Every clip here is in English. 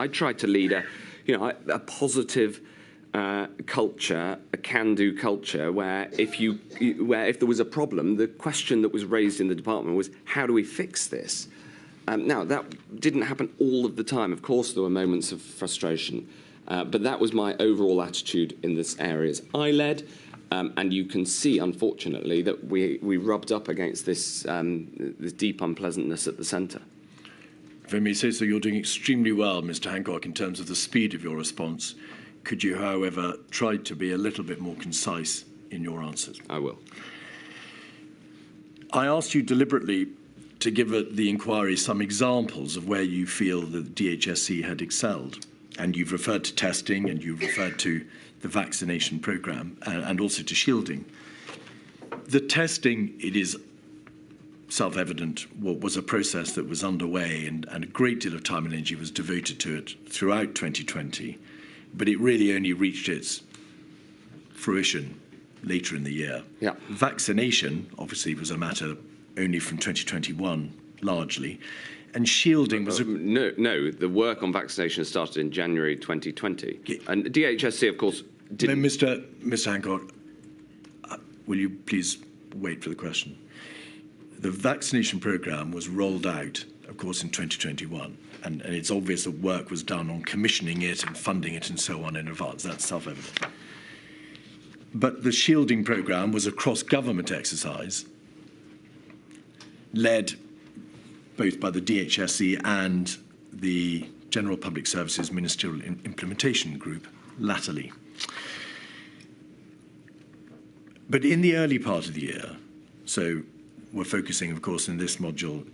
I tried to lead a positive culture, a can-do culture, where if there was a problem, the question that was raised in the department was, how do we fix this? Now, that didn't happen all of the time. Of course, there were moments of frustration, but that was my overall attitude in this areas I led. And you can see, unfortunately, that we rubbed up against this deep unpleasantness at the centre. If I may say so, you're doing extremely well, Mr Hancock, in terms of the speed of your response. Could you, however, try to be a little bit more concise in your answers? I will. I asked you deliberately to give the inquiry some examples of where you feel the DHSC had excelled. And you've referred to testing, and you've referred to the vaccination programme, and also to shielding. The testing, it is self-evident, was a process that was underway, and a great deal of time and energy was devoted to it throughout 2020, but it really only reached its fruition later in the year. Yeah. Vaccination, obviously, was a matter only from 2021, largely, and shielding was... No, the work on vaccination started in January 2020. And the DHSC, of course, didn't... Mr Hancock, will you please wait for the question? The vaccination programme was rolled out, of course, in 2021, and it's obvious that work was done on commissioning it and funding it and so on in advance. That's self-evident. But the shielding programme was a cross-government exercise led both by the DHSC and the General Public Services Ministerial Implementation Group, latterly. But in the early part of the year, so we're focusing, of course, in this module,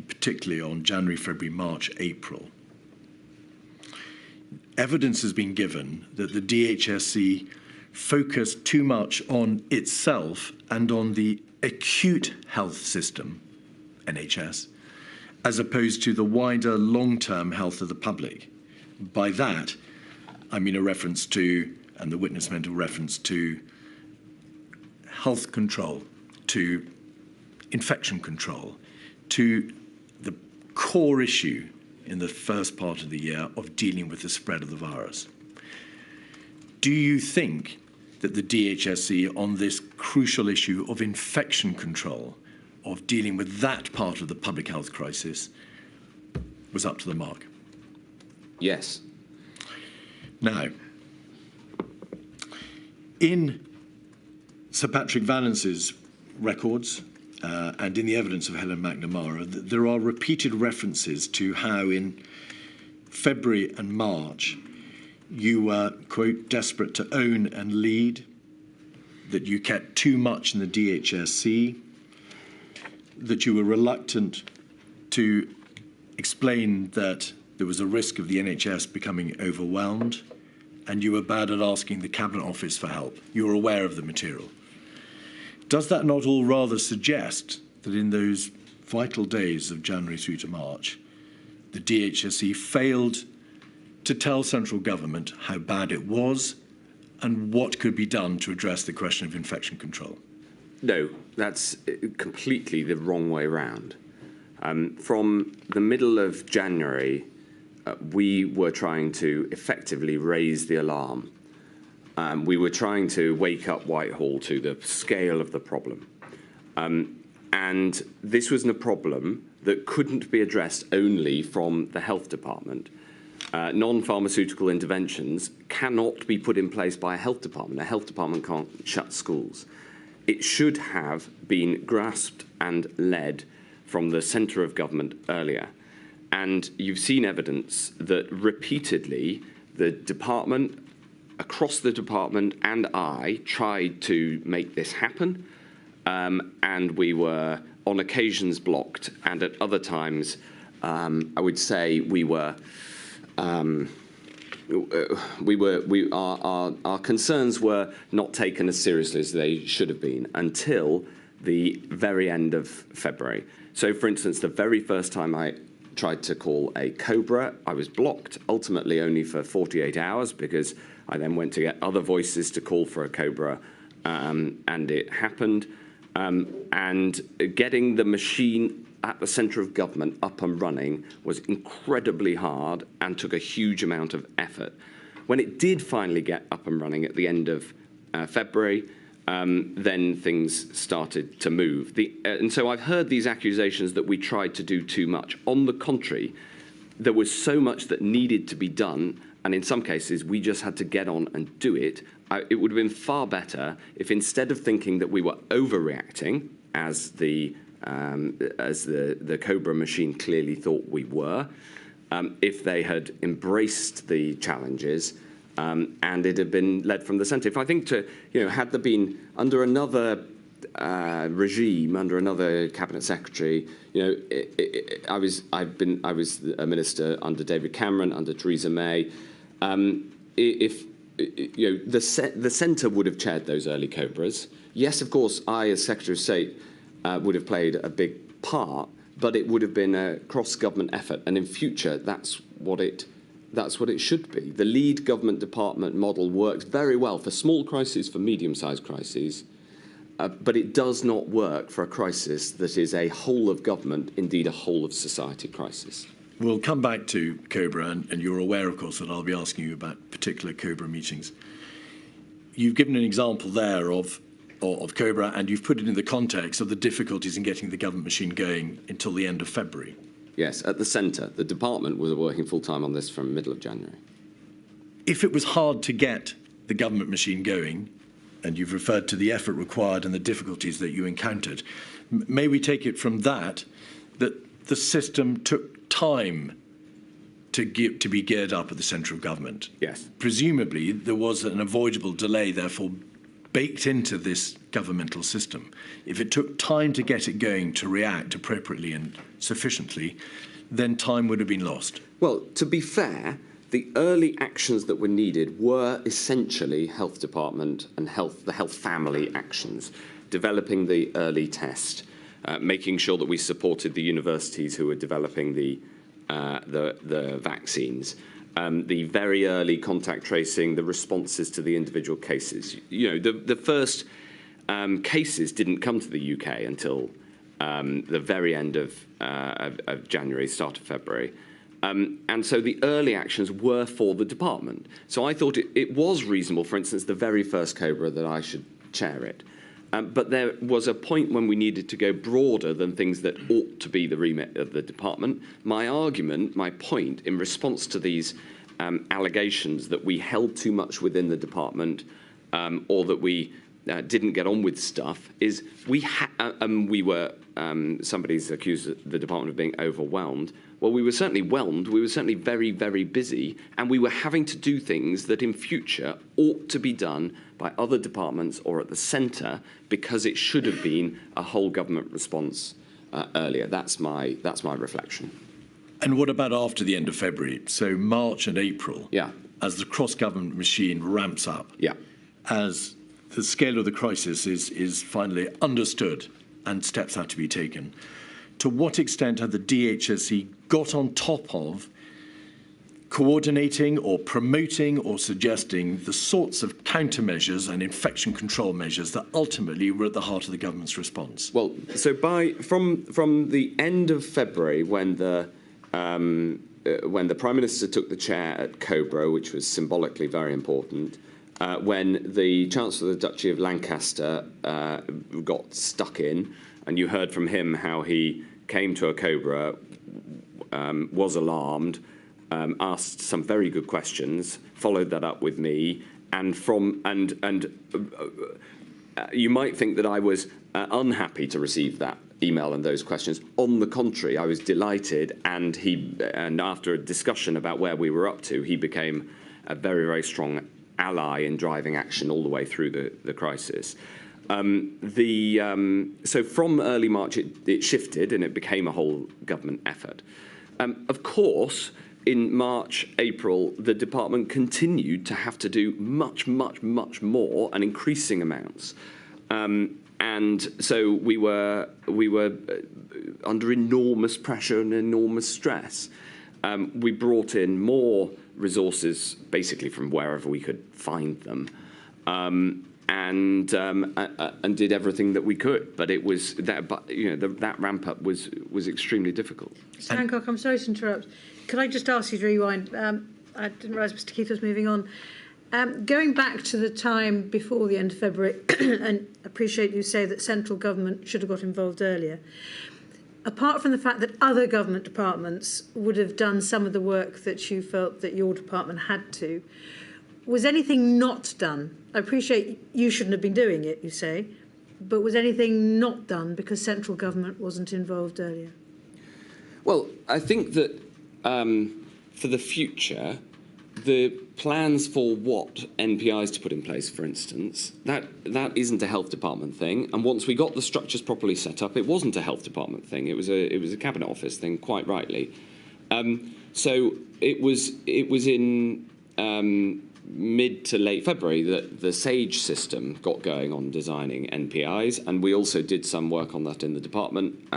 particularly on January, February, March, April, evidence has been given that the DHSC focused too much on itself and on the acute health system, NHS, as opposed to the wider long-term health of the public. By that, I mean a reference to, and the witness meant a reference to, health control, to infection control, to the core issue in the first part of the year of dealing with the spread of the virus. Do you think that the DHSC on this crucial issue of infection control, of dealing with that part of the public health crisis, was up to the mark? Yes. Now, in Sir Patrick Vallance's records and in the evidence of Helen MacNamara, there are repeated references to how in February and March you were, quote, desperate to own and lead, that you kept too much in the DHSC, that you were reluctant to explain that there was a risk of the NHS becoming overwhelmed, and you were bad at asking the Cabinet Office for help. You were aware of the material. Does that not all rather suggest that in those vital days of January through to March, the DHSC failed to tell central government how bad it was and what could be done to address the question of infection control? No, that's completely the wrong way round. From the middle of January, we were trying to effectively raise the alarm. We were trying to wake up Whitehall to the scale of the problem. And this was a problem that couldn't be addressed only from the health department. Non-pharmaceutical interventions cannot be put in place by a health department. A health department can't shut schools. It should have been grasped and led from the centre of government earlier. And you've seen evidence that repeatedly the department, across the department, and I tried to make this happen. And we were on occasions blocked, and at other times, I would say our concerns were not taken as seriously as they should have been until the very end of February. So, for instance, the very first time I tried to call a COBRA, I was blocked, ultimately only for 48 hours, because I then went to get other voices to call for a COBRA, and it happened. And getting the machine at the centre of government up and running was incredibly hard and took a huge amount of effort. When it did finally get up and running at the end of February, then things started to move. And so I've heard these accusations that we tried to do too much. On the contrary, there was so much that needed to be done, and in some cases we just had to get on and do it. It would have been far better if, instead of thinking that we were overreacting, as the Cobra machine clearly thought we were, if they had embraced the challenges and it had been led from the centre. If I think had there been under another regime, under another cabinet secretary, I was a minister under David Cameron, under Theresa May. The centre would have chaired those early Cobras. Yes, of course, I, as Secretary of State, would have played a big part, but it would have been a cross-government effort. And in future, that's what it should be. The lead government department model works very well for small crises, for medium-sized crises, but it does not work for a crisis that is a whole of government, indeed a whole of society crisis. We'll come back to Cobra, and you're aware, of course, that I'll be asking you about particular Cobra meetings. You've given an example there of Cobra, and you've put it in the context of the difficulties in getting the government machine going until the end of February. Yes, at the centre. The department was working full-time on this from the middle of January. If it was hard to get the government machine going, and you've referred to the effort required and the difficulties that you encountered, may we take it from that the system took time to be geared up at the centre of government? Yes. Presumably, there was an avoidable delay, therefore, baked into this governmental system. If it took time to get it going, to react appropriately and sufficiently, then time would have been lost. Well, to be fair, the early actions that were needed were essentially health department and the health family actions, developing the early test, making sure that we supported the universities who were developing the vaccines, the very early contact tracing, the responses to the individual cases. The first cases didn't come to the UK until the very end of January, start of February. And so the early actions were for the department. So I thought it was reasonable, for instance, the very first Cobra, that I should chair it. But there was a point when we needed to go broader than things that ought to be the remit of the department. My argument, my point, in response to these allegations that we held too much within the department or that we didn't get on with stuff, is somebody's accused the department of being overwhelmed. Well, we were certainly whelmed. We were certainly very, very busy, and we were having to do things that in future ought to be done by other departments or at the centre, because it should have been a whole government response earlier. That's my reflection. And what about after the end of February? So March and April, yeah, as the cross-government machine ramps up, yeah, as the scale of the crisis is finally understood and steps have to be taken, to what extent have the DHSE got on top of coordinating or promoting or suggesting the sorts of countermeasures and infection control measures that ultimately were at the heart of the government's response? Well, so from the end of February, when the Prime Minister took the chair at Cobra, which was symbolically very important, when the Chancellor of the Duchy of Lancaster got stuck in, and you heard from him how he came to a Cobra, was alarmed, asked some very good questions, followed that up with me, and you might think that I was unhappy to receive that email and those questions. On the contrary, I was delighted, and after a discussion about where we were up to, he became a very, very strong ally in driving action all the way through the crisis. So from early March, it shifted and it became a whole government effort. Of course, in March, April, the department continued to have to do much, much, much more and increasing amounts. And so we were under enormous pressure and enormous stress. We brought in more resources, basically from wherever we could find them. and did everything that we could. But it was that, that ramp up was extremely difficult. Mr Hancock, I'm sorry to interrupt. Could I just ask you to rewind? I didn't realise Mr Keith was moving on. Going back to the time before the end of February, and appreciate you say that central government should have got involved earlier. Apart from the fact that other government departments would have done some of the work that you felt that your department had to, was anything not done? I appreciate you shouldn't have been doing it, you say, but was anything not done because central government wasn't involved earlier? Well, I think that for the future, the plans for what NPIs to put in place, for instance, that isn't a health department thing. And once we got the structures properly set up, it wasn't a health department thing. It was a cabinet office thing, quite rightly. So it was in mid to late February that the SAGE system got going on designing NPIs, and we also did some work on that in the department,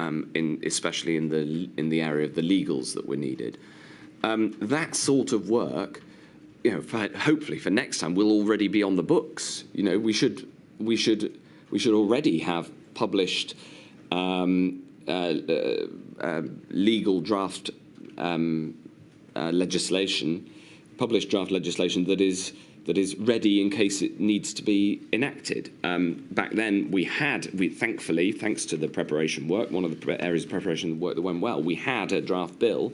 especially in the area of the legals that were needed. That sort of work, hopefully for next time, will already be on the books. We should already have published legal draft legislation, published draft legislation that is ready in case it needs to be enacted. Back then, we thankfully, thanks to the preparation work, one of the areas of preparation work that went well, we had a draft bill.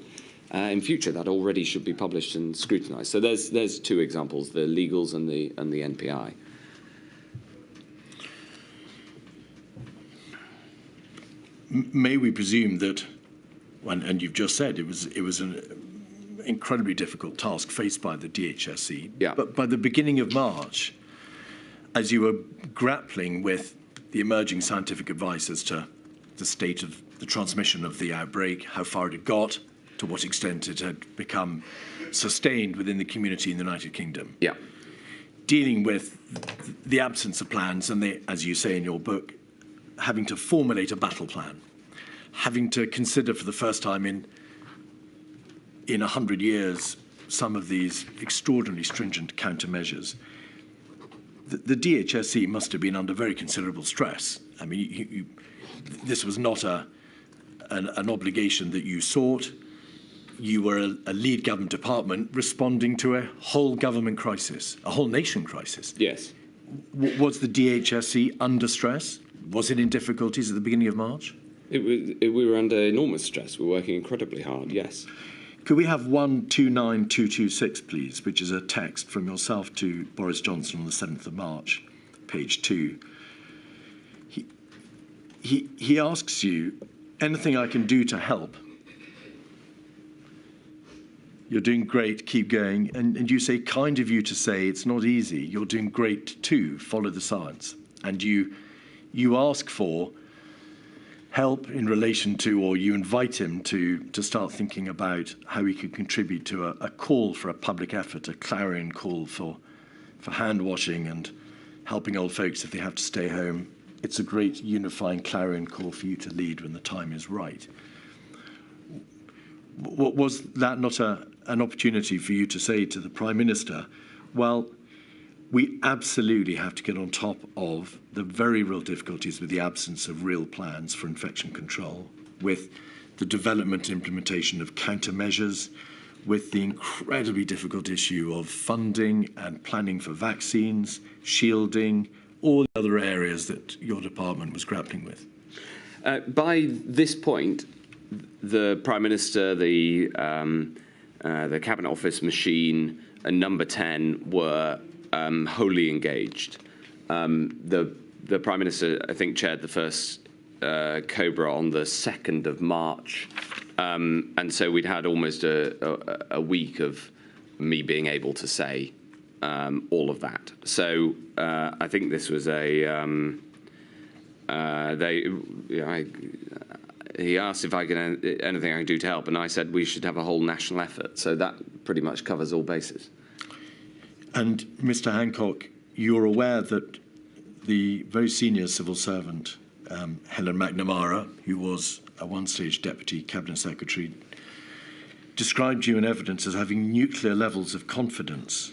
In future, that already should be published and scrutinised. So there's two examples: the legals and the NPI. May we presume that, and you've just said it was an incredibly difficult task faced by the DHSC. Yeah. But by the beginning of March, as you were grappling with the emerging scientific advice as to the state of the transmission of the outbreak, how far it had got, to what extent it had become sustained within the community in the United Kingdom. Yeah. Dealing with the absence of plans and, as you say in your book, having to formulate a battle plan, having to consider for the first time in 100 years some of these extraordinarily stringent countermeasures. The DHSC must have been under very considerable stress. I mean, this was not an obligation that you sought. You were a lead government department responding to a whole government crisis, a whole nation crisis. Yes. Was the DHSC under stress? Was it in difficulties at the beginning of March? We were under enormous stress. We were working incredibly hard, yes. Could we have 129226, please, which is a text from yourself to Boris Johnson on the 7th of March, page 2. He asks you, anything I can do to help? You're doing great, keep going. And you say, kind of you to say, it's not easy. You're doing great too, follow the science. And you ask for help in relation to, or you invite him to start thinking about how he could contribute to a call for a public effort, a clarion call for hand washing and helping old folks if they have to stay home. It's a great unifying clarion call for you to lead when the time is right. Was that not an opportunity for you to say to the Prime Minister, well, we absolutely have to get on top of the very real difficulties with the absence of real plans for infection control, with the development and implementation of countermeasures, with the incredibly difficult issue of funding and planning for vaccines, shielding, all the other areas that your department was grappling with? By this point, the Prime Minister, the Cabinet Office machine, and Number 10 were wholly engaged. The Prime Minister, I think, chaired the first COBRA on the 2nd of March, and so we'd had almost a week of me being able to say all of that. So I think this was he asked if anything I could do to help, and I said we should have a whole national effort. So that pretty much covers all bases. And Mr Hancock, you're aware that the very senior civil servant, Helen MacNamara, who was at one stage Deputy Cabinet Secretary, described you in evidence as having nuclear levels of confidence,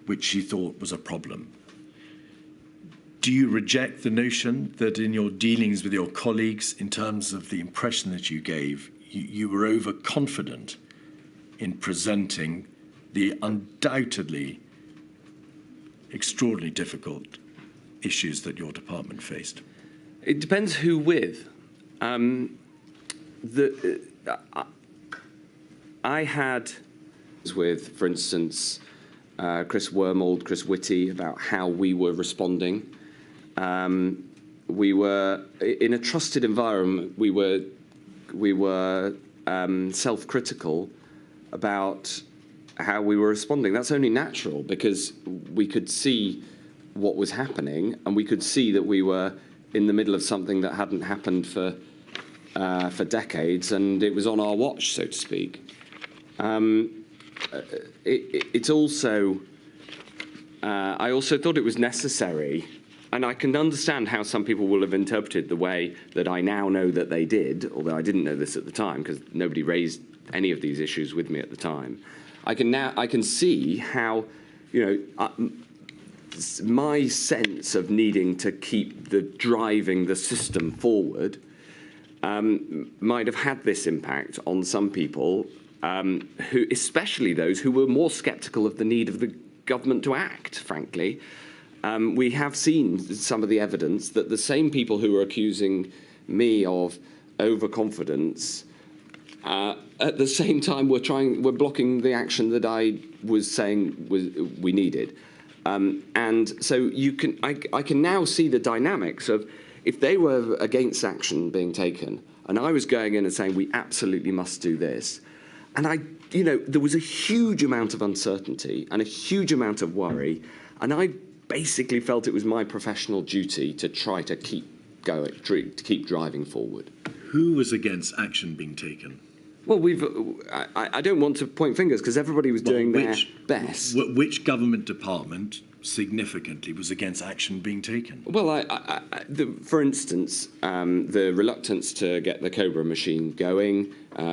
which she thought was a problem. Do you reject the notion that in your dealings with your colleagues, in terms of the impression that you gave, you were overconfident in presenting the undoubtedly extraordinarily difficult issues that your department faced? It depends who with. I had with, for instance, Chris Wormold, Chris Whitty, about how we were responding. We were in a trusted environment. We were self-critical about how we were responding. That's only natural because we could see what was happening, and we could see that we were in the middle of something that hadn't happened for decades, and it was on our watch, so to speak. It's also, I also thought it was necessary, and I can understand how some people will have interpreted the way that I now know that they did, although I didn't know this at the time because nobody raised any of these issues with me at the time. I can see how, my sense of needing to keep driving the system forward might have had this impact on some people, who, especially those who were more sceptical of the need of the government to act, frankly. We have seen some of the evidence that the same people who were accusing me of overconfidence at the same time were blocking the action that I was saying we needed. And so I can now see the dynamics of, if they were against action being taken, and I was going in and saying we absolutely must do this, and there was a huge amount of uncertainty and a huge amount of worry, and I basically felt it was my professional duty to try to keep driving forward. Who was against action being taken? Well, I don't want to point fingers because everybody was doing their best. Which government department significantly was against action being taken? Well, for instance, the reluctance to get the Cobra machine going.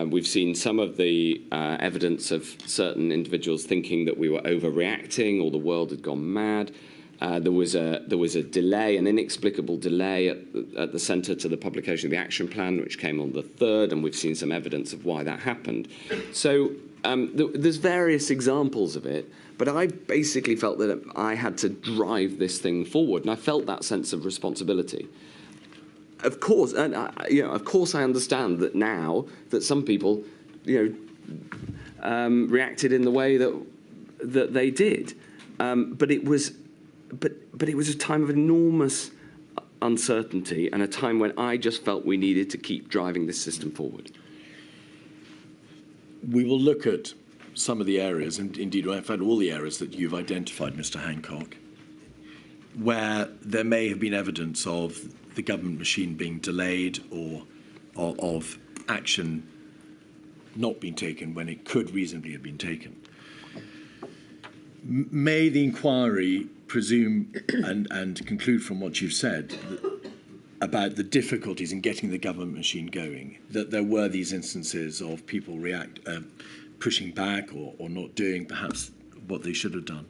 We've seen some of the evidence of certain individuals thinking that we were overreacting or the world had gone mad. There was a delay, an inexplicable delay at the centre to the publication of the action plan, which came on the 3rd, and we've seen some evidence of why that happened. So there's various examples of it, but I basically felt that I had to drive this thing forward, and I felt that sense of responsibility. Of course, and of course, I understand that now that some people, reacted in the way that they did, but it was a time of enormous uncertainty and a time when I just felt we needed to keep driving this system forward. We will look at some of the areas, and indeed, in fact, all the areas that you've identified, Mr Hancock, where there may have been evidence of the government machine being delayed or of action not being taken when it could reasonably have been taken. May the inquiry presume and conclude from what you've said about the difficulties in getting the government machine going, that there were these instances of people pushing back or not doing perhaps what they should have done,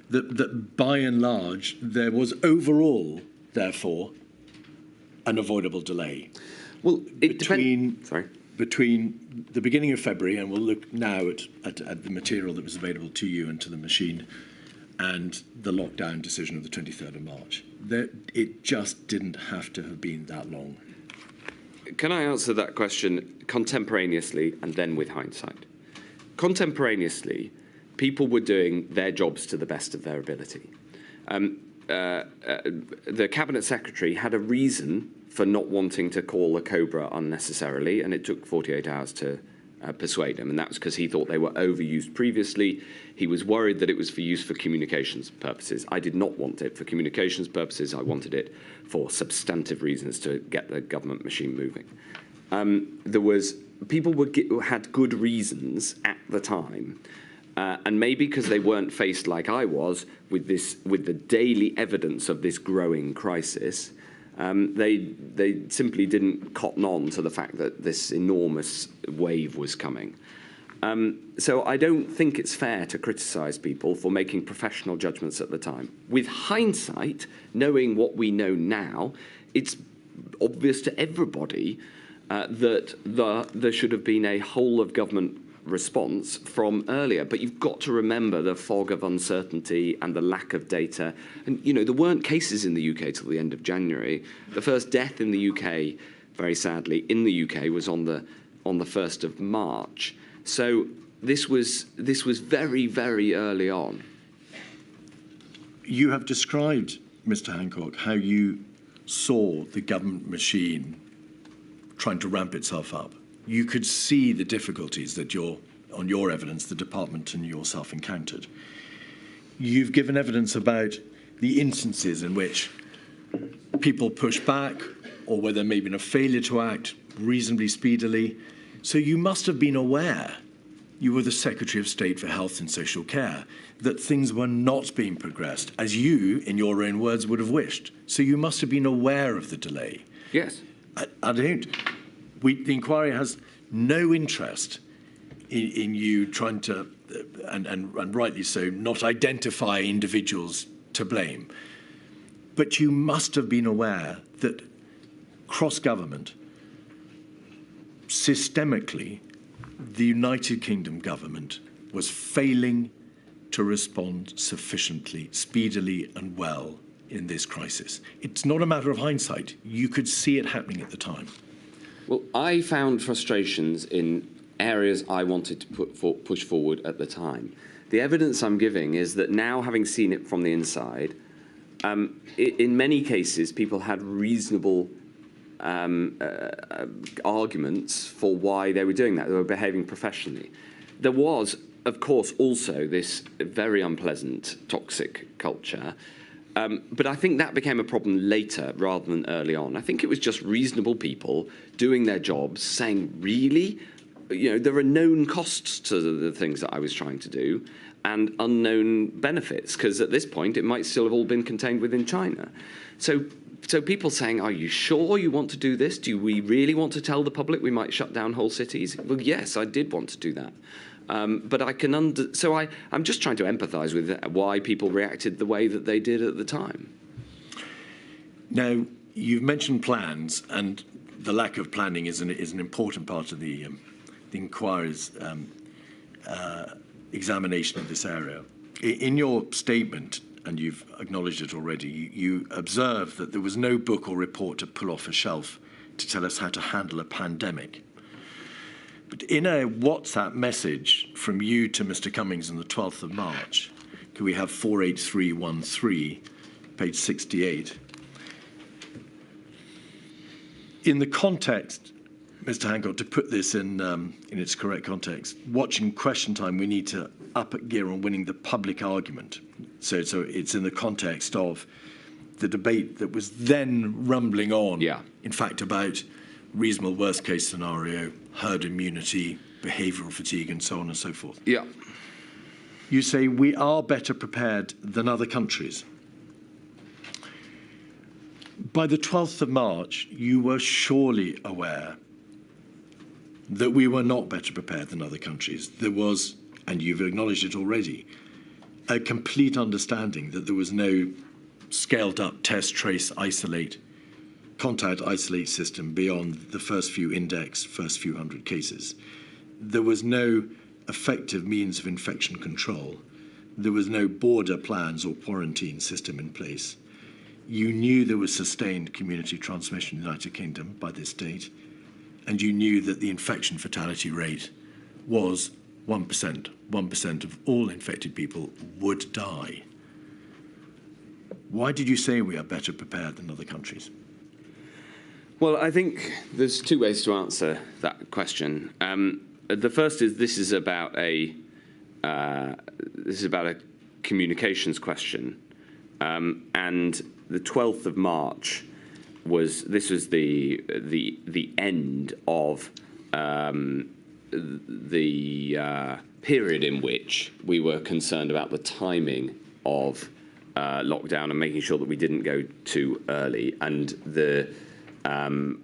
that by and large there was overall, therefore, an avoidable delay. Well, between the beginning of February, and we'll look now at the material that was available to you and to the machine, and the lockdown decision of the 23rd of March. It just didn't have to have been that long. Can I answer that question contemporaneously and then with hindsight? Contemporaneously, people were doing their jobs to the best of their ability. The Cabinet Secretary had a reason for not wanting to call a Cobra unnecessarily, and it took 48 hours to persuade him, and that was because he thought they were overused previously. He was worried that it was for use for communications purposes. I did not want it for communications purposes. I wanted it for substantive reasons to get the government machine moving. People had good reasons at the time, and maybe because they weren't faced like I was with the daily evidence of this growing crisis. They simply didn't cotton on to the fact that this enormous wave was coming. So I don't think it's fair to criticise people for making professional judgments at the time. With hindsight, knowing what we know now, it's obvious to everybody that there should have been a whole of government response from earlier. But you've got to remember the fog of uncertainty and the lack of data. And, you know, there weren't cases in the UK till the end of January. The first death in the UK, very sadly, in the UK was on the 1st of March. So this was very, very early on. You have described, Mr Hancock, how you saw the government machine trying to ramp itself up. You could see the difficulties that on your evidence, the department and yourself encountered. You've given evidence about the instances in which people push back or where there may have been a failure to act reasonably speedily. So you must have been aware, you were the Secretary of State for Health and Social Care, that things were not being progressed as you, in your own words, would have wished. So you must have been aware of the delay. Yes. I don't. The inquiry has no interest in you trying to, and rightly so, not identify individuals to blame. But you must have been aware that cross-government, systemically, the United Kingdom government was failing to respond sufficiently, speedily and well in this crisis. It's not a matter of hindsight. You could see it happening at the time. Well, I found frustrations in areas I wanted to push forward at the time. The evidence I'm giving is that now, having seen it from the inside, in many cases, people had reasonable arguments for why they were doing that. They were behaving professionally. There was, of course, also this very unpleasant, toxic culture. But I think that became a problem later rather than early on. I think it was just reasonable people doing their jobs, saying, really? You know, there are known costs to the things that I was trying to do and unknown benefits, because at this point it might still have all been contained within China. So people saying, are you sure you want to do this? Do we really want to tell the public we might shut down whole cities? Well, yes, I did want to do that. But I can I'm just trying to empathise with why people reacted the way that they did at the time. Now, you've mentioned plans, and the lack of planning is an important part of the inquiry's examination of this area. In your statement, and you've acknowledged it already, you observe that there was no book or report to pull off a shelf to tell us how to handle a pandemic. But in a WhatsApp message from you to Mr Cummings on the 12th of March, can we have 48313, page 68? In the context, Mr Hancock, to put this in its correct context, watching Question Time, we need to up gear on winning the public argument. So it's in the context of the debate that was then rumbling on, in fact, about reasonable worst-case scenario, herd immunity, behavioural fatigue, and so on and so forth. Yeah. You say we are better prepared than other countries. By the 12th of March, you were surely aware that we were not better prepared than other countries. There was, and you've acknowledged it already, a complete understanding that there was no scaled-up test, trace, isolate, contact isolate system beyond the first few hundred cases. There was no effective means of infection control. There was no border plans or quarantine system in place. You knew there was sustained community transmission in the United Kingdom by this date, and you knew that the infection fatality rate was 1%. 1% of all infected people would die. Why did you say we are better prepared than other countries? Well, I think there's two ways to answer that question. The first is this is about a communications question, and the 12th of March was the end of the period in which we were concerned about the timing of lockdown and making sure that we didn't go too early. And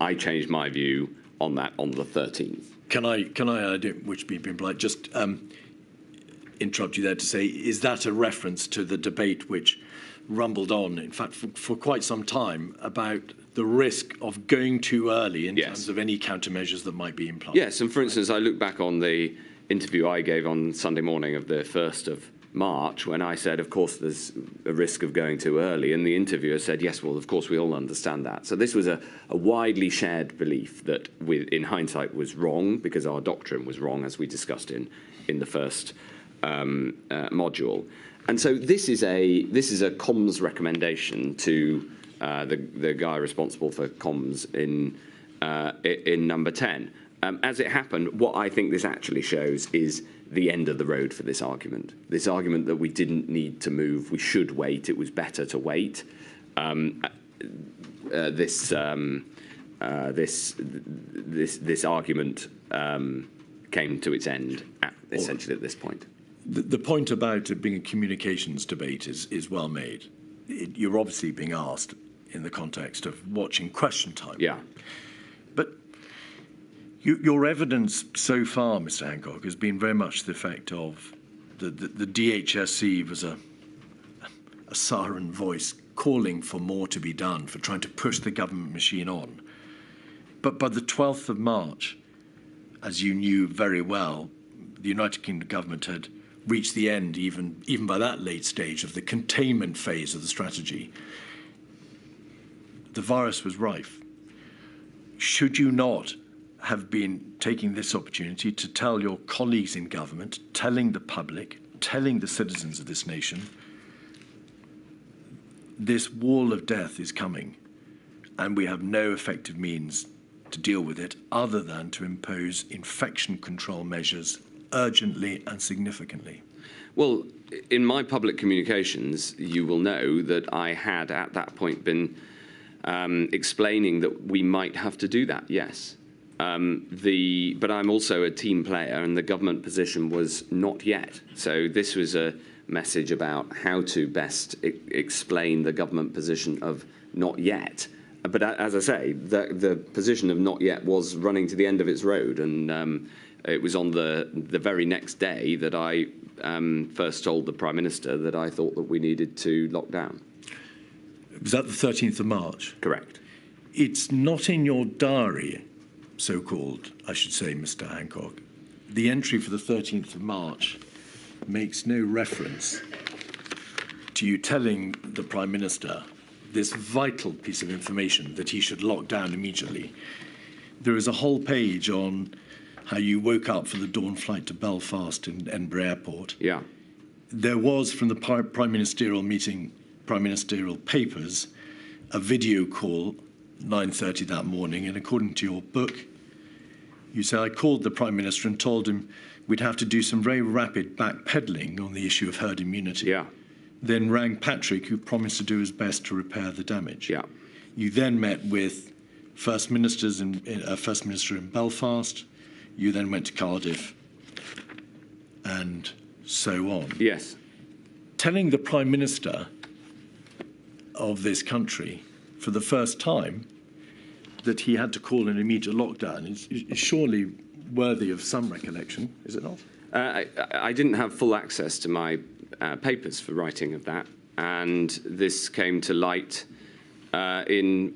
I changed my view on that on the 13th. Can I don't wish to be impolite, just interrupt you there to say, is that a reference to the debate which rumbled on, in fact, for quite some time, about the risk of going too early in terms of any countermeasures that might be implied? Yes, and for instance, I look back on the interview I gave on Sunday morning of the 1st of March, when I said, of course, there's a risk of going too early, and the interviewer said, yes, well, of course, we all understand that. So this was a widely shared belief that, in hindsight, was wrong, because our doctrine was wrong, as we discussed in the first module. And so this is a comms recommendation to the guy responsible for comms in number 10. As it happened, what I think this actually shows is the end of the road for this argument. This argument that we didn't need to move, we should wait, it was better to wait. This argument came to its end essentially at this point. The point about it being a communications debate is well made. You're obviously being asked in the context of watching Question Time. Yeah. But your evidence so far, Mr. Hancock, has been very much the effect of the DHSC was a siren voice calling for more to be done, for trying to push the government machine on. But by the 12th of March, as you knew very well, the United Kingdom government had reached the end, even by that late stage, of the containment phase of the strategy. The virus was rife. Should you not have been taking this opportunity to tell your colleagues in government, telling the public, telling the citizens of this nation, this wall of death is coming, and we have no effective means to deal with it other than to impose infection control measures urgently and significantly? Well, in my public communications, you will know that I had at that point been explaining that we might have to do that, yes. But I'm also a team player, and the government position was not yet. So this was a message about how to best explain the government position of not yet. But as I say, the position of not yet was running to the end of its road, and it was on the very next day that I first told the Prime Minister that I thought that we needed to lock down. Was that the 13th of March? Correct. It's not in your diary, so-called, I should say, Mr. Hancock. The entry for the 13th of March makes no reference to you telling the Prime Minister this vital piece of information that he should lock down immediately. There is a whole page on how you woke up for the dawn flight to Belfast in Edinburgh Airport. Yeah. There was, from the Prime Ministerial meeting, Prime Ministerial papers, a video call, 9:30 that morning, and according to your book, you say, I called the Prime Minister and told him we'd have to do some very rapid backpedalling on the issue of herd immunity. Yeah. Then rang Patrick, who promised to do his best to repair the damage. Yeah. You then met with First Minister in Belfast. You then went to Cardiff, and so on. Yes. Telling the Prime Minister of this country for the first time that he had to call an immediate lockdown is surely worthy of some recollection, is it not? I didn't have full access to my papers for writing of that, and this came to light in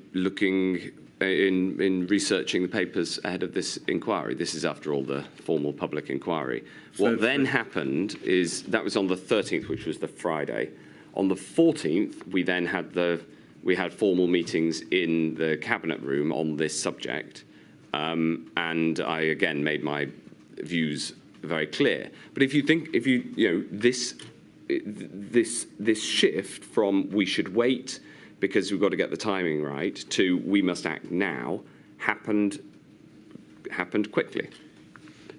researching the papers ahead of this inquiry. This is, after all, the formal public inquiry. What then happened is, that was on the 13th, which was the Friday. On the 14th, we then had formal meetings in the cabinet room on this subject, and I again made my views very clear. But this shift from we should wait because we've got to get the timing right to we must act now happened quickly.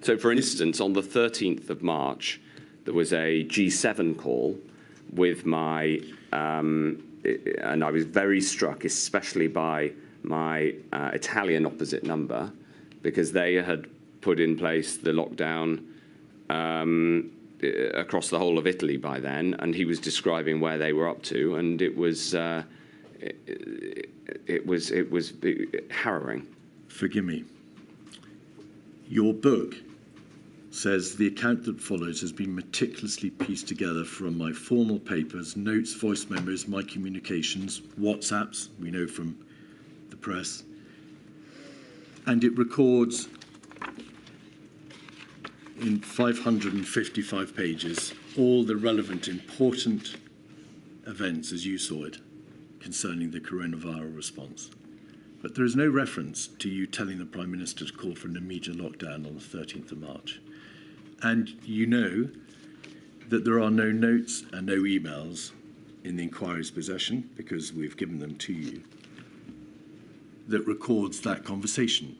So, for instance, on the 13th of March, there was a G7 call with my, and I was very struck, especially by my Italian opposite number, because they had put in place the lockdown across the whole of Italy by then, and he was describing where they were up to, and it was harrowing. Forgive me. Your book says the account that follows has been meticulously pieced together from my formal papers, notes, voice memos, my communications, WhatsApps, we know from the press, and it records in 555 pages all the relevant, important events as you saw it concerning the coronavirus response. But there is no reference to you telling the Prime Minister to call for an immediate lockdown on the 13th of March. And you know that there are no notes and no emails in the inquiry's possession, because we've given them to you, that records that conversation.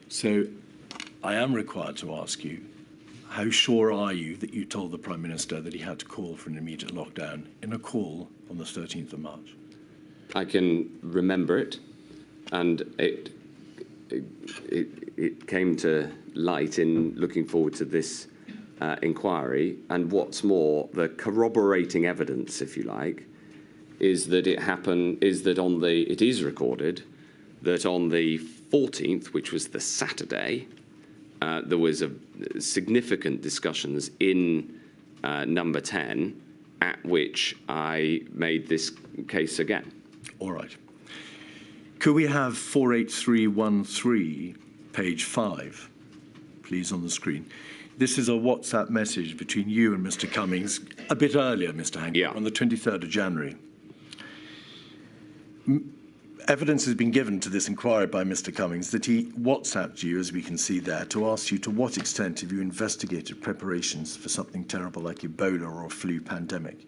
So I am required to ask you, how sure are you that you told the Prime Minister that he had to call for an immediate lockdown in a call on the 13th of March? I can remember it, and it came to light in looking forward to this inquiry. And what's more, the corroborating evidence, if you like, is that it happened. It is recorded that on the 14th, which was the Saturday, there was a significant discussions in number 10, at which I made this case again. All right. Could we have 48313, page 5, please, on the screen? This is a WhatsApp message between you and Mr. Cummings a bit earlier, Mr. Hancock, on the 23rd of January. Evidence has been given to this inquiry by Mr. Cummings that he WhatsApped you, as we can see there, to ask you to what extent have you investigated preparations for something terrible like Ebola or a flu pandemic.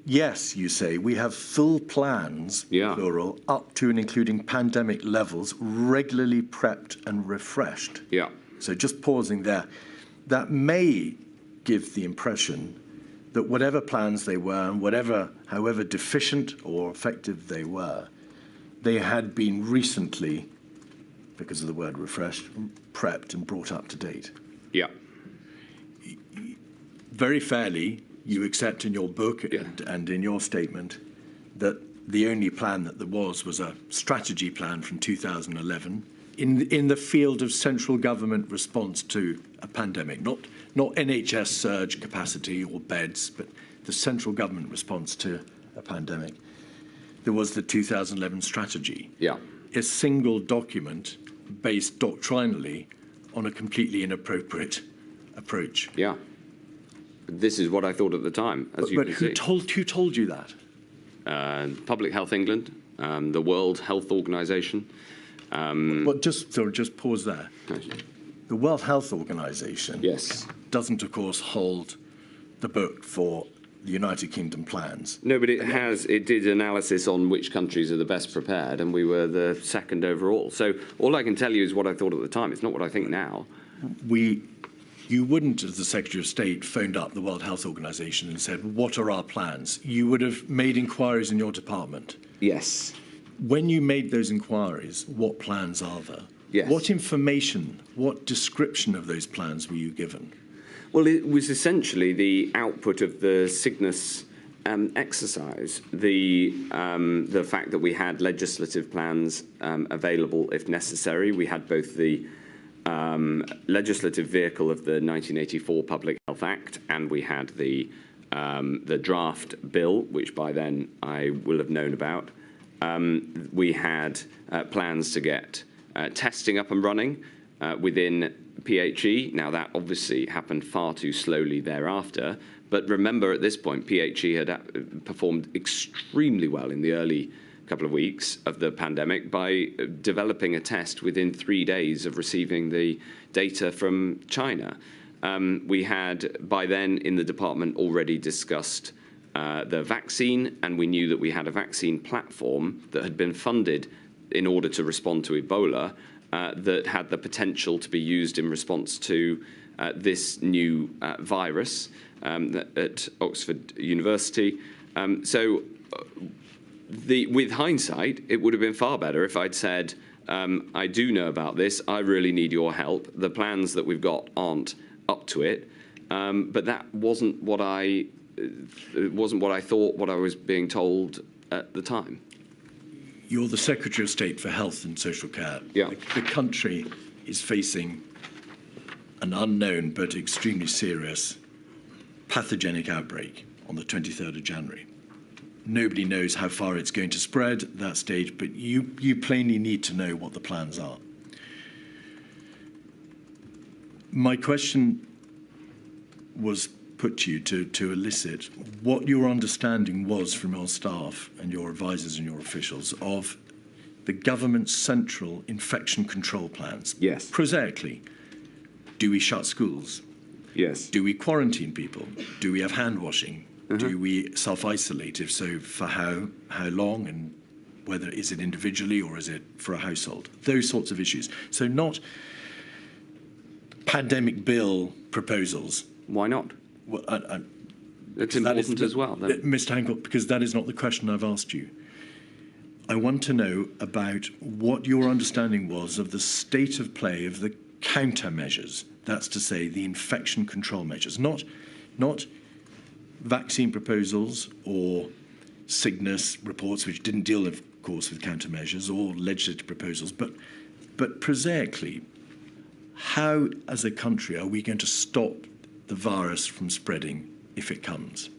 Yes, you say, we have full plans, plural, up to and including pandemic levels, regularly prepped and refreshed. Yeah. So just pausing there, that may give the impression that whatever plans they were, and however deficient or effective they were, they had been recently, because of the word refreshed, prepped and brought up to date. Yeah. Very fairly, you accept in your book and in your statement that the only plan that there was a strategy plan from 2011 in the field of central government response to a pandemic, not NHS surge capacity or beds, but the central government response to a pandemic. There was the 2011 strategy. Yeah. A single document based doctrinally on a completely inappropriate approach. Yeah. This is what I thought at the time, as you can see. But who told you that? Public Health England, the World Health Organization. Well, just pause there. The World Health Organization doesn't, of course, hold the book for the United Kingdom plans. No, but it did analysis on which countries are the best prepared, and we were the second overall. So all I can tell you is what I thought at the time. It's not what I think now. You wouldn't, as the Secretary of State, phoned up the World Health Organization and said, what are our plans? You would have made inquiries in your department. Yes. When you made those inquiries, what plans are there? Yes. What information, what description of those plans were you given? Well, it was essentially the output of the Cygnus exercise, the fact that we had legislative plans available if necessary. We had both the legislative vehicle of the 1984 Public Health Act, and we had the draft bill, which by then I will have known about. We had plans to get testing up and running within PHE. Now, that obviously happened far too slowly thereafter. But remember, at this point, PHE had performed extremely well in the early couple of weeks of the pandemic by developing a test within 3 days of receiving the data from China. We had, by then, in the department already discussed the vaccine, and we knew that we had a vaccine platform that had been funded in order to respond to Ebola that had the potential to be used in response to this new virus at Oxford University. With hindsight, it would have been far better if I'd said, I do know about this, I really need your help. The plans that we've got aren't up to it. But that wasn't what I thought, what I was being told at the time. You're the Secretary of State for Health and Social Care. Yeah. The country is facing an unknown but extremely serious pathogenic outbreak on the 23rd of January. Nobody knows how far it's going to spread at that stage, but you plainly need to know what the plans are. My question was put to you to elicit what your understanding was from your staff and your advisors and your officials of the government's central infection control plans. Yes. Prosaically, do we shut schools? Yes. Do we quarantine people? Do we have hand washing? Do we self-isolate? If so, for how long, and whether is it individually or is it for a household? Those sorts of issues. So not pandemic bill proposals. Why not? Well, It's important as well. Mr Hancock, because that is not the question I've asked you. I want to know about what your understanding was of the state of play of the countermeasures. That's to say, the infection control measures, not vaccine proposals or Cygnus reports, which didn't deal, of course, with countermeasures, or legislative proposals, but prosaically, how, as a country, are we going to stop the virus from spreading if it comes?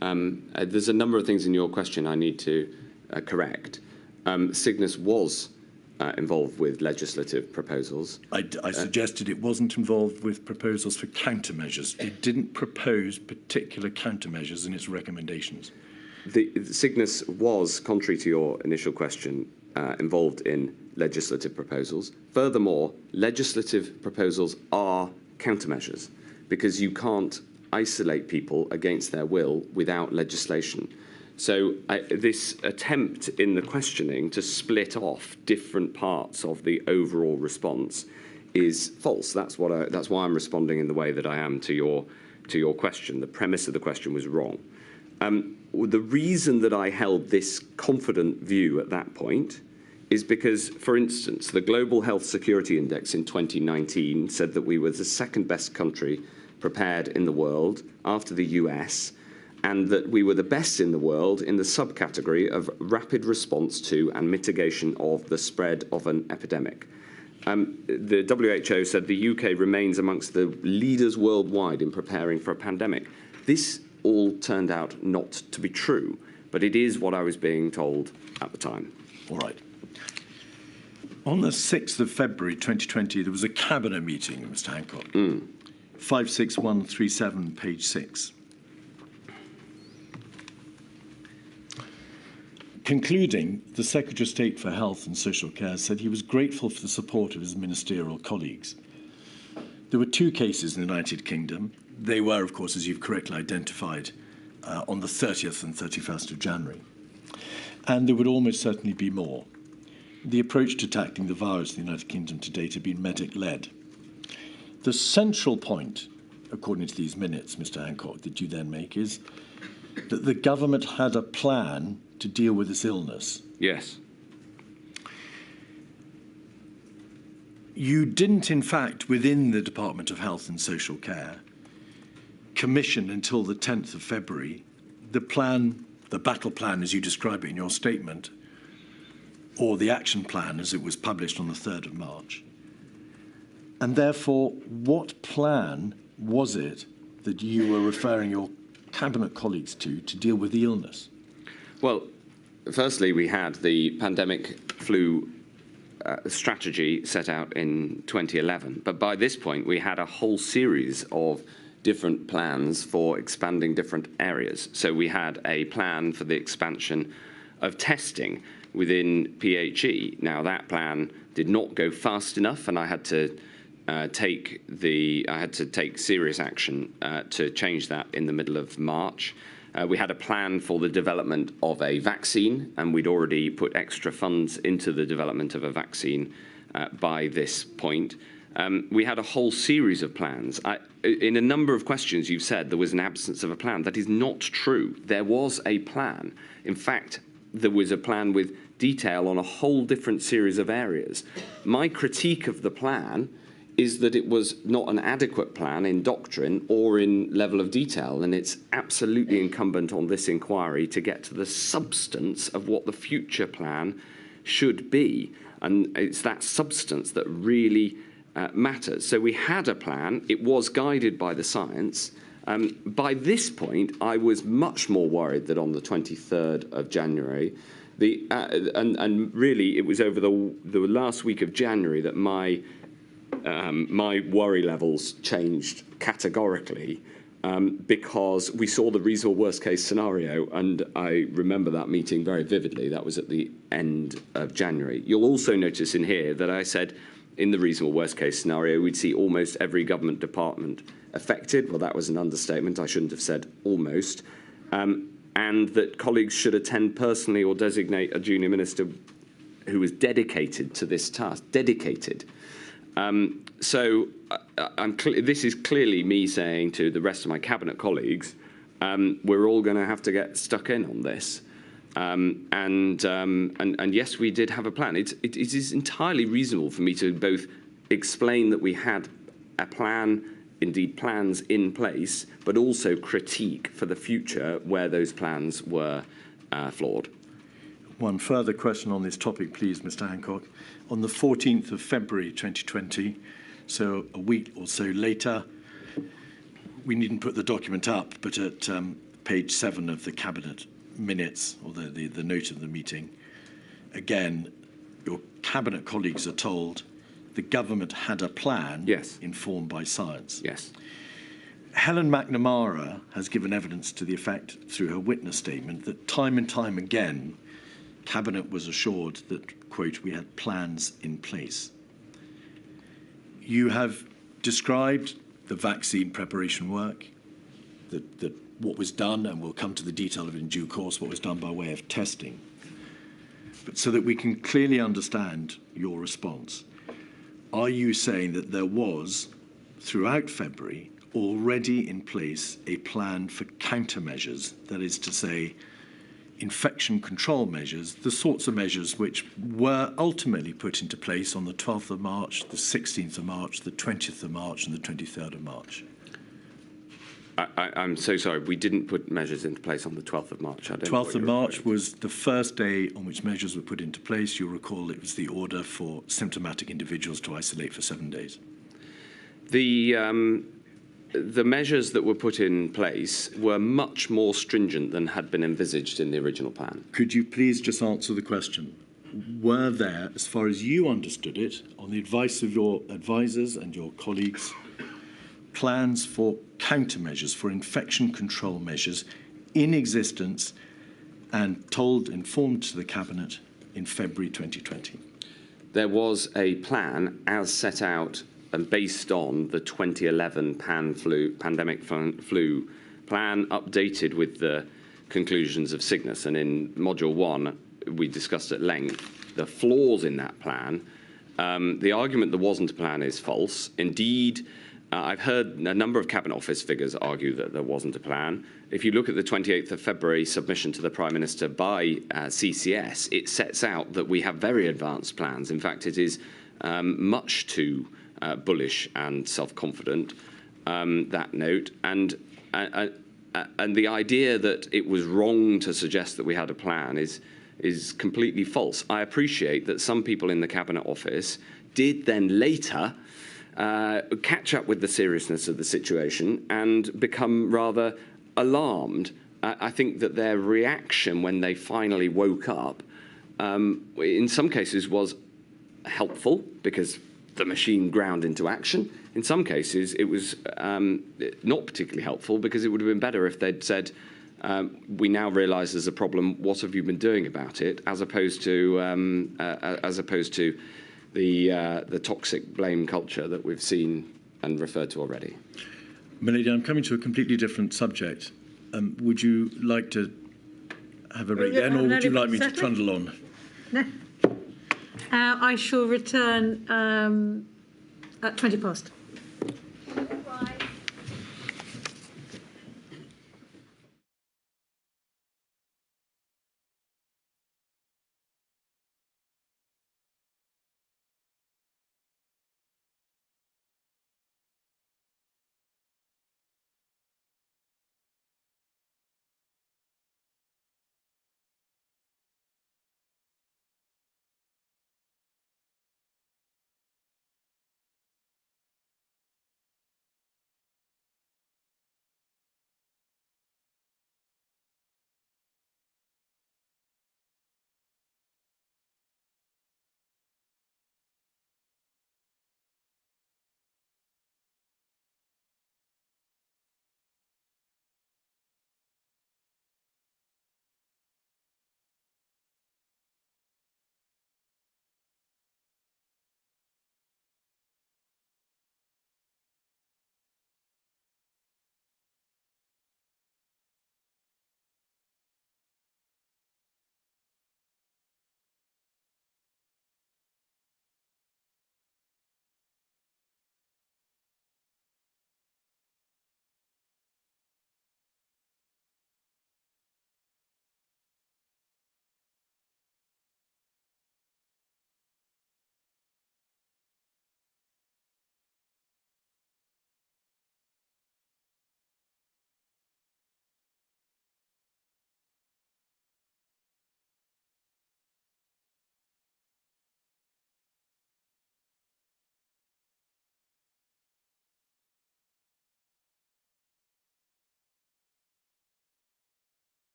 There's a number of things in your question I need to correct. Cygnus was involved with legislative proposals. I suggested it wasn't involved with proposals for countermeasures. It didn't propose particular countermeasures in its recommendations. The Cygnus was, contrary to your initial question, involved in legislative proposals. Furthermore, legislative proposals are countermeasures because you can't isolate people against their will without legislation. So this attempt in the questioning to split off different parts of the overall response is false. That's why I'm responding in the way that I am to your question. The premise of the question was wrong. The reason that I held this confident view at that point is because, for instance, the Global Health Security Index in 2019 said that we were the second best country prepared in the world after the US, and that we were the best in the world in the subcategory of rapid response to and mitigation of the spread of an epidemic. The WHO said the UK remains amongst the leaders worldwide in preparing for a pandemic. This all turned out not to be true, but it is what I was being told at the time. All right. On the 6th of February 2020, there was a cabinet meeting, Mr Hancock. 56137, page 6. Concluding, the Secretary of State for Health and Social Care said he was grateful for the support of his ministerial colleagues. There were 2 cases in the United Kingdom. They were, of course, as you've correctly identified, on the 30th and 31st of January. And there would almost certainly be more. The approach to tackling the virus in the United Kingdom to date had been medic-led. The central point, according to these minutes, Mr Hancock, that you then make is that the government had a plan to deal with this illness. Yes. You didn't, in fact, within the Department of Health and Social Care, commission until the 10th of February the plan, the battle plan as you describe it in your statement, or the action plan as it was published on the 3rd of March. And therefore, what plan was it that you were referring your cabinet colleagues to deal with the illness? Well, firstly, we had the pandemic flu strategy set out in 2011. But by this point, we had a whole series of different plans for expanding different areas. So we had a plan for the expansion of testing within PHE. Now, that plan did not go fast enough, and I had to take serious action to change that in the middle of March. We had a plan for the development of a vaccine, and we'd already put extra funds into the development of a vaccine by this point. We had a whole series of plans. In a number of questions, you've said there was an absence of a plan. That is not true. There was a plan. In fact, there was a plan with detail on a whole different series of areas. My critique of the plan is that it was not an adequate plan in doctrine or in level of detail, and it's absolutely incumbent on this inquiry to get to the substance of what the future plan should be. And it's that substance that really matters. So we had a plan. It was guided by the science. By this point, I was much more worried that on the 23rd of January, and really it was over the last week of January that my worry levels changed categorically, because we saw the reasonable worst case scenario, and I remember that meeting very vividly. That was at the end of January. You'll also notice in here that I said in the reasonable worst case scenario we'd see almost every government department affected. Well, that was an understatement. I shouldn't have said almost. And that colleagues should attend personally or designate a junior minister who was dedicated to this task. Dedicated. So this is clearly me saying to the rest of my cabinet colleagues, we're all going to have to get stuck in on this. And yes, we did have a plan. It is entirely reasonable for me to both explain that we had a plan, indeed plans in place, but also critique for the future where those plans were flawed. One further question on this topic, please, Mr Hancock. On the 14th of February 2020, so a week or so later, we needn't put the document up, but at page 7 of the Cabinet minutes, or the note of the meeting, again, your Cabinet colleagues are told the government had a plan, yes, informed by science. Yes. Helen MacNamara has given evidence to the effect through her witness statement that time and time again, Cabinet was assured that, quote, we had plans in place. You have described the vaccine preparation work, that what was done, and we'll come to the detail of it in due course, what was done by way of testing. But so that we can clearly understand your response, are you saying that there was, throughout February, already in place a plan for countermeasures, that is to say, infection control measures, the sorts of measures which were ultimately put into place on the 12th of March, the 16th of March, the 20th of March, and the 23rd of March? I'm so sorry, we didn't put measures into place on the 12th of March. 12th of March was the first day on which measures were put into place. You'll recall it was the order for symptomatic individuals to isolate for 7 days. The measures that were put in place were much more stringent than had been envisaged in the original plan. Could you please just answer the question? Were there, as far as you understood it, on the advice of your advisors and your colleagues, plans for countermeasures, for infection control measures in existence and informed to the Cabinet in February 2020? There was a plan as set out and based on the 2011 pandemic flu plan, updated with the conclusions of Cygnus. And in Module 1, we discussed at length the flaws in that plan. The argument there wasn't a plan is false. Indeed, I've heard a number of Cabinet Office figures argue that there wasn't a plan. If you look at the 28th of February submission to the Prime Minister by CCS, it sets out that we have very advanced plans. In fact, it is much too bullish and self-confident, that note. And the idea that it was wrong to suggest that we had a plan is completely false. I appreciate that some people in the Cabinet Office did then later catch up with the seriousness of the situation and become rather alarmed. I think that their reaction when they finally woke up, in some cases, was helpful because the machine ground into action. In some cases, it was not particularly helpful because it would have been better if they'd said, we now realise there's a problem, what have you been doing about it, as opposed to the toxic blame culture that we've seen and referred to already. Milady, I'm coming to a completely different subject. Would you like to have a break then, or would you like me to trundle on? No. I shall return at 20 past.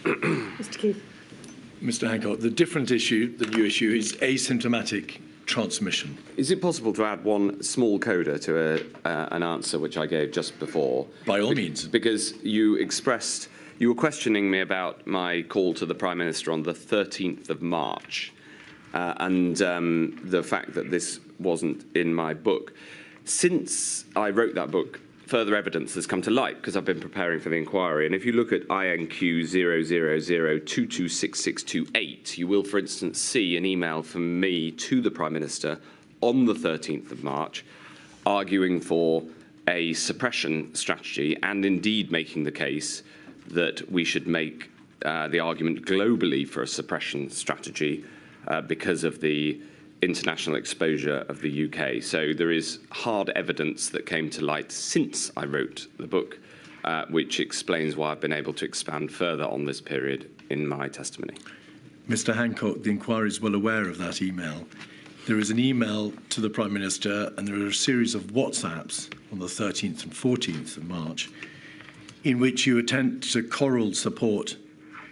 Mr Keith. Mr Hancock, the different issue, the new issue, is asymptomatic transmission. Is it possible to add one small coda to an answer which I gave just before? By all means. Because you were questioning me about my call to the Prime Minister on the 13th of March and the fact that this wasn't in my book. Since I wrote that book, further evidence has come to light because I've been preparing for the inquiry. And if you look at INQ 000226628, you will, for instance, see an email from me to the Prime Minister on the 13th of March arguing for a suppression strategy and indeed making the case that we should make the argument globally for a suppression strategy because of the international exposure of the UK. So there is hard evidence that came to light since I wrote the book, which explains why I've been able to expand further on this period in my testimony. Mr Hancock, the inquiry is well aware of that email. There is an email to the Prime Minister and there are a series of WhatsApps on the 13th and 14th of March in which you attempt to corral support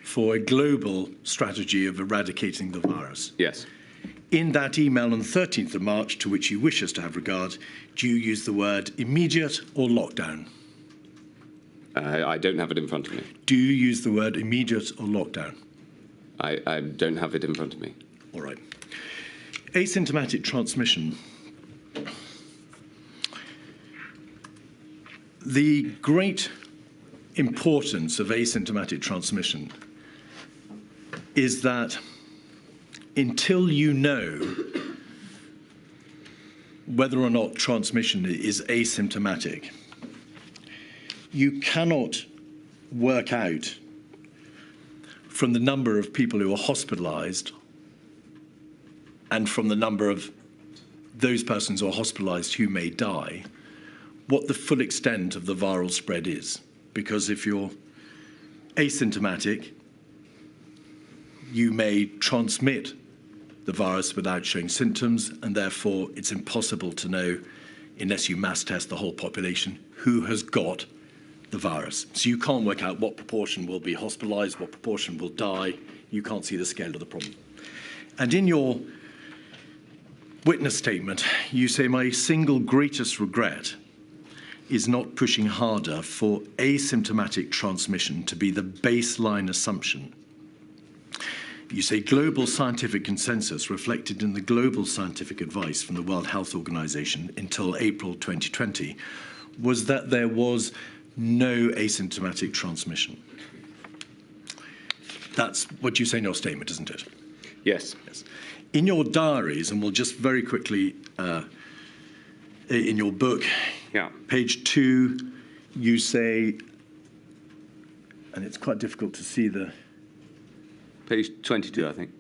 for a global strategy of eradicating the virus. Yes. In that email on the 13th of March, to which you wish us to have regard, do you use the word immediate or lockdown? I don't have it in front of me. Do you use the word immediate or lockdown? I don't have it in front of me. All right. Asymptomatic transmission. The great importance of asymptomatic transmission is that until you know whether or not transmission is asymptomatic, you cannot work out from the number of people who are hospitalized and from the number of those persons who are hospitalized who may die what the full extent of the viral spread is. Because if you're asymptomatic, you may transmit the virus without showing symptoms, and therefore it's impossible to know, unless you mass test the whole population, who has got the virus. So you can't work out what proportion will be hospitalized, what proportion will die. You can't see the scale of the problem. And in your witness statement, you say, my single greatest regret is not pushing harder for asymptomatic transmission to be the baseline assumption. You say global scientific consensus reflected in the global scientific advice from the World Health Organization until April 2020 was that there was no asymptomatic transmission. That's what you say in your statement, isn't it? Yes. Yes. In your diaries, and we'll just very quickly, in your book, page 2, you say, and it's quite difficult to see the... Page 22, I think.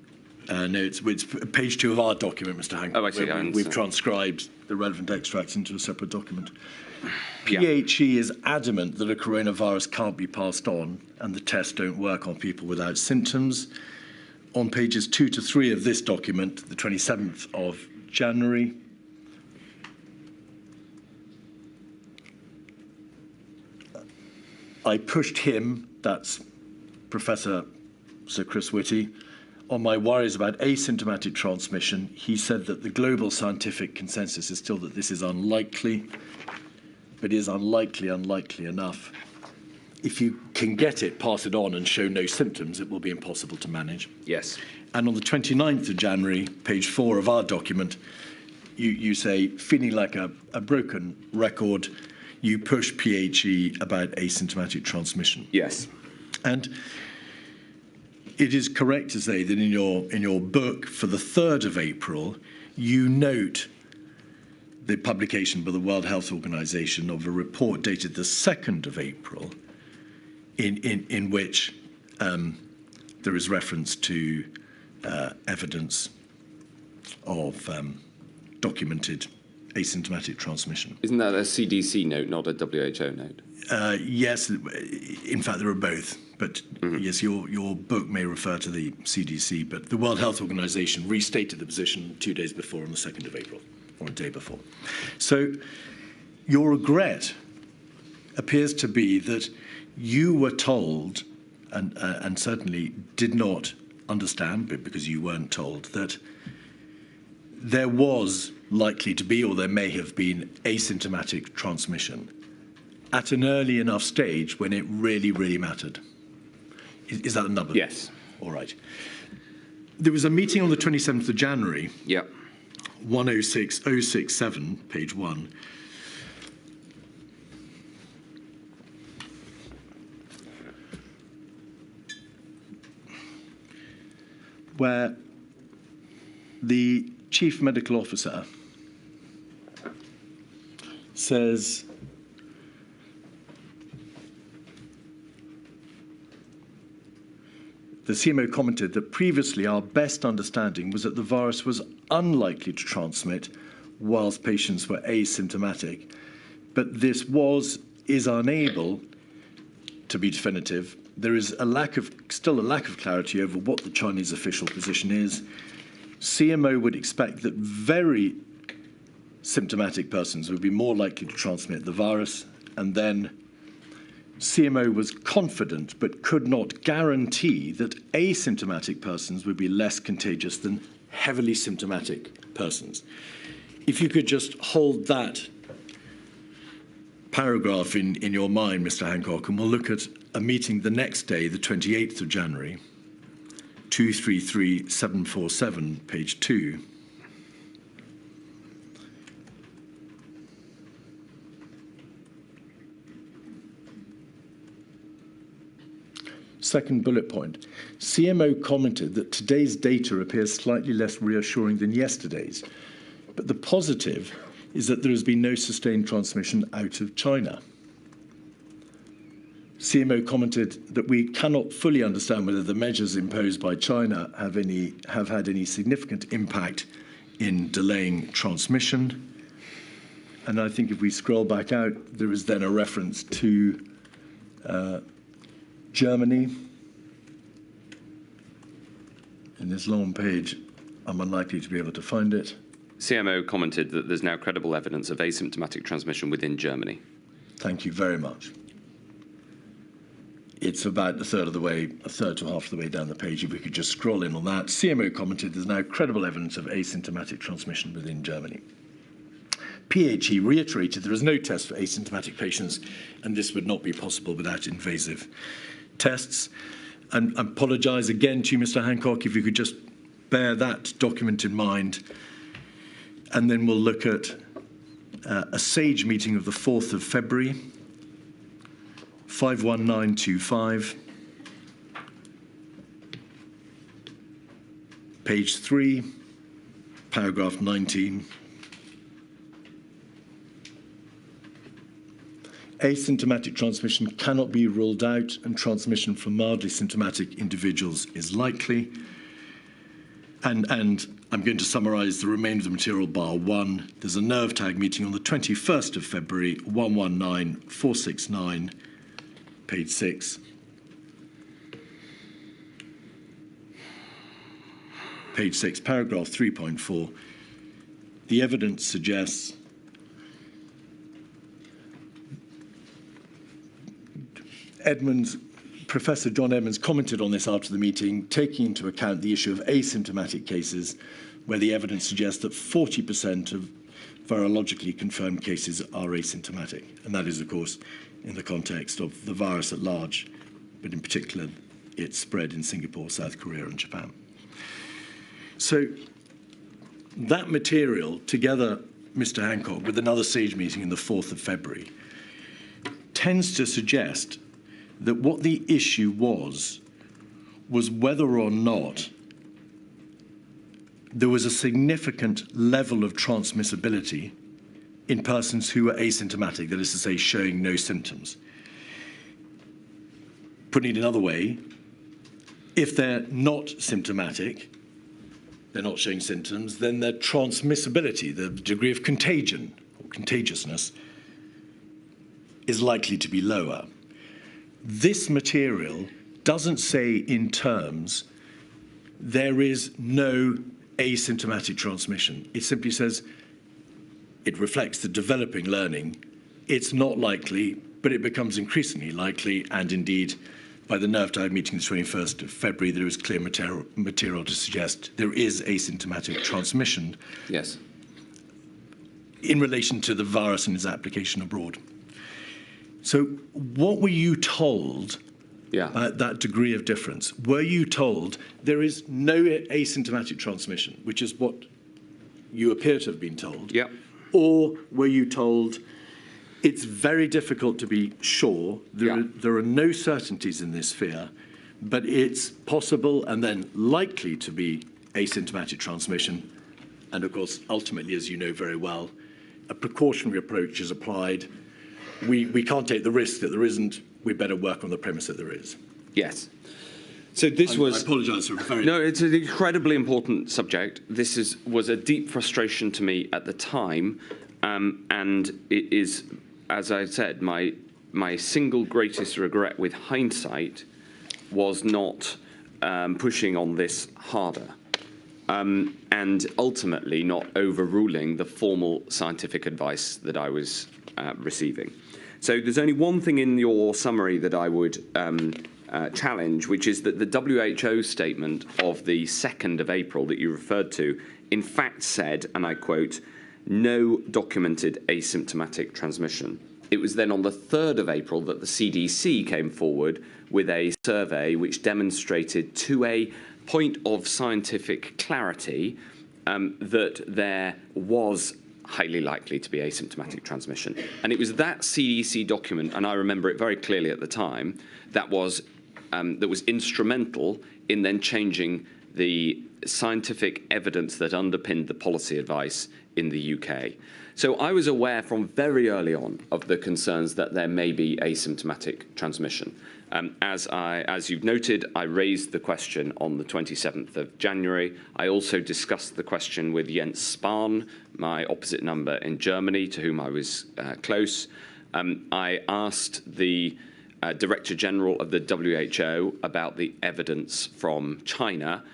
No, it's page 2 of our document, Mr Hancock. Oh, I see. We've transcribed the relevant extracts into a separate document. PHE is adamant that a coronavirus can't be passed on and the tests don't work on people without symptoms. On pages 2 to 3 of this document, the 27th of January, I pushed him, that's Professor Sir Chris Whitty, on my worries about asymptomatic transmission. He said that the global scientific consensus is still that this is unlikely, but is unlikely enough. If you can get it, pass it on and show no symptoms, it will be impossible to manage. Yes. And on the 29th of January, page 4 of our document, you say, feeling like a broken record, you push PHE about asymptomatic transmission. Yes. And it is correct to say that in your book for the 3rd of April, you note the publication by the World Health Organization of a report dated the 2nd of April, in which there is reference to evidence of documented asymptomatic transmission. Isn't that a CDC note, not a WHO note? Yes, in fact, there are both. But yes, your book may refer to the CDC, but the World Health Organization restated the position 2 days before on the 2nd of April, or a day before. So your regret appears to be that you were told and certainly did not understand, but because you weren't told, that there was likely to be, or there may have been, asymptomatic transmission at an early enough stage when it really, really mattered. Is that the number? Yes. All right. There was a meeting on the 27th of January. Yep. 106067, page 1. Where the chief medical officer says the CMO commented that previously our best understanding was that the virus was unlikely to transmit whilst patients were asymptomatic, but this is unable to be definitive. There is still a lack of clarity over what the Chinese official position is. CMO would expect that very symptomatic persons would be more likely to transmit the virus, and then CMO was confident but could not guarantee that asymptomatic persons would be less contagious than heavily symptomatic persons. If you could just hold that paragraph in your mind, Mr. Hancock, and we'll look at a meeting the next day, the 28th of January, 233747, page 2. Second bullet point. CMO commented that today's data appears slightly less reassuring than yesterday's, but the positive is that there has been no sustained transmission out of China. CMO commented that we cannot fully understand whether the measures imposed by China have had any significant impact in delaying transmission. And I think if we scroll back out, there is then a reference to Germany. In this long page, I'm unlikely to be able to find it. CMO commented that there's now credible evidence of asymptomatic transmission within Germany. Thank you very much. It's about a third to half the way down the page. If we could just scroll in on that. CMO commented there's now credible evidence of asymptomatic transmission within Germany. PHE reiterated there is no test for asymptomatic patients, and this would not be possible without invasive tests. And I apologise again to you, Mr. Hancock, if you could just bear that document in mind. And then we'll look at a SAGE meeting of the 4th of February, 51925, page 3, paragraph 19. Asymptomatic transmission cannot be ruled out, and transmission from mildly symptomatic individuals is likely. And I'm going to summarise the remainder of the material bar 1. There's a nerve tag meeting on the 21st of February, 119469, page 6. Page 6, paragraph 3.4. The evidence suggests Professor John Edmonds commented on this after the meeting, taking into account the issue of asymptomatic cases, where the evidence suggests that 40% of virologically confirmed cases are asymptomatic. And that is, of course, in the context of the virus at large, but in particular, its spread in Singapore, South Korea, and Japan. So that material, together, Mr. Hancock, with another SAGE meeting on the 4th of February, tends to suggest that what the issue was whether or not there was a significant level of transmissibility in persons who were asymptomatic, that is to say, showing no symptoms. Putting it another way, if they're not symptomatic, they're not showing symptoms, then their transmissibility, the degree of contagion or contagiousness, is likely to be lower. This material doesn't say in terms there is no asymptomatic transmission. It simply says it reflects the developing learning. It's not likely, but it becomes increasingly likely, and indeed, by the nerve tide meeting the 21st of February, there is clear material to suggest there is asymptomatic transmission Yes. in relation to the virus and its application abroad. So what were you told at that degree of difference? Were you told there is no asymptomatic transmission, which is what you appear to have been told? Yeah. Or were you told it's very difficult to be sure, there are no certainties in this sphere, but it's possible and then likely to be asymptomatic transmission, and of course, ultimately, as you know very well, a precautionary approach is applied. We can't take the risk that there isn't. We better work on the premise that there is. Yes. So this I apologise for very... No, it's an incredibly important subject. This was a deep frustration to me at the time, and it is, as I said, my single greatest regret with hindsight was not pushing on this harder. And ultimately not overruling the formal scientific advice that I was receiving. So there's only one thing in your summary that I would challenge, which is that the WHO statement of the 2nd of April that you referred to, in fact said, and I quote, no documented asymptomatic transmission. It was then on the 3rd of April that the CDC came forward with a survey which demonstrated to a point of scientific clarity that there was highly likely to be asymptomatic transmission. And it was that CDC document, and I remember it very clearly at the time, that was instrumental in then changing the scientific evidence that underpinned the policy advice in the UK. So I was aware from very early on of the concerns that there may be asymptomatic transmission. As you've noted, I raised the question on the 27th of January. I also discussed the question with Jens Spahn, my opposite number in Germany, to whom I was close. I asked the Director General of the WHO about the evidence from China,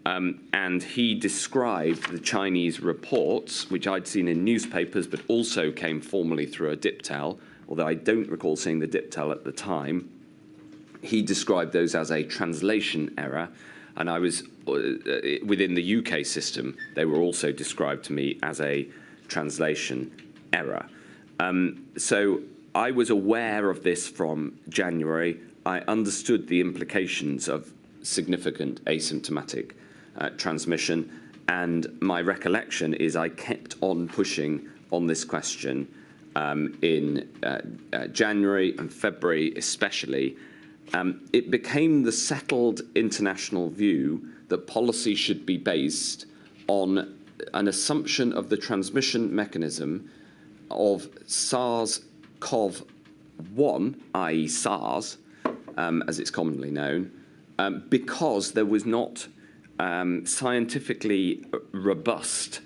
and he described the Chinese reports, which I'd seen in newspapers, but also came formally through a diptel, although I don't recall seeing the diptel at the time. He described those as a translation error, and I was within the UK system, they were also described to me as a translation error. So I was aware of this from January. I understood the implications of significant asymptomatic transmission, and my recollection is I kept on pushing on this question in January and February especially. It became the settled international view that policy should be based on an assumption of the transmission mechanism of SARS-CoV-1, i.e. SARS, as it's commonly known, because there was not scientifically robust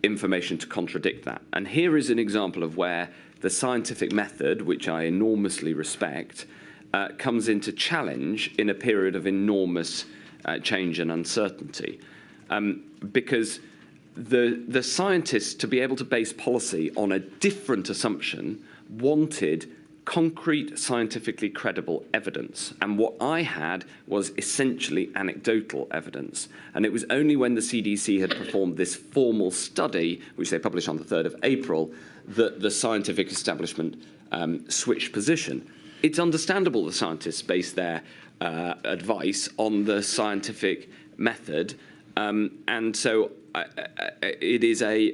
information to contradict that. And here is an example of where the scientific method, which I enormously respect, comes into challenge in a period of enormous change and uncertainty. Because the scientists, to be able to base policy on a different assumption, wanted concrete, scientifically credible evidence. And what I had was essentially anecdotal evidence. And it was only when the CDC had performed this formal study, which they published on the 3rd of April, that the scientific establishment switched position. It's understandable the scientists base their advice on the scientific method, and so it is a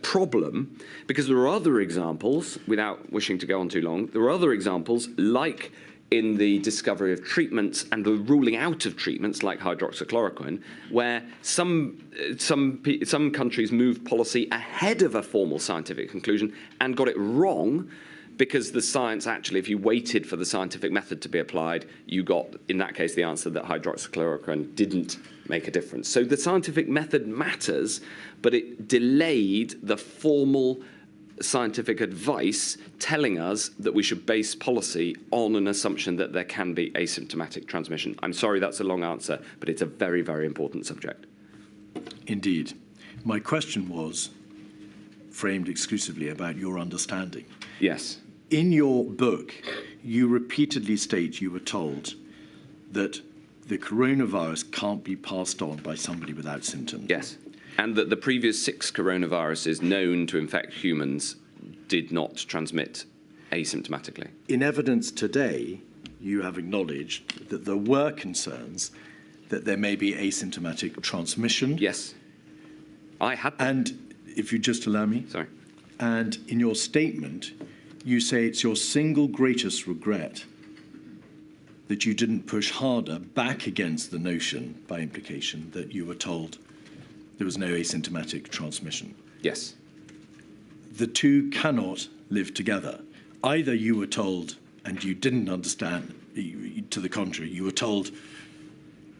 problem, because there are other examples, without wishing to go on too long, there are other examples, like in the discovery of treatments and the ruling out of treatments like hydroxychloroquine, where some countries moved policy ahead of a formal scientific conclusion and got it wrong, because the science actually, if you waited for the scientific method to be applied, you got, in that case, the answer that hydroxychloroquine didn't make a difference. So the scientific method matters, but it delayed the formal scientific advice telling us that we should base policy on an assumption that there can be asymptomatic transmission. I'm sorry that's a long answer, but it's a very, very important subject. Indeed. My question was framed exclusively about your understanding. Yes. In your book, you repeatedly state you were told that the coronavirus can't be passed on by somebody without symptoms. Yes, and that the previous 6 coronaviruses known to infect humans did not transmit asymptomatically. In evidence today, you have acknowledged that there were concerns that there may be asymptomatic transmission. Yes, I had them. And if you just allow me. Sorry. And in your statement, you say it's your single greatest regret that you didn't push harder back against the notion, by implication, that you were told there was no asymptomatic transmission. Yes. The two cannot live together. Either you were told and you didn't understand, to the contrary, you were told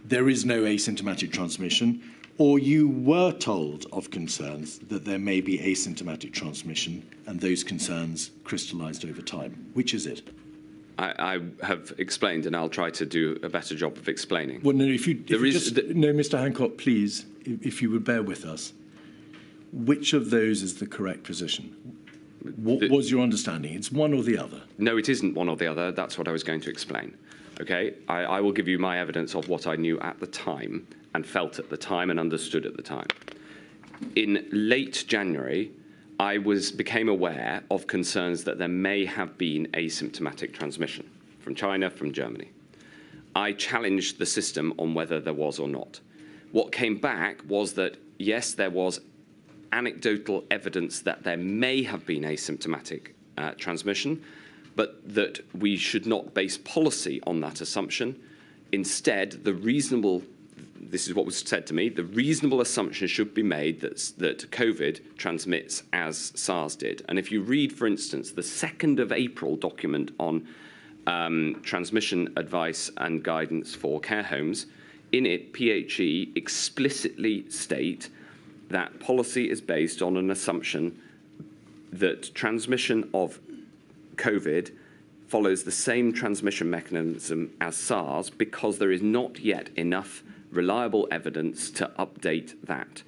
there is no asymptomatic transmission, or you were told of concerns that there may be asymptomatic transmission, and those concerns crystallized over time. Which is it? I have explained, and I'll try to do a better job of explaining. Well, no, no, Mr. Hancock, please, if you would bear with us. Which of those is the correct position? What was your understanding? It's one or the other? No, it isn't one or the other. That's what I was going to explain. Okay, I will give you my evidence of what I knew at the time and felt at the time and understood at the time. In late January, I became aware of concerns that there may have been asymptomatic transmission from China, from Germany. I challenged the system on whether there was or not. What came back was that, yes, there was anecdotal evidence that there may have been asymptomatic transmission, but that we should not base policy on that assumption. Instead, this is what was said to me, the reasonable assumption should be made that COVID transmits as SARS did. And if you read, for instance, the 2nd of April document on transmission advice and guidance for care homes, in it, PHE explicitly state that policy is based on an assumption that transmission of COVID follows the same transmission mechanism as SARS because there is not yet enough reliable evidence to update that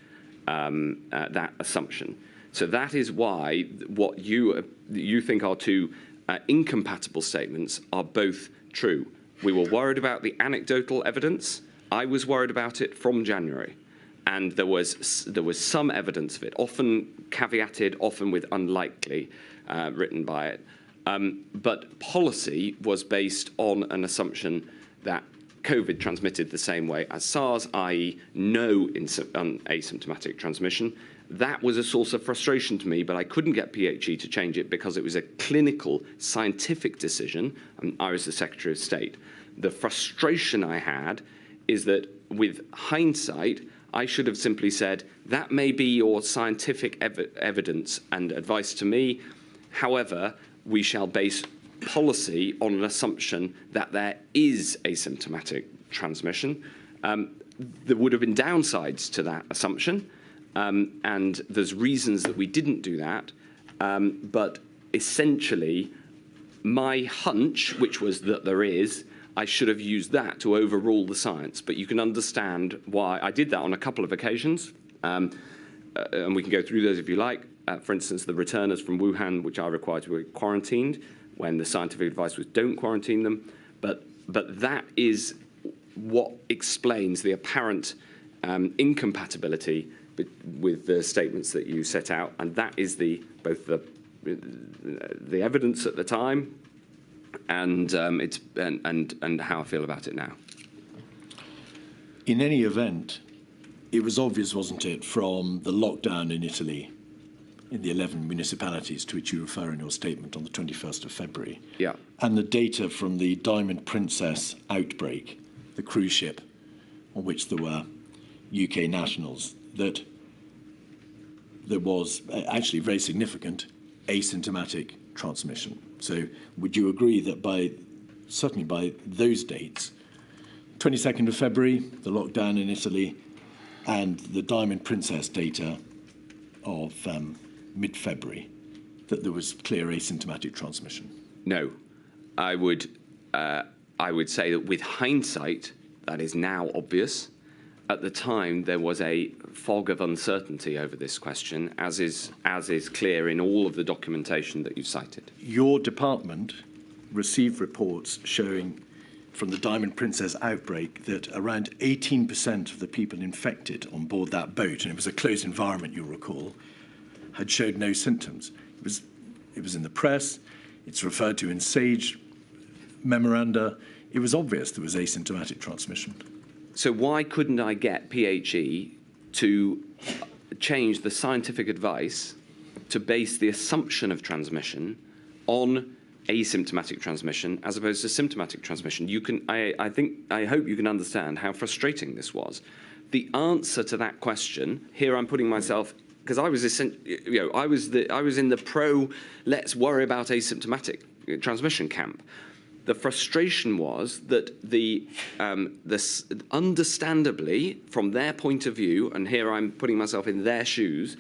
assumption. So that is why what you think are two incompatible statements are both true. We were worried about the anecdotal evidence. I was worried about it from January. And there was some evidence of it, often caveated, often with unlikely, written by it. But policy was based on an assumption that COVID transmitted the same way as SARS, i.e. no asymptomatic transmission. That was a source of frustration to me, but I couldn't get PHE to change it because it was a clinical, scientific decision, and I was the Secretary of State. The frustration I had is that with hindsight, I should have simply said, that may be your scientific evidence and advice to me. However, we shall base policy on an assumption that there is asymptomatic transmission. There would have been downsides to that assumption, and there's reasons that we didn't do that. But essentially, my hunch, which was that there is, I should have used that to overrule the science. But you can understand why I did that on a couple of occasions. And we can go through those if you like. For instance, the returners from Wuhan, which are required to be quarantined, when the scientific advice was don't quarantine them. But that is what explains the apparent incompatibility with the statements that you set out. And that is both the evidence at the time and how I feel about it now. In any event, it was obvious, wasn't it, from the lockdown in Italy, in the 11 municipalities to which you refer in your statement on the 21st of February, yeah, and the data from the Diamond Princess outbreak, the cruise ship on which there were UK nationals, that there was actually very significant asymptomatic transmission. So would you agree that certainly by those dates, 22nd of February, the lockdown in Italy, and the Diamond Princess data of mid-February, that there was clear asymptomatic transmission? No. I would say that with hindsight, that is now obvious. At the time, there was a fog of uncertainty over this question, as is clear in all of the documentation that you've cited. Your department received reports showing from the Diamond Princess outbreak that around 18% of the people infected on board that boat, and it was a closed environment, you'll recall, had showed no symptoms. It was in the press, it's referred to in SAGE memoranda. It was obvious there was asymptomatic transmission. So why couldn't I get PHE to change the scientific advice to base the assumption of transmission on asymptomatic transmission as opposed to symptomatic transmission? I hope you can understand how frustrating this was. The answer to that question, here I'm putting myself, because I was I was in the pro let's worry about asymptomatic transmission camp. The frustration was that understandably, from their point of view, and here I'm putting myself in their shoes,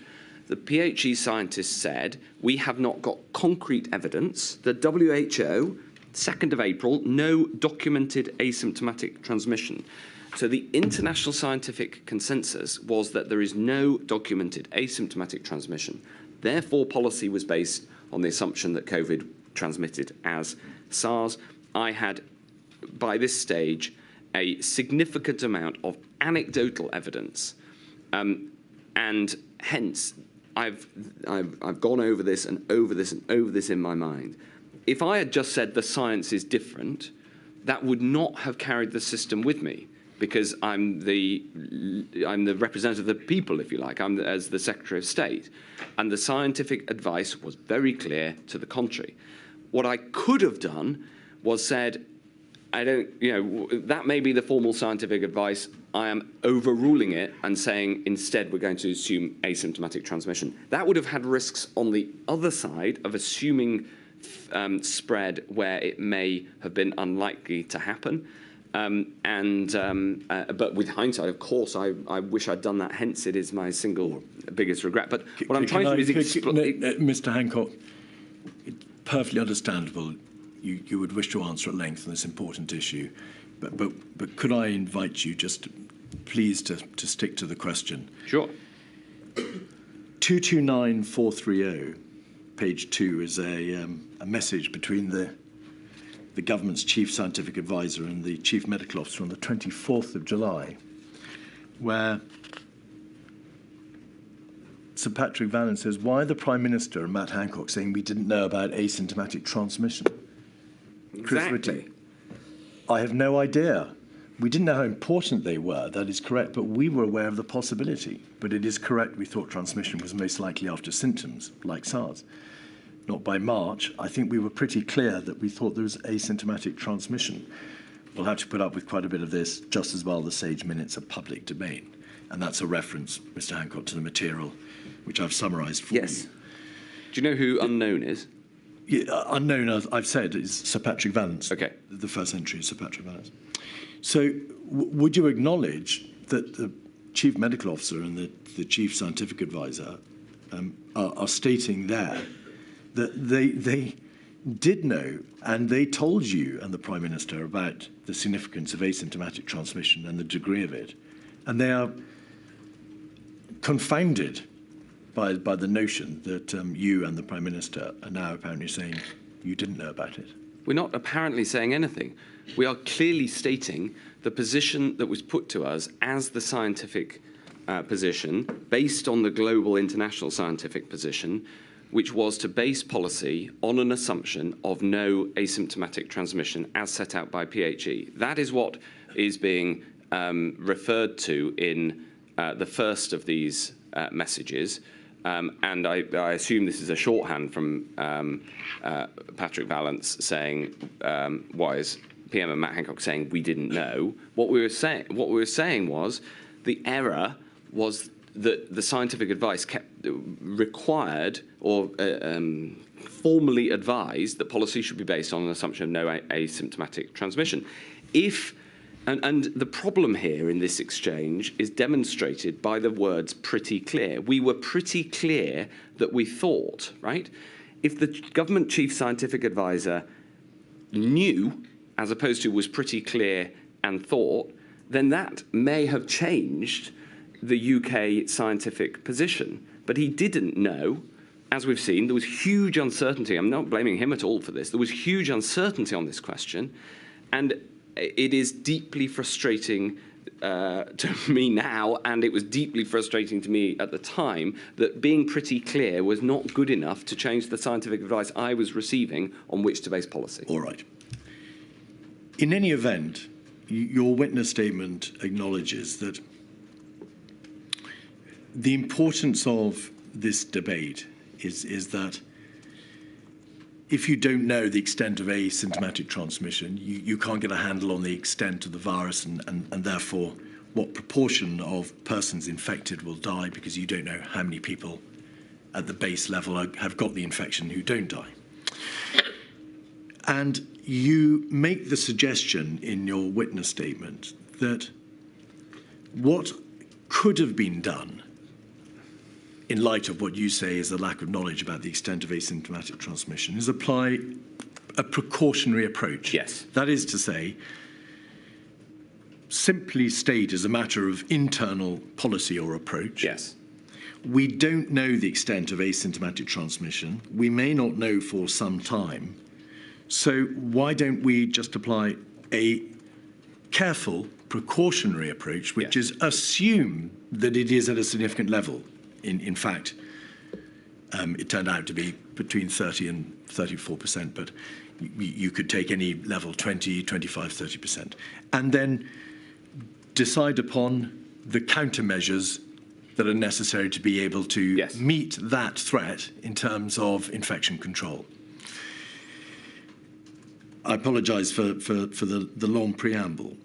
the PHE scientists said, we have not got concrete evidence. The WHO, 2nd of April, no documented asymptomatic transmission. So the international scientific consensus was that there is no documented asymptomatic transmission. Therefore, policy was based on the assumption that COVID transmitted as SARS. I had, by this stage, a significant amount of anecdotal evidence, and hence I've gone over this and over this and over this in my mind. If I had just said the science is different, that would not have carried the system with me, because I'm the representative of the people, if you like. As the Secretary of State, and the scientific advice was very clear to the contrary. What I could have done was said, that may be the formal scientific advice. I am overruling it and saying instead we're going to assume asymptomatic transmission. That would have had risks on the other side of assuming spread where it may have been unlikely to happen. But with hindsight, of course, I wish I'd done that. Hence, it is my single biggest regret. But what I'm trying to do is Mr. Hancock, it's perfectly understandable. You would wish to answer at length on this important issue, but could I invite you just please to stick to the question? Sure. 229430, page 2, is a message between the government's chief scientific advisor and the chief medical officer on the 24th of July, where Sir Patrick Vallon says, why the Prime Minister and Matt Hancock saying we didn't know about asymptomatic transmission? Exactly. I have no idea. We didn't know how important they were, that is correct, but we were aware of the possibility. But it is correct, we thought transmission was most likely after symptoms, like SARS. Not by March. I think we were pretty clear that we thought there was asymptomatic transmission. We'll have to put up with quite a bit of this, just as well the SAGE minutes are public domain. And that's a reference, Mr. Hancock, to the material which I've summarised for you. Yes. Do you know who unknown is? Yeah, unknown, as I've said, is Sir Patrick Vallance. Okay. The first entry is Sir Patrick Vallance. So would you acknowledge that the Chief Medical Officer and the Chief Scientific Advisor are stating there that they did know and they told you and the Prime Minister about the significance of asymptomatic transmission and the degree of it, and they are confounded by the notion that you and the Prime Minister are now apparently saying you didn't know about it? We're not apparently saying anything. We are clearly stating the position that was put to us as the scientific position, based on the global international scientific position, which was to base policy on an assumption of no asymptomatic transmission as set out by PHE. That is what is being referred to in the first of these messages. And I assume this is a shorthand from Patrick Vallance saying, why is PM and Matt Hancock saying we didn't know? What we were saying was the error was that the scientific advice required or formally advised that policy should be based on an assumption of no asymptomatic transmission. And the problem here in this exchange is demonstrated by the words pretty clear. We were pretty clear that we thought, right? If the government chief scientific advisor knew, as opposed to was pretty clear and thought, then that may have changed the UK scientific position. But he didn't know, as we've seen, there was huge uncertainty. I'm not blaming him at all for this. There was huge uncertainty on this question, and it is deeply frustrating to me now, and it was deeply frustrating to me at the time, that being pretty clear was not good enough to change the scientific advice I was receiving on which to base policy. All right. In any event, your witness statement acknowledges that the importance of this debate is that if you don't know the extent of asymptomatic transmission, you can't get a handle on the extent of the virus and therefore what proportion of persons infected will die, because you don't know how many people at the base level have got the infection who don't die. And you make the suggestion in your witness statement that what could have been done in light of what you say is a lack of knowledge about the extent of asymptomatic transmission, is apply a precautionary approach. Yes. That is to say, simply state as a matter of internal policy or approach. Yes. We don't know the extent of asymptomatic transmission. We may not know for some time. So why don't we just apply a careful precautionary approach, which is assume that it is at a significant level. In fact, it turned out to be between 30 and 34%, but you could take any level, 20, 25, 30%, and then decide upon the countermeasures that are necessary to be able to meet that threat in terms of infection control. I apologise for the long preamble.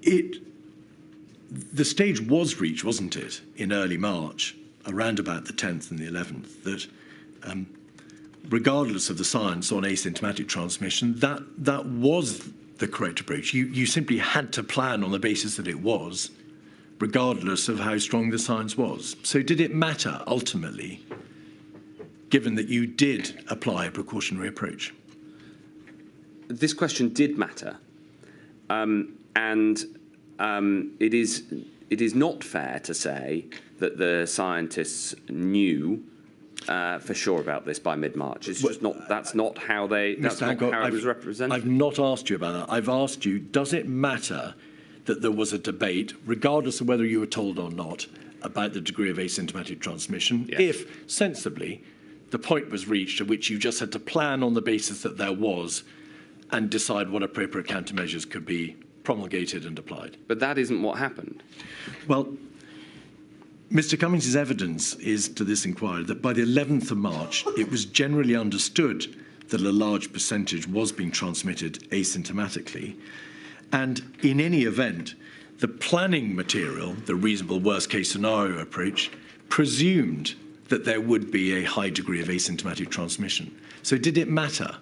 The stage was reached, wasn't it, in early March, around about the 10th and the 11th, that regardless of the science on asymptomatic transmission, that was the correct approach. You simply had to plan on the basis that it was, regardless of how strong the science was. So did it matter, ultimately, given that you did apply a precautionary approach? This question did matter, and it is not fair to say that the scientists knew for sure about this by mid-March. It's just not. That's not how they. That's not how it was represented. I've not asked you about that. I've asked you: does it matter that there was a debate, regardless of whether you were told or not, about the degree of asymptomatic transmission? Yes. If sensibly, the point was reached at which you just had to plan on the basis that there was, and decide what appropriate countermeasures could be promulgated and applied. But that isn't what happened. Well, Mr. Cummings' evidence is to this inquiry that by the 11th of March, it was generally understood that a large percentage was being transmitted asymptomatically. And in any event, the planning material, the reasonable worst-case scenario approach, presumed that there would be a high degree of asymptomatic transmission. So did it matter?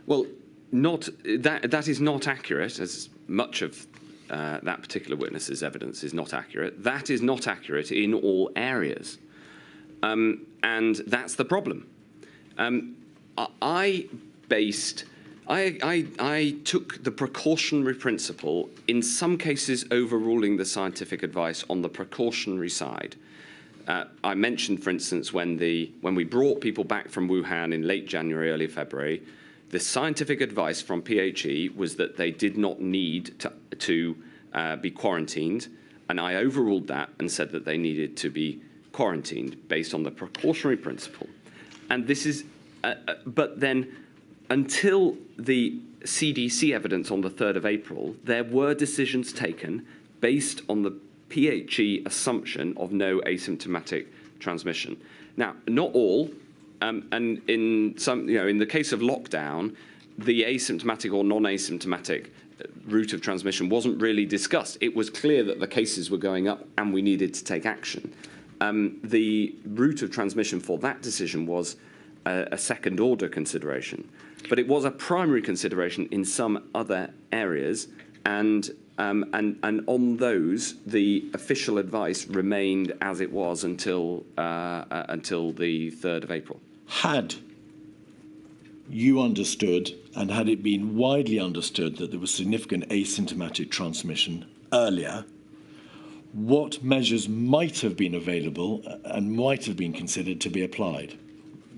Well, that is not accurate, as much of that particular witness's evidence is not accurate. That is not accurate in all areas. And that's the problem. I took the precautionary principle, in some cases overruling the scientific advice on the precautionary side. I mentioned, for instance, when we brought people back from Wuhan in late January, early February, the scientific advice from PHE was that they did not need to be quarantined, and I overruled that and said that they needed to be quarantined based on the precautionary principle. And this is, but then until the CDC evidence on the 3rd of April, there were decisions taken based on the PHE assumption of no asymptomatic transmission. Now, not all. And in some, in the case of lockdown, the asymptomatic or non-asymptomatic route of transmission wasn't really discussed. It was clear that the cases were going up and we needed to take action. The route of transmission for that decision was a second-order consideration, but it was a primary consideration in some other areas, and on those, the official advice remained as it was until the 3rd of April. Had you understood, and had it been widely understood, that there was significant asymptomatic transmission earlier, what measures might have been available and might have been considered to be applied?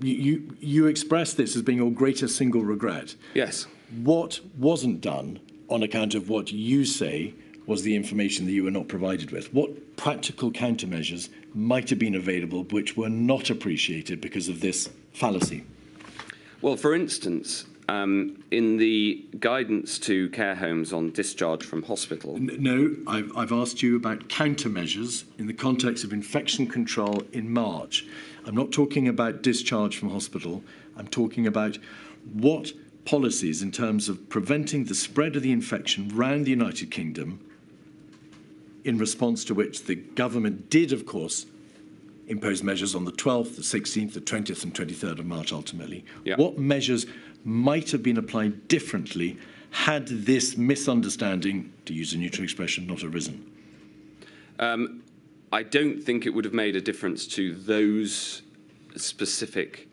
You expressed this as being your greatest single regret. Yes. What wasn't done on account of what you say was the information that you were not provided with? What practical countermeasures might have been available which were not appreciated because of this fallacy? Well, for instance, in the guidance to care homes on discharge from hospital... No, I've asked you about countermeasures in the context of infection control in March. I'm not talking about discharge from hospital. I'm talking about what policies in terms of preventing the spread of the infection around the United Kingdom, in response to which the government did, of course, impose measures on the 12th, the 16th, the 20th and 23rd of March ultimately. Yeah. What measures might have been applied differently had this misunderstanding, to use a neutral expression, not arisen? I don't think it would have made a difference to those specific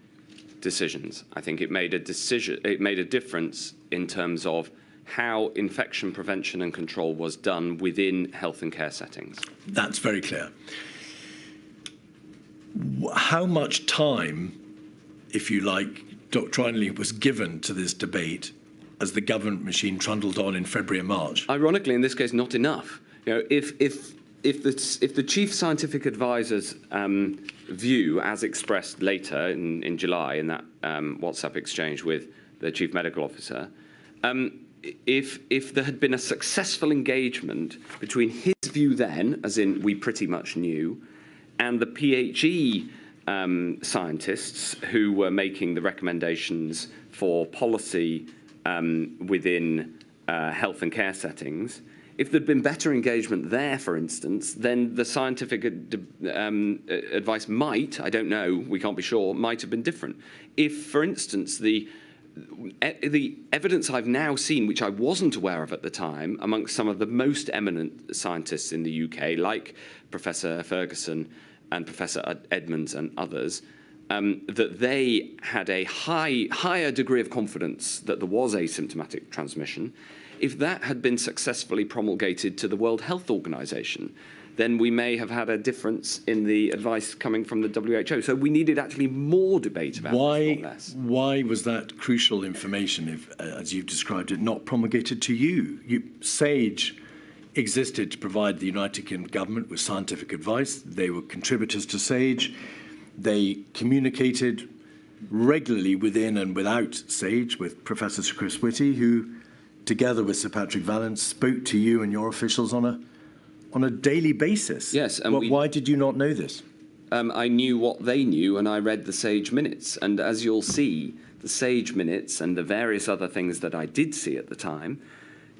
decisions. I think it made a difference in terms of how infection prevention and control was done within health and care settings. That's very clear. How much time, if you like, doctrinally was given to this debate as the government machine trundled on in February and March? Ironically, in this case, not enough. You know, if the chief scientific advisor's view, as expressed later in July in that WhatsApp exchange with the chief medical officer, if there had been a successful engagement between his view then, as in we pretty much knew, and the PHE scientists who were making the recommendations for policy within health and care settings, if there'd been better engagement there, for instance, then the scientific advice might, I don't know, we can't be sure, might have been different. If, for instance, the evidence I've now seen, which I wasn't aware of at the time, amongst some of the most eminent scientists in the UK, like Professor Ferguson and Professor Edmonds and others, that they had a higher degree of confidence that there was asymptomatic transmission. If that had been successfully promulgated to the World Health Organization, then we may have had a difference in the advice coming from the WHO. So we needed actually more debate about this, not less. Why was that crucial information, if, as you've described it, not promulgated to you? SAGE existed to provide the United Kingdom government with scientific advice. They were contributors to SAGE. They communicated regularly within and without SAGE with Professor Sir Chris Whitty, who, together with Sir Patrick Vallance, spoke to you and your officials on a daily basis. Yes, and why did you not know this? I knew what they knew, and I read the SAGE minutes. And as you'll see, the SAGE minutes and the various other things that I did see at the time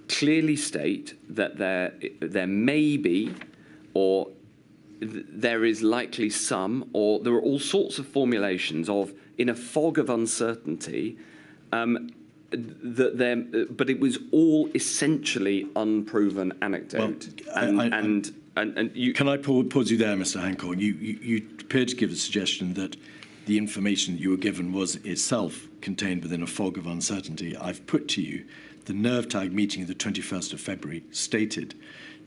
clearly state that there may be, or there is likely some, or there are all sorts of formulations of, in a fog of uncertainty, but it was all essentially unproven anecdote. Can I pause you there, Mr Hancock? You appeared to give the suggestion that the information that you were given was itself contained within a fog of uncertainty. I've put to you the nerve tag meeting of the 21st of February stated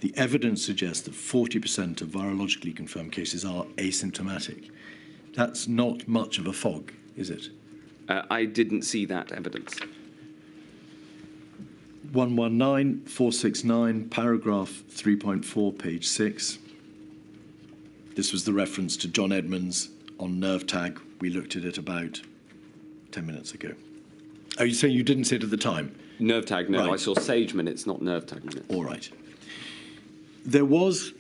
the evidence suggests that 40% of virologically confirmed cases are asymptomatic. That's not much of a fog, is it? I didn't see that evidence. 119469, paragraph 3.4, page 6. This was the reference to John Edmonds on nerve tag. We looked at it about 10 minutes ago. Are you saying you didn't see it at the time? Nerve tag, no. Right. I saw SAGE minutes, not nerve tag minutes. All right. There was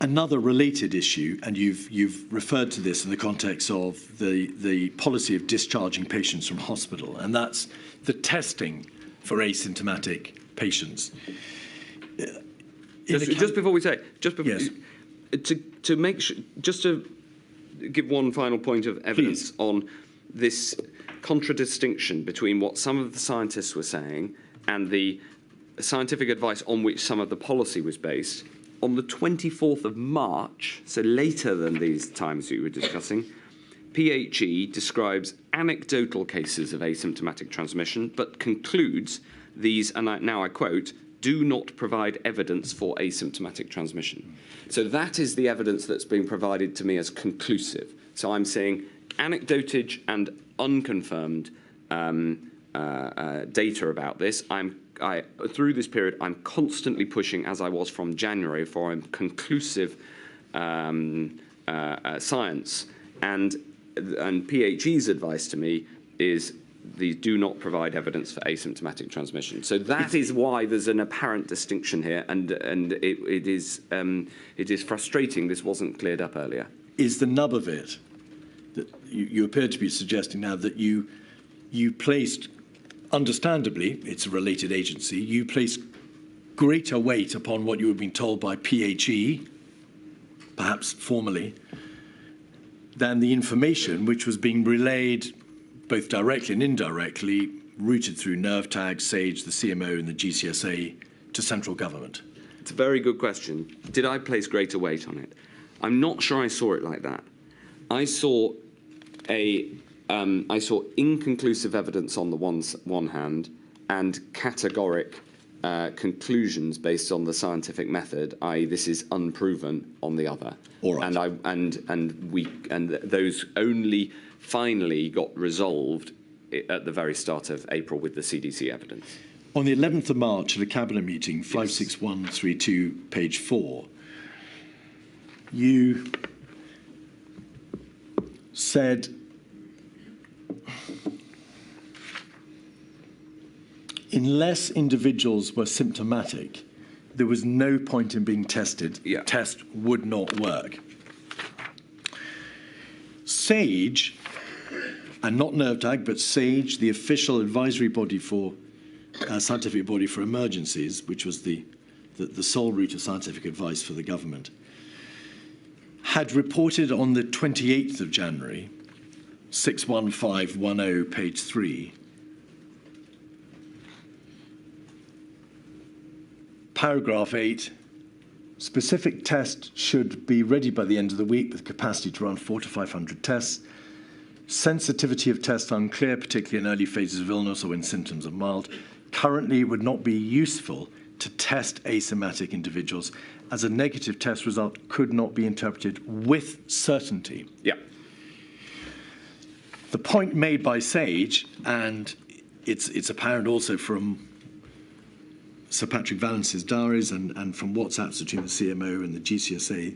another related issue, and you've referred to this in the context of the policy of discharging patients from hospital, and that's the testing for asymptomatic patients. Just before we say, yes. to make sure, just to give one final point of evidence Please. On this contradistinction between what some of the scientists were saying and the scientific advice on which some of the policy was based. On the 24th of March, so later than these times we were discussing, PHE describes anecdotal cases of asymptomatic transmission, but concludes these, and now I quote, do not provide evidence for asymptomatic transmission. So that is the evidence that's being provided to me as conclusive. So I'm saying anecdotage and unconfirmed data about this. Through this period, I'm constantly pushing, as I was from January, for a conclusive science. And PHE's advice to me is these do not provide evidence for asymptomatic transmission. So that is why there's an apparent distinction here, and it is frustrating this wasn't cleared up earlier. Is the nub of it that you appear to be suggesting now that you placed, understandably, it's a related agency, you placed greater weight upon what you had been told by PHE, perhaps formally, than the information which was being relayed both directly and indirectly, routed through nerve tags, SAGE, the CMO and the GCSA to central government? It's a very good question. Did I place greater weight on it? I'm not sure I saw it like that. I saw inconclusive evidence on the one hand and categoric conclusions based on the scientific method, i.e., this is unproven, on the other. All right. And those only finally got resolved at the very start of April with the CDC evidence. On the 11th of March at a cabinet meeting, 56132, page 4, you said unless individuals were symptomatic, there was no point in being tested. Yeah. Test would not work. SAGE, and not NerveTag, but SAGE, the official advisory body for scientific body for emergencies, which was the sole route of scientific advice for the government, had reported on the 28th of January, 61510, page 3, paragraph 8, specific tests should be ready by the end of the week with capacity to run 400 to 500 tests. Sensitivity of tests unclear, particularly in early phases of illness or when symptoms are mild. Currently, it would not be useful to test asymptomatic individuals as a negative test result could not be interpreted with certainty. Yeah. The point made by SAGE, and it's apparent also from Sir Patrick Valence's diaries and from WhatsApps between the CMO and the GCSA,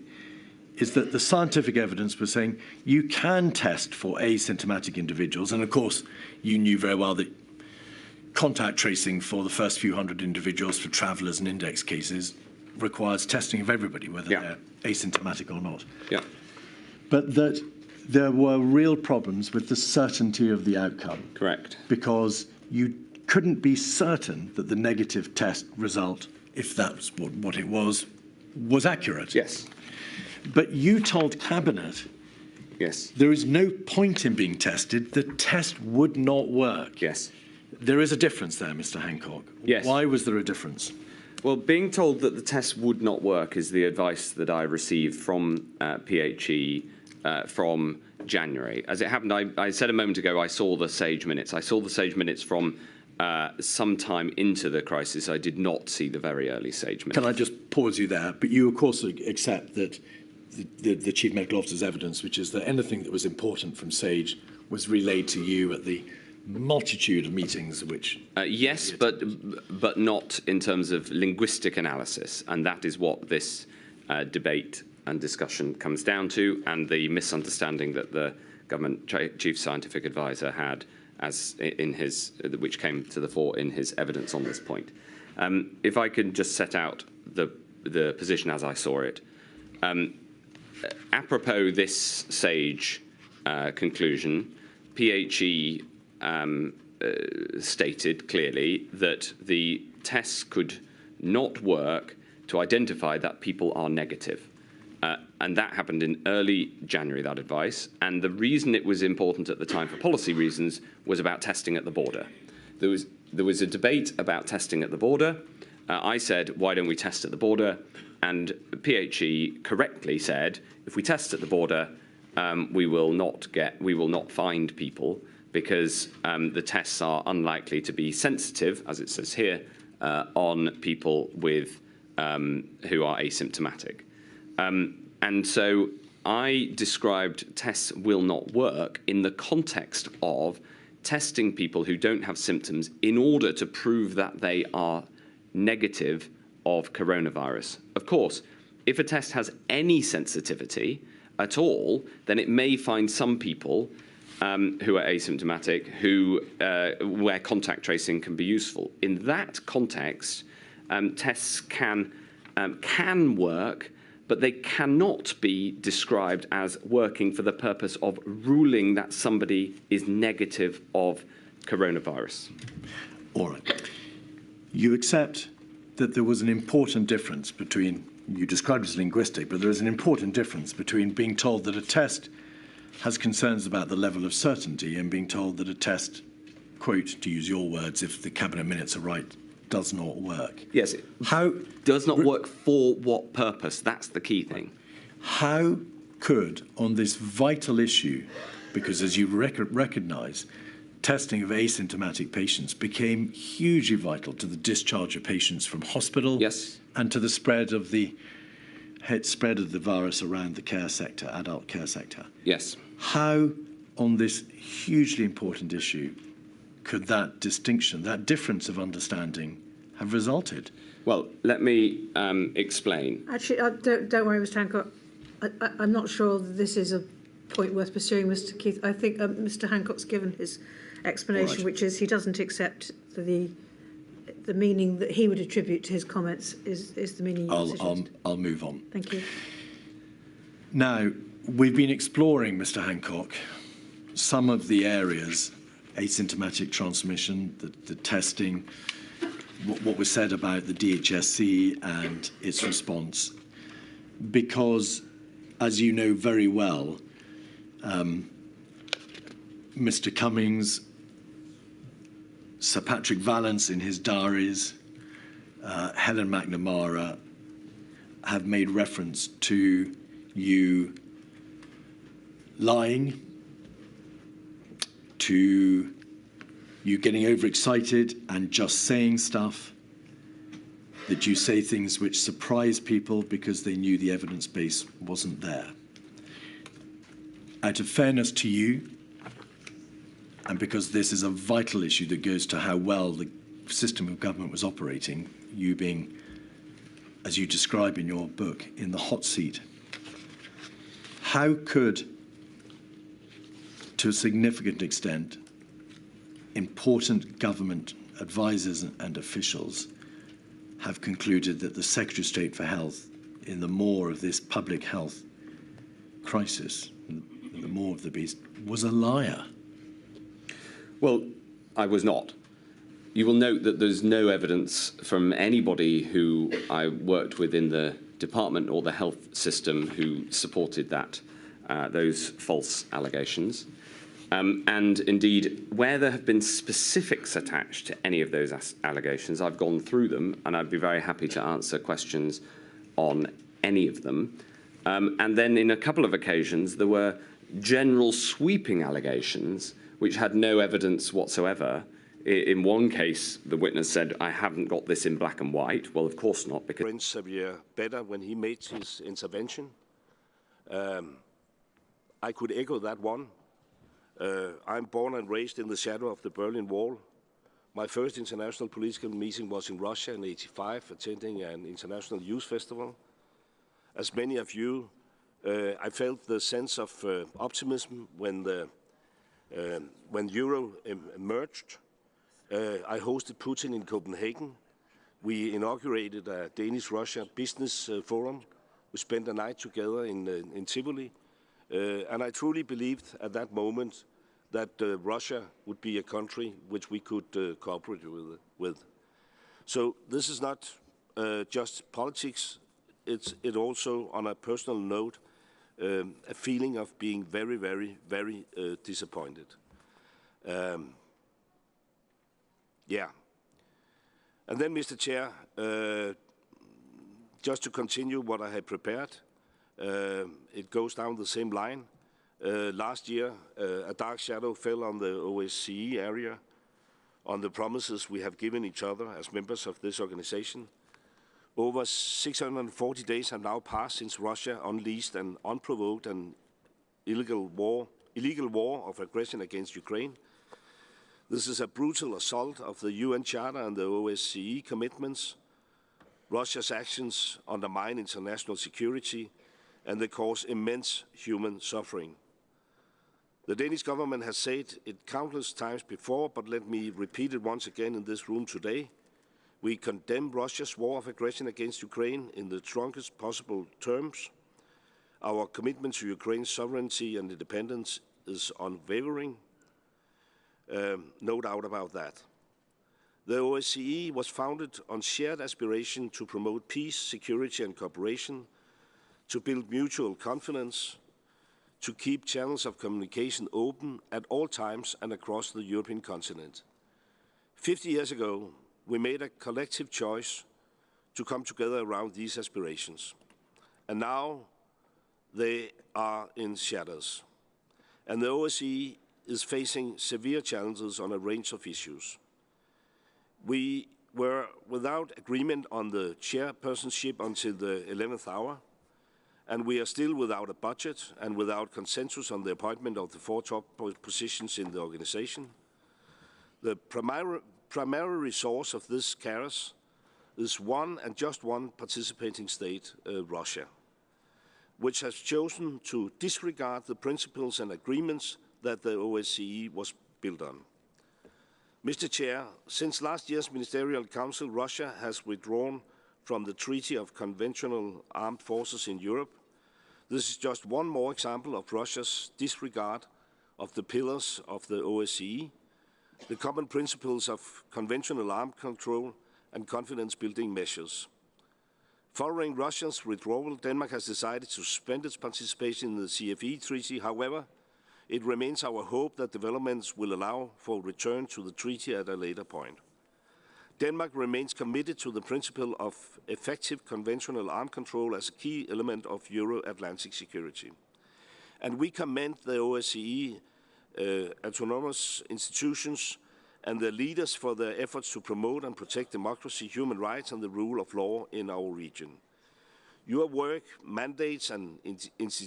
is that the scientific evidence was saying you can test for asymptomatic individuals. And of course, you knew very well that contact tracing for the first few hundred individuals for travellers and index cases requires testing of everybody, whether they're asymptomatic or not. Yeah. But that there were real problems with the certainty of the outcome. Correct. Because you couldn't be certain that the negative test result, if that's what it was accurate. Yes. But you told Cabinet, yes, there is no point in being tested. The test would not work. Yes. There is a difference there, Mr. Hancock. Yes. Why was there a difference? Well, being told that the test would not work is the advice that I received from PHE from January. As it happened, I said a moment ago, I saw the SAGE minutes. I saw the SAGE minutes from sometime into the crisis. I did not see the very early SAGE minutes. Can I just pause you there? But you, of course, accept that the Chief Medical Officer's evidence, which is that anything that was important from SAGE was relayed to you at the multitude of meetings which... yes, but not in terms of linguistic analysis, and that is what this debate and discussion comes down to, and the misunderstanding that the government chief scientific advisor had as in his, which came to the fore in his evidence on this point. If I could just set out the position as I saw it. Apropos this SAGE conclusion, PHE stated clearly that the tests could not work to identify that people are negative. And that happened in early January, that advice. And the reason it was important at the time for policy reasons was about testing at the border. There was a debate about testing at the border. I said, why don't we test at the border? And PHE correctly said, if we test at the border, we will not find people because the tests are unlikely to be sensitive, as it says here, on people with who are asymptomatic. And so I described tests will not work in the context of testing people who don't have symptoms in order to prove that they are negative of coronavirus. Of course, if a test has any sensitivity at all, then it may find some people who are asymptomatic where contact tracing can be useful. In that context, tests can work, but they cannot be described as working for the purpose of ruling that somebody is negative of coronavirus. All right. You accept that there was an important difference between, you described it as linguistic, but there is an important difference between being told that a test has concerns about the level of certainty and being told that a test, quote, to use your words, if the cabinet minutes are right, does not work. Yes, it does not work for what purpose? That's the key thing. How could, on this vital issue, because as you recognise, testing of asymptomatic patients became hugely vital to the discharge of patients from hospital, yes, and to the spread of the virus around the care sector, adult care sector. Yes. How, on this hugely important issue, could that distinction, that difference of understanding, have resulted? Well, let me explain. Actually, don't worry, Mr Hancock. I'm not sure this is a point worth pursuing, Mr Keith. I think Mr Hancock's given his explanation, which is he doesn't accept the meaning that he would attribute to his comments is the meaning. I'll move on. Thank you. Now, we've been exploring, Mr Hancock, some of the areas, asymptomatic transmission, the testing, what was said about the DHSC and its response, because, as you know very well, Mr Cummings, Sir Patrick Vallance in his diaries, Helen MacNamara have made reference to you lying, to you getting overexcited and just saying stuff, that you say things which surprise people because they knew the evidence base wasn't there. Out of fairness to you, and because this is a vital issue that goes to how well the system of government was operating, you being, as you describe in your book, in the hot seat, how could, to a significant extent, important government advisers and officials have concluded that the Secretary of State for Health, in the maw of this public health crisis, in the maw of the beast, was a liar? Well, I was not. You will note that there's no evidence from anybody who I worked with in the department or the health system who supported those false allegations. And indeed, where there have been specifics attached to any of those allegations, I've gone through them, and I'd be very happy to answer questions on any of them. And then in a couple of occasions, there were general sweeping allegations which had no evidence whatsoever. In one case, the witness said, I haven't got this in black and white. Well, of course not, because Prince Xavier better when he made his intervention. I could echo that one. I'm born and raised in the shadow of the Berlin Wall. My first international political meeting was in Russia in '85, attending an international youth festival. As many of you, I felt the sense of optimism when Euro emerged. I hosted Putin in Copenhagen. We inaugurated a Danish-Russia business forum. We spent a night together in Tivoli. And I truly believed at that moment that Russia would be a country which we could cooperate with. So this is not just politics. It also, on a personal note, a feeling of being very, very, very disappointed. Yeah. And then, Mr. Chair, just to continue what I had prepared, it goes down the same line. Last year, a dark shadow fell on the OSCE area, on the promises we have given each other as members of this organization. Over 640 days have now passed since Russia unleashed an unprovoked and illegal war of aggression against Ukraine. This is a brutal assault of the UN Charter and the OSCE commitments. Russia's actions undermine international security and they cause immense human suffering. The Danish government has said it countless times before, but let me repeat it once again in this room today. We condemn Russia's war of aggression against Ukraine in the strongest possible terms. Our commitment to Ukraine's sovereignty and independence is unwavering. No doubt about that. The OSCE was founded on shared aspiration to promote peace, security and cooperation, to build mutual confidence, to keep channels of communication open at all times and across the European continent. 50 years ago, we made a collective choice to come together around these aspirations. And now they are in shadows. And the OSCE is facing severe challenges on a range of issues. We were without agreement on the chairpersonship until the 11th hour, and we are still without a budget and without consensus on the appointment of the 4 top positions in the organization. The primary resource of this chaos is one and just one participating state, Russia, which has chosen to disregard the principles and agreements that the OSCE was built on. Mr. Chair, since last year's Ministerial Council, Russia has withdrawn from the Treaty of Conventional Armed Forces in Europe. This is just one more example of Russia's disregard of the pillars of the OSCE, the common principles of conventional arms control and confidence-building measures. Following Russia's withdrawal, Denmark has decided to suspend its participation in the CFE treaty. However, it remains our hope that developments will allow for return to the treaty at a later point. Denmark remains committed to the principle of effective conventional arms control as a key element of Euro-Atlantic security. And we commend the OSCE autonomous institutions and their leaders for their efforts to promote and protect democracy, human rights and the rule of law in our region. Your work, mandates and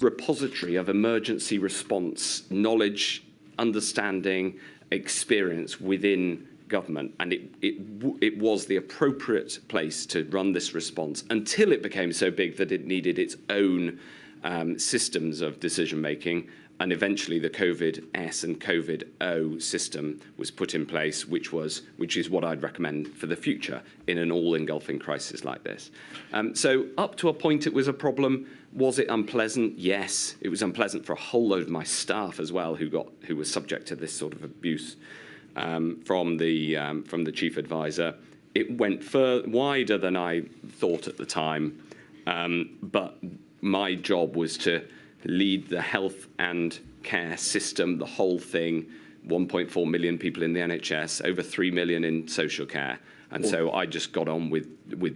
repository of emergency response, knowledge, understanding, experience within government, and it was the appropriate place to run this response until it became so big that it needed its own systems of decision making, and eventually the COVID-S and COVID-O system was put in place, which is what I'd recommend for the future in an all-engulfing crisis like this. So up to a point it was a problem. Was it unpleasant? Yes, it was unpleasant for a whole load of my staff as well, who was subject to this sort of abuse from the chief advisor. It went wider than I thought at the time, but my job was to lead the health and care system, the whole thing, 1.4 million people in the NHS, over 3 million in social care. And so I just got on with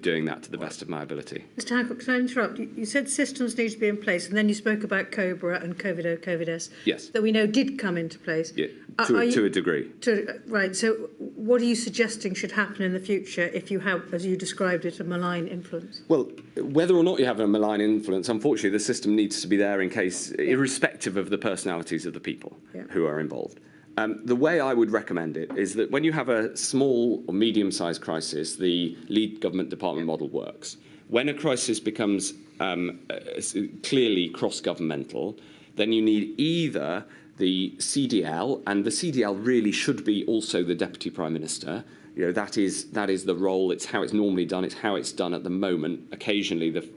doing that to the best of my ability. Mr Hancock, can I interrupt? You said systems need to be in place, and then you spoke about COBRA and COVID-O, COVID-S, yes, that we know did come into place. Yeah, to a degree. Right, so what are you suggesting should happen in the future if you have, as you described it, a malign influence? Well, whether or not you have a malign influence, unfortunately the system needs to be there in case, irrespective of the personalities of the people who are involved. The way I would recommend it is that when you have a small or medium-sized crisis, the lead government department model works. When a crisis becomes clearly cross-governmental, then you need either the CDL, and the CDL really should be also the Deputy Prime Minister. You know, that is the role. It's how it's normally done. It's how it's done at the moment. Occasionally, the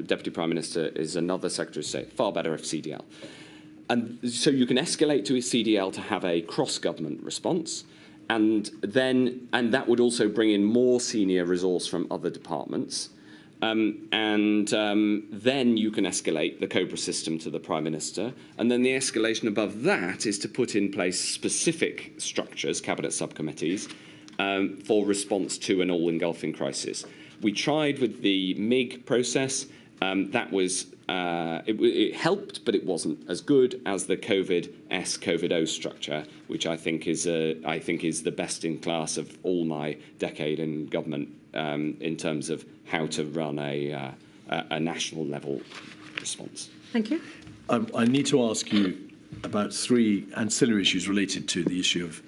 Deputy Prime Minister is another Secretary of State. Far better if CDL. And so you can escalate to a CDL to have a cross-government response, and that would also bring in more senior resource from other departments. Then you can escalate the COBRA system to the Prime Minister, and then the escalation above that is to put in place specific structures, cabinet subcommittees, for response to an all-engulfing crisis. We tried with the MIG process. That was it helped, but it wasn't as good as the COVID-S, COVID-O structure, which I think is the best in class of all my decade in government in terms of how to run a national level response. Thank you. I need to ask you about 3 ancillary issues related to the issue of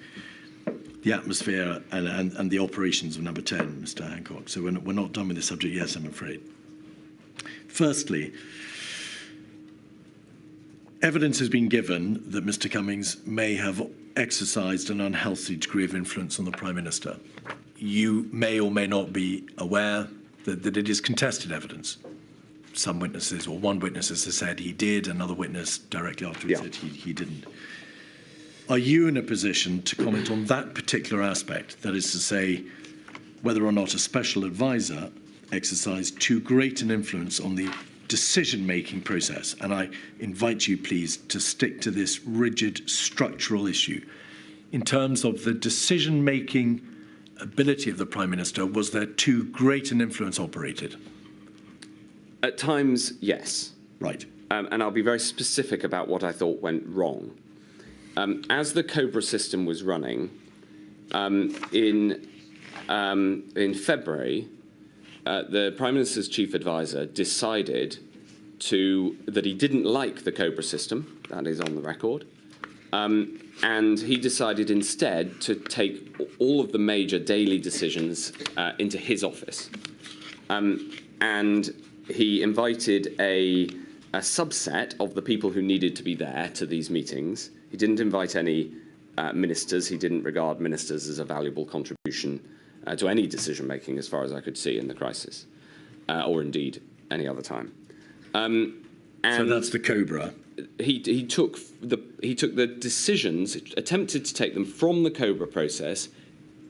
the atmosphere and the operations of Number 10, Mr Hancock. So we're not done with this subject yet, I'm afraid. Firstly, evidence has been given that Mr Cummings may have exercised an unhealthy degree of influence on the Prime Minister. You may or may not be aware that it is contested evidence. Some witnesses, or one witness has said he did, another witness directly after said he didn't. Are you in a position to comment on that particular aspect? That is to say, whether or not a special advisor exercised too great an influence on the decision-making process. And I invite you, please, to stick to this rigid structural issue. In terms of the decision-making ability of the Prime Minister, was there too great an influence operated? At times, yes. Right. And I'll be very specific about what I thought went wrong. As the COBRA system was running, in February, the Prime Minister's chief advisor decided that he didn't like the COBRA system. That is on the record. And he decided instead to take all of the major daily decisions into his office. And he invited a subset of the people who needed to be there to these meetings. He didn't invite any ministers. He didn't regard ministers as a valuable contribution to any decision-making, as far as I could see in the crisis, or indeed any other time. And so that's the COBRA. He took the decisions, attempted to take them from the COBRA process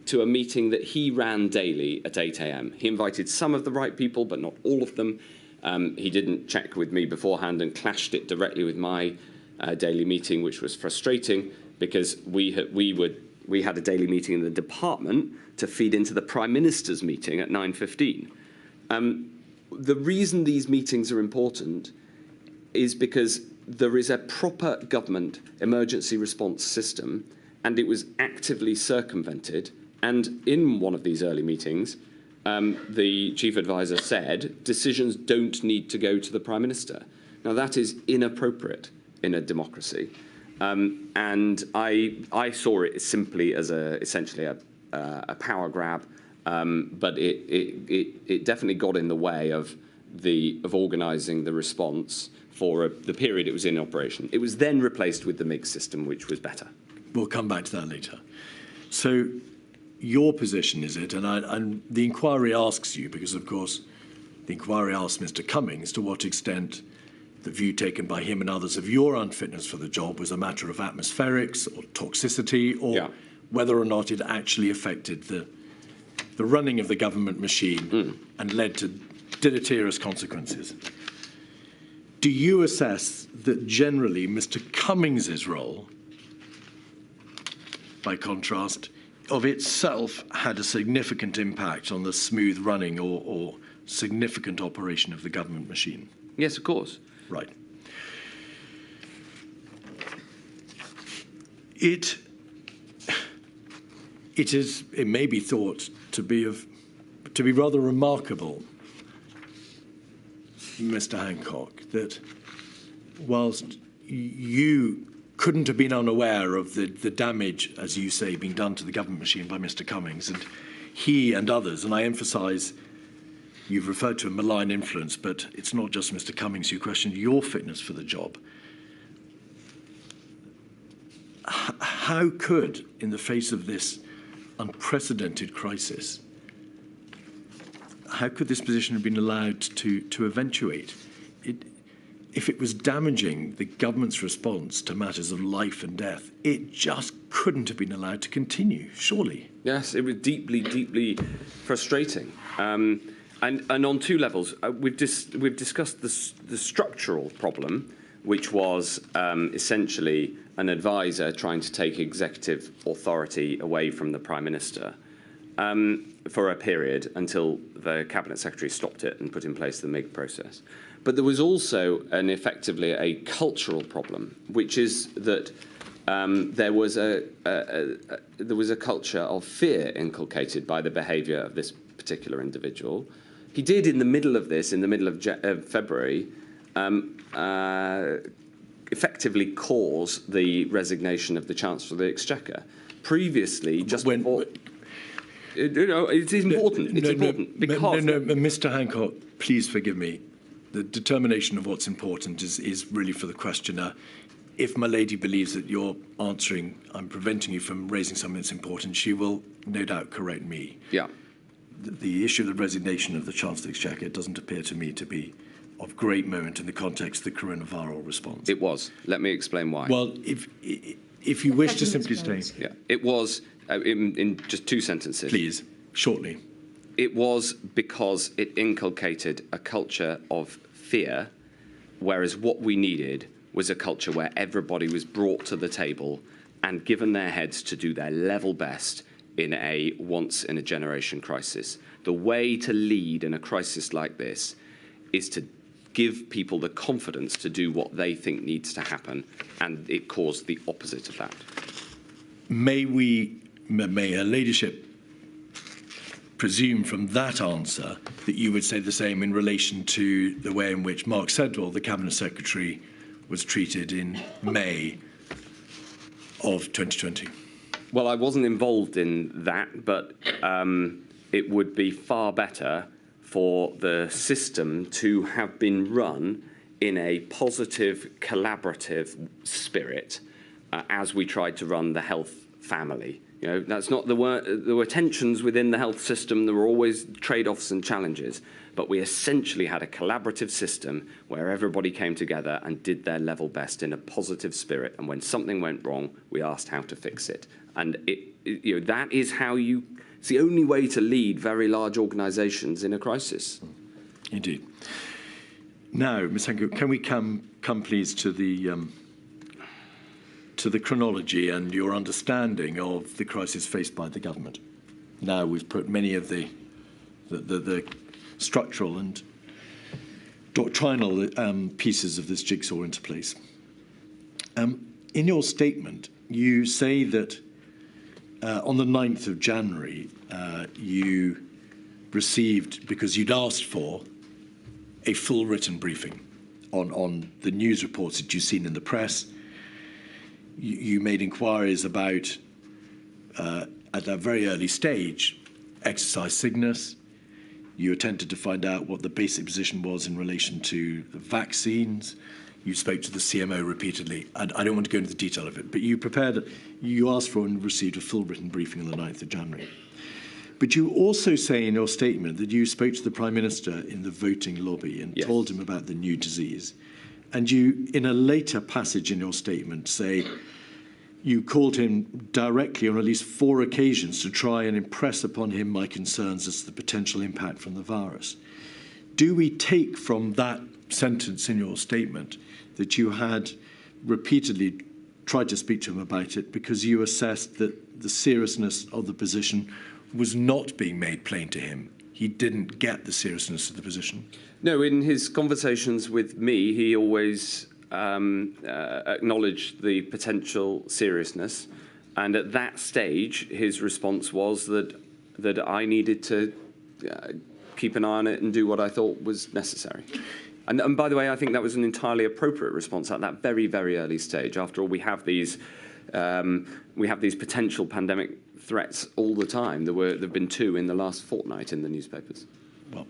to a meeting that he ran daily at 8 a.m. He invited some of the right people, but not all of them. He didn't check with me beforehand and clashed it directly with my daily meeting, which was frustrating because we had a daily meeting in the department to feed into the Prime Minister's meeting at 9:15. The reason these meetings are important is because there is a proper government emergency response system, and it was actively circumvented. And in one of these early meetings, the chief advisor said, decisions don't need to go to the Prime Minister. Now, that is inappropriate in a democracy. And I saw it simply as essentially a power grab, but it definitely got in the way of organising the response for the period it was in operation. It was then replaced with the MIG system, which was better. We'll come back to that later. So your position is it, and the inquiry asks you, because of course the inquiry asks Mr Cummings to what extent the view taken by him and others of your unfitness for the job was a matter of atmospherics or toxicity, or whether or not it actually affected the running of the government machine and led to deleterious consequences. Do you assess that generally Mr Cummings's role, by contrast, of itself had a significant impact on the smooth running or significant operation of the government machine? Yes, of course. Right. It may be thought to be rather remarkable, Mr Hancock, that whilst you couldn't have been unaware of the damage, as you say, being done to the government machine by Mr Cummings, and he and others, and I emphasise, you've referred to a malign influence, but it's not just Mr Cummings who questioned your fitness for the job. How could, in the face of this unprecedented crisis, how could this position have been allowed to eventuate? If it was damaging the government's response to matters of life and death, it just couldn't have been allowed to continue, surely. Yes, it was deeply, deeply frustrating. And on two levels. We've discussed the structural problem, which was essentially an advisor trying to take executive authority away from the Prime Minister for a period until the Cabinet Secretary stopped it and put in place the MIG process. But there was also effectively a cultural problem, which is that there was a culture of fear inculcated by the behaviour of this particular individual. He did in the middle of this, in the middle of February, effectively cause the resignation of the Chancellor of the Exchequer. Previously, just before... it's important. It's important because... Mr Hancock, please forgive me. The determination of what's important is really for the questioner. If my lady believes that you're answering, I'm preventing you from raising something that's important, she will no doubt correct me. Yeah. The issue of the resignation of the Chancellor of the Exchequer doesn't appear to me to be of great moment in the context of the coronavirus response. It was. Let me explain why. Well, if you wish to simply state... Yeah, it was, in just 2 sentences. Please, shortly. It was because it inculcated a culture of fear, whereas what we needed was a culture where everybody was brought to the table and given their heads to do their level best in a once-in-a-generation crisis. The way to lead in a crisis like this is to give people the confidence to do what they think needs to happen, and it caused the opposite of that. May her ladyship presume from that answer that you would say the same in relation to the way in which Mark Sedwell, the Cabinet Secretary, was treated in May of 2020? Well, I wasn't involved in that, but it would be far better for the system to have been run in a positive, collaborative spirit as we tried to run the health family. You know, that's not, there were tensions within the health system, there were always trade-offs and challenges, but we essentially had a collaborative system where everybody came together and did their level best in a positive spirit, and when something went wrong, we asked how to fix it. And that is how it's the only way to lead very large organisations in a crisis. Indeed. Now, Ms Hancock, can we come please to the chronology and your understanding of the crisis faced by the government? Now we've put many of the structural and doctrinal pieces of this jigsaw into place. In your statement, you say that on the 9th of January, you received, because you'd asked for, a full written briefing on the news reports that you've seen in the press. You made inquiries about, at a very early stage, exercise sickness. You attempted to find out what the basic position was in relation to the vaccines. You spoke to the CMO repeatedly. I don't want to go into the detail of it, but you asked for and received a full written briefing on the 9th of January. But you also say in your statement that you spoke to the Prime Minister in the voting lobby and told him about the new disease. And you, in a later passage in your statement, say you called him directly on at least 4 occasions to try and impress upon him my concerns as to the potential impact from the virus. Do we take from that sentence in your statement that you had repeatedly tried to speak to him about it because you assessed that the seriousness of the position was not being made plain to him? He didn't get the seriousness of the position? No, in his conversations with me, he always acknowledged the potential seriousness. And at that stage, his response was that I needed to keep an eye on it and do what I thought was necessary. And by the way, I think that was an entirely appropriate response at that very, very early stage. After all, we have these potential pandemic threats all the time. There've been 2 in the last fortnight in the newspapers. Well,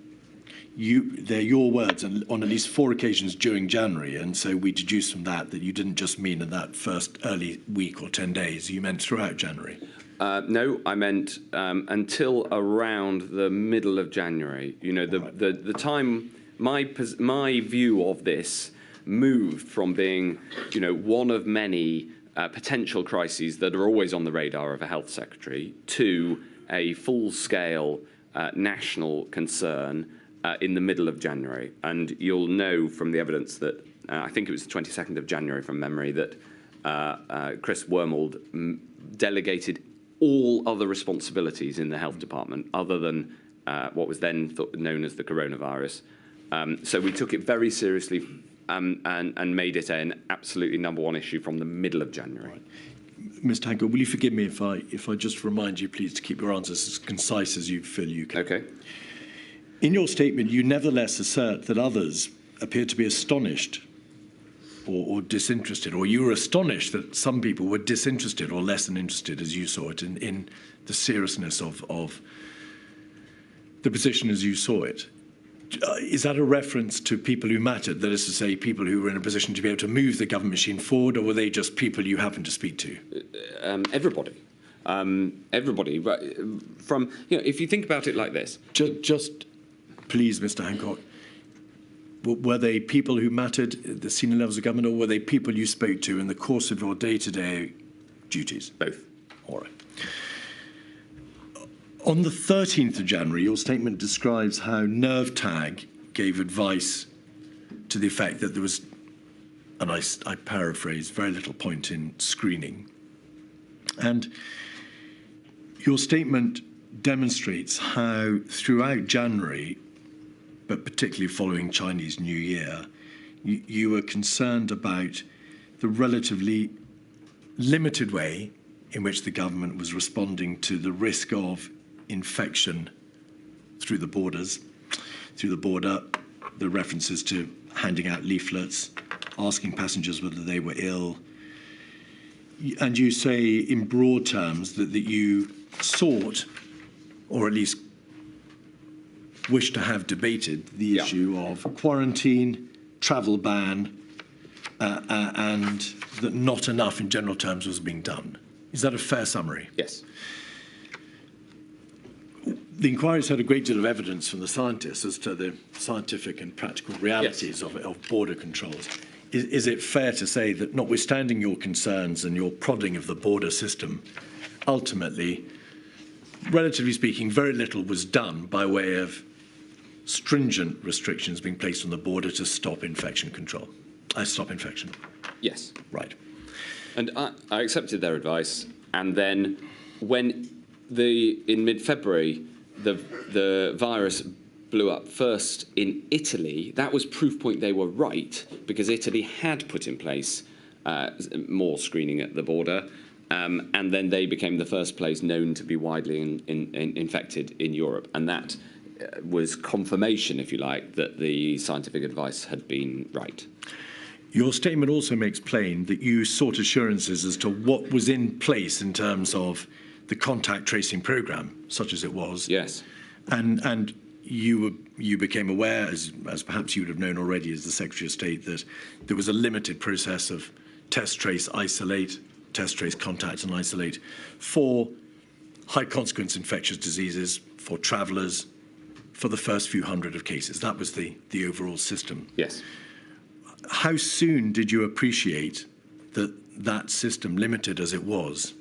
they're your words, and on at least 4 occasions during January, and so we deduce from that you didn't just mean in that first early week or 10 days. You meant throughout January. No, I meant until around the middle of January. You know, the time. My view of this moved from being, one of many potential crises that are always on the radar of a health secretary to a full-scale national concern in the middle of January. And you'll know from the evidence that, I think it was the 22nd of January from memory, that Chris Wormold delegated all other responsibilities in the health department other than what was then known as the coronavirus. So we took it very seriously and made it an absolutely #1 issue from the middle of January. Mr. Hancock, will you forgive me if I just remind you, please, to keep your answers as concise as you feel you can? Okay. In your statement, you nevertheless assert that others appear to be astonished or disinterested, or you were astonished that some people were disinterested or less than interested, as you saw it, in the seriousness of the position as you saw it. Is that a reference to people who mattered, that is to say, people who were in a position to be able to move the government machine forward, or were they just people you happened to speak to? Everybody. Everybody. From, if you think about it like this. Just please, Mr. Hancock, were they people who mattered at the senior levels of government, or were they people you spoke to in the course of your day-to-day duties? Both. All right. On the 13th of January, your statement describes how NervTag gave advice to the effect that there was, and I paraphrase, very little point in screening. And your statement demonstrates how throughout January, but particularly following Chinese New Year, you were concerned about the relatively limited way in which the government was responding to the risk of infection through the border, the references to handing out leaflets, asking passengers whether they were ill. And you say in broad terms that you sought, or at least wished to have debated, the issue of quarantine, travel ban, and that not enough in general terms was being done. Is that a fair summary? Yes. The inquiry's had a great deal of evidence from the scientists as to the scientific and practical realities of border controls. Is it fair to say that, notwithstanding your concerns and your prodding of the border system, ultimately, relatively speaking, very little was done by way of stringent restrictions being placed on the border to stop infection control? Stop infection. Yes. Right. And I accepted their advice, and then when in mid-February the virus blew up first in Italy, that was proof point they were right, because Italy had put in place more screening at the border, and then they became the first place known to be widely infected in Europe, and that was confirmation, if you like, that the scientific advice had been right. Your statement also makes plain that you sought assurances as to what was in place in terms of the contact tracing programme, such as it was. Yes. And you became aware, as perhaps you would have known already as the Secretary of State, that there was a limited process of test, trace, isolate, test, trace, contact and isolate for high consequence infectious diseases, for travellers, for the first few hundred of cases. That was the overall system. Yes. How soon did you appreciate that that system, limited as it was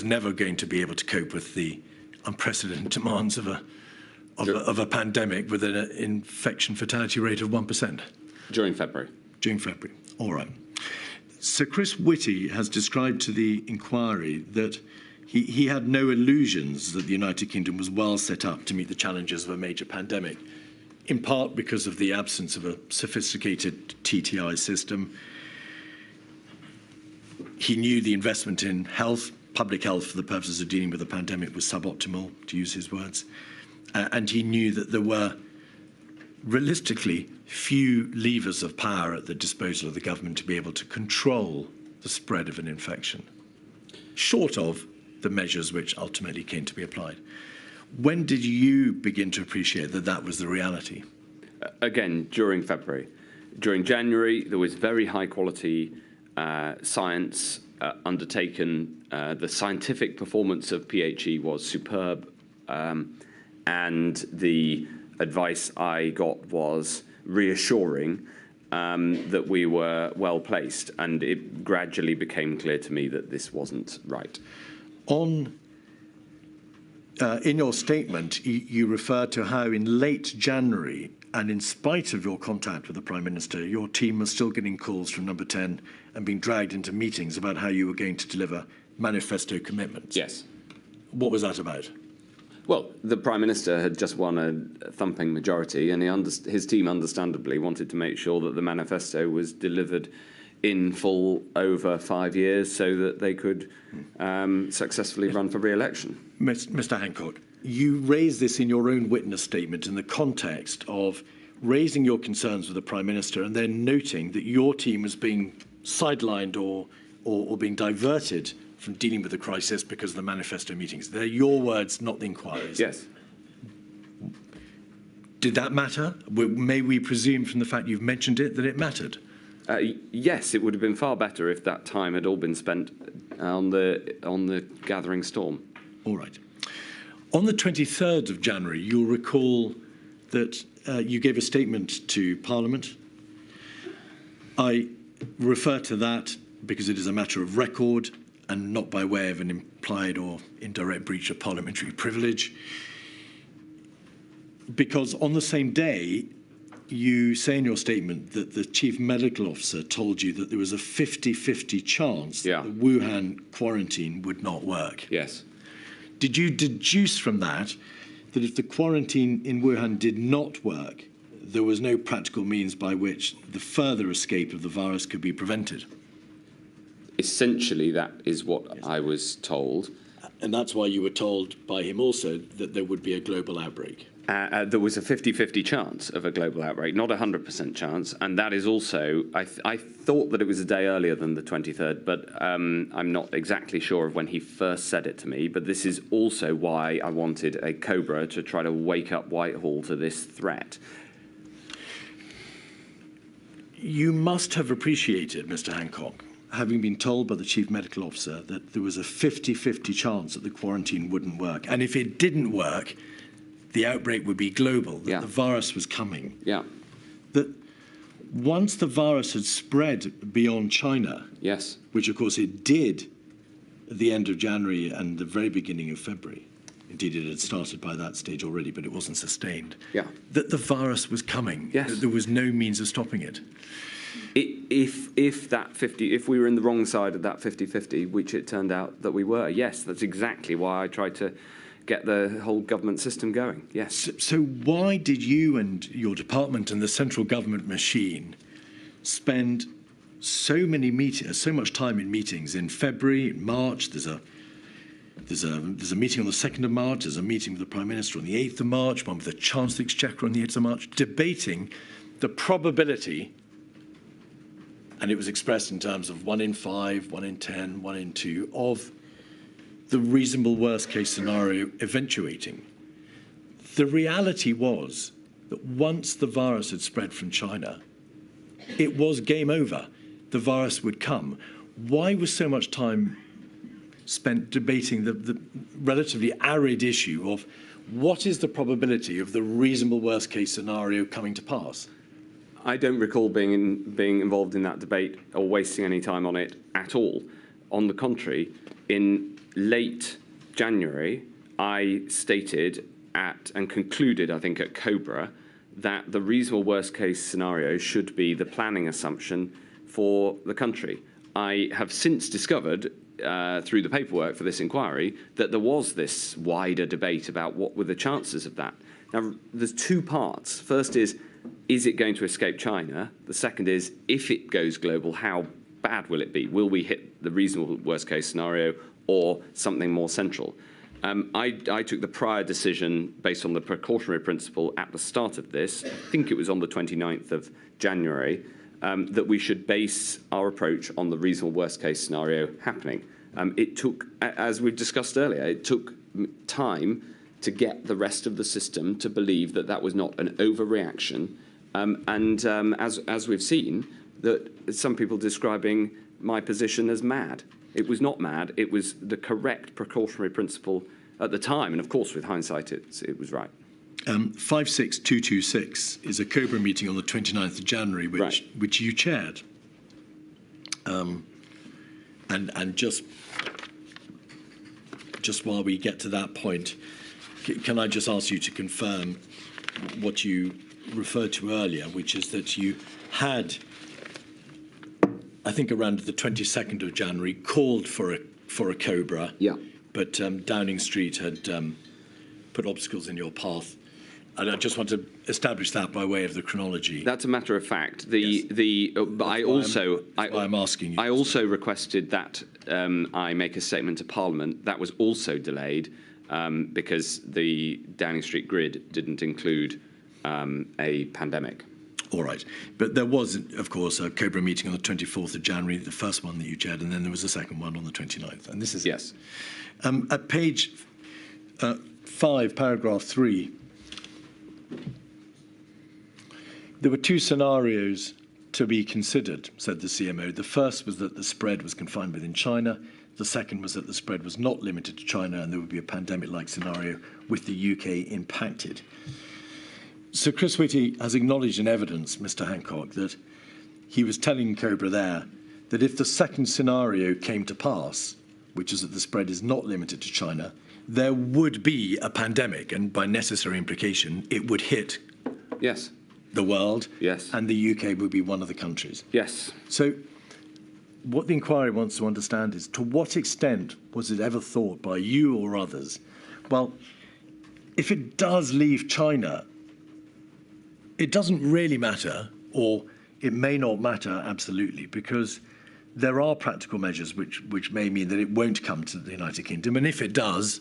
never going to be able to cope with the unprecedented demands of a pandemic with an infection fatality rate of 1%? During February. During February. All right. Sir Chris Whitty has described to the inquiry that he had no illusions that the United Kingdom was well set up to meet the challenges of a major pandemic, in part because of the absence of a sophisticated TTI system. He knew the investment in health, public health, for the purposes of dealing with the pandemic was suboptimal, to use his words. And he knew that there were realistically few levers of power at the disposal of the government to be able to control the spread of an infection, short of the measures which ultimately came to be applied. When did you begin to appreciate that that was the reality? Again, during February. During January, there was very high quality science undertaken. The scientific performance of PHE was superb, and the advice I got was reassuring that we were well placed, and it gradually became clear to me that this wasn't right. In your statement, you refer to how in late January, and in spite of your contact with the Prime Minister, your team was still getting calls from Number 10 and being dragged into meetings about how you were going to deliver manifesto commitments. Yes. What was that about? Well, the Prime Minister had just won a thumping majority, and his team understandably wanted to make sure that the manifesto was delivered in full over 5 years so that they could successfully run for re-election. Mr Hancock, you raised this in your own witness statement in the context of raising your concerns with the Prime Minister and then noting that your team was being sidelined or being diverted from dealing with the crisis because of the manifesto meetings. They're your words, not the inquiries. Yes. Did that matter? May we presume from the fact you've mentioned it that it mattered? Yes, it would have been far better if that time had all been spent on the gathering storm. All right. On the 23rd of January, you'll recall that you gave a statement to Parliament. I refer to that because it is a matter of record and not by way of an implied or indirect breach of parliamentary privilege. Because on the same day, you say in your statement that the Chief Medical Officer told you that there was a 50-50 chance that the Wuhan quarantine would not work. Yes. Did you deduce from that that if the quarantine in Wuhan did not work, there was no practical means by which the further escape of the virus could be prevented? Essentially, that is what I was told. And that's why you were told by him also that there would be a global outbreak. There was a 50-50 chance of a global outbreak, not a 100% chance. And that is also, I thought that it was a day earlier than the 23rd, but I'm not exactly sure of when he first said it to me. But this is also why I wanted a Cobra to try to wake up Whitehall to this threat. You must have appreciated, Mr Hancock, having been told by the Chief Medical Officer that there was a 50-50 chance that the quarantine wouldn't work. And if it didn't work, the outbreak would be global, that the virus was coming. Yeah. That once the virus had spread beyond China, yes, which of course it did at the end of January and the very beginning of February, indeed it had started by that stage already, but it wasn't sustained, that the virus was coming, that there was no means of stopping it. If we were in the wrong side of that 50-50, which it turned out that we were, yes, that's exactly why I tried to get the whole government system going, yes. So why did you and your department and the central government machine spend so much time in meetings in February, in March? There's a meeting on the 2nd of March, there's a meeting with the Prime Minister on the 8th of March, one with the Chancellor of the Exchequer on the 8th of March, debating the probability, and it was expressed in terms of 1 in 5, 1 in 10, 1 in 2, of the reasonable worst-case scenario eventuating. The reality was that once the virus had spread from China, it was game over. The virus would come. Why was so much time spent debating the relatively arid issue of what is the probability of the reasonable worst-case scenario coming to pass? I don't recall being involved in that debate or wasting any time on it at all. On the contrary, in late January, I stated and concluded, I think, at Cobra, that the reasonable worst-case scenario should be the planning assumption for the country. I have since discovered, through the paperwork for this inquiry, that there was this wider debate about what were the chances of that. Now, there's two parts. First is it going to escape China? The second is, if it goes global, how bad will it be? Will we hit the reasonable worst-case scenario or something more central? I took the prior decision based on the precautionary principle at the start of this, I think it was on the 29th of January, that we should base our approach on the reasonable worst-case scenario happening. It took, as we've discussed earlier, it took time to get the rest of the system to believe that that was not an overreaction. As we've seen, that some people describing my position as mad. It was not mad. It was the correct precautionary principle at the time. And of course, with hindsight, it was right. 56226 is a Cobra meeting on the 29th of January, which you chaired. And just while we get to that point, can I just ask you to confirm what you referred to earlier, which is that you had, I think around the 22nd of January, called for a Cobra. Yeah. But Downing Street had put obstacles in your path And I just want to establish that by way of the chronology. That's a matter of fact. I'm asking you. I also requested that I make a statement to Parliament. That was also delayed because the Downing Street grid didn't include a pandemic. All right. But there was, of course, a COBRA meeting on the 24th of January, the first one that you chaired, and then there was a second one on the 29th. And this is yes. At page 5, paragraph 3, there were 2 scenarios to be considered, said the CMO. The first was that the spread was confined within China. The second was that the spread was not limited to China and there would be a pandemic-like scenario with the UK impacted. So Chris Whitty has acknowledged in evidence, Mr Hancock, that he was telling COBRA there that if the second scenario came to pass, which is that the spread is not limited to China, there would be a pandemic, and by necessary implication, it would hit yes. the world, yes. and the UK would be one of the countries. Yes. So what the inquiry wants to understand is, to what extent was it ever thought by you or others, well, if it does leave China, it doesn't really matter, or it may not matter absolutely, because there are practical measures which may mean that it won't come to the United Kingdom, and if it does,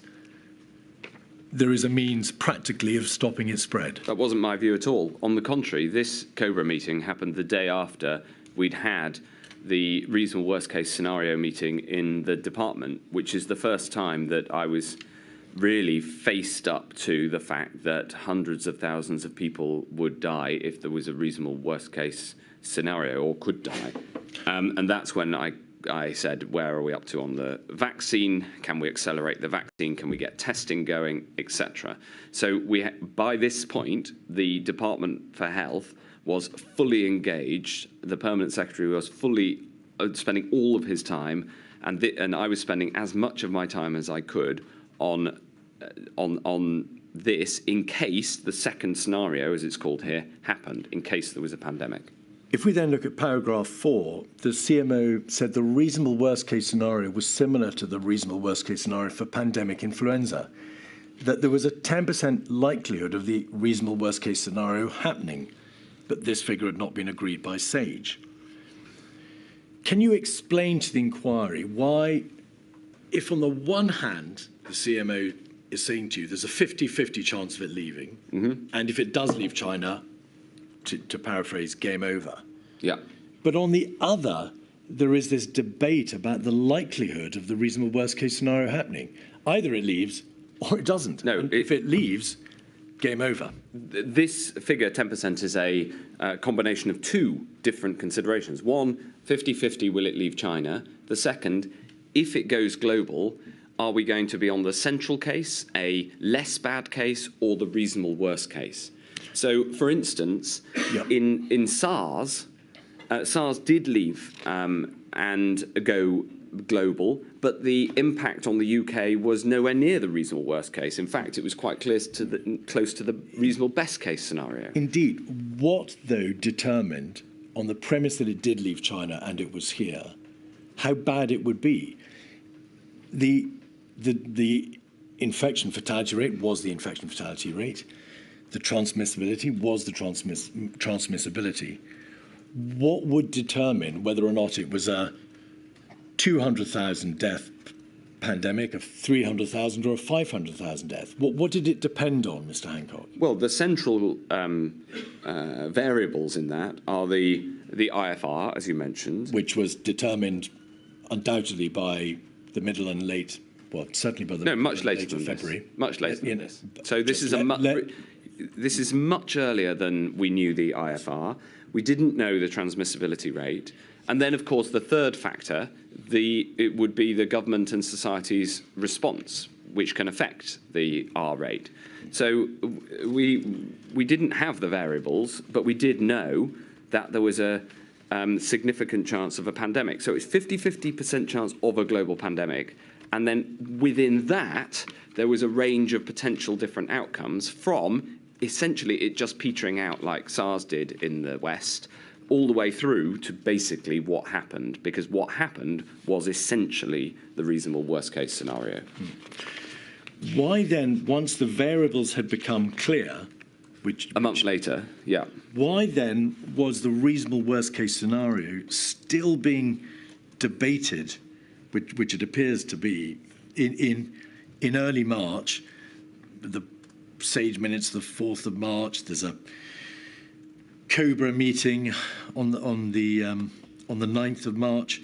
there is a means practically of stopping its spread. That wasn't my view at all. On the contrary, this COBRA meeting happened the day after we'd had the reasonable worst case scenario meeting in the department, which is the first time that I was really faced up to the fact that hundreds of thousands of people would die if there was a reasonable worst case scenario, or could die. And that's when I said, where are we up to on the vaccine? Can we accelerate the vaccine? Can we get testing going, etc.? So by this point, the Department for Health was fully engaged. The Permanent Secretary was fully spending all of his time, and I was spending as much of my time as I could on this, in case the second scenario, as it's called here, happened, in case there was a pandemic. If we then look at paragraph 4, the CMO said the reasonable worst case scenario was similar to the reasonable worst case scenario for pandemic influenza, that there was a 10% likelihood of the reasonable worst case scenario happening, but this figure had not been agreed by SAGE. Can you explain to the inquiry why, if on the one hand the CMO is saying to you there's a 50-50 chance of it leaving, and if it does leave China, to paraphrase, game over. Yeah. But on the other, there is this debate about the likelihood of the reasonable worst case scenario happening. Either it leaves or it doesn't. No, if it leaves, game over. This figure, 10%, is a combination of 2 different considerations. One, 50-50, will it leave China? The second, if it goes global, are we going to be on the central case, a less bad case, or the reasonable worst case? So, for instance, in SARS, SARS did leave and go global, but the impact on the UK was nowhere near the reasonable worst case. In fact, it was quite close to the reasonable best case scenario. Indeed. What, though, determined, on the premise that it did leave China and it was here, how bad it would be? The infection fatality rate was the infection fatality rate. The transmissibility was the transmissibility. What would determine whether or not it was a 200,000 death pandemic, a 300,000 or a 500,000 death? What did it depend on, Mr Hancock? Well, the central variables in that are the IFR, as you mentioned. Which was determined undoubtedly by the middle and late, well, certainly by the much later than February. This. Much later than this. So this is this is much earlier than we knew the IFR. We didn't know the transmissibility rate. And then, of course, the third factor, it would be the government and society's response, which can affect the R rate. So we didn't have the variables, but we did know that there was a significant chance of a pandemic. So it's 50-50% chance of a global pandemic. And then within that, there was a range of potential different outcomes, from essentially it just petering out like SARS did in the West, all the way through to basically what happened, because what happened was essentially the reasonable worst case scenario. Why then, once the variables had become clear, A month later, yeah. Why then was the reasonable worst case scenario still being debated, which it appears to be, in early March? The Sage minutes, the 4th of March. There's a Cobra meeting on the 9th of March.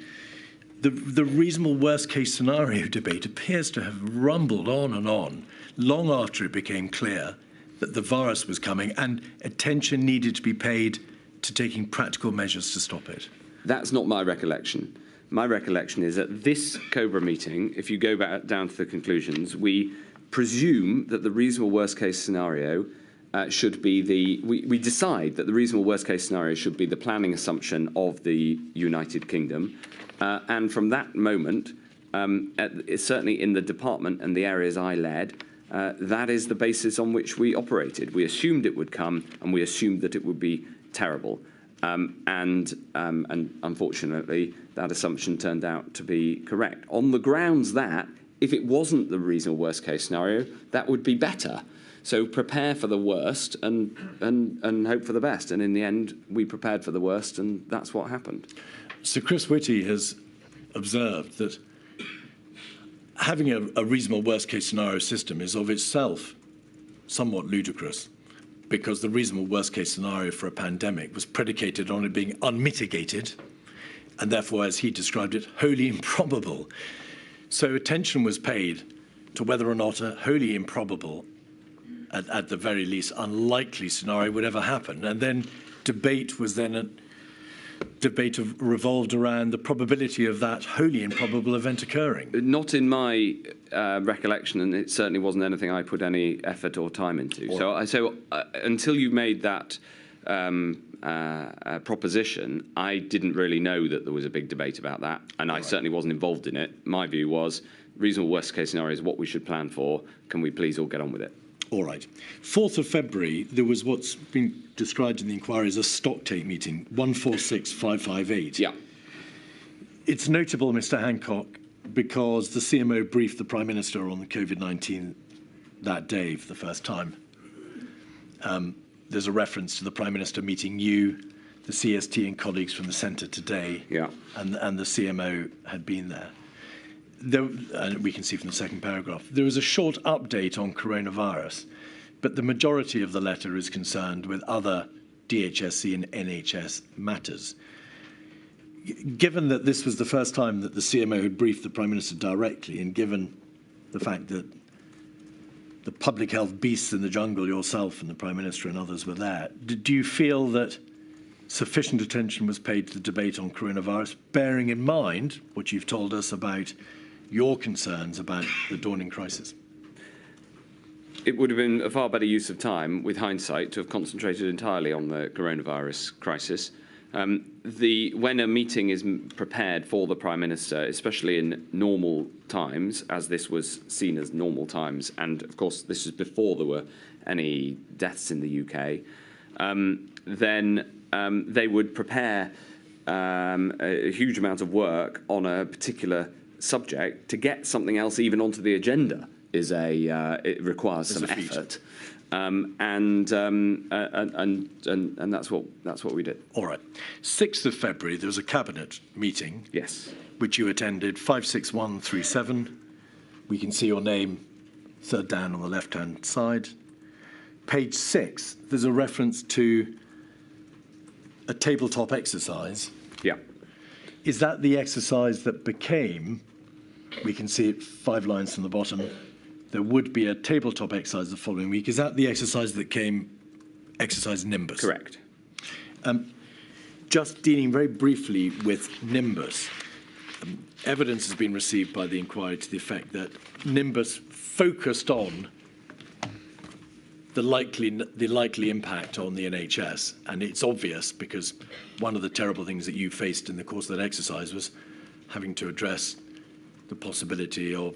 The reasonable worst case scenario debate appears to have rumbled on, long after it became clear that the virus was coming and attention needed to be paid to taking practical measures to stop it. That's not my recollection. My recollection is that this Cobra meeting, if you go back down to the conclusions, we presume that the reasonable worst case scenario should be we decide that the reasonable worst case scenario should be the planning assumption of the United Kingdom. And from that moment, certainly in the department and the areas I led, that is the basis on which we operated. We assumed it would come, and we assumed that it would be terrible. And unfortunately, that assumption turned out to be correct. On the grounds that, if it wasn't the reasonable worst case scenario, that would be better. So prepare for the worst and hope for the best. And in the end, we prepared for the worst, and that's what happened. So Chris Whitty has observed that having a reasonable worst-case scenario system is of itself somewhat ludicrous, because the reasonable worst-case scenario for a pandemic was predicated on it being unmitigated, and therefore, as he described it, wholly improbable. So attention was paid to whether or not a wholly improbable, at the very least unlikely scenario would ever happen, and then debate was then debate revolved around the probability of that wholly improbable event occurring. Not in my recollection, and it certainly wasn't anything I put any effort or time into. So until you made that proposition, I didn't really know that there was a big debate about that, and I certainly wasn't involved in it. My view was reasonable worst case scenario is what we should plan for. Can we please all get on with it? All right. 4th of February, there was what's been described in the inquiry as a stocktake meeting, 146558. Yeah. It's notable, Mr Hancock, because the CMO briefed the Prime Minister on the COVID-19 that day for the first time. There's a reference to the Prime Minister meeting you, the CST and colleagues from the centre today, and the CMO had been there. And we can see from the second paragraph, there was a short update on coronavirus, but the majority of the letter is concerned with other DHSC and NHS matters. Given that this was the first time that the CMO had briefed the Prime Minister directly, and given the fact that the public health beasts in the jungle, yourself and the Prime Minister and others were there, do you feel that sufficient attention was paid to the debate on coronavirus, bearing in mind what you've told us about your concerns about the dawning crisis? It would have been a far better use of time, with hindsight, to have concentrated entirely on the coronavirus crisis. When a meeting is prepared for the Prime Minister, especially in normal times, as this was seen as normal times, and of course this was before there were any deaths in the UK, then they would prepare a huge amount of work on a particular subject. To get something else even onto the agenda it requires some effort, and that's what we did. All right. 6th of February, there was a cabinet meeting. Yes. Which you attended, 56137. We can see your name third down on the left-hand side. Page 6, there's a reference to a tabletop exercise. Yeah. Is that the exercise that became, we can see it 5 lines from the bottom, there would be a tabletop exercise the following week. Is that the exercise that came exercise Nimbus? Correct. Just dealing very briefly with Nimbus, evidence has been received by the inquiry to the effect that Nimbus focused on the likely impact on the NHS, and it's obvious because one of the terrible things that you faced in the course of that exercise was having to address the possibility of,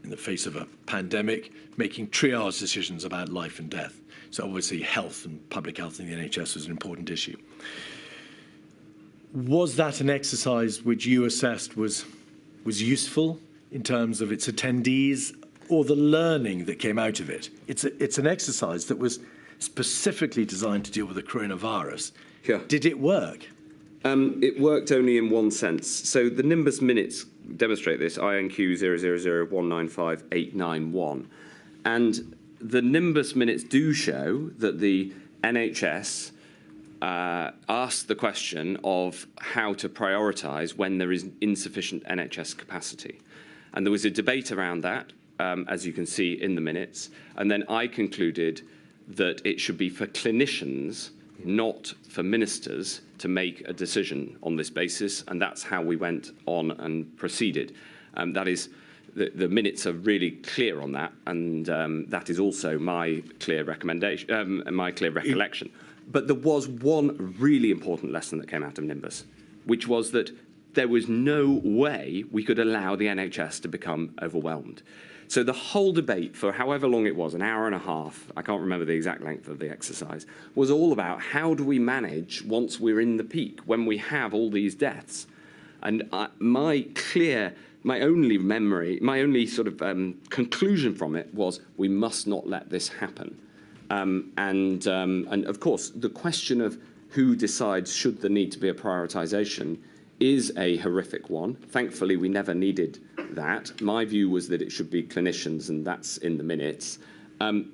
in the face of a pandemic, making triage decisions about life and death. So obviously health and public health in the NHS was an important issue. Was that an exercise which you assessed was useful in terms of its attendees, or the learning that came out of it? It's an exercise that was specifically designed to deal with the coronavirus. Yeah. Did it work? It worked only in one sense. So the Nimbus minutes demonstrate this, INQ 000195891. And the Nimbus minutes do show that the NHS asked the question of how to prioritise when there is insufficient NHS capacity. And there was a debate around that, as you can see in the minutes. And then I concluded that it should be for clinicians, not for ministers, to make a decision on this basis, and that's how we went on and proceeded. That is, the minutes are really clear on that, and that is also my clear recommendation, my clear recollection. But there was one really important lesson that came out of Nimbus, which was that there was no way we could allow the NHS to become overwhelmed. So the whole debate, for however long it was, an hour and a half, I can't remember the exact length of the exercise, was all about how do we manage once we're in the peak, when we have all these deaths. And my only sort of conclusion from it was we must not let this happen. And of course, the question of who decides should there need to be a prioritisation is a horrific one. Thankfully, we never needed that. My view was that it should be clinicians, and that's in the minutes. But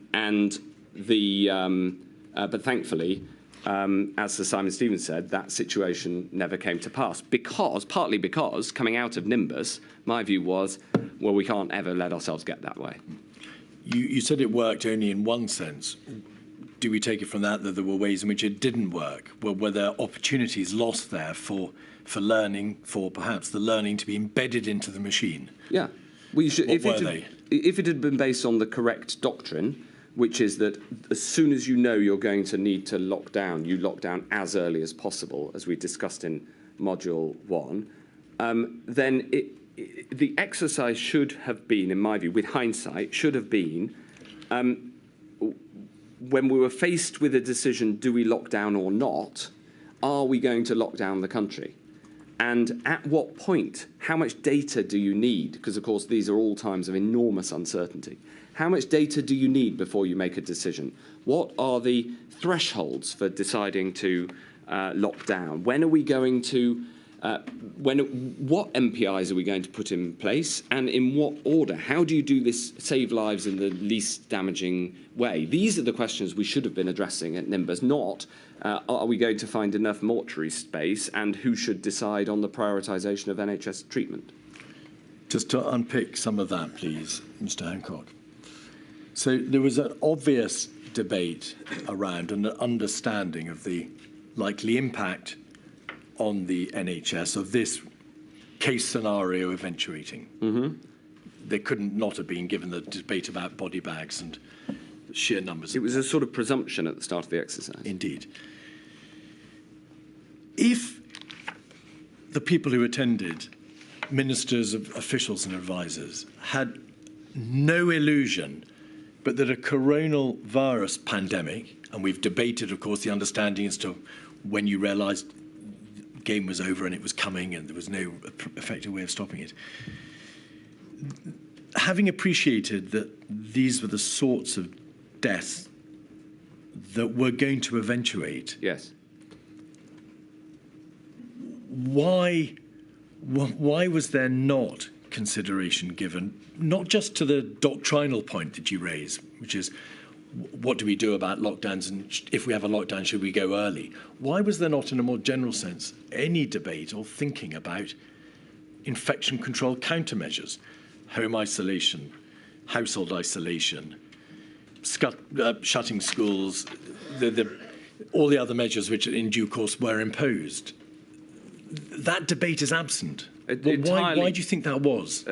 thankfully, as Sir Simon Stevens said, that situation never came to pass. Partly because, coming out of Nimbus, my view was, well, we can't ever let ourselves get that way. You said it worked only in one sense. Do we take it from that there were ways in which it didn't work? Were there opportunities lost there for learning, for perhaps the learning to be embedded into the machine? Yeah. If it had been based on the correct doctrine, which is that as soon as you know you're going to need to lock down, you lock down as early as possible, as we discussed in Module 1, then the exercise should have been, in my view, with hindsight, should have been when we were faced with a decision, do we lock down or not, are we going to lock down the country? And at what point? How much data do you need? Because, of course, these are all times of enormous uncertainty. How much data do you need before you make a decision? What are the thresholds for deciding to lock down? When are we going to what MPIs are we going to put in place, and in what order? How do you do this, save lives in the least damaging way? These are the questions we should have been addressing at Nimbus, not are we going to find enough mortuary space, and who should decide on the prioritisation of NHS treatment? Just to unpick some of that, please, Mr Hancock. So there was an obvious debate around an understanding of the likely impact on the NHS of this case scenario eventuating. Mm-hmm. There couldn't not have been, given the debate about body bags and the sheer numbers. It was a sort of presumption at the start of the exercise. Indeed. If the people who attended, ministers, officials and advisors, had no illusion but that a coronal virus pandemic, and we've debated, of course, the understanding as to when you realised the game was over and it was coming and there was no effective way of stopping it. Having appreciated that these were the sorts of deaths that were going to eventuate, yes. Why was there not consideration given, not just to the doctrinal point that you raise, which is what do we do about lockdowns, and if we have a lockdown, should we go early? Why was there not, in a more general sense, any debate or thinking about infection control countermeasures, home isolation, household isolation, shutting schools, all the other measures which in due course were imposed? That debate is absent. Why do you think that was?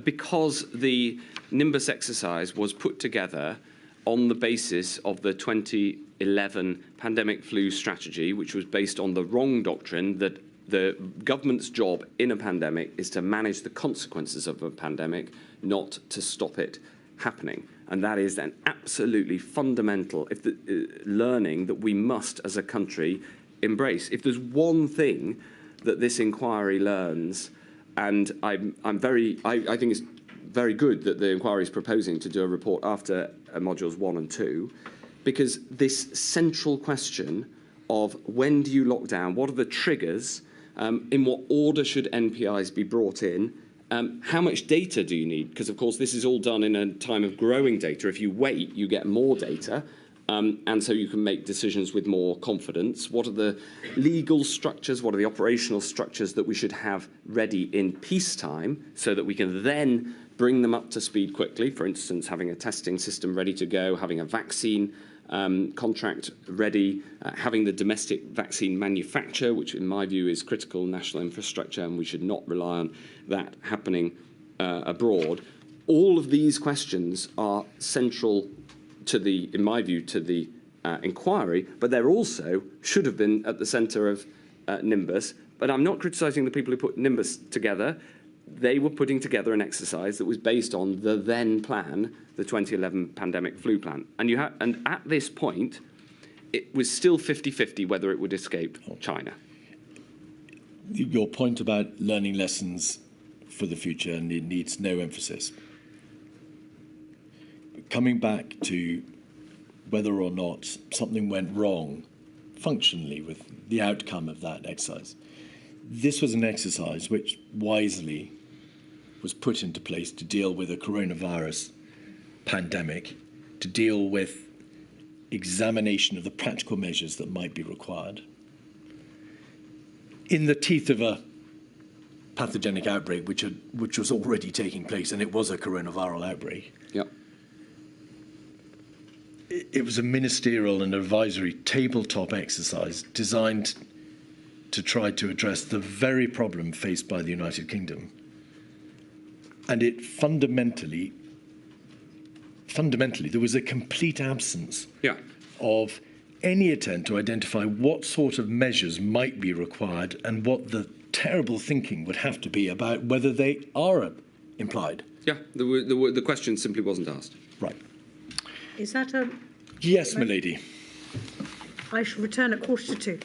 Because the Nimbus exercise was put together on the basis of the 2011 pandemic flu strategy, which was based on the wrong doctrine that the government's job in a pandemic is to manage the consequences of a pandemic, not to stop it happening. And that is an absolutely fundamental learning that we must, as a country, embrace. If there's one thing that this inquiry learns, and I think it's very good that the inquiry is proposing to do a report after modules 1 and 2, because this central question of when do you lock down, what are the triggers, in what order should NPIs be brought in, how much data do you need? Because, of course, this is all done in a time of growing data. If you wait, you get more data, and so you can make decisions with more confidence. What are the legal structures? What are the operational structures that we should have ready in peacetime so that we can then bring them up to speed quickly? For instance, having a testing system ready to go, having a vaccine contract ready, having the domestic vaccine manufacture, which in my view is critical national infrastructure, and we should not rely on that happening abroad. All of these questions are central to the, in my view, to the inquiry, but they're also should have been at the centre of Nimbus. But I'm not criticising the people who put Nimbus together. They were putting together an exercise that was based on the then plan, the 2011 pandemic flu plan. And at this point, it was still 50-50 whether it would escape China. Your point about learning lessons for the future, and it needs no emphasis. Coming back to whether or not something went wrong functionally with the outcome of that exercise. This was an exercise which wisely was put into place to deal with a coronavirus pandemic, to deal with examination of the practical measures that might be required. In the teeth of a pathogenic outbreak, which was already taking place, and it was a coronavirus outbreak. Yep. It was a ministerial and advisory tabletop exercise designed to try to address the very problem faced by the United Kingdom. And it fundamentally, there was a complete absence of any attempt to identify what sort of measures might be required and what the terrible thinking would have to be about whether they are implied. Yeah, the question simply wasn't asked. Right. Is that a... Yes, my lady. I shall return at 1:45.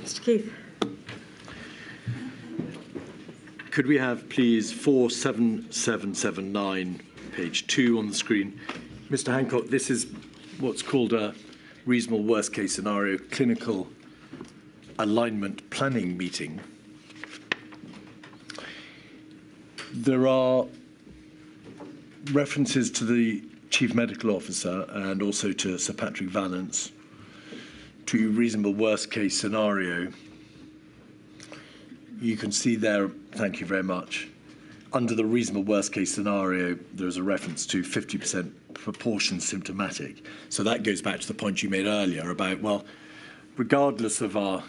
Mr Keith. Could we have, please, 47779, page 2 on the screen? Mr Hancock, this is what's called a reasonable worst-case scenario clinical alignment planning meeting. There are references to the Chief Medical Officer and also to Sir Patrick Vallance to reasonable worst-case scenario. You can see there, thank you very much, under the reasonable worst-case scenario, there's a reference to 50% proportion symptomatic. So that goes back to the point you made earlier about, well, regardless of our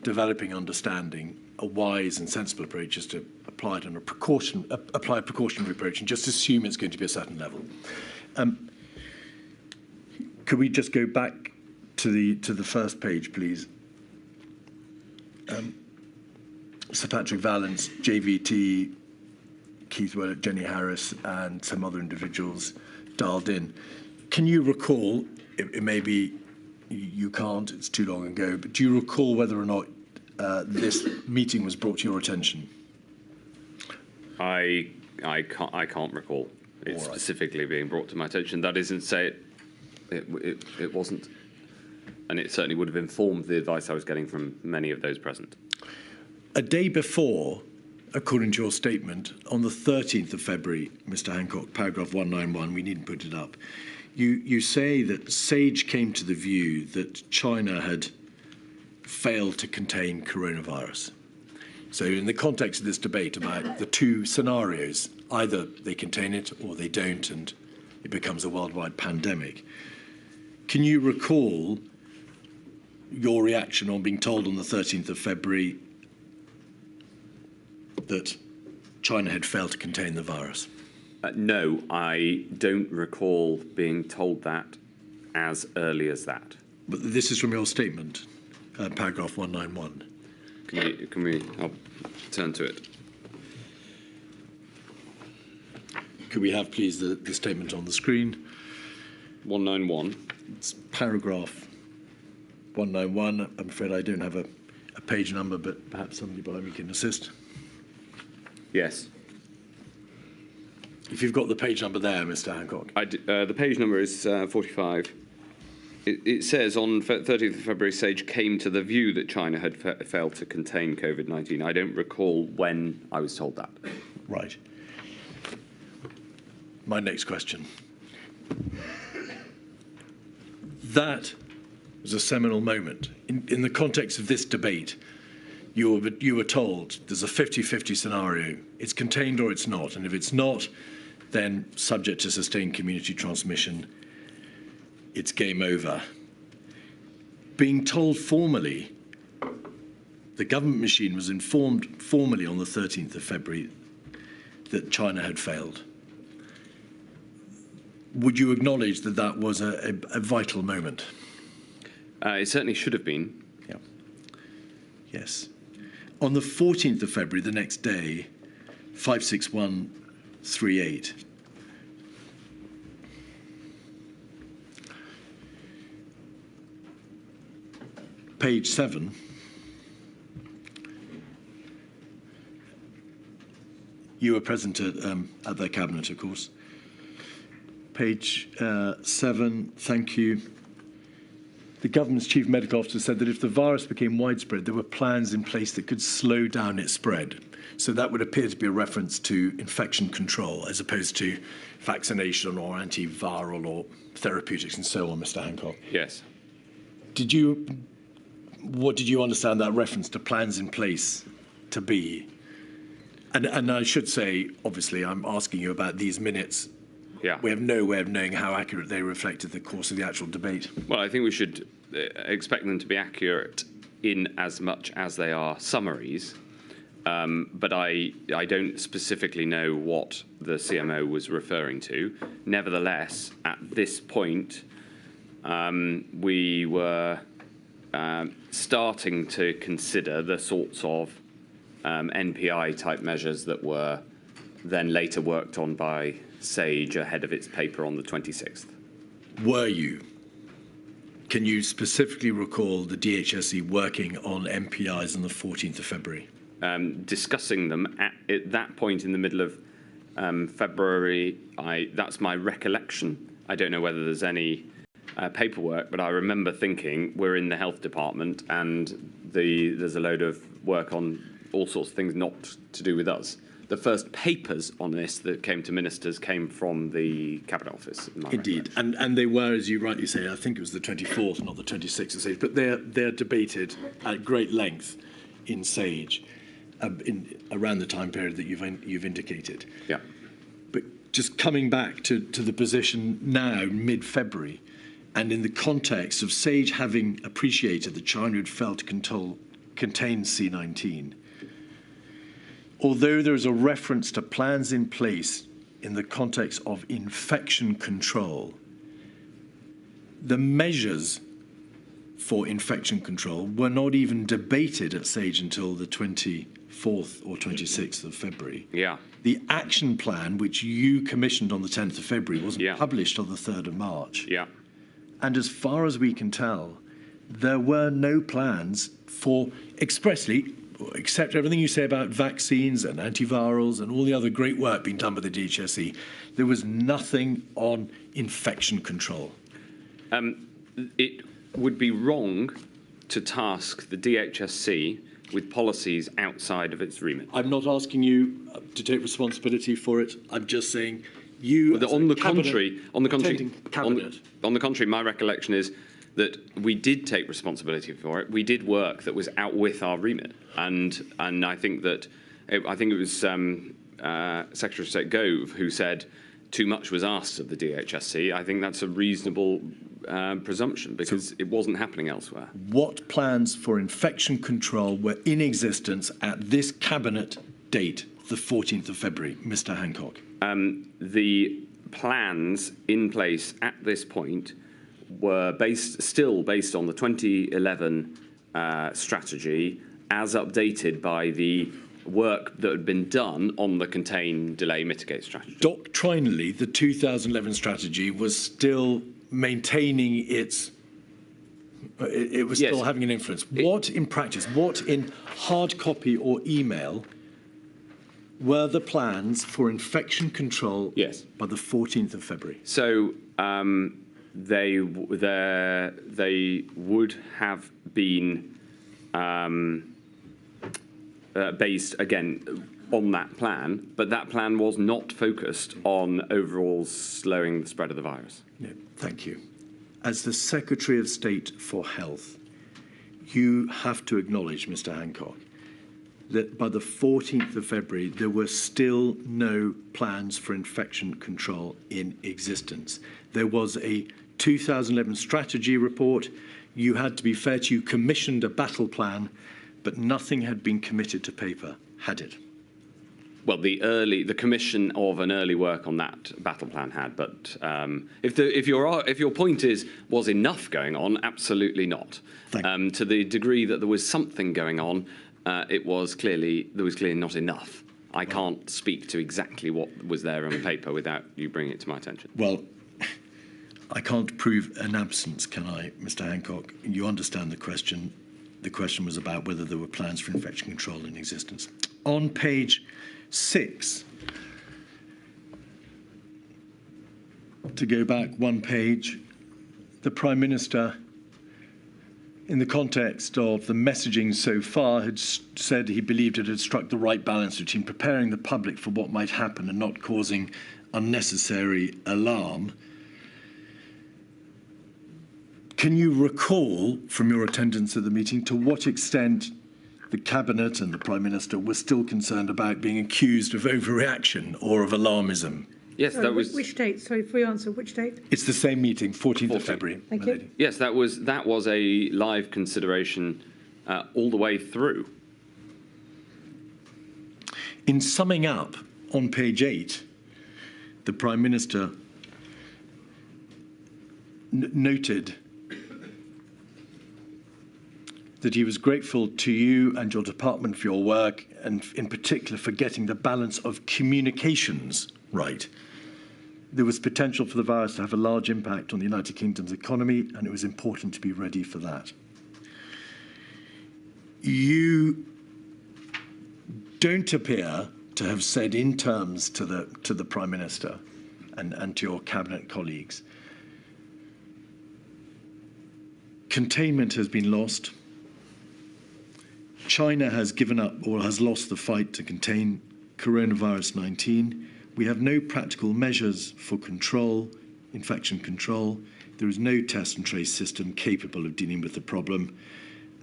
developing understanding, a wise and sensible approach is to apply it on a precautionary approach and just assume it's going to be a certain level. Could we just go back to the first page, please? Sir Patrick Vallance, JVT, Keith Willett, Jenny Harris, and some other individuals dialed in. Can you recall, it may be you can't, it's too long ago, but do you recall whether or not this meeting was brought to your attention? I can't recall it specifically being brought to my attention. That isn't to say it wasn't, and it certainly would have informed the advice I was getting from many of those present. A day before, according to your statement, on the 13th of February, Mr Hancock, paragraph 191, we needn't put it up, you say that SAGE came to the view that China had failed to contain coronavirus. So in the context of this debate about the two scenarios, either they contain it or they don't and it becomes a worldwide pandemic, can you recall your reaction on being told on the 13th of February that China had failed to contain the virus? No, I don't recall being told that as early as that. But this is from your statement, paragraph 191. I'll turn to it. Could we have, please, the statement on the screen? 191. It's paragraph 191. I'm afraid I don't have a page number, but perhaps somebody behind me can assist. Yes. If you've got the page number there, Mr Hancock. The page number is 45. It says on 30th of February, SAGE came to the view that China had failed to contain COVID-19. I don't recall when I was told that. Right. My next question. That was a seminal moment. In the context of this debate, you were told there's a 50-50 scenario. It's contained or it's not. And if it's not, then subject to sustained community transmission, it's game over. Being told formally, the government machine was informed formally on the 13th of February that China had failed. Would you acknowledge that that was a vital moment? It certainly should have been. Yeah. Yes. On the 14th of February, the next day, 56138. Page 7. You were present at their cabinet, of course. Page 7, thank you. The government's chief medical officer said that if the virus became widespread, there were plans in place that could slow down its spread. So that would appear to be a reference to infection control as opposed to vaccination or antiviral or therapeutics and so on, Mr Hancock. Yes. What did you understand that reference to plans in place to be? And I should say, obviously, I'm asking you about these minutes. Yeah. We have no way of knowing how accurate they reflected the course of the actual debate. Well, I think we should expect them to be accurate in as much as they are summaries. But I don't specifically know what the CMO was referring to. Nevertheless, at this point, we were starting to consider the sorts of NPI-type measures that were then later worked on by SAGE ahead of its paper on the 26th. Were you? can you specifically recall the DHSE working on MPIs on the 14th of February? Discussing them at that point in the middle of February. That's my recollection. I don't know whether there's any paperwork, but I remember thinking we're in the health department and there's a load of work on all sorts of things not to do with us. The first papers on this that came to ministers came from the Cabinet Office. Indeed, and they were, as you rightly say, I think it was the 24th, not the 26th of Sage, but they're debated at great length in Sage around the time period that you've indicated. Yeah. But just coming back to the position now, mid-February, and in the context of Sage having appreciated that China had failed to contain C-19, although there is a reference to plans in place in the context of infection control, the measures for infection control were not even debated at Sage until the 24th or 26th of February. Yeah. The action plan, which you commissioned on the 10th of February, wasn't published on the 3rd of March. Yeah. And as far as we can tell, there were no plans for expressly, except everything you say about vaccines and antivirals and all the other great work being done by the DHSE, there was nothing on infection control. It would be wrong to task the DHSC with policies outside of its remit. I'm not asking you to take responsibility for it. I'm just saying you. On the contrary, my recollection is that we did take responsibility for it. We did work that was out with our remit, and I think that it was Secretary of State Gove who said too much was asked of the DHSC. I think that's a reasonable presumption because it wasn't happening elsewhere. What plans for infection control were in existence at this cabinet date, the 14th of February, Mr. Hancock? The plans in place at this point were still based on the 2011 strategy as updated by the work that had been done on the contain, delay, mitigate strategy. Doctrinally, the 2011 strategy was still maintaining its... It was still having an influence. What in practice, what in hard copy or email were the plans for infection control by the 14th of February? So they would have been based, again, on that plan, but that plan was not focused on overall slowing the spread of the virus. No, thank you. As the Secretary of State for Health, you have to acknowledge, Mr. Hancock, that by the 14th of February, there were still no plans for infection control in existence. There was a 2011 strategy report. You had, to be fair to you, commissioned a battle plan, but nothing had been committed to paper, had it? Well, the commission of an early work on that battle plan had, but if your point is was enough going on, absolutely not. To the degree that there was something going on, there was clearly not enough. I can't speak to exactly what was there on paper without you bringing it to my attention. Well, I can't prove an absence, can I, Mr. Hancock? You understand the question. The question was about whether there were plans for infection control in existence. On page 6, to go back one page, the Prime Minister, in the context of the messaging so far, had said he believed it had struck the right balance between preparing the public for what might happen and not causing unnecessary alarm. Can you recall, from your attendance at the meeting, to what extent the Cabinet and the Prime Minister were still concerned about being accused of overreaction or of alarmism? Yes, that was... Which date? Sorry, for your answer, which date? It's the same meeting, 14th of February. Thank you. Yes, that was a live consideration all the way through. In summing up, on page 8, the Prime Minister noted that he was grateful to you and your department for your work, and in particular for getting the balance of communications right. There was potential for the virus to have a large impact on the United Kingdom's economy, and it was important to be ready for that. You don't appear to have said in terms to the Prime Minister and to your cabinet colleagues, containment has been lost. China has given up or has lost the fight to contain coronavirus 19. We have no practical measures for control, infection control. There is no test and trace system capable of dealing with the problem,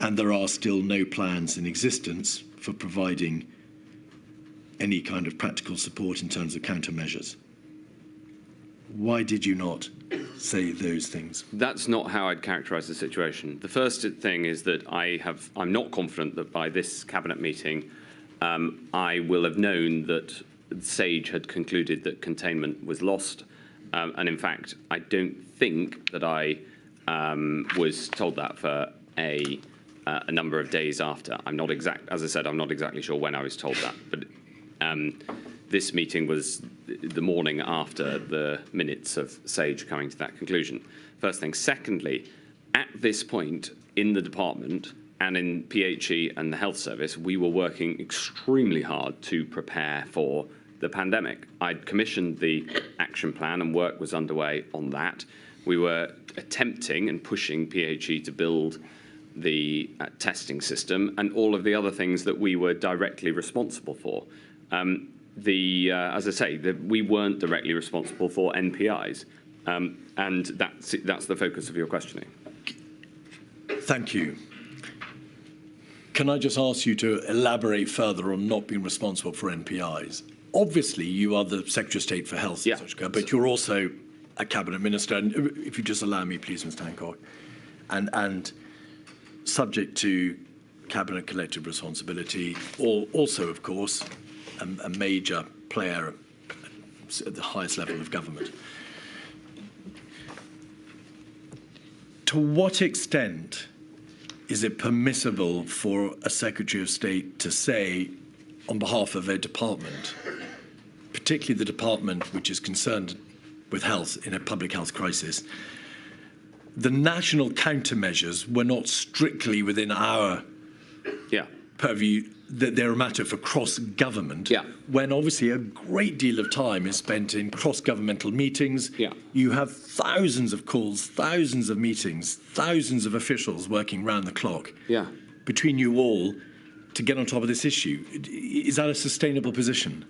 and there are still no plans in existence for providing any kind of practical support in terms of countermeasures. Why did you not say those things? That's not how I'd characterise the situation. The first thing is that I'm not confident that by this cabinet meeting I will have known that SAGE had concluded that containment was lost, and in fact I don't think that I was told that for a number of days after. As I said, I'm not exactly sure when I was told that, but this meeting was the morning after the minutes of SAGE coming to that conclusion. First thing. Secondly, at this point in the department and in PHE and the health service, we were working extremely hard to prepare for the pandemic. I'd commissioned the action plan and work was underway on that. We were attempting and pushing PHE to build the testing system and all of the other things that we were directly responsible for. As I say, we weren't directly responsible for NPIs, and that's the focus of your questioning. Thank you. Can I just ask you to elaborate further on not being responsible for NPIs? Obviously, you are the Secretary of State for Health, yeah. But you're also a Cabinet Minister, and if you just allow me, please, Mr Hancock, and subject to Cabinet collective responsibility, also, of course, a major player at the highest level of government. To what extent is it permissible for a Secretary of State to say, on behalf of a department, particularly the department which is concerned with health in a public health crisis, the national countermeasures were not strictly within our purview, that they're a matter for cross-government, when obviously a great deal of time is spent in cross-governmental meetings. You have thousands of calls, thousands of meetings, thousands of officials working round the clock between you all to get on top of this issue. Is that a sustainable position?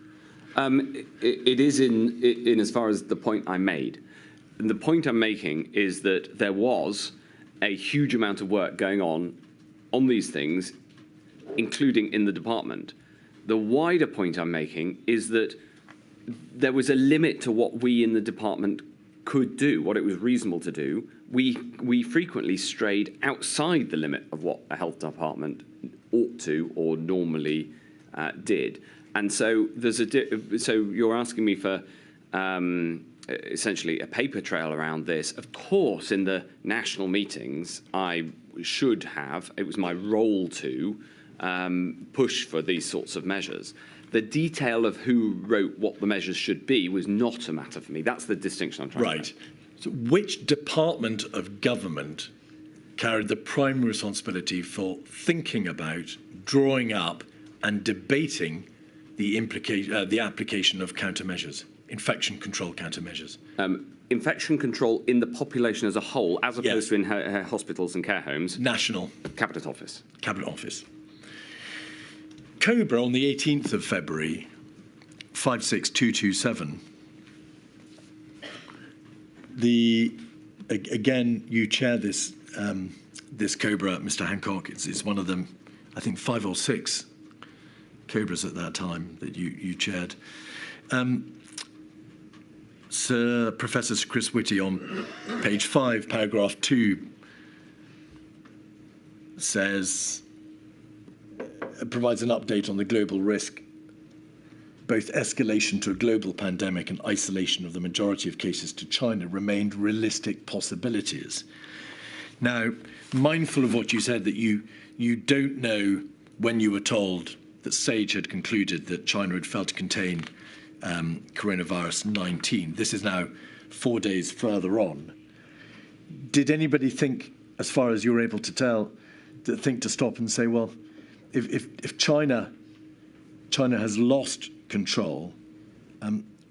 It is in as far as the point I made. And the point I'm making is that there was a huge amount of work going on these things, including in the department. The wider point I'm making is that there was a limit to what we in the department could do, what it was reasonable to do. We frequently strayed outside the limit of what a health department ought to or normally did. And so so you're asking me for essentially a paper trail around this. Of course, in the national meetings, I should have, it was my role to push for these sorts of measures. The detail of who wrote what the measures should be was not a matter for me. That's the distinction I'm trying to make. So which department of government carried the primary responsibility for thinking about, drawing up and debating the application of countermeasures, infection control countermeasures? Infection control in the population as a whole, as opposed to in hospitals and care homes. National. Cabinet Office. Cabinet Office. Cobra on the 18th of February, 56227. Again, you chair this Cobra, Mr Hancock. It's one of them, I think 5 or 6 Cobras at that time that you chaired. Sir Professor Chris Whitty on page 5, paragraph 2, provides an update on the global risk. Both escalation to a global pandemic and isolation of the majority of cases to China remained realistic possibilities. Now, mindful of what you said, that you don't know when you were told that SAGE had concluded that China had failed to contain coronavirus 19. This is now 4 days further on. Did anybody think, as far as you're able to tell, think to stop and say, well, if China has lost control,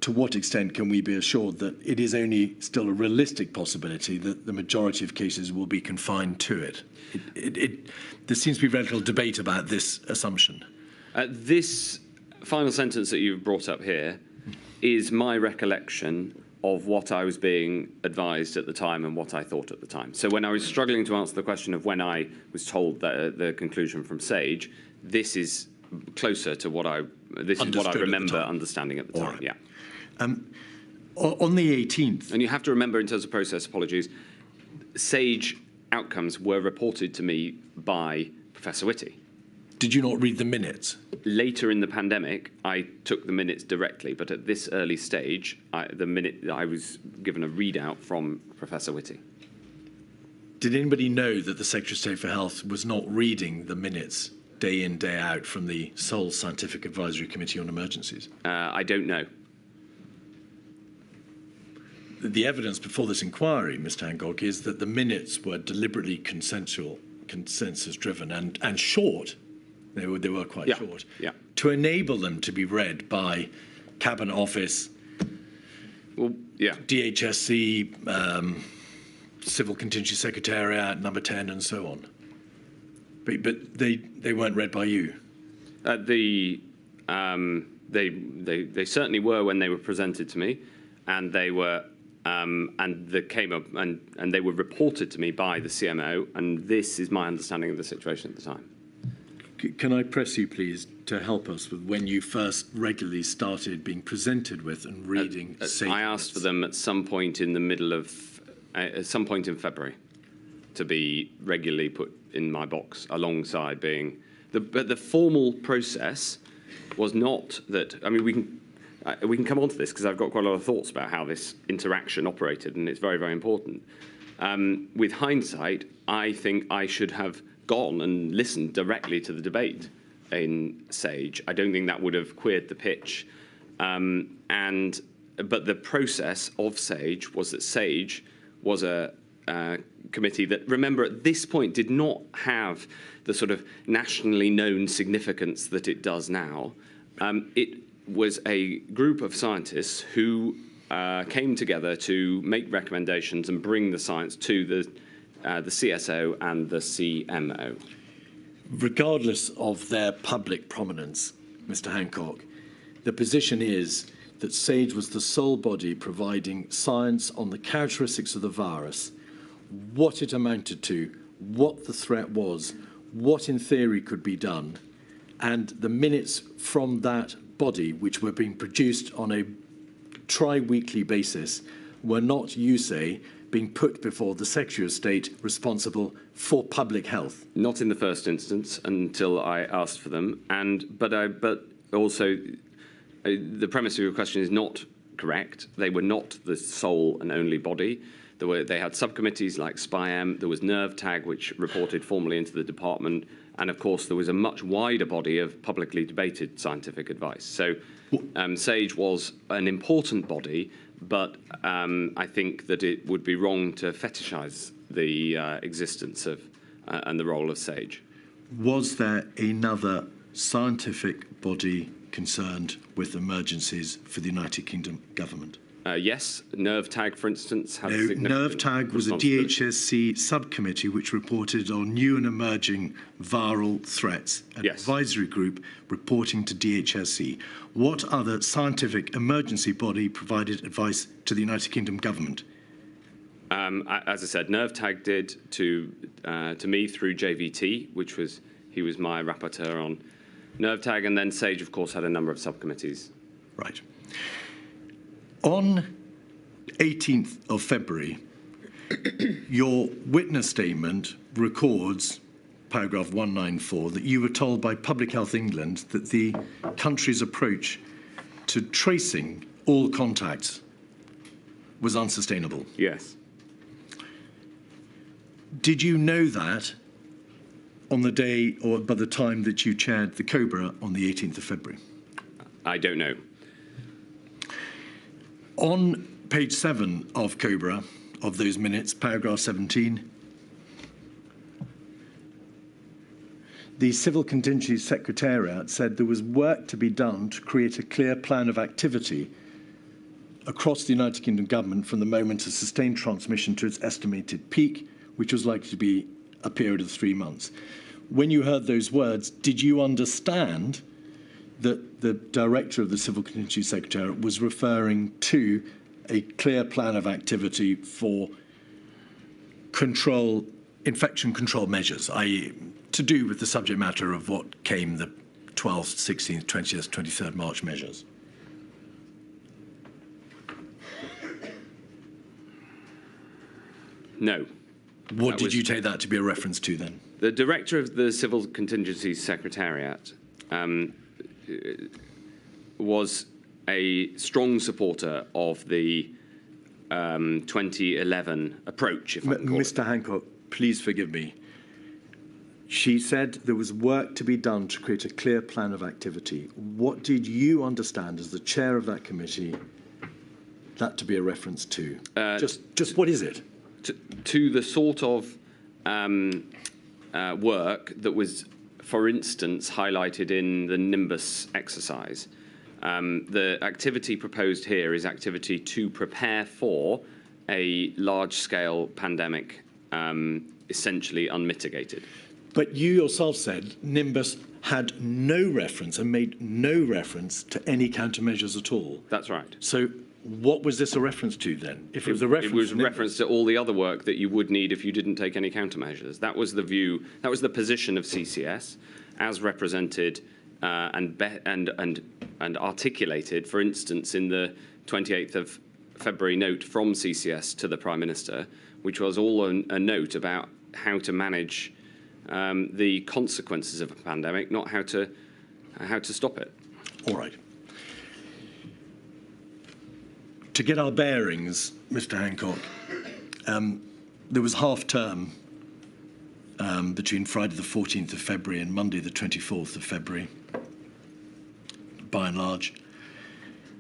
to what extent can we be assured that it is only still a realistic possibility that the majority of cases will be confined to it? There seems to be very little debate about this assumption. This final sentence that you've brought up here is my recollection of what I was being advised at the time and what I thought at the time. So when I was struggling to answer the question of when I was told that, the conclusion from SAGE, this is closer to what I remember understanding at the time. Right. Yeah. On the 18th, and you have to remember, in terms of process, apologies, SAGE outcomes were reported to me by Professor Whitty. Did you not read the minutes? Later in the pandemic, I took the minutes directly, but at this early stage, I was given a readout from Professor Whitty. Did anybody know that the Secretary of State for Health was not reading the minutes day in, day out from the sole Scientific Advisory Committee on Emergencies? I don't know. The evidence before this inquiry, Mr Hancock, is that the minutes were deliberately consensus-driven and short. They were quite short. Yeah. To enable them to be read by Cabinet Office, DHSC, Civil Contingency Secretariat, Number 10, and so on. But they weren't read by you. They certainly were when they were presented to me, and they were and they came up and they were reported to me by the CMO, and this is my understanding of the situation at the time. Can I press you, please, to help us with when you first regularly started being presented with and reading SAGE? I asked for them at some point in the middle of, at some point in February, to be regularly put in my box alongside being. But the formal process was not that. I mean, we can come on to this because I've got quite a lot of thoughts about how this interaction operated, and it's very, very important. With hindsight, I think I should have gone and listened directly to the debate in SAGE. I don't think that would have queered the pitch. But the process of SAGE was that SAGE was a committee that, remember, at this point did not have the sort of nationally known significance that it does now. It was a group of scientists who came together to make recommendations and bring the science to the CSO and the CMO. Regardless of their public prominence, Mr Hancock, the position is that SAGE was the sole body providing science on the characteristics of the virus, what it amounted to, what the threat was, what in theory could be done, and the minutes from that body, which were being produced on a tri-weekly basis, were not, you say, being put before the Secretary of State responsible for public health. Not in the first instance until I asked for them, but also the premise of your question is not correct. They were not the sole and only body. They had subcommittees like SPIAM. There was NERVTAG, which reported formally into the department, and of course there was a much wider body of publicly debated scientific advice. So SAGE was an important body, but I think that it would be wrong to fetishise the existence of and the role of SAGE. Was there another scientific body concerned with emergencies for the United Kingdom government? Yes, NERVTAG, for instance, had a significant NERVTAG was a DHSC subcommittee which reported on new and emerging viral threats, an advisory group reporting to DHSC. What other scientific emergency body provided advice to the United Kingdom government? As I said, NERVTAG did to me through JVT, he was my rapporteur on NERVTAG, and then SAGE, of course, had a number of subcommittees. Right. On 18th of February, your witness statement records, paragraph 194, that you were told by Public Health England that the country's approach to tracing all contacts was unsustainable. Yes. Did you know that on the day or by the time that you chaired the COBRA on the 18th of February? I don't know. On page 7 of COBRA, of those minutes, paragraph 17, the Civil Contingency Secretariat said there was work to be done to create a clear plan of activity across the United Kingdom government from the moment of sustained transmission to its estimated peak, which was likely to be a period of 3 months. When you heard those words, did you understand that the director of the Civil Contingency Secretariat was referring to a clear plan of activity for infection control measures, i.e. to do with the subject matter of what came the 12th, 16th, 20th, 23rd March measures? No. What did you take that to be a reference to then? The director of the Civil Contingency Secretariat was a strong supporter of the 2011 approach, if I can call it. Mr Hancock, please forgive me. She said there was work to be done to create a clear plan of activity. What did you understand as the chair of that committee that to be a reference to? Just what is it? To the sort of work that was, for instance, highlighted in the Nimbus exercise. The activity proposed here is activity to prepare for a large-scale pandemic, essentially unmitigated. But you yourself said Nimbus had no reference and made no reference to any countermeasures at all. That's right. So what was this a reference to then? If it was a reference, it was a reference to all the other work that you would need if you didn't take any countermeasures. That was the view. That was the position of CCS, as represented and articulated, for instance, in the 28th of February note from CCS to the Prime Minister, which was all a note about how to manage the consequences of a pandemic, not how to stop it. All right. To get our bearings, Mr Hancock, there was half term between Friday the 14th of February and Monday the 24th of February, by and large.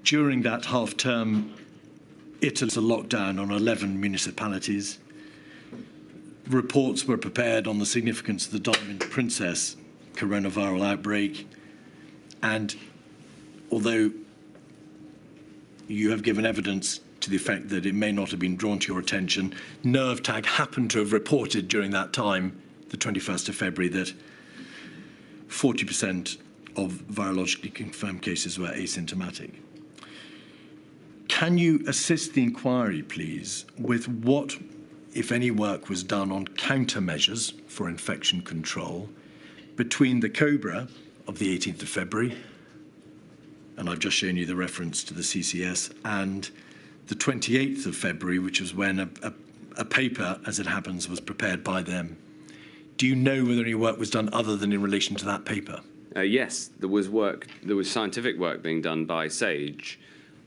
During that half term, Italy was a lockdown on 11 municipalities. Reports were prepared on the significance of the Diamond Princess coronavirus outbreak, and although you have given evidence to the effect that it may not have been drawn to your attention, NervTag happened to have reported during that time, the 21st of February, that 40% of virologically confirmed cases were asymptomatic. Can you assist the inquiry, please, with what, if any, work was done on countermeasures for infection control between the COBRA of the 18th of February, and I've just shown you the reference to the CCS, and the 28th of February, which was when a paper, as it happens, was prepared by them. Do you know whether any work was done other than in relation to that paper? Yes, there was work. There was scientific work being done by SAGE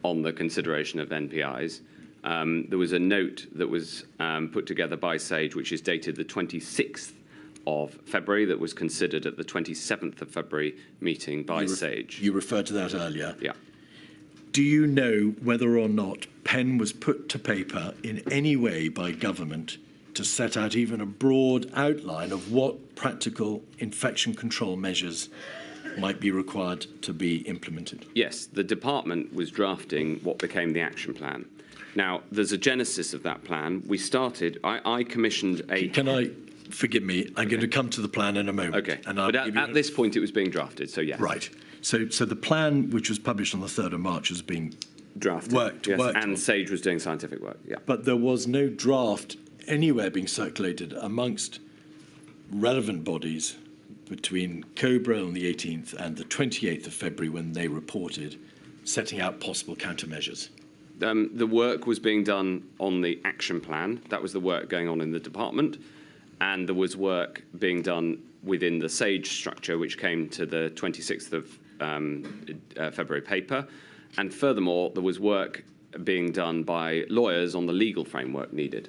on the consideration of NPIs. There was a note that was put together by SAGE, which is dated the 26th of February, that was considered at the 27th of February meeting by SAGE. You referred to that earlier. Yeah. Do you know whether or not pen was put to paper in any way by government to set out even a broad outline of what practical infection control measures might be required to be implemented? Yes, the department was drafting what became the action plan. Now, there's a genesis of that plan. We started, I commissioned a... Can I, forgive me, I'm going to come to the plan in a moment. Okay, and but at this point it was being drafted, so yes. Right. So the plan, which was published on the 3rd of March, was being drafted, worked and on. SAGE was doing scientific work, yeah. But there was no draft anywhere being circulated amongst relevant bodies between COBRA on the 18th and the 28th of February when they reported, setting out possible countermeasures. The work was being done on the action plan. That was the work going on in the department. And there was work being done within the SAGE structure, which came to the 26th of February paper. And furthermore, there was work being done by lawyers on the legal framework needed.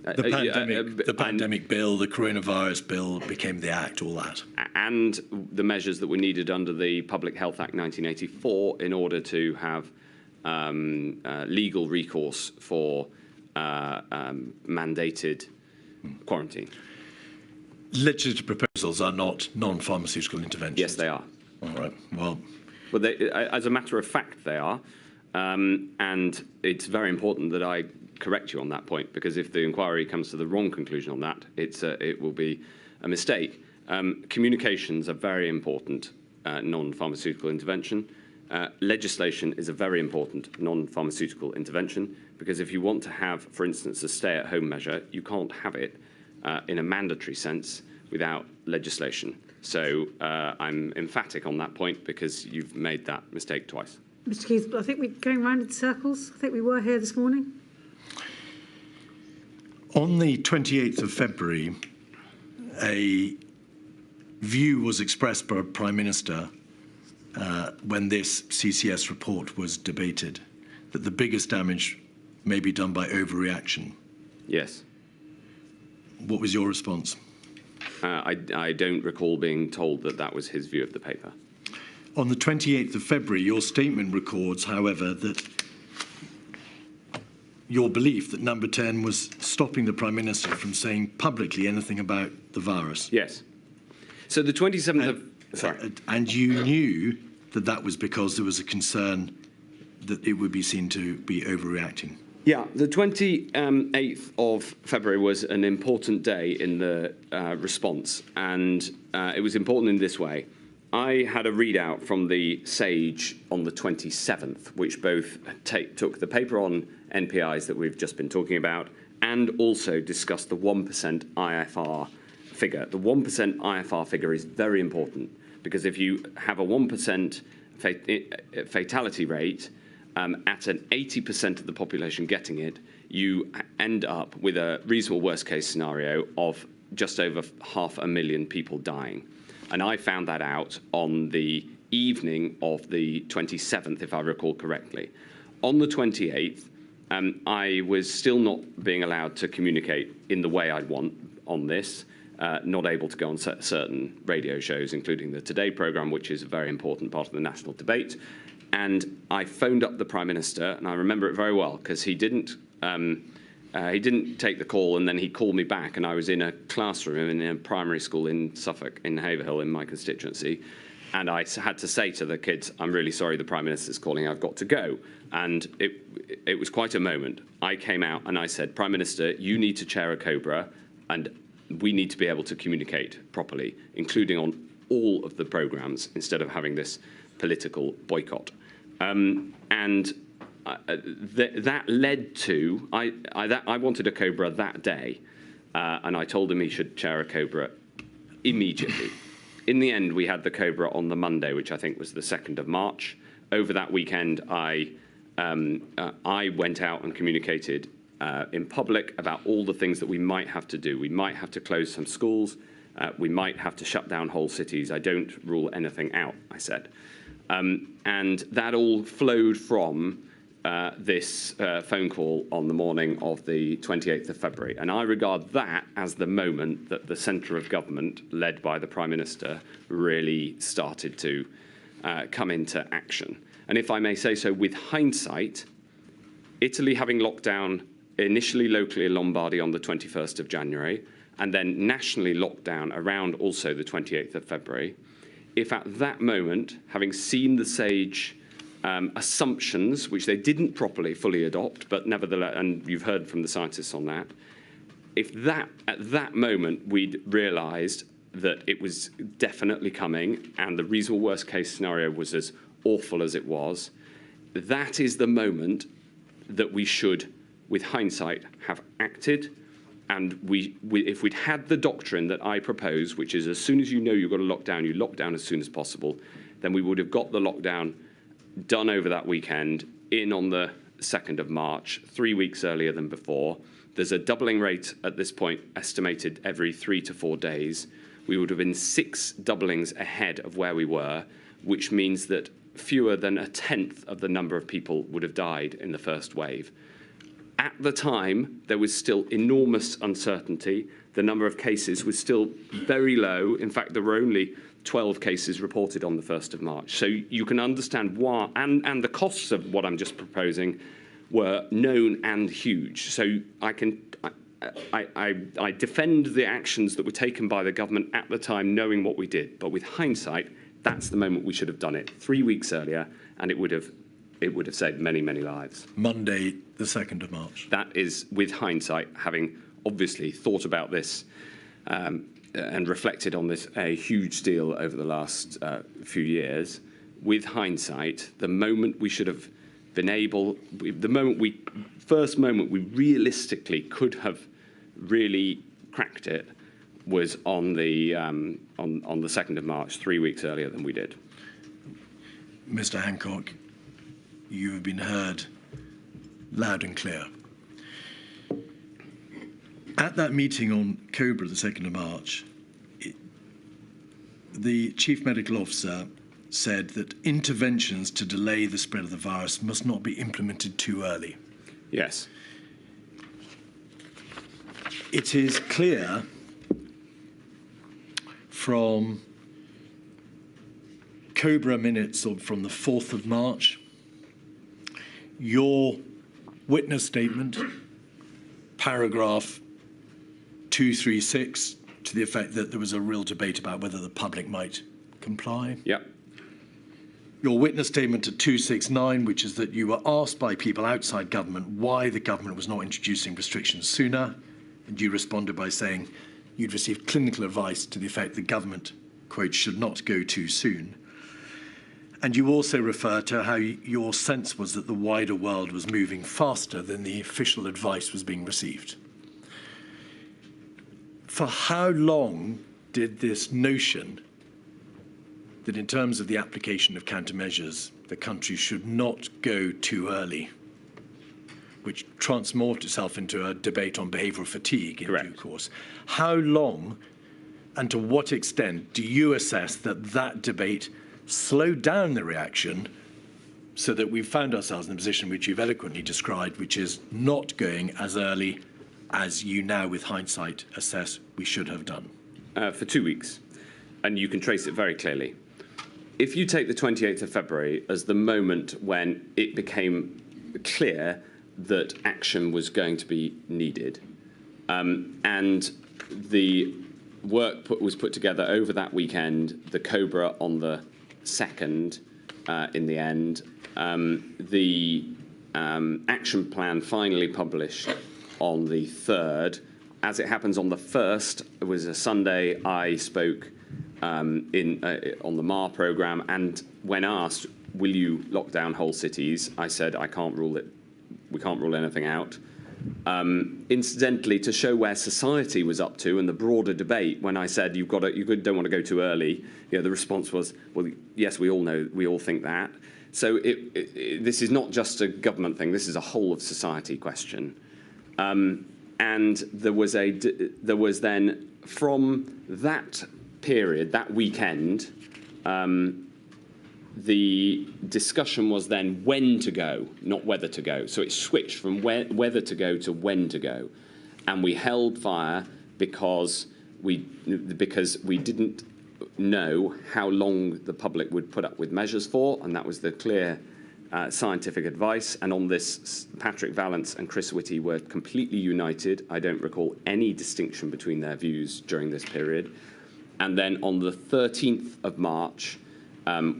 The pandemic bill, the coronavirus bill became the Act, all that. And the measures that were needed under the Public Health Act 1984 in order to have legal recourse for mandated quarantine. Legislative proposals are not non-pharmaceutical interventions? Yes, they are. All right. Well, they, as a matter of fact, they are. And it's very important that I correct you on that point, because if the inquiry comes to the wrong conclusion on that, it will be a mistake. Communications are very important non-pharmaceutical intervention. Legislation is a very important non-pharmaceutical intervention, because if you want to have, for instance, a stay-at-home measure, you can't have it in a mandatory sense without legislation. So I'm emphatic on that point, because you've made that mistake twice. Mr Keith, I think we're going round in circles. I think we were here this morning. On the 28th of February, a view was expressed by the Prime Minister when this CCS report was debated, that the biggest damage may be done by overreaction. Yes. What was your response? I don't recall being told that that was his view of the paper. On the 28th of February, your statement records, however, that your belief that Number 10 was stopping the Prime Minister from saying publicly anything about the virus. Yes. So the 27th of... Sorry. And you knew that that was because there was a concern that it would be seen to be overreacting. Yeah, the 28th of February was an important day in the response, and it was important in this way. I had a readout from the SAGE on the 27th, which both took the paper on NPIs that we've just been talking about and also discussed the 1% IFR figure. The 1% IFR figure is very important, because if you have a 1% fatality rate, at an 80% of the population getting it, you end up with a reasonable worst-case scenario of just over 500,000 people dying. And I found that out on the evening of the 27th, if I recall correctly. On the 28th, I was still not being allowed to communicate in the way I'd want on this, not able to go on certain radio shows, including the Today programme, which is a very important part of the national debate. And I phoned up the Prime Minister, and I remember it very well, because he didn't take the call, and then he called me back, and I was in a classroom in a primary school in Suffolk, in Haverhill, in my constituency, and I had to say to the kids, I'm really sorry, the Prime Minister's calling, I've got to go. And it was quite a moment. I came out and I said, Prime Minister, you need to chair a COBRA, and we need to be able to communicate properly, including on all of the programmes, instead of having this political boycott. That led to, I wanted a COBRA that day, and I told him he should chair a COBRA immediately. In the end, we had the COBRA on the Monday, which I think was the 2nd of March. Over that weekend, I went out and communicated in public about all the things that we might have to do. We might have to close some schools. We might have to shut down whole cities. I don't rule anything out, I said. And that all flowed from this phone call on the morning of the 28th of February. And I regard that as the moment that the centre of government, led by the Prime Minister, really started to come into action. And if I may say so, with hindsight, Italy having locked down initially locally in Lombardy on the 21st of January, and then nationally locked down around also the 28th of February, if at that moment, having seen the SAGE assumptions, which they didn't properly fully adopt, but nevertheless, and you've heard from the scientists on that, if that at that moment we'd realised that it was definitely coming and the reasonable worst case scenario was as awful as it was, that is the moment that we should, with hindsight, have acted. And if we'd had the doctrine that I propose, which is as soon as you know you've got to lock down, you lock down as soon as possible, then we would have got the lockdown done over that weekend, in on the 2nd of March, 3 weeks earlier than before. There's a doubling rate at this point, estimated every 3 to 4 days. We would have been 6 doublings ahead of where we were, which means that fewer than 1/10 of the number of people would have died in the first wave. At the time, there was still enormous uncertainty. The number of cases was still very low. In fact, there were only 12 cases reported on the 1st of March. So you can understand why, and the costs of what I'm just proposing were known and huge. So I defend the actions that were taken by the government at the time, knowing what we did. But with hindsight, that's the moment we should have done it 3 weeks earlier, and it would have saved many, many lives. Monday, the 2nd of March. That is, with hindsight, having obviously thought about this and reflected on this a huge deal over the last few years, with hindsight, the moment we should have been able, first moment we realistically could have really cracked it was on the 2nd of March, 3 weeks earlier than we did. Mr Hancock, you have been heard loud and clear. At that meeting on Cobra, the 2nd of March, the Chief Medical Officer said that interventions to delay the spread of the virus must not be implemented too early. Yes. It is clear from Cobra minutes from the 4th of March, your witness statement, paragraph 236, to the effect that there was a real debate about whether the public might comply. Yep. Your witness statement at 269, which is that you were asked by people outside government why the government was not introducing restrictions sooner, and you responded by saying you'd received clinical advice to the effect the government, quote, should not go too soon. And you also refer to how your sense was that the wider world was moving faster than the official advice was being received. For how long did this notion that in terms of the application of countermeasures, the country should not go too early, which transmorphed itself into a debate on behavioural fatigue in due course, how long and to what extent do you assess that that debate slowed down the reaction so that we've found ourselves in a position which you've eloquently described, which is not going as early as you now, with hindsight, assess we should have done? For 2 weeks, and you can trace it very clearly. If you take the 28th of February as the moment when it became clear that action was going to be needed, and the work was put together over that weekend, the Cobra on the 2nd in the end, the action plan finally published on the 3rd. As it happens, on the 1st, it was a Sunday, I spoke on the MAR programme, and when asked, will you lock down whole cities, I said, I can't rule it. We can't rule anything out. Incidentally, to show where society was up to and the broader debate, when I said you don't want to go too early, the response was, well, yes, we all know, we all think that. So this is not just a government thing. This is a whole of society question. And there was then, from that period, that weekend, the discussion was then when to go, not whether to go. So it switched from whether to go to when to go. And we held fire because we didn't know how long the public would put up with measures for, and that was the clear scientific advice. And on this, Patrick Vallance and Chris Whitty were completely united. I don't recall any distinction between their views during this period. And then on the 13th of March,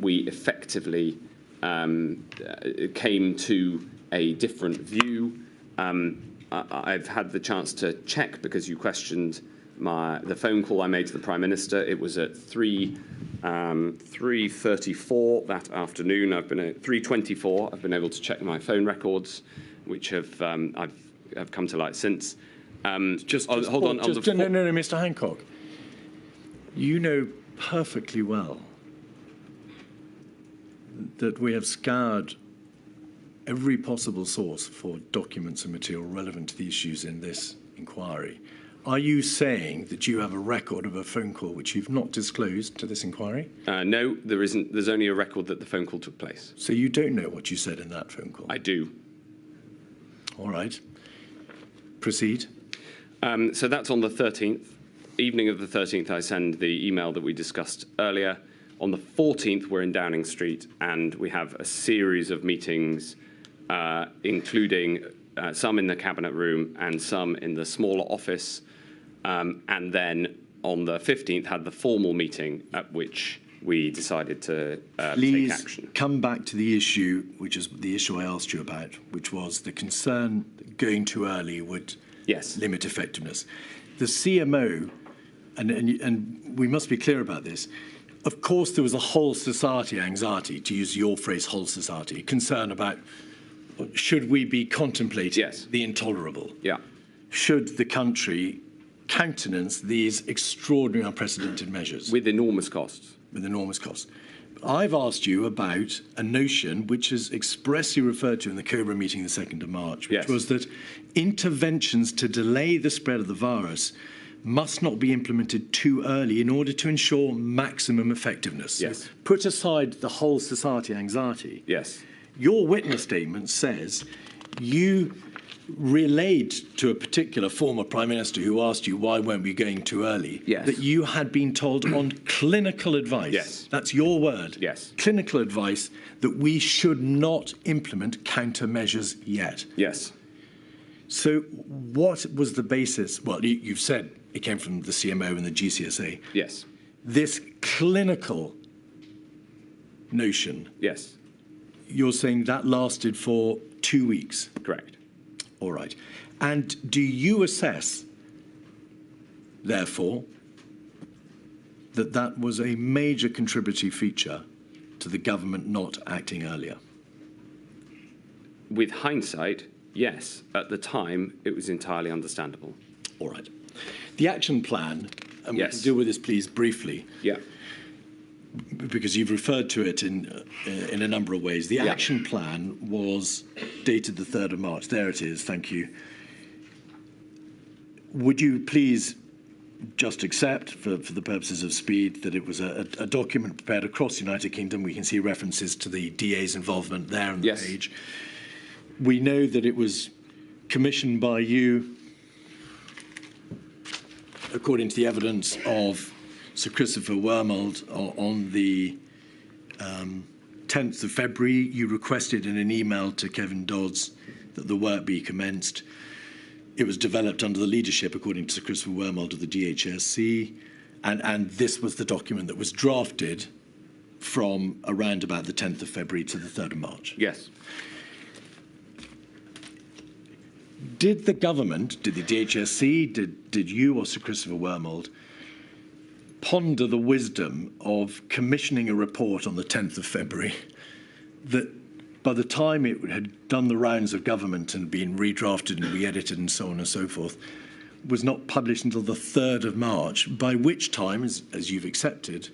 we effectively came to a different view. I've had the chance to check, because you questioned the phone call I made to the Prime Minister. It was at 3:34 that afternoon. I've been at 3:24. I've been able to check my phone records, which have come to light since. Hold on. No, Mr. Hancock. You know perfectly well that we have scoured every possible source for documents and material relevant to the issues in this inquiry. Are you saying that you have a record of a phone call which you've not disclosed to this inquiry? No, there isn't. There's only a record that the phone call took place. So you don't know what you said in that phone call? I do. All right. Proceed. So that's on the 13th. Evening of the 13th, I send the email that we discussed earlier. On the 14th, we're in Downing Street, and we have a series of meetings, including some in the cabinet room and some in the smaller office. And then on the 15th, had the formal meeting at which we decided to take action. Please come back to the issue, which is the issue I asked you about, which was the concern that going too early would limit effectiveness. The CMO, and we must be clear about this, of course there was a whole society anxiety, to use your phrase, whole society, concern about should we be contemplating the intolerable? Yeah. Should the country countenance these extraordinary, unprecedented measures? With enormous costs. With enormous costs. I've asked you about a notion which is expressly referred to in the Cobra meeting the 2nd of March, which was that interventions to delay the spread of the virus must not be implemented too early in order to ensure maximum effectiveness. Yes. So put aside the whole society anxiety. Yes. Your witness statement says you relayed to a particular former Prime Minister who asked you why weren't we going too early, that you had been told on clinical advice, that's your word, clinical advice, that we should not implement countermeasures yet. Yes. So what was the basis? Well, you've said it came from the CMO and the GCSA. Yes. This clinical notion. Yes. You're saying that lasted for 2 weeks? Correct. All right. And do you assess, therefore, that that was a major contributory feature to the government not acting earlier? With hindsight, yes. At the time, it was entirely understandable. All right. The action plan, and we can deal with this, please, briefly. Yeah. Because you've referred to it in a number of ways. The action plan was dated the 3rd of March. There it is. Thank you. Would you please just accept, for the purposes of speed, that it was a document prepared across the United Kingdom? We can see references to the DA's involvement there on the page. We know that it was commissioned by you, according to the evidence of Sir Christopher Wormold. On the 10th of February, you requested in an email to Kevin Dodds that the work be commenced. It was developed under the leadership, according to Sir Christopher Wormold, of the DHSC, and this was the document that was drafted from around about the 10th of February to the 3rd of March. Yes. Did the government, did the DHSC, did you or Sir Christopher Wormold ponder the wisdom of commissioning a report on the 10th of February that by the time it had done the rounds of government and been redrafted and re-edited and so on and so forth, was not published until the 3rd of March, by which time, as you've accepted,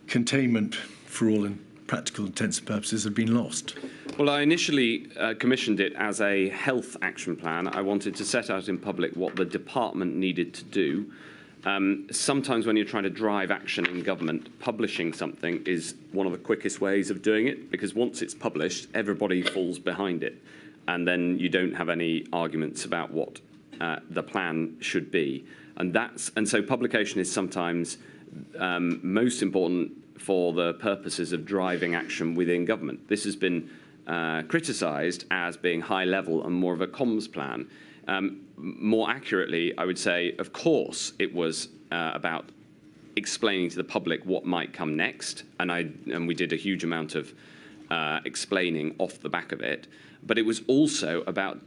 containment, for all practical intents and purposes, had been lost? Well, I initially commissioned it as a health action plan. I wanted to set out in public what the department needed to do. Sometimes when you're trying to drive action in government, publishing something is one of the quickest ways of doing it, because once it's published, everybody falls behind it. And then you don't have any arguments about what the plan should be. And so publication is sometimes most important for the purposes of driving action within government. This has been criticised as being high level and more of a comms plan. More accurately, I would say, of course, it was about explaining to the public what might come next, and we did a huge amount of explaining off the back of it. But it was also about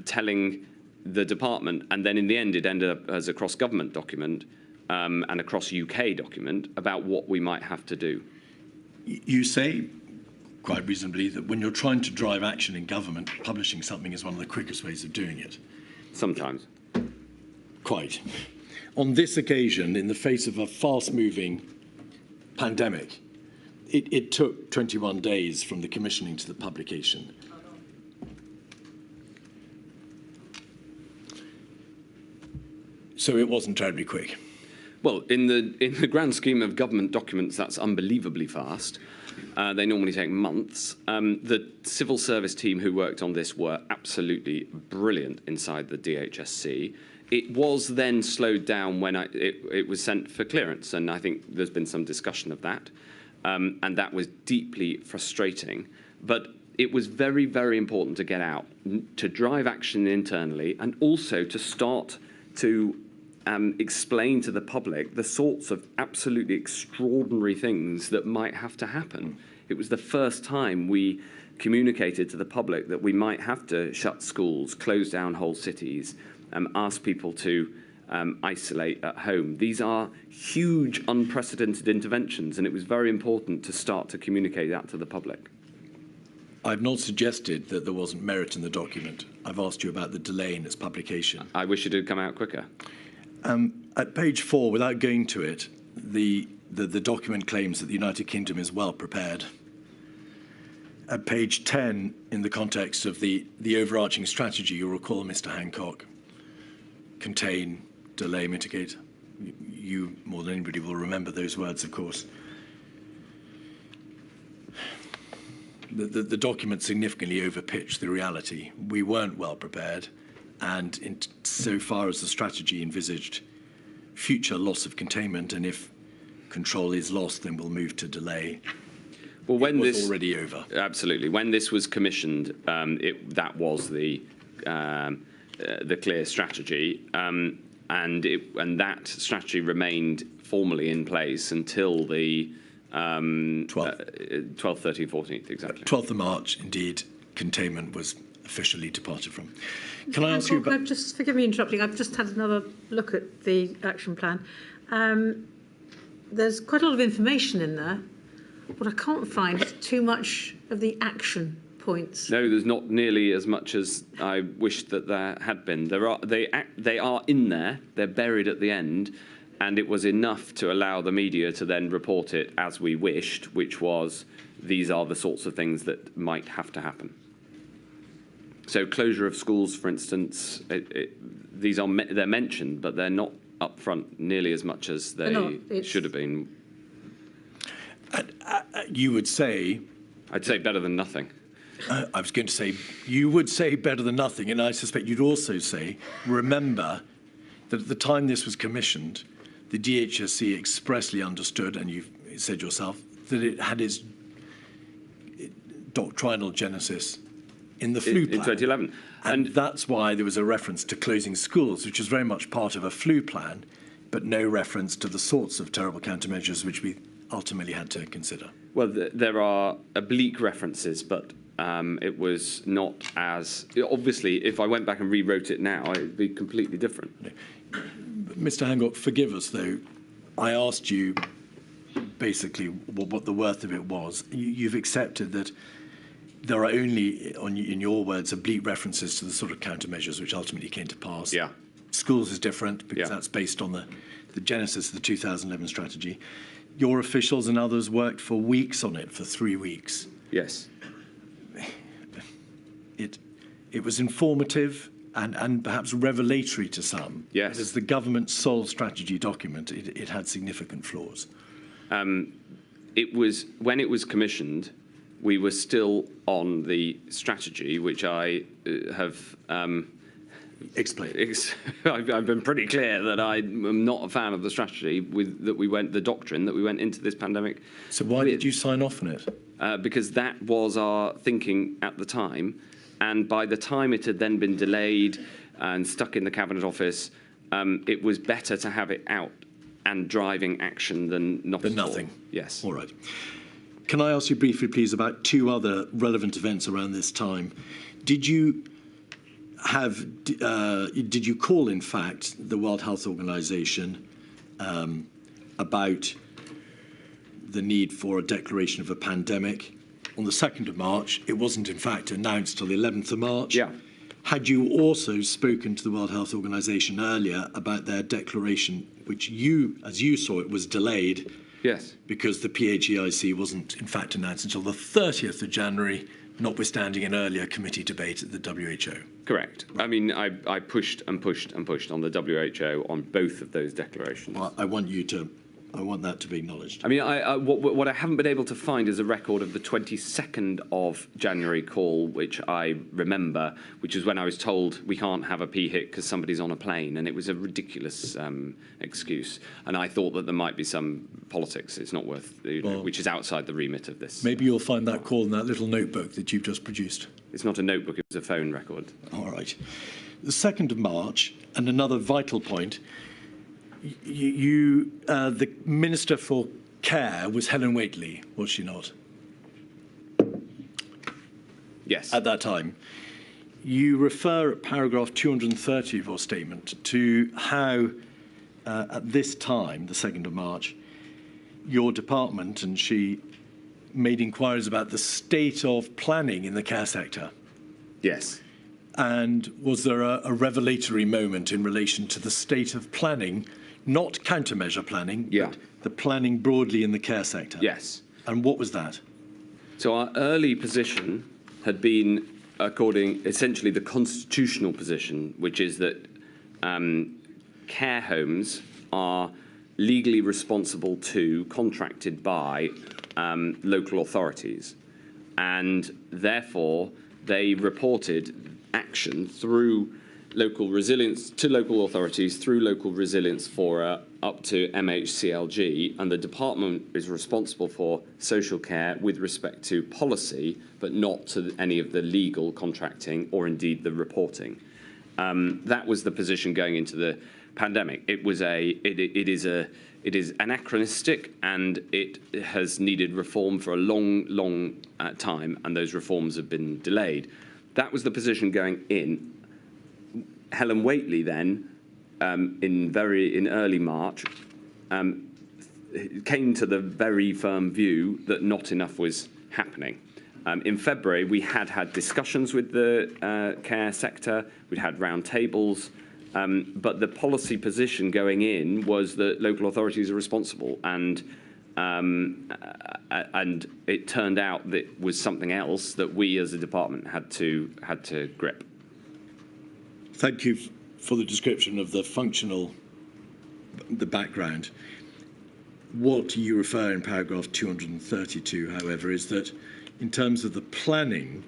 telling the department, and then in the end, it ended up as a cross-government document and a cross-UK document about what we might have to do. You say, quite reasonably, that when you're trying to drive action in government, publishing something is one of the quickest ways of doing it. Sometimes. Quite. On this occasion, in the face of a fast-moving pandemic, it took 21 days from the commissioning to the publication. So it wasn't terribly quick. Well, in the grand scheme of government documents, that's unbelievably fast. They normally take months. The civil service team who worked on this were absolutely brilliant inside the DHSC. It was then slowed down when it was sent for clearance, and I think there's been some discussion of that. And that was deeply frustrating. But it was very, very important to get out, to drive action internally, and also to start to explain to the public the sorts of absolutely extraordinary things that might have to happen. It was the first time we communicated to the public that we might have to shut schools, close down whole cities, ask people to isolate at home. These are huge, unprecedented interventions, and it was very important to start to communicate that to the public. I've not suggested that there wasn't merit in the document. I've asked you about the delay in its publication. I wish it had come out quicker. At page 4, without going to it, the document claims that the United Kingdom is well prepared. At page 10, in the context of the overarching strategy, you'll recall, Mr Hancock, contain, delay, mitigate. You, more than anybody, will remember those words, of course. The document significantly overpitched the reality. We weren't well prepared, and in so far as the strategy envisaged future loss of containment, and if control is lost, then we'll move to delay. Well, when it was this already over. Absolutely, when this was commissioned, that was the clear strategy, and that strategy remained formally in place until the 12th, 13th, 14th, exactly. 12th of March, indeed, containment was officially departed from. Can I ask you about... Just forgive me interrupting. I've just had another look at the action plan. There's quite a lot of information in there. What I can't find is too much of the action points. No, there's not nearly as much as I wished that there had been. They are in there. They're buried at the end. And it was enough to allow the media to then report it as we wished, which was these are the sorts of things that might have to happen. So closure of schools, for instance, they're mentioned, but they're not up front nearly as much as they should have been. You would say... I'd say better than nothing. I was going to say, you would say better than nothing, and I suspect you'd also say, remember that at the time this was commissioned, the DHSC expressly understood, and you've said yourself, that it had its doctrinal genesis in the flu plan. In 2011. And that's why there was a reference to closing schools, which was very much part of a flu plan, but no reference to the sorts of terrible countermeasures which we ultimately had to consider. Well, there are oblique references, but it was not as... Obviously, if I went back and rewrote it now, it would be completely different. Mr Hancock, forgive us, though. I asked you basically what the worth of it was. You've accepted that there are only, in your words, oblique references to the sort of countermeasures which ultimately came to pass. Yeah. Schools is different because that's based on the genesis of the 2011 strategy. Your officials and others worked for weeks on it, for 3 weeks. Yes. It was informative and perhaps revelatory to some. Yes. As the government's sole strategy document, it had significant flaws. It was, when it was commissioned, we were still on the strategy, which I have... Explain. I've been pretty clear that I am not a fan of the strategy the doctrine that we went into this pandemic. So why did you sign off on it? Because that was our thinking at the time. And by the time it had then been delayed and stuck in the Cabinet Office, it was better to have it out and driving action than not at all. Nothing. Yes. All right. Can I ask you briefly, please, about 2 other relevant events around this time? Did you call, in fact, the World Health Organization about the need for a declaration of a pandemic? On the 2nd of March, it wasn't, in fact, announced till the 11th of March. Yeah. Had you also spoken to the World Health Organization earlier about their declaration, which you, as you saw it, was delayed? Yes. Because the PHEIC wasn't, in fact, announced until the 30th of January, notwithstanding an earlier committee debate at the WHO. Correct. I mean, I pushed and pushed and pushed on the WHO on both of those declarations. Well, I want that to be acknowledged. I mean, what I haven't been able to find is a record of the 22nd of January call, which I remember, which is when I was told we can't have a PHIC because somebody's on a plane, and it was a ridiculous excuse. And I thought that there might be some politics. It's not worth, which is outside the remit of this. Maybe you'll find that call in that little notebook that you've just produced. It's not a notebook, it was a phone record. All right. The 2nd of March, and another vital point, the Minister for Care was Helen Whately, was she not? Yes. At that time. You refer at paragraph 230 of your statement to how, at this time, the 2nd of March, your department and she made inquiries about the state of planning in the care sector. Yes. And was there a revelatory moment in relation to the state of planning, not countermeasure planning, but the planning broadly in the care sector? Yes. And what was that? So our early position had been, essentially the constitutional position, which is that care homes are legally responsible to, contracted by, local authorities. And therefore, they reported action through local resilience to local authorities, through local resilience fora up to MHCLG, and the department is responsible for social care with respect to policy, but not to any of the legal contracting or indeed the reporting. That was the position going into the pandemic. It is anachronistic, and it has needed reform for a long time, and those reforms have been delayed. That was the position going in. Helen Whately then, in early March, came to the very firm view that not enough was happening. In February, we had discussions with the care sector. We'd had round tables. But the policy position going in was that local authorities are responsible, and it turned out that it was something else that we as a department had to grip. Thank you for the description of the background. What you refer in paragraph 232, however, is that in terms of the planning,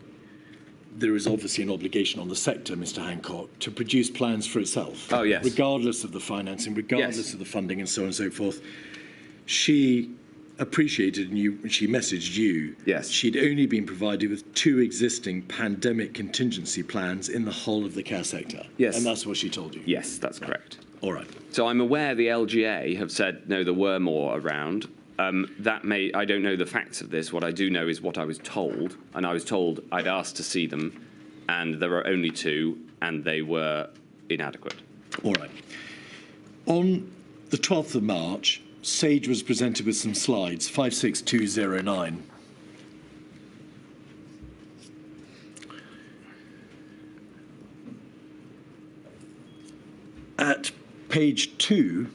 there is obviously an obligation on the sector, Mr Hancock, to produce plans for itself. Oh, yes. Regardless of the financing, regardless of the funding and so on and so forth. She appreciated, and she messaged you, she'd only been provided with 2 existing pandemic contingency plans in the whole of the care sector. Yes. And that's what she told you? Yes, that's correct. All right. So I'm aware the LGA have said, no, there were more around. I don't know the facts of this. What I do know is what I was told, and I was told I'd asked to see them, and there were only 2, and they were inadequate. All right. On the 12th of March, Sage was presented with some slides, 56209. At page 2,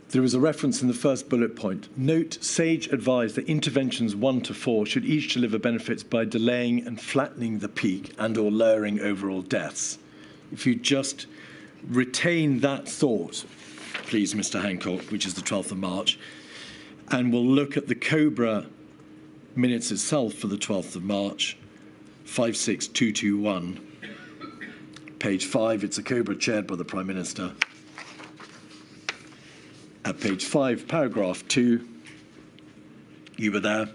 there is a reference in the first bullet point. Note, Sage advised that interventions 1 to 4 should each deliver benefits by delaying and flattening the peak and or lowering overall deaths. If you just retain that thought, please, Mr Hancock, which is the 12th of March, and we'll look at the COBRA minutes itself for the 12th of March, 56221. Page 5, it's a COBRA chaired by the Prime Minister. At page 5, paragraph 2, you were there.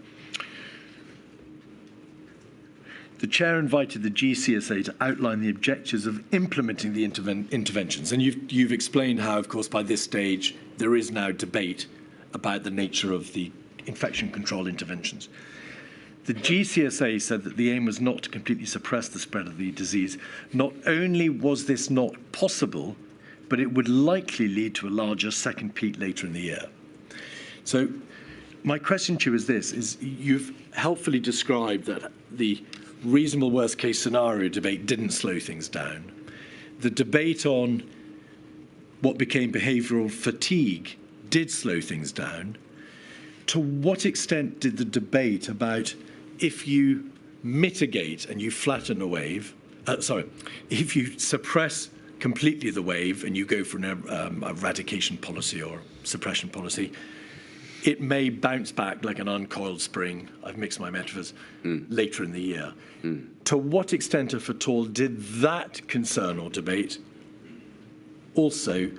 The chair invited the GCSA to outline the objectives of implementing the interventions. And you've explained how, of course, by this stage, there is now debate about the nature of the infection control interventions. The GCSA said that the aim was not to completely suppress the spread of the disease. Not only was this not possible, but it would likely lead to a larger second peak later in the year. So my question to you is this, you've helpfully described that the reasonable worst-case scenario debate didn't slow things down. The debate on what became behavioural fatigue did slow things down. To what extent did the debate about if you mitigate and you flatten a wave, if you suppress completely the wave and you go for an eradication policy or suppression policy, it may bounce back like an uncoiled spring, I've mixed my metaphors, later in the year. To what extent, if at all, did that concern or debate also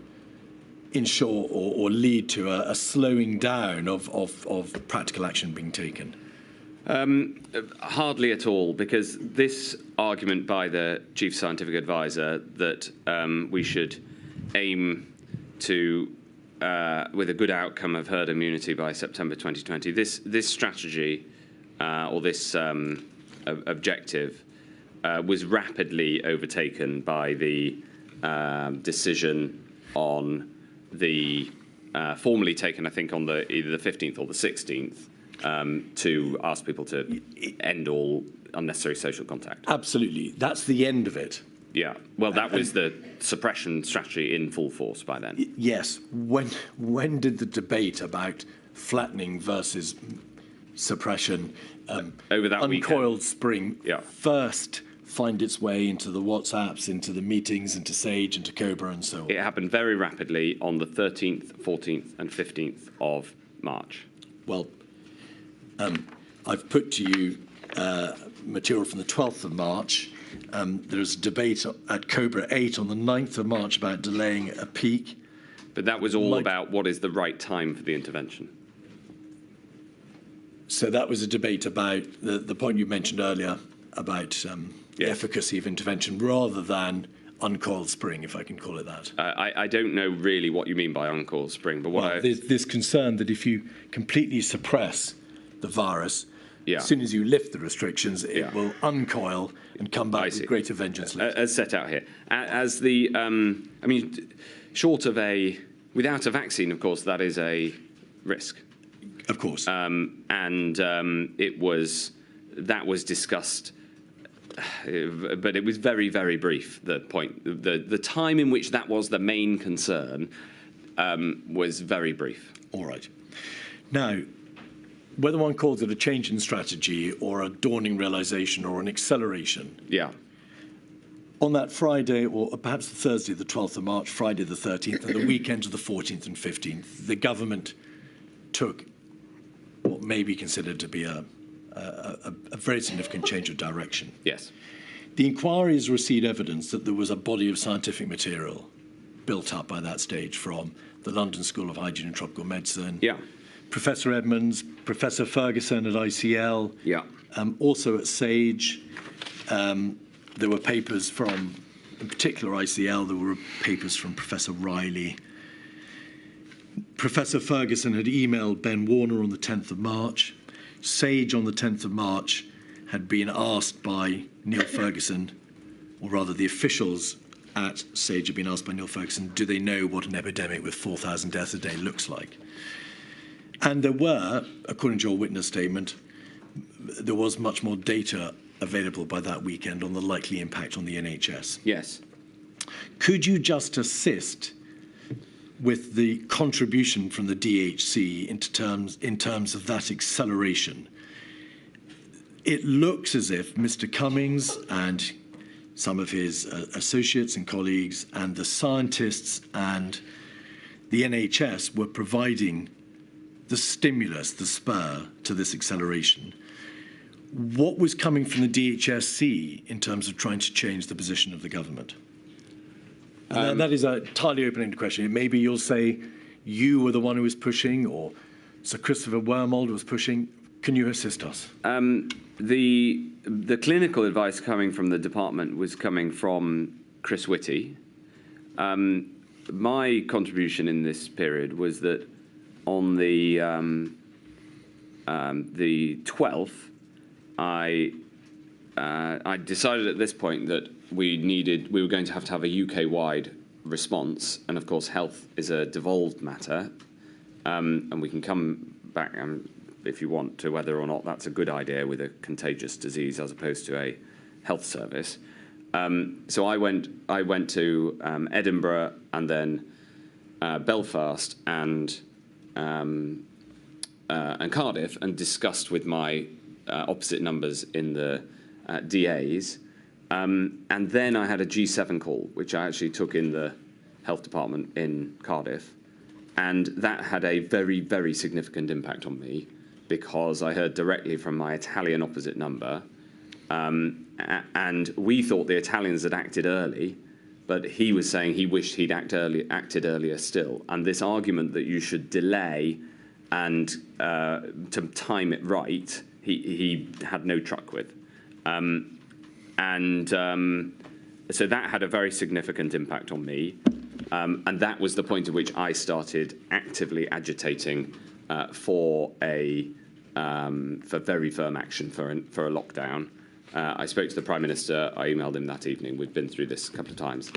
ensure or lead to a slowing down of practical action being taken? Hardly at all, because this argument by the Chief Scientific Advisor that we should aim to, with a good outcome of herd immunity by September 2020, this strategy or this objective was rapidly overtaken by the decision on the formally taken, I think, on either the 15th or the 16th, to ask people to end all unnecessary social contact. Absolutely. That's the end of it. Yeah. Well, that was the suppression strategy in full force by then. Yes. When did the debate about flattening versus suppression, over that uncoiled spring, yeah, first find its way into the WhatsApps, into the meetings, into Sage, into Cobra, and so on? It happened very rapidly on the 13th, 14th, and 15th of March. Well, I've put to you material from the 12th of March. There's a debate at Cobra 8 on the 9th of March about delaying a peak. But that was all about what is the right time for the intervention. So that was a debate about the point you mentioned earlier about the efficacy of intervention rather than uncoiled spring, if I can call it that. I don't know really what you mean by uncoiled spring, but there's concern that if you completely suppress the virus, as soon as you lift the restrictions, it will uncoil and come back with greater vengeance later. As set out here. As the, I mean, short of without a vaccine, of course, that is a risk. Of course. That was discussed, but it was very, very brief, the point. The time in which that was the main concern was very brief. All right. Now, whether one calls it a change in strategy or a dawning realization or an acceleration. Yeah. On that Friday, or perhaps the Thursday, the 12th of March, Friday the 13th, and the weekend of the 14th and 15th, the government took what may be considered to be a very significant change of direction. Yes. The inquiries received evidence that there was a body of scientific material built up by that stage from the London School of Hygiene and Tropical Medicine, Professor Edmonds, Professor Ferguson at ICL, also at Sage. There were papers from, in particular ICL, there were papers from Professor Riley. Professor Ferguson had emailed Ben Warner on the 10th of March. Sage on the 10th of March had been asked by Neil Ferguson, or rather the officials at Sage had been asked by Neil Ferguson, do they know what an epidemic with 4,000 deaths a day looks like? And there were, according to your witness statement, there was much more data available by that weekend on the likely impact on the NHS. Yes. Could you just assist with the contribution from the DHC in terms of that acceleration? It looks as if Mr. Cummings and some of his associates and colleagues and the scientists and the NHS were providing the stimulus, the spur to this acceleration. What was coming from the DHSC in terms of trying to change the position of the government? And that is a entirely open-ended question. Maybe you'll say you were the one who was pushing, or Sir Christopher Wormold was pushing. Can you assist us? The clinical advice coming from the department was coming from Chris Whitty. My contribution in this period was that on the 12th, I decided at this point that we were going to have a UK-wide response, and of course health is a devolved matter, and we can come back if you want, to whether or not that's a good idea with a contagious disease as opposed to a health service. So I went to Edinburgh and then Belfast and Cardiff and discussed with my opposite numbers in the DAs. And then I had a G7 call, which I actually took in the health department in Cardiff. And that had a very, very significant impact on me because I heard directly from my Italian opposite number. And we thought the Italians had acted early, but he was saying he wished he'd acted earlier still. And this argument that you should delay and to time it right, he had no truck with. So that had a very significant impact on me. And that was the point at which I started actively agitating for very firm action for a lockdown. I spoke to the Prime Minister. I emailed him that evening. We'd been through this a couple of times.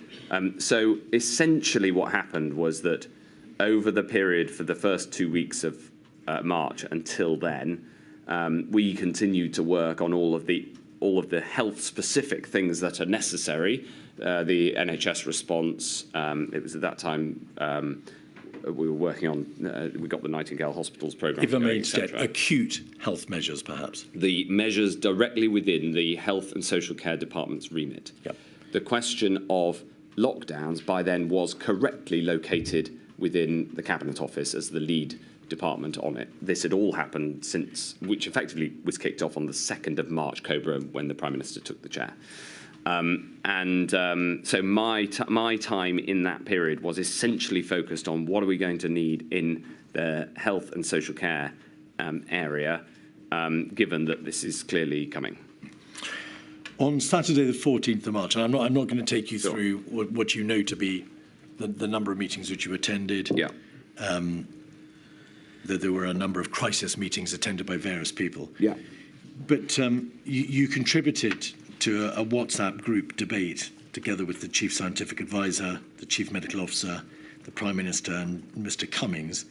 So essentially what happened was that over the period for the first 2 weeks of March until then, we continued to work on all of the health-specific things that are necessary. The NHS response, it was at that time we were working on, we got the Nightingale Hospitals programme. If I may interject, acute health measures, perhaps. The measures directly within the Health and Social Care Department's remit. Yep. The question of lockdowns by then was correctly located within the Cabinet Office as the lead department on it. This had all happened since, which effectively was kicked off on the 2nd of March, Cobra, when the Prime Minister took the chair. So my time in that period was essentially focused on what are we going to need in the health and social care area, given that this is clearly coming. On Saturday, the 14th of March, and I'm not going to take you through what you know to be the number of meetings which you attended. Yeah. That there were a number of crisis meetings attended by various people. Yeah. But you contributed to a WhatsApp group debate together with the Chief Scientific Advisor, the Chief Medical Officer, the Prime Minister and Mr Cummings,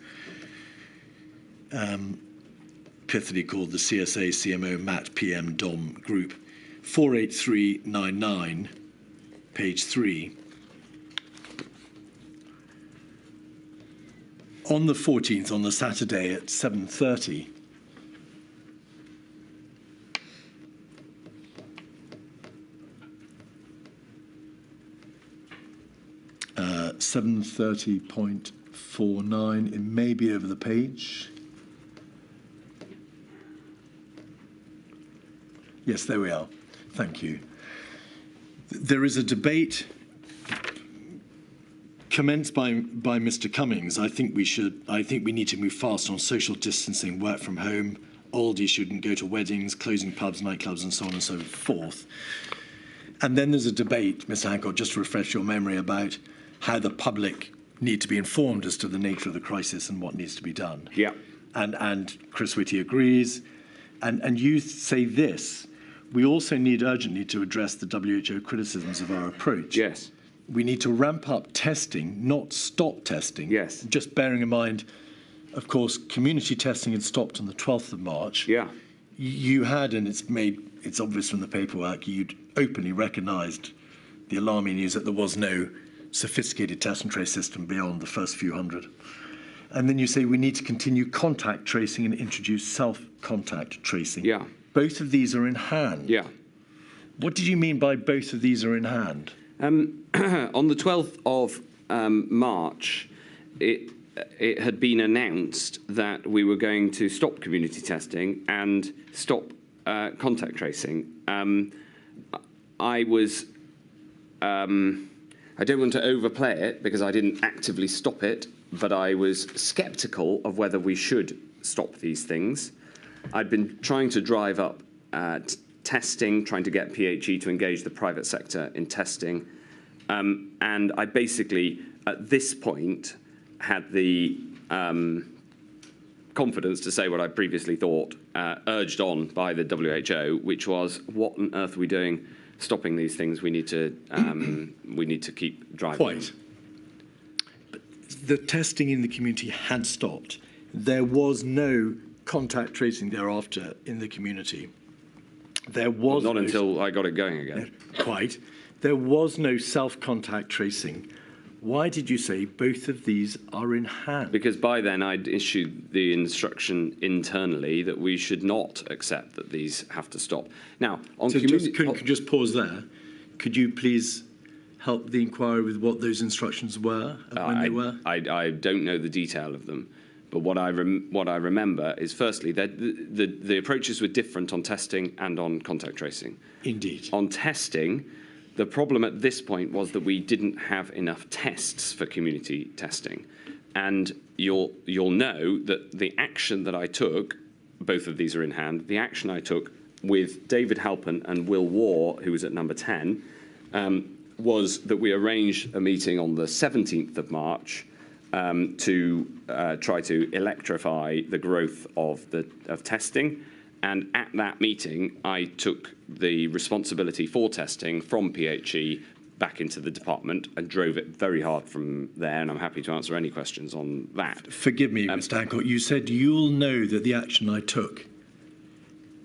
pithily called the CSA CMO Matt PM DOM group, 48399, page 3. On the 14th, on the Saturday at 7:30, 7:30.49, it may be over the page. Yes, there we are. Thank you. There is a debate commenced by Mr Cummings. I think we need to move fast on social distancing, work from home. Oldies shouldn't go to weddings, closing pubs, nightclubs, and so on and so forth. And then there's a debate, Mr Hancock, just to refresh your memory, about how the public need to be informed as to the nature of the crisis and what needs to be done. Yeah. And Chris Whitty agrees. And you say this: we also need urgently to address the WHO criticisms of our approach. Yes. We need to ramp up testing, not stop testing. Yes. Just bearing in mind, of course, community testing had stopped on the 12th of March. Yeah. You had, and it's obvious from the paperwork, you'd openly recognised the alarming news that there was no sophisticated test and trace system beyond the first few hundred. And then you say we need to continue contact tracing and introduce self-contact tracing. Yeah. Both of these are in hand. Yeah. What did you mean by both of these are in hand? On the 12th of March, it had been announced that we were going to stop community testing and stop contact tracing. I don't want to overplay it because I didn't actively stop it, but I was sceptical of whether we should stop these things. I'd been trying to drive up testing, trying to get PHE to engage the private sector in testing. And I basically, at this point, had the confidence to say what I previously thought, urged on by the WHO, which was, what on earth are we doing stopping these things? We need to keep driving. Quite. But the testing in the community had stopped. There was no contact tracing thereafter in the community. There was Not until I got it going again. Quite. There was no self-contact tracing. Why did you say both of these are in hand? Because by then I'd issued the instruction internally that we should not accept that these have to stop. Now, on so could you just pause there? Could you please help the inquiry with what those instructions were and when they were? I don't know the detail of them, but what I remember is firstly that the approaches were different on testing and on contact tracing. Indeed. On testing, the problem at this point was that we didn't have enough tests for community testing. And you'll know that the action that I took, both of these are in hand, the action I took with David Halpin and Will Waugh, who was at number 10, was that we arranged a meeting on the 17th of March to try to electrify the growth of testing. And at that meeting, I took the responsibility for testing from PHE back into the department and drove it very hard from there, and I'm happy to answer any questions on that. Forgive me, Mr Hancock, you said you'll know that the action I took.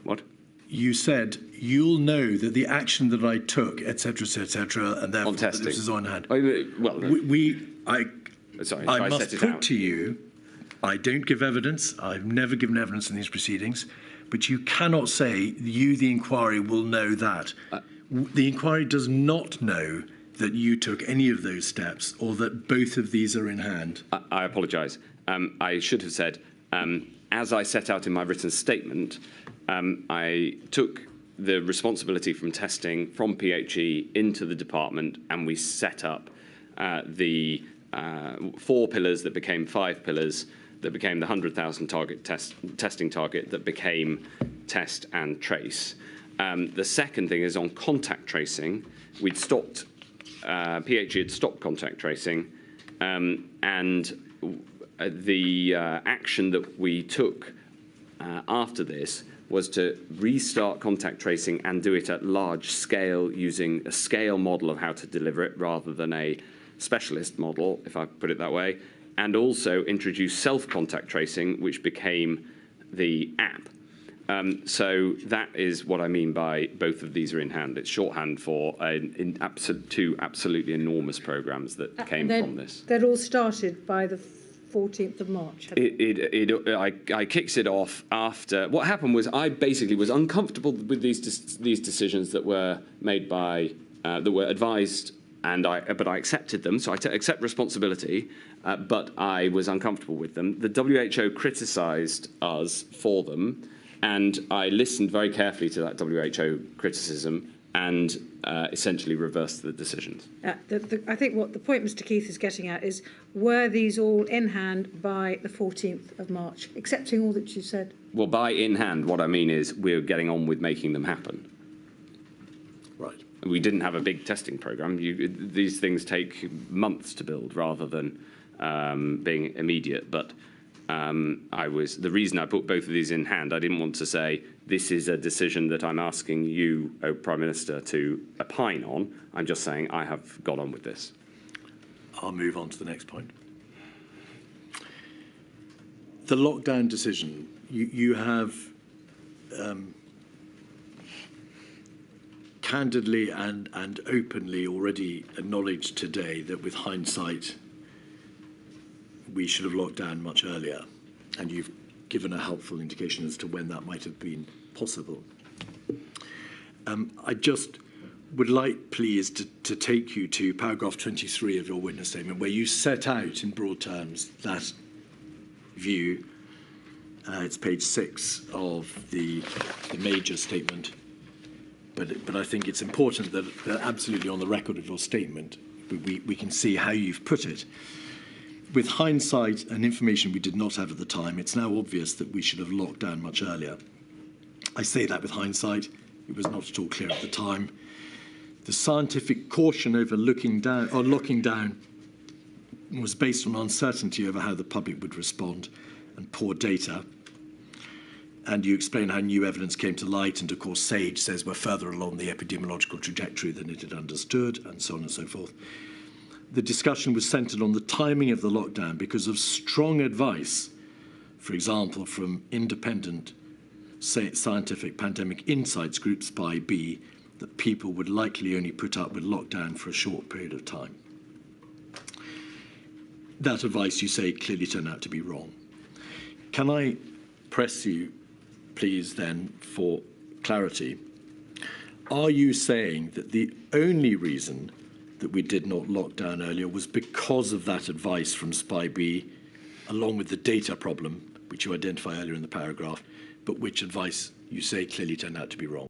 What? You said you'll know that the action that I took, etc., and therefore on testing. This is on hand. Well, I must put to you, I don't give evidence, I've never given evidence in these proceedings, but you cannot say you, the inquiry, will know that. The inquiry does not know that you took any of those steps or that both of these are in hand. I apologise. I should have said, as I set out in my written statement, I took the responsibility from testing from PHE into the department, and we set up the 4 pillars that became 5 pillars that became the 100,000 testing target that became test and trace. The second thing is on contact tracing. We'd stopped, PHE had stopped contact tracing, and the action that we took after this was to restart contact tracing and do it at large scale using a scale model of how to deliver it rather than a specialist model, if I put it that way, and also introduce self-contact tracing, which became the app. So that is what I mean by both of these are in hand. It's shorthand for two absolutely enormous programs that came from this. They'd all started by the 14th of March. I kicked it off after. What happened was I basically was uncomfortable with these decisions that were made by that were advised, but I accepted them. So I accept responsibility, but I was uncomfortable with them. The WHO criticised us for them, and I listened very carefully to that WHO criticism and essentially reversed the decisions. I think what the point Mr Keith is getting at is, were these all in hand by the 14th of March, accepting all that you said? Well, by in hand, what I mean is we're getting on with making them happen. Right. We didn't have a big testing program. These things take months to build rather than being immediate. But the reason I put both of these in hand, I didn't want to say this is a decision that I'm asking you, Prime Minister, to opine on. I'm just saying I have got on with this. I'll move on to the next point. The lockdown decision. You have candidly and openly already acknowledged today that with hindsight we should have locked down much earlier, and you've given a helpful indication as to when that might have been possible. I just would like, please, to take you to paragraph 23 of your witness statement, where you set out in broad terms that view. It's page 6 of the major statement. But I think it's important that absolutely on the record of your statement, we can see how you've put it. With hindsight and information we did not have at the time, it's now obvious that we should have locked down much earlier. I say that with hindsight. It was not at all clear at the time. The scientific caution over locking down was based on uncertainty over how the public would respond and poor data. And you explain how new evidence came to light, and of course SAGE says we're further along the epidemiological trajectory than it had understood, and so on and so forth. The discussion was centred on the timing of the lockdown because of strong advice for example, from independent scientific pandemic insights group SPI-B, that people would likely only put up with lockdown for a short period of time. That advice, you say, clearly turned out to be wrong. Can I press you, please, then, for clarity? Are you saying that the only reason that we did not lock down earlier was because of that advice from SPI-B, along with the data problem, which you identify earlier in the paragraph, but which advice, you say, clearly turned out to be wrong?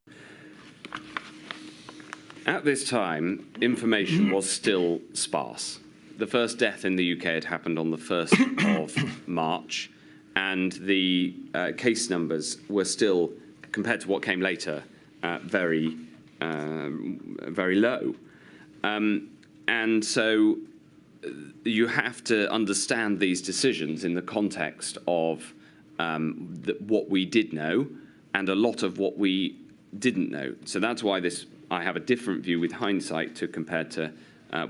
At this time, information was still sparse. The first death in the UK had happened on the 1st of March, and the case numbers were still, compared to what came later, very low. And so you have to understand these decisions in the context of what we did know and a lot of what we didn't know. So that's why I have a different view with hindsight to compared to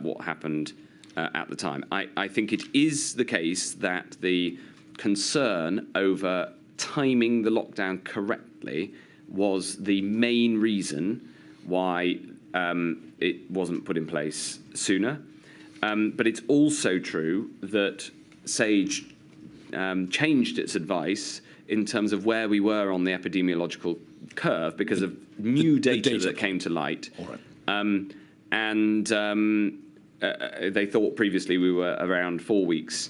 what happened at the time. I think it is the case that the concern over timing the lockdown correctly was the main reason why it wasn't put in place sooner. But it's also true that SAGE changed its advice in terms of where we were on the epidemiological curve because of new data that came to light. All right. They thought previously we were around 4 weeks,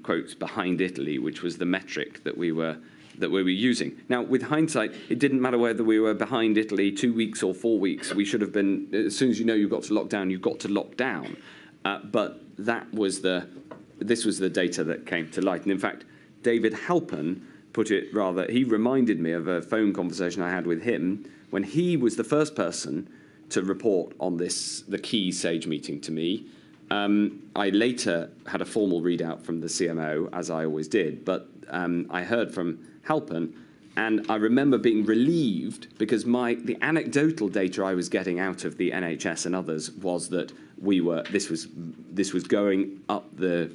quotes, behind Italy, which was the metric that we were using. Now, with hindsight, it didn't matter whether we were behind Italy 2 weeks or 4 weeks. We should have been, as soon as you know you've got to lock down, you've got to lock down. But this was the data that came to light. And in fact, David Halpern put it rather, he reminded me of a phone conversation I had with him when he was the first person to report on this, the key SAGE meeting to me. I later had a formal readout from the CMO, as I always did, but I heard from Halpern, and I remember being relieved because the anecdotal data I was getting out of the NHS and others was that this was going up the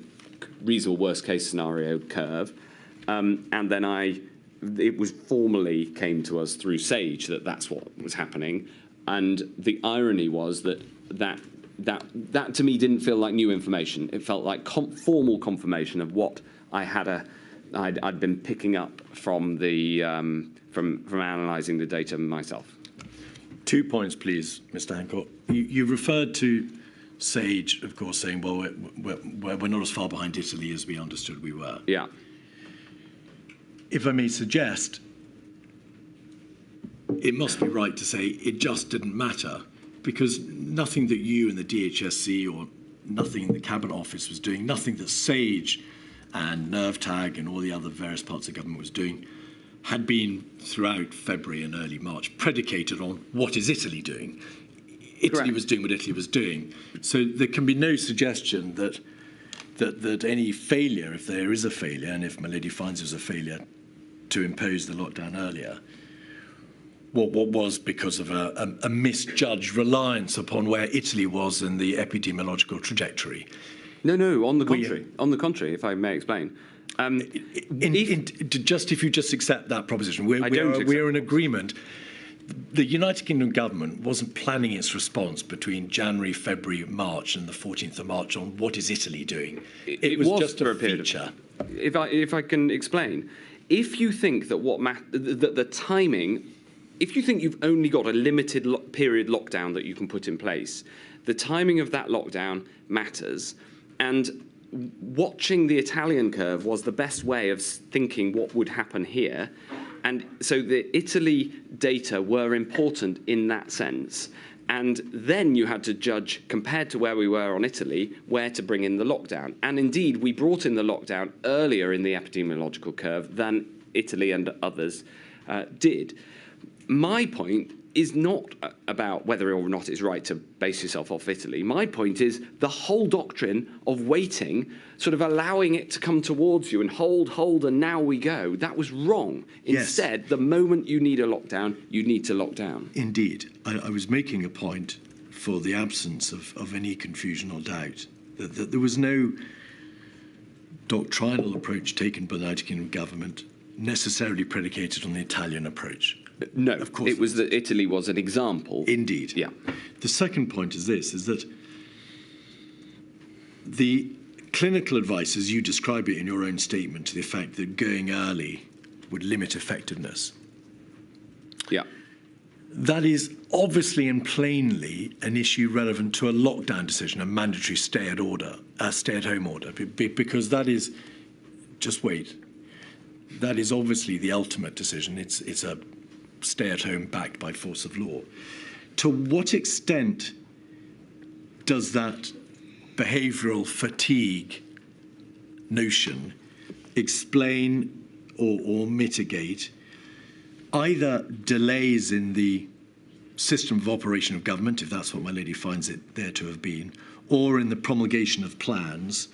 reasonable worst case scenario curve, and then it was formally came to us through SAGE that that's what was happening, and the irony was that to me didn't feel like new information. It felt like formal confirmation of what I'd been picking up from from analysing the data myself. 2 points, please, Mr. Hancock. You referred to SAGE, of course, saying, well, we're not as far behind Italy as we understood we were. Yeah. If I may suggest, it must be right to say it just didn't matter, because nothing that you and the DHSC or nothing the Cabinet Office was doing, nothing that SAGE and NervTag and all the other various parts of government was doing had been throughout February and early March predicated on what is Italy doing. Italy was doing what Italy was doing. So there can be no suggestion that any failure, if there is a failure, and if Milady finds there's a failure to impose the lockdown earlier, what was because of a misjudged reliance upon where Italy was in the epidemiological trajectory. No, on the contrary. On the contrary, if I may explain. If you just accept that proposition, we're in agreement. The United Kingdom government wasn't planning its response between January, February, March, and the 14th of March on what is Italy doing. It was just a feature. If I can explain, if you think that the timing, if you think you've only got a limited period lockdown that you can put in place, the timing of that lockdown matters. And watching the Italian curve was the best way of thinking what would happen here. And so the Italy data were important in that sense. And then you had to judge, compared to where we were on Italy, where to bring in the lockdown. And indeed, we brought in the lockdown earlier in the epidemiological curve than Italy and others did. My point is not about whether or not it's right to base yourself off Italy. My point is the whole doctrine of waiting, sort of allowing it to come towards you and hold, and now we go. That was wrong. Instead, the moment you need a lockdown, you need to lock down. Indeed. I was making a point for the absence of any confusion or doubt that there was no doctrinal approach taken by the United Kingdom government necessarily predicated on the Italian approach? No, of course it was that Italy was an example. Indeed. Yeah. The second point is this, is that the clinical advice, as you describe it in your own statement, to the effect that going early would limit effectiveness. Yeah. That is obviously and plainly an issue relevant to a lockdown decision, a mandatory stay-at-home order, because that is, just wait, that is obviously the ultimate decision. It's a stay-at-home backed by force of law. To what extent does that behavioural fatigue notion explain or mitigate either delays in the system of operation of government, if that's what my lady finds it there to have been, or in the promulgation of plans,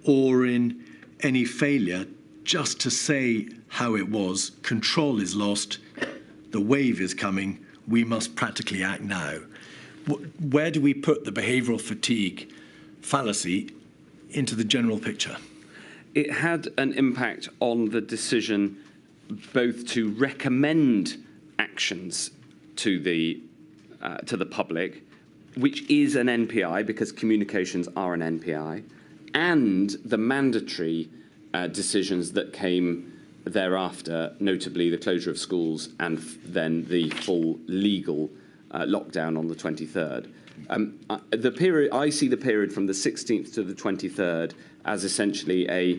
or in any failure just to say how it was, control is lost, the wave is coming, we must practically act now. Where do we put the behavioural fatigue fallacy into the general picture? It had an impact on the decision both to recommend actions to the public, which is an NPI because communications are an NPI, and the mandatory decisions that came thereafter, notably the closure of schools and then the full legal lockdown on the 23rd. I see the period from the 16th to the 23rd as essentially a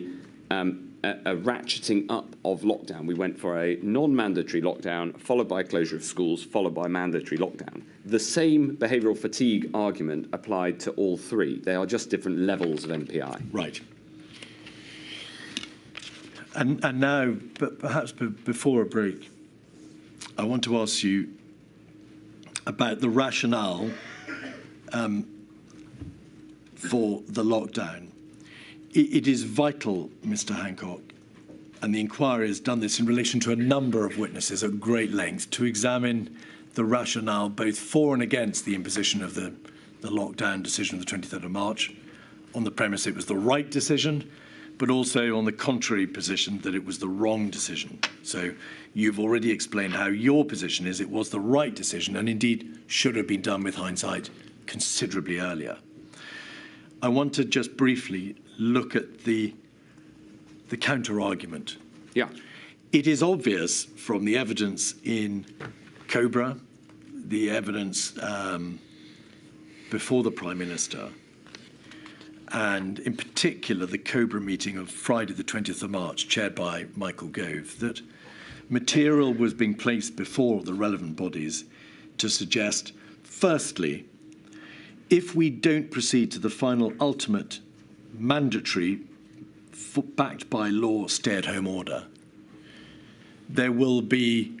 ratcheting up of lockdown. We went for a non-mandatory lockdown, followed by closure of schools, followed by mandatory lockdown. The same behavioural fatigue argument applied to all three. They are just different levels of NPI. Right. And now, but perhaps before a break, I want to ask you about the rationale for the lockdown. It is vital, Mr Hancock, and the inquiry has done this in relation to a number of witnesses at great length, to examine the rationale both for and against the imposition of the lockdown decision of the 23rd of March, on the premise it was the right decision, but also on the contrary position that it was the wrong decision. So you've already explained how your position is it was the right decision and indeed should have been done with hindsight considerably earlier. I want to just briefly look at the counter-argument. Yeah. It is obvious from the evidence in Cobra, the evidence before the Prime Minister, and in particular the Cobra meeting of Friday the 20th of March, chaired by Michael Gove, that material was being placed before the relevant bodies to suggest, firstly, if we don't proceed to the final ultimate mandatory backed by law stay-at-home order, there will be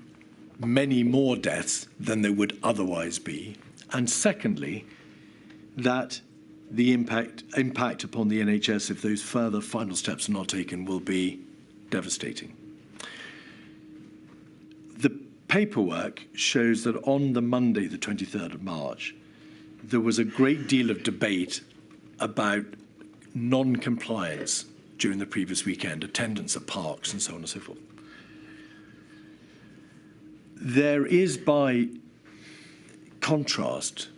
many more deaths than there would otherwise be. And secondly, that the impact upon the NHS, if those further final steps are not taken, will be devastating. The paperwork shows that on the Monday, the 23rd of March, there was a great deal of debate about non-compliance during the previous weekend, attendance at parks and so on and so forth. There is, by contrast,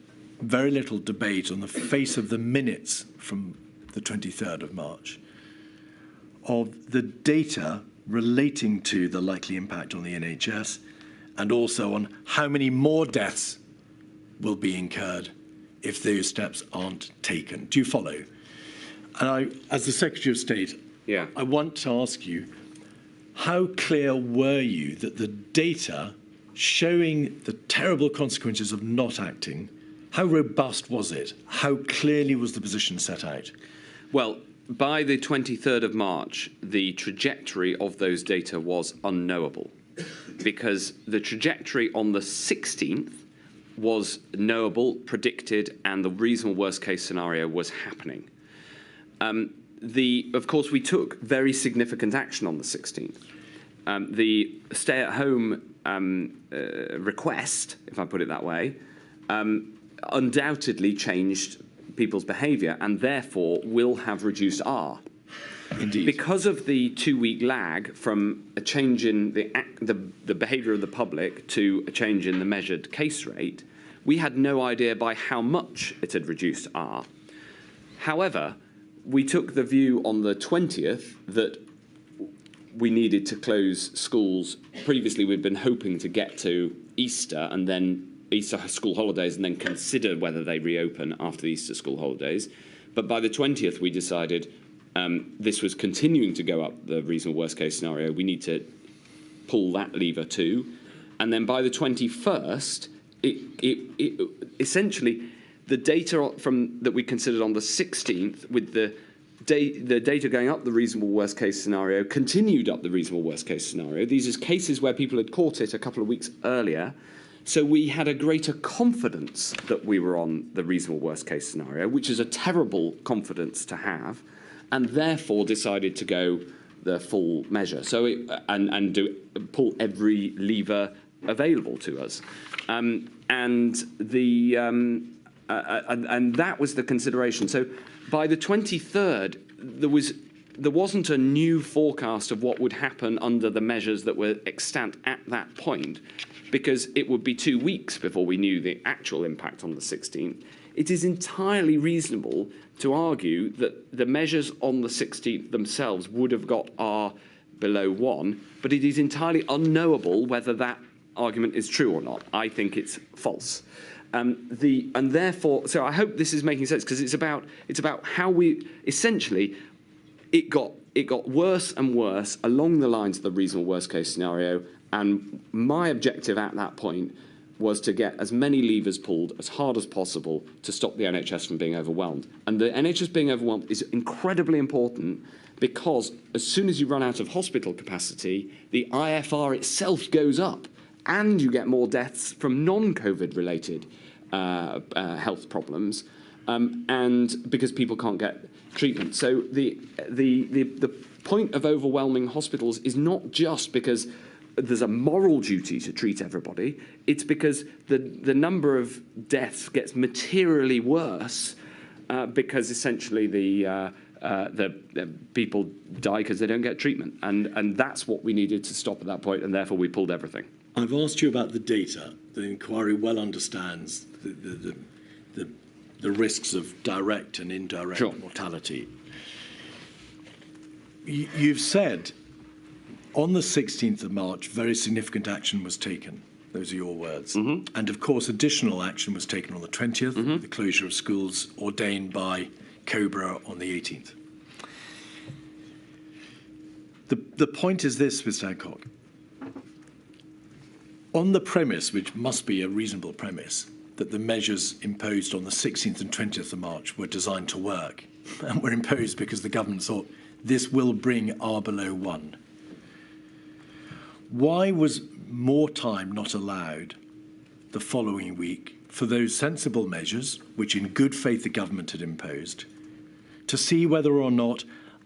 very little debate on the face of the minutes from the 23rd of March of the data relating to the likely impact on the NHS and also on how many more deaths will be incurred if those steps aren't taken. Do you follow? And as the Secretary of State, I want to ask you, how clear were you that the data showing the terrible consequences of not acting, how robust was it? How clearly was the position set out? Well, by the 23rd of March, the trajectory of those data was unknowable because the trajectory on the 16th was knowable, predicted, and the reasonable worst-case scenario was happening. Of course, we took very significant action on the 16th. The stay-at-home request, if I put it that way, undoubtedly changed people's behaviour and therefore will have reduced R. Indeed. Because of the 2-week lag from a change in the behaviour of the public to a change in the measured case rate, we had no idea by how much it had reduced R. However, we took the view on the 20th that we needed to close schools. Previously, we'd been hoping to get to Easter and then Easter school holidays and then consider whether they reopen after the Easter school holidays. But by the 20th, we decided this was continuing to go up the reasonable worst case scenario. We need to pull that lever too. And then by the 21st, it essentially, the data that we considered on the 16th with the data going up the reasonable worst case scenario continued up the reasonable worst case scenario. These are cases where people had caught it a couple of weeks earlier. So we had a greater confidence that we were on the reasonable worst case scenario, which is a terrible confidence to have, and therefore decided to go the full measure. So pull every lever available to us, and that was the consideration. So by the 23rd, there wasn't a new forecast of what would happen under the measures that were extant at that point, because it would be 2 weeks before we knew the actual impact on the 16th. It is entirely reasonable to argue that the measures on the 16th themselves would have got R below 1, but it is entirely unknowable whether that argument is true or not. I think it's false. And therefore, so I hope this is making sense, because it's about how we essentially it got worse and worse along the lines of the reasonable worst case scenario. And my objective at that point was to get as many levers pulled as hard as possible to stop the NHS from being overwhelmed. And the NHS being overwhelmed is incredibly important, because as soon as you run out of hospital capacity, the IFR itself goes up, and you get more deaths from non-COVID related health problems, and because people can't get treatment. So the point of overwhelming hospitals is not just because there's a moral duty to treat everybody. It's because the number of deaths gets materially worse because essentially the people die because they don't get treatment, and that's what we needed to stop at that point, and therefore we pulled everything. I've asked you about the data. The inquiry well understands the risks of direct and indirect mortality. You've said on the 16th of March, very significant action was taken. Those are your words. Mm-hmm. And of course, additional action was taken on the 20th, mm-hmm. the closure of schools ordained by Cobra on the 18th. The point is this, Mr Hancock. On the premise, which must be a reasonable premise, that the measures imposed on the 16th and 20th of March were designed to work, and were imposed because the government thought this will bring R below 1. Why was more time not allowed the following week for those sensible measures, which in good faith the government had imposed, to see whether or not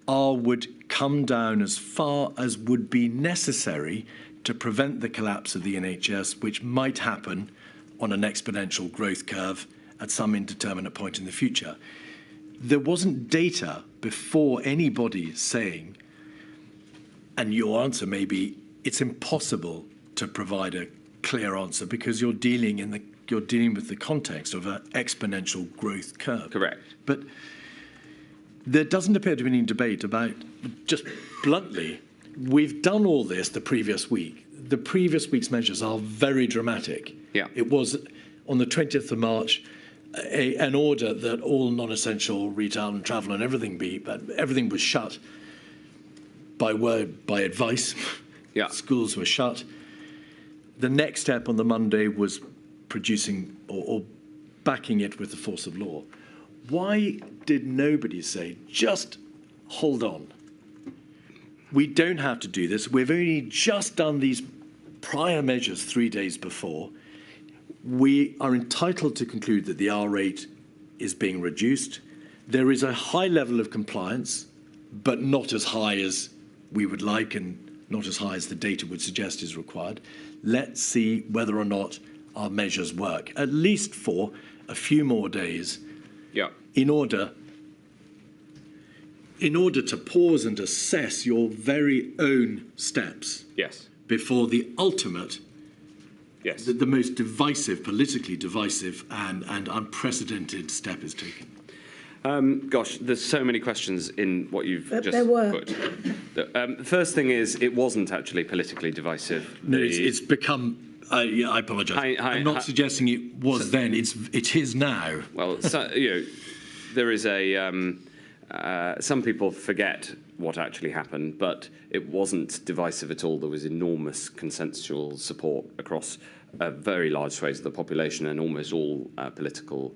R would come down as far as would be necessary to prevent the collapse of the NHS, which might happen on an exponential growth curve at some indeterminate point in the future? There wasn't data before anybody saying, and your answer may be, it's impossible to provide a clear answer because you're dealing with the context of an exponential growth curve. Correct. But there doesn't appear to be any debate about, just bluntly, we've done all this the previous week. The previous week's measures are very dramatic. Yeah. It was on the 20th of March an order that all non-essential retail and travel and everything was shut by advice. Yeah. Schools were shut. The next step on the Monday was producing or backing it with the force of law. Why did nobody say, just hold on? We don't have to do this. We've only just done these prior measures 3 days before. We are entitled to conclude that the R rate is being reduced. There is a high level of compliance, but not as high as we would like and not as high as the data would suggest is required. Let's see whether or not our measures work, at least for a few more days, in order in order to pause and assess your very own steps Yes. before the ultimate, Yes. the most divisive, politically divisive and unprecedented step is taken? Gosh, there's so many questions in what you've just there were. put. The first thing is, it wasn't actually politically divisive. No, it's become. I apologise. I'm not suggesting it was then. It is now. Well, so, there is a. Some people forget what actually happened, but it wasn't divisive at all. There was enormous consensual support across very large swathes of the population and almost all political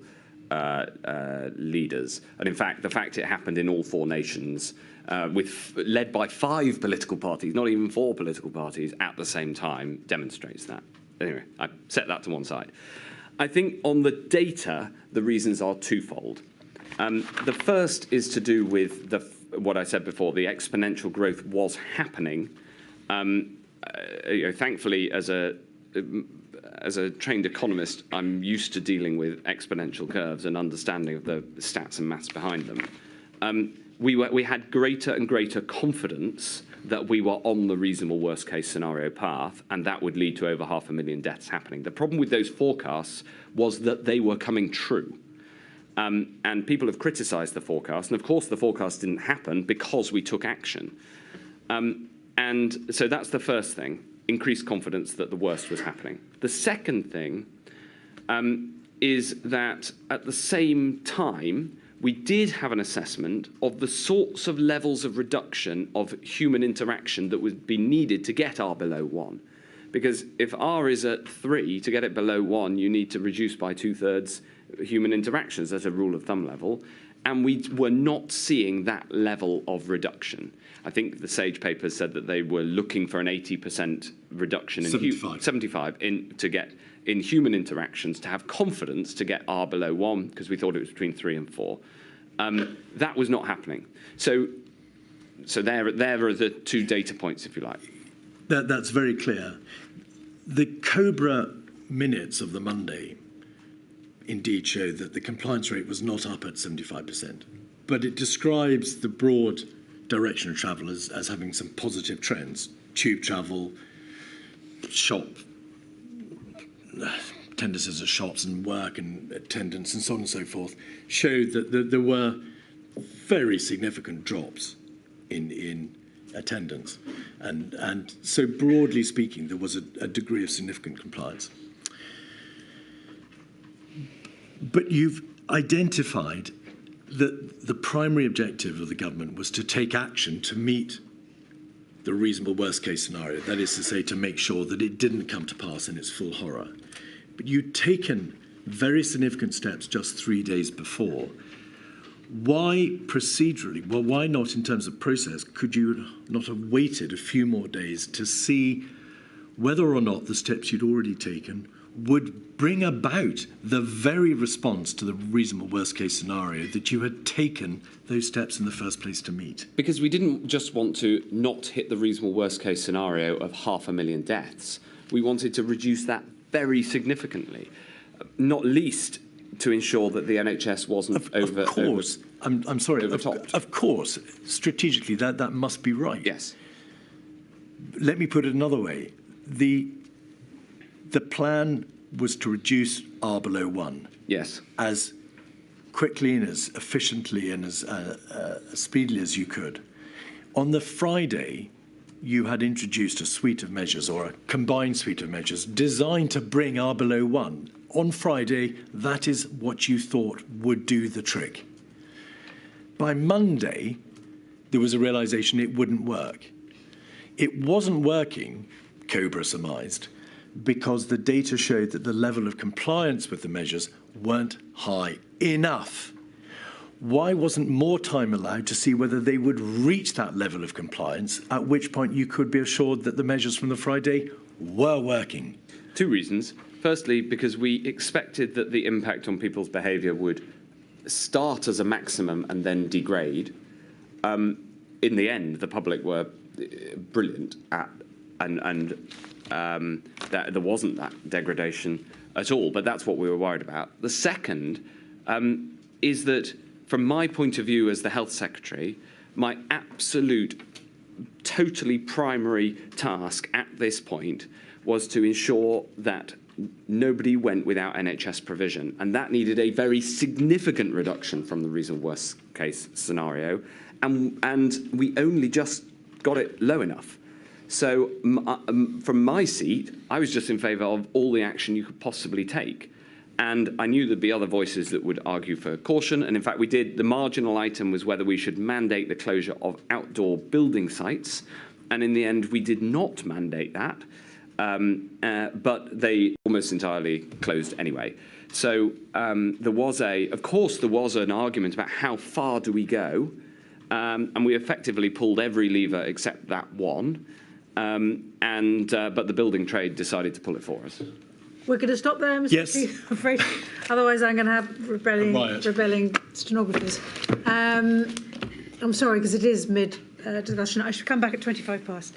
leaders. And in fact, the fact it happened in all four nations, led by 5 political parties, not even 4 political parties, at the same time, demonstrates that. Anyway, I set that to one side. I think on the data, the reasons are twofold. The first is to do with what I said before. The exponential growth was happening. Thankfully, as a trained economist, I'm used to dealing with exponential curves and understanding of the stats and maths behind them. We had greater and greater confidence that we were on the reasonable worst-case scenario path, and that would lead to over 500,000 deaths happening. The problem with those forecasts was that they were coming true. And people have criticised the forecast, and of course the forecast didn't happen because we took action. And so that's the first thing, increased confidence that the worst was happening. The second thing is that at the same time, we did have an assessment of the sorts of levels of reduction of human interaction that would be needed to get R below 1. Because if R is at 3, to get it below 1, you need to reduce by 2/3 human interactions at a rule of thumb level. And we were not seeing that level of reduction. I think the SAGE papers said that they were looking for an 80% reduction in 75 in human interactions to have confidence to get R below 1, because we thought it was between 3 and 4. That was not happening. So there are the 2 data points, if you like. That's very clear. The COBRA minutes of the Monday indeed show that the compliance rate was not up at 75%, but it describes the broad direction of travel as having some positive trends. Tube travel, attendances at shops and work and attendance and so on and so forth showed that there were very significant drops in attendance. And so broadly speaking, there was a degree of significant compliance. But you've identified that the primary objective of the government was to take action to meet the reasonable worst-case scenario, that is to say, to make sure that it didn't come to pass in its full horror. But you'd taken very significant steps just 3 days before. Why procedurally, well, why not in terms of process, could you not have waited a few more days to see whether or not the steps you'd already taken would bring about the very response to the reasonable worst-case scenario that you had taken those steps in the first place to meet? Because we didn't just want to not hit the reasonable worst-case scenario of 500,000 deaths. We wanted to reduce that very significantly, not least to ensure that the NHS wasn't Of course. I'm sorry. Overtopped. Of course. Strategically, that must be right. Yes. Let me put it another way. The plan was to reduce R below 1. Yes. As quickly and as efficiently and as speedily as you could. On the Friday, you had introduced a suite of measures, or a combined suite of measures, designed to bring R below 1. On Friday, that is what you thought would do the trick. By Monday, there was a realization it wouldn't work. It wasn't working, COBRA surmised, because the data showed that the level of compliance with the measures weren't high enough. Why wasn't more time allowed to see whether they would reach that level of compliance, at which point you could be assured that the measures from the Friday were working? 2 reasons. Firstly, because we expected that the impact on people's behaviour would start as a maximum and then degrade. In the end, the public were brilliant at, that there wasn't that degradation at all, but that's what we were worried about. The second is that, from my point of view as the Health Secretary, my absolute, totally primary task at this point was to ensure that nobody went without NHS provision. And that needed a very significant reduction from the reasonable worst case scenario. And we only just got it low enough. So from my seat, I was just in favour of all the action you could possibly take. And I knew there'd be other voices that would argue for caution. And in fact, we did. The marginal item was whether we should mandate the closure of outdoor building sites. And in the end, we did not mandate that. But they almost entirely closed anyway. So of course, there was an argument about how far do we go. And we effectively pulled every lever except that one. But the building trade decided to pull it for us. We're going to stop there, Mr. Yes. Chief, I'm afraid. Otherwise, I'm going to have rebelling stenographers. I'm sorry, because it is mid-discussion. I should come back at 25 past.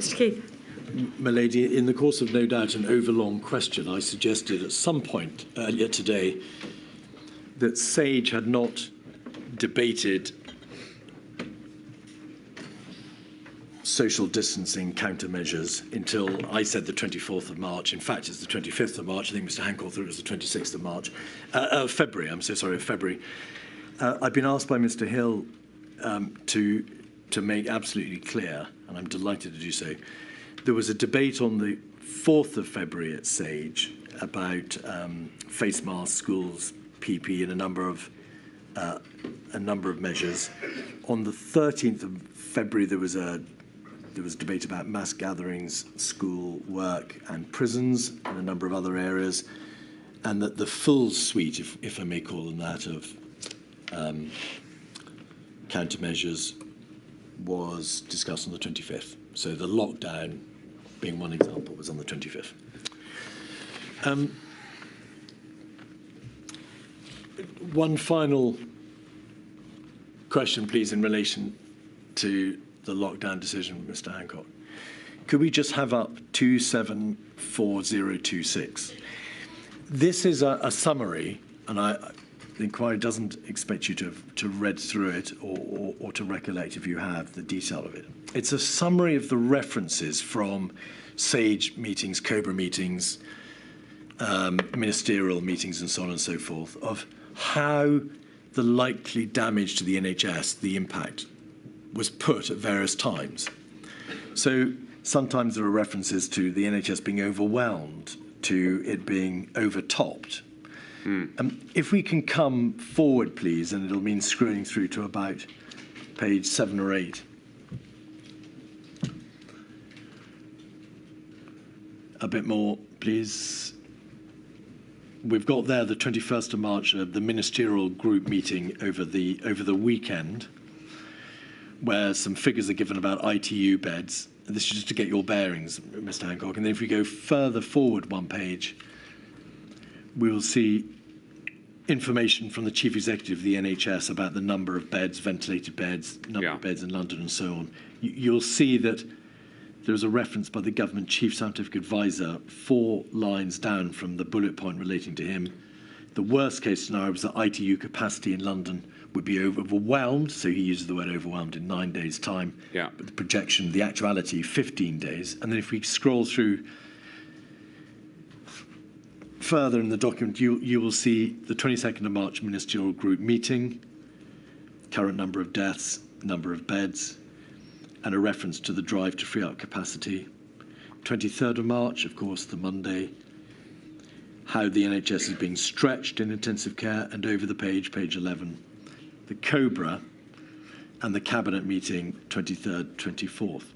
Mr Keith. My lady, in the course of no doubt an overlong question, I suggested at some point earlier today that SAGE had not debated social distancing countermeasures until I said the 24th of March. In fact, it's the 25th of March. I think Mr Hancock thought it was the 26th of March. February, I'm so sorry, of February. I've been asked by Mr Hill to make absolutely clear, and I'm delighted to do so, there was a debate on the 4th of February at SAGE about face masks, schools, PP, and a number of measures. On the 13th of February, there was debate about mass gatherings, school, work, and prisons, and a number of other areas, and that the full suite, if I may call them that, of countermeasures was discussed on the 25th. So the lockdown, being one example, was on the 25th. One final question, please, in relation to the lockdown decision, Mr Hancock. Could we just have up 274026? This is a summary, and the inquiry doesn't expect you to read through it or to recollect, if you have, the detail of it. It's a summary of the references from SAGE meetings, COBRA meetings, ministerial meetings, and so on and so forth, of how the likely damage to the NHS, the impact, was put at various times. So sometimes there are references to the NHS being overwhelmed, to it being overtopped. If we can come forward, please, and it'll mean scrolling through to about page 7 or 8. A bit more, please. We've got there the 21st of March, the ministerial group meeting over the weekend, where some figures are given about ITU beds. And this is just to get your bearings, Mr Hancock. And then if we go further forward one page, we will see information from the Chief Executive of the NHS about the number of beds, ventilated beds, number of beds in London, and so on. You'll see that there's a reference by the Government Chief Scientific Advisor 4 lines down from the bullet point relating to him. The worst case scenario was that ITU capacity in London would be overwhelmed, so he uses the word overwhelmed in 9 days' time. Yeah. But the projection, the actuality, 15 days. And then if we scroll through further in the document, you will see the 22nd of March ministerial group meeting, current number of deaths, number of beds, and a reference to the drive to free up capacity. 23rd of March, of course, the Monday, how the NHS is being stretched in intensive care, and over the page 11, the COBRA and the Cabinet meeting 23rd, 24th.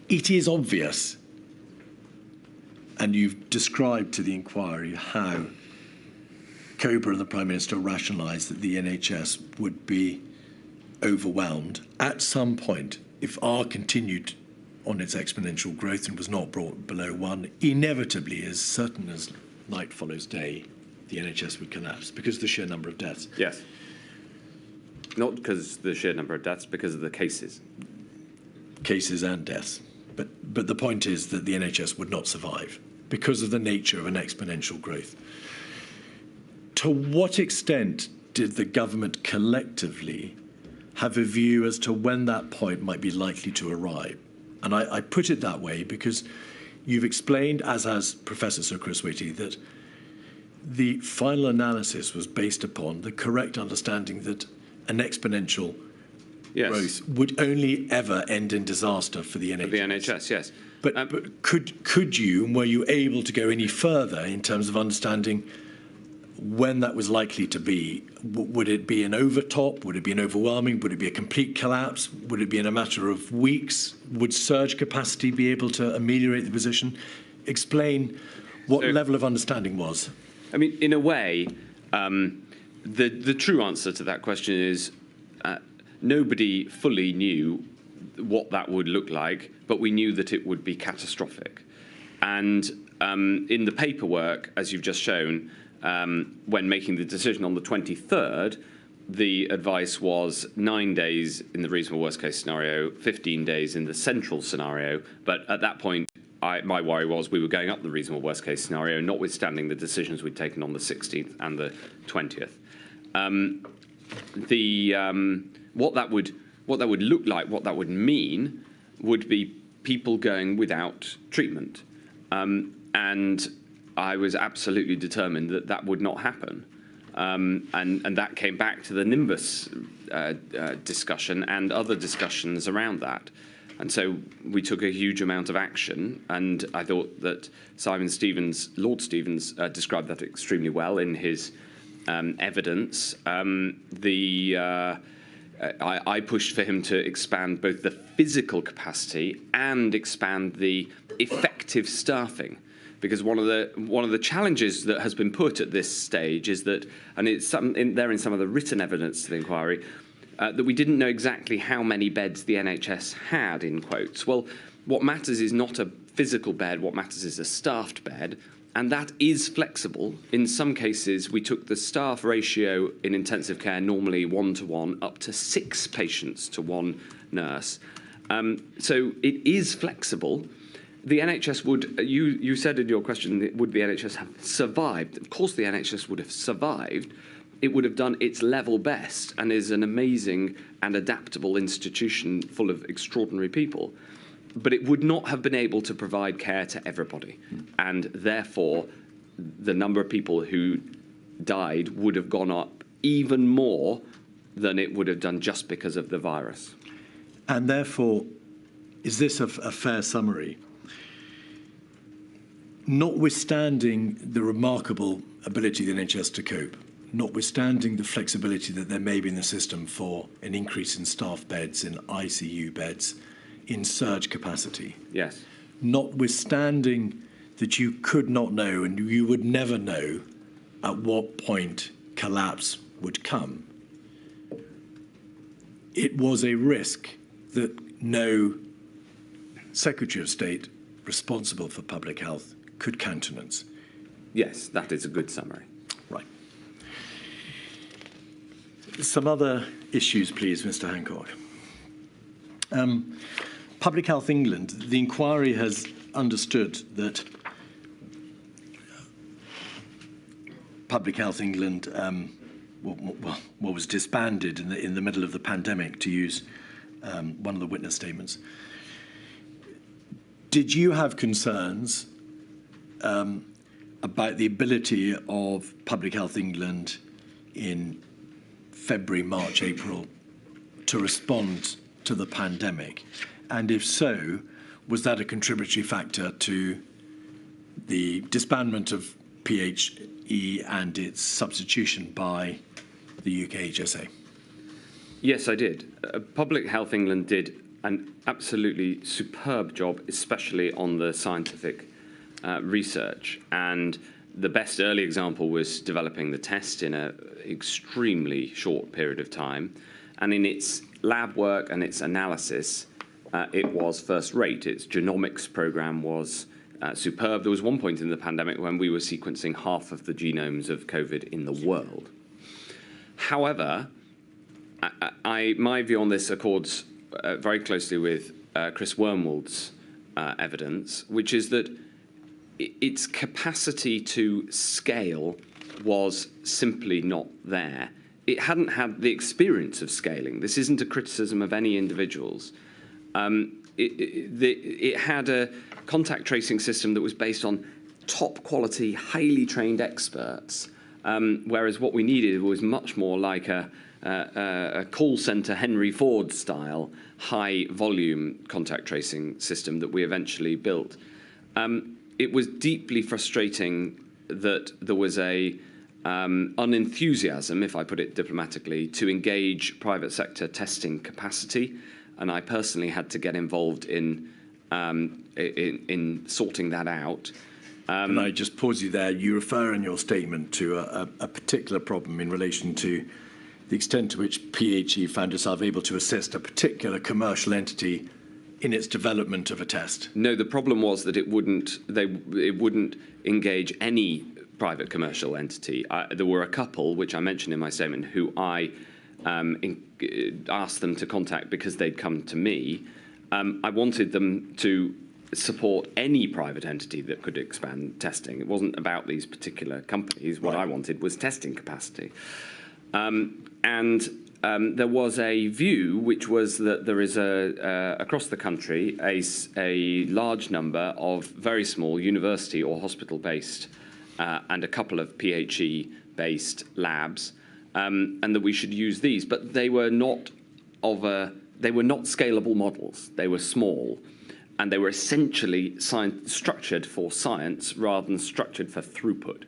It is obvious, and you've described to the inquiry how COBRA and the Prime Minister rationalised that the NHS would be overwhelmed at some point if R continued on its exponential growth and was not brought below 1, inevitably, as certain as night follows day, the NHS would collapse because of the sheer number of deaths. Yes. Not because of the sheer number of deaths, because of the cases. Cases and deaths. But the point is that the NHS would not survive because of the nature of an exponential growth. To what extent did the government collectively have a view as to when that point might be likely to arrive? And I put it that way because you've explained, as has Professor Sir Chris Whitty, that the final analysis was based upon the correct understanding that an exponential growth would only ever end in disaster for the NHS. For the NHS, yes. But could you, and were you able to go any further in terms of understanding when that was likely to be? Would it be an overtop? Would it be an overwhelming? Would it be a complete collapse? Would it be in a matter of weeks? Would surge capacity be able to ameliorate the position? Explain what level of understanding was. I mean, in a way, the true answer to that question is nobody fully knew what that would look like, but we knew that it would be catastrophic. And in the paperwork, as you've just shown, when making the decision on the 23rd, the advice was 9 days in the reasonable worst case scenario, 15 days in the central scenario. But at that point, my worry was we were going up the reasonable worst case scenario, notwithstanding the decisions we'd taken on the 16th and the 20th. What that would look like, what that would mean, would be people going without treatment, and I was absolutely determined that that would not happen. And that came back to the Nimbus discussion and other discussions around that. And so we took a huge amount of action, and I thought that Lord Stevens, described that extremely well in his evidence. I pushed for him to expand both the physical capacity and expand the effective staffing. Because one of the challenges that has been put at this stage is that, and it's there in some of the written evidence to the inquiry, that we didn't know exactly how many beds the NHS had, in quotes. Well, what matters is not a physical bed, what matters is a staffed bed, and that is flexible. In some cases, we took the staff ratio in intensive care, normally 1-to-1, up to 6 patients to 1 nurse. So it is flexible. The NHS would, you said in your question, would the NHS have survived? Of course the NHS would have survived. It would have done its level best and is an amazing and adaptable institution full of extraordinary people. But it would not have been able to provide care to everybody. And therefore, the number of people who died would have gone up even more than it would have done just because of the virus. And therefore, is this a fair summary? Notwithstanding the remarkable ability of the NHS to cope, notwithstanding the flexibility that there may be in the system for an increase in staff beds, in ICU beds, in surge capacity. Yes. Notwithstanding that you could not know and you would never know at what point collapse would come, it was a risk that no Secretary of State responsible for public health could countenance. Yes, that is a good summary. Right. Some other issues, please, Mr Hancock. Public Health England, the inquiry has understood that Public Health England was disbanded in the middle of the pandemic, to use one of the witness statements. Did you have concerns about the ability of Public Health England in February, March, April to respond to the pandemic? And if so, was that a contributory factor to the disbandment of PHE and its substitution by the UK HSA? Yes, I did. Public Health England did an absolutely superb job, especially on the scientific research. And the best early example was developing the test in an extremely short period of time. And in its lab work and its analysis, it was first rate. Its genomics program was superb. There was one point in the pandemic when we were sequencing half of the genomes of COVID in the world. However, my view on this accords very closely with Chris Wormwold's evidence, which is that its capacity to scale was simply not there. It hadn't had the experience of scaling. This isn't a criticism of any individuals. It had a contact tracing system that was based on top quality, highly trained experts, whereas what we needed was much more like a call center Henry Ford style high volume contact tracing system that we eventually built. It was deeply frustrating that there was a unenthusiasm, if I put it diplomatically, to engage private sector testing capacity, and I personally had to get involved in sorting that out. Can I just pause you there? You refer in your statement to a particular problem in relation to the extent to which PHE found itself able to assist a particular commercial entity in its development of a test. No, the problem was that it wouldn't engage any private commercial entity. There were a couple, which I mentioned in my statement, who I asked them to contact because they'd come to me. I wanted them to support any private entity that could expand testing. It wasn't about these particular companies. What I wanted was testing capacity. There was a view which was that there is across the country a large number of very small university or hospital-based and a couple of PHE-based labs, and that we should use these. But they were not scalable models. They were small, and they were essentially structured for science rather than structured for throughput.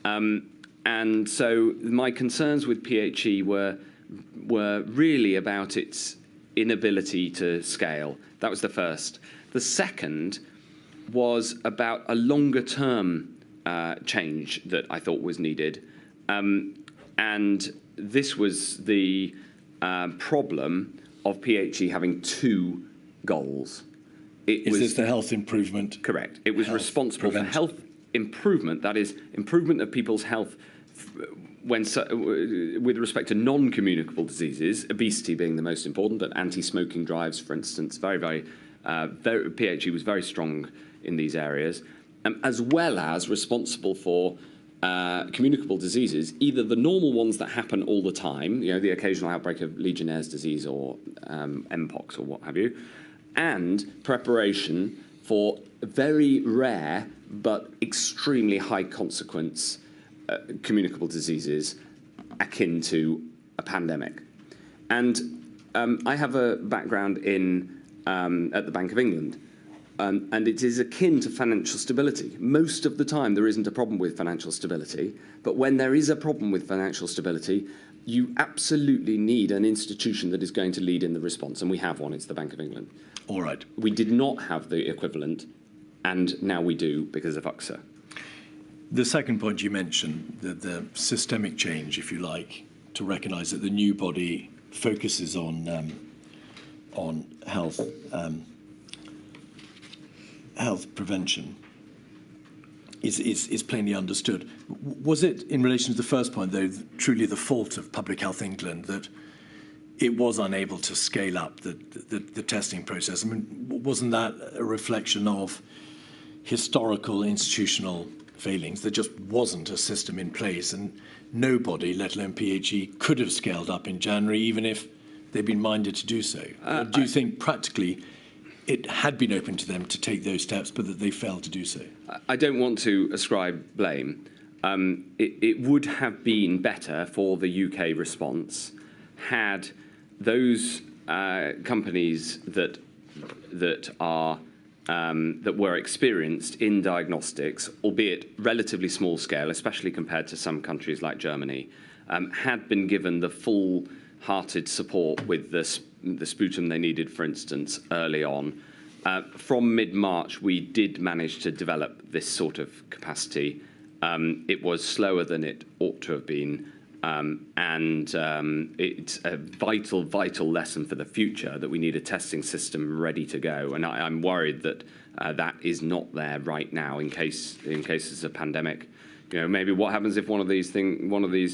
And so my concerns with PHE were really about its inability to scale. That was the first. The second was about a longer-term change that I thought was needed. And this was the problem of PHE having two goals. Is this the health improvement? Correct. It was responsible for health improvement, that is, improvement of people's health with respect to non-communicable diseases, obesity being the most important, but anti-smoking drives, for instance, PHE was very strong in these areas, as well as responsible for communicable diseases, either the normal ones that happen all the time, the occasional outbreak of Legionnaire's disease or Mpox or what have you, and preparation for very rare but extremely high consequence communicable diseases akin to a pandemic. And I have a background at the Bank of England, and it is akin to financial stability. Most of the time there isn't a problem with financial stability, but when there is a problem with financial stability, you absolutely need an institution that is going to lead in the response, and we have one. It's the Bank of England. All right. We did not have the equivalent, and now we do because of UXA. The second point you mentioned, the systemic change, if you like, to recognise that the new body focuses on health prevention, is plainly understood. Was it, in relation to the first point, though, truly the fault of Public Health England that it was unable to scale up the testing process? I mean, wasn't that a reflection of historical institutional failings? There just wasn't a system in place, and nobody, let alone PHE, could have scaled up in January, even if they'd been minded to do so. Do you think practically it had been open to them to take those steps, but that they failed to do so? I don't want to ascribe blame. It would have been better for the UK response had those companies that were experienced in diagnostics, albeit relatively small scale, especially compared to some countries like Germany, had been given the full-hearted support with the sputum they needed, for instance, early on. From mid-March, we did manage to develop this sort of capacity. It was slower than it ought to have been, and it's a vital lesson for the future that we need a testing system ready to go. And I'm worried that that is not there right now in case it's a pandemic. Maybe what happens if one of these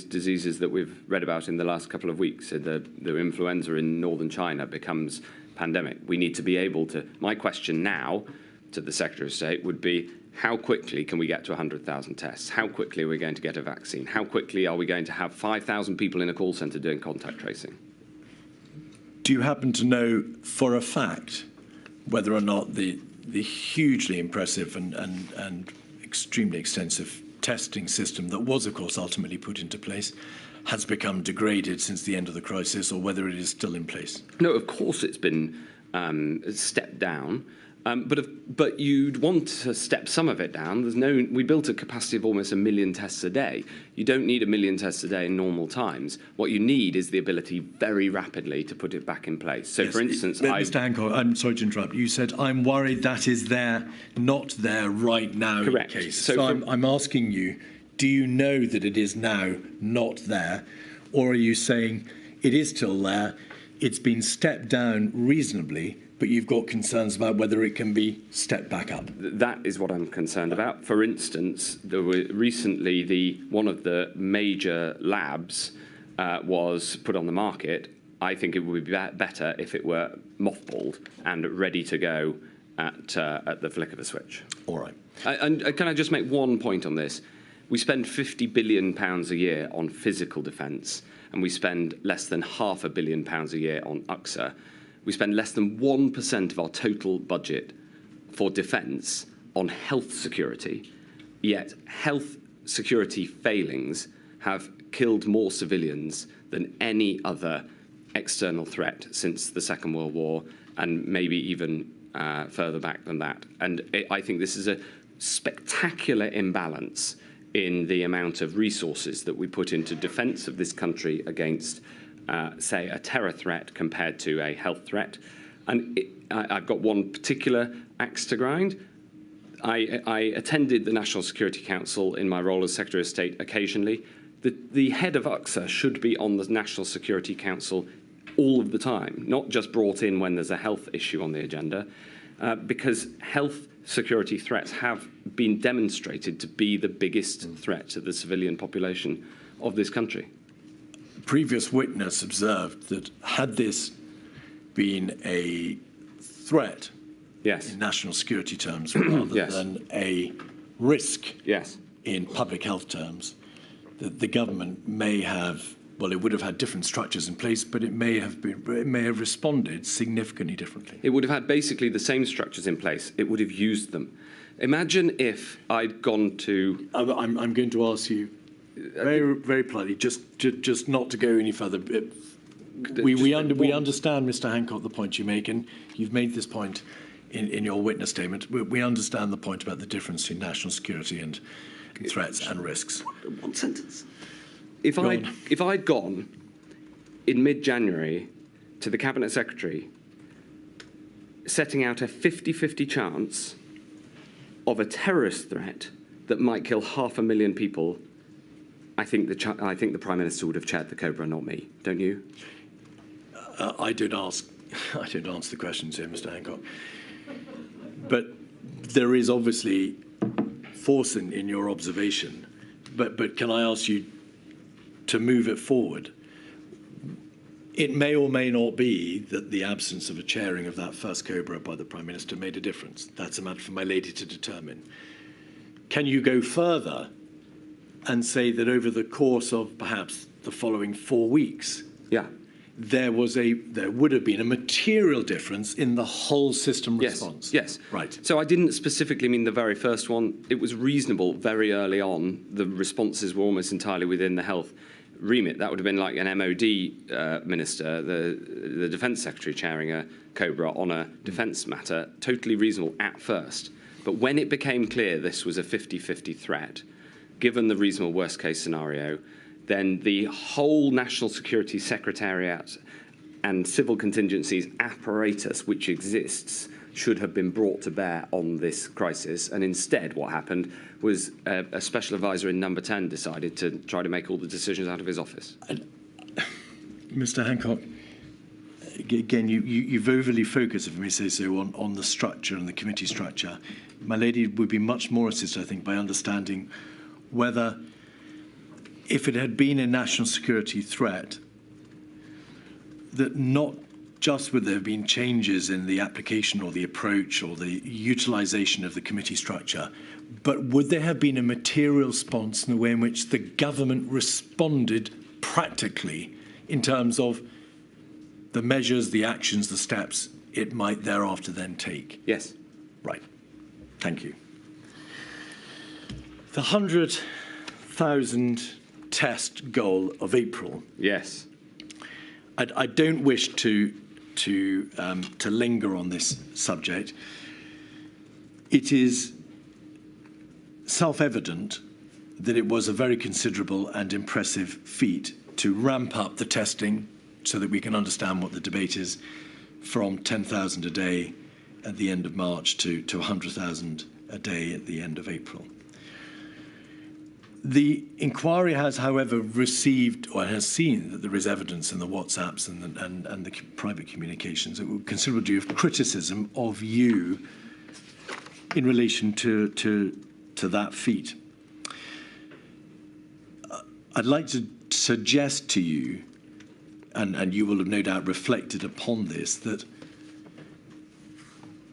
diseases that we've read about in the last couple of weeks, the influenza in northern China, becomes pandemic? We need to be able to. My question now to the Secretary of State would be, how quickly can we get to 100,000 tests? How quickly are we going to get a vaccine? How quickly are we going to have 5,000 people in a call centre doing contact tracing? Do you happen to know for a fact whether or not the hugely impressive and extremely extensive testing system that was, of course, ultimately put into place has become degraded since the end of the crisis, or whether it is still in place? No, of course it's been stepped down. But you'd want to step some of it down. We built a capacity of almost 1 million tests a day. You don't need 1 million tests a day in normal times. What you need is the ability very rapidly to put it back in place. So, yes, for instance, Mr Hancock, I'm sorry to interrupt. You said, I'm worried that is not there right now. Correct. In case. So I'm asking you, do you know that it is now not there? Or are you saying it is still there, it's been stepped down reasonably, but you've got concerns about whether it can be stepped back up? That is what I'm concerned about. For instance, there were recently one of the major labs was put on the market, I think it would be better if it were mothballed and ready to go at the flick of a switch. All right. And can I just make one point on this? We spend £50 billion a year on physical defence, and we spend less than £500 million a year on UXA. We spend less than 1% of our total budget for defence on health security, yet health security failings have killed more civilians than any other external threat since the Second World War, and maybe even further back than that. And I think this is a spectacular imbalance in the amount of resources that we put into defence of this country against, say, a terror threat compared to a health threat. And I've got one particular axe to grind. I attended the National Security Council in my role as Secretary of State occasionally. The head of UXA should be on the National Security Council all of the time, not just brought in when there's a health issue on the agenda, because health security threats have been demonstrated to be the biggest threat to the civilian population of this country. Previous witness observed that had this been a threat Yes. in national security terms rather Yes. than a risk Yes. in public health terms, that the government may have, well, it would have had different structures in place, but it may have responded significantly differently. It would have had basically the same structures in place. It would have used them. Imagine if I'd gone to... I'm going to ask you very, very politely, just not to go any further. We understand, Mr. Hancock, the point you make, and you've made this point in your witness statement. We understand the point about the difference between national security and threats and risks. One sentence. If I'd gone in mid-January to the Cabinet Secretary setting out a 50-50 chance of a terrorist threat that might kill 500,000 people, I think the Prime Minister would have chaired the Cobra, not me. Don't you? I don't answer the questions here, Mr. Hancock. But there is obviously force in your observation. But can I ask you to move it forward? It may or may not be that the absence of a chairing of that first Cobra by the Prime Minister made a difference. That's a matter for my lady to determine. Can you go further and say that over the course of perhaps the following 4 weeks, there would have been a material difference in the whole system response? Yes. Right. So I didn't specifically mean the very first one. It was reasonable very early on. The responses were almost entirely within the health remit. That would have been like an MOD minister, the defence secretary chairing a Cobra on a defence matter. Totally reasonable at first. But when it became clear this was a 50-50 threat, given the reasonable worst-case scenario, then the whole National Security Secretariat and civil contingencies apparatus which exists should have been brought to bear on this crisis. And instead, what happened was a special advisor in Number 10 decided to try to make all the decisions out of his office. Mr. Hancock, again, you've overly focused, if I may say so, on the structure and the committee structure. My lady would be much more assisted, I think, by understanding whether, if it had been a national security threat, that not just would there have been changes in the application or the approach or the utilisation of the committee structure, but would there have been a material response in the way in which the government responded practically in terms of the measures, the actions, the steps it might thereafter then take? Yes. Right. Thank you. The 100,000 test goal of April. Yes. I don't wish to linger on this subject. It is self-evident that it was a very considerable and impressive feat to ramp up the testing so that we can understand what the debate is from 10,000 a day at the end of March to 100,000 a day at the end of April. The inquiry has, however, received or has seen that there is evidence in the WhatsApps and the private communications that would consider a degree of criticism of you in relation to that feat. I'd like to suggest to you, and you will have no doubt reflected upon this, that